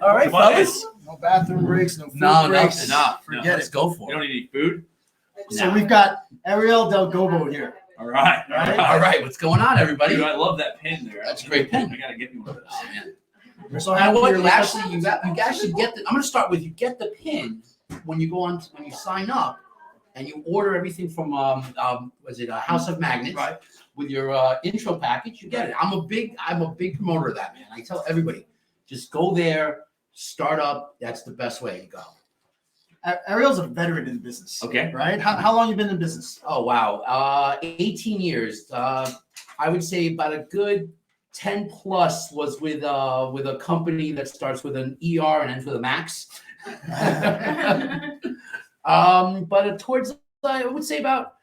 All right,
Come on
fellas. No bathroom breaks, no food
No,
breaks.
Forget
Forget
Let's
it.
go for
You
it.
don't need any food?
So we've got Ariel Del Gobo here.
All right.
All right, what's going on, everybody?
Dude, I love that pin there.
That's a great pin.
I gotta get me one of those.
Oh man.
We're so
You know
happy
what?
you're
You
with us.
actually, you actually get the. I'm gonna start with you. Get the pin when you go on when you sign up, and you order everything from was it House of Magnets?
Right.
With your intro package, you get it. I'm a big promoter of that, man. I tell everybody, just go there, start up. That's the best way to go.
Ariel's a veteran in the business.
Okay.
Right? How long you been in business?
Oh wow, 18 years. I would say about a good 10 plus was with a company that starts with an ER and ends with a Max. But towards I would say about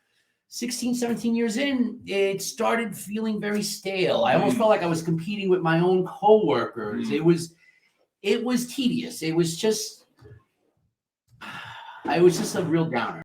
16, 17 years in, it started feeling very stale. I almost felt like I was competing with my own coworkers. It was tedious. It was just a real downer.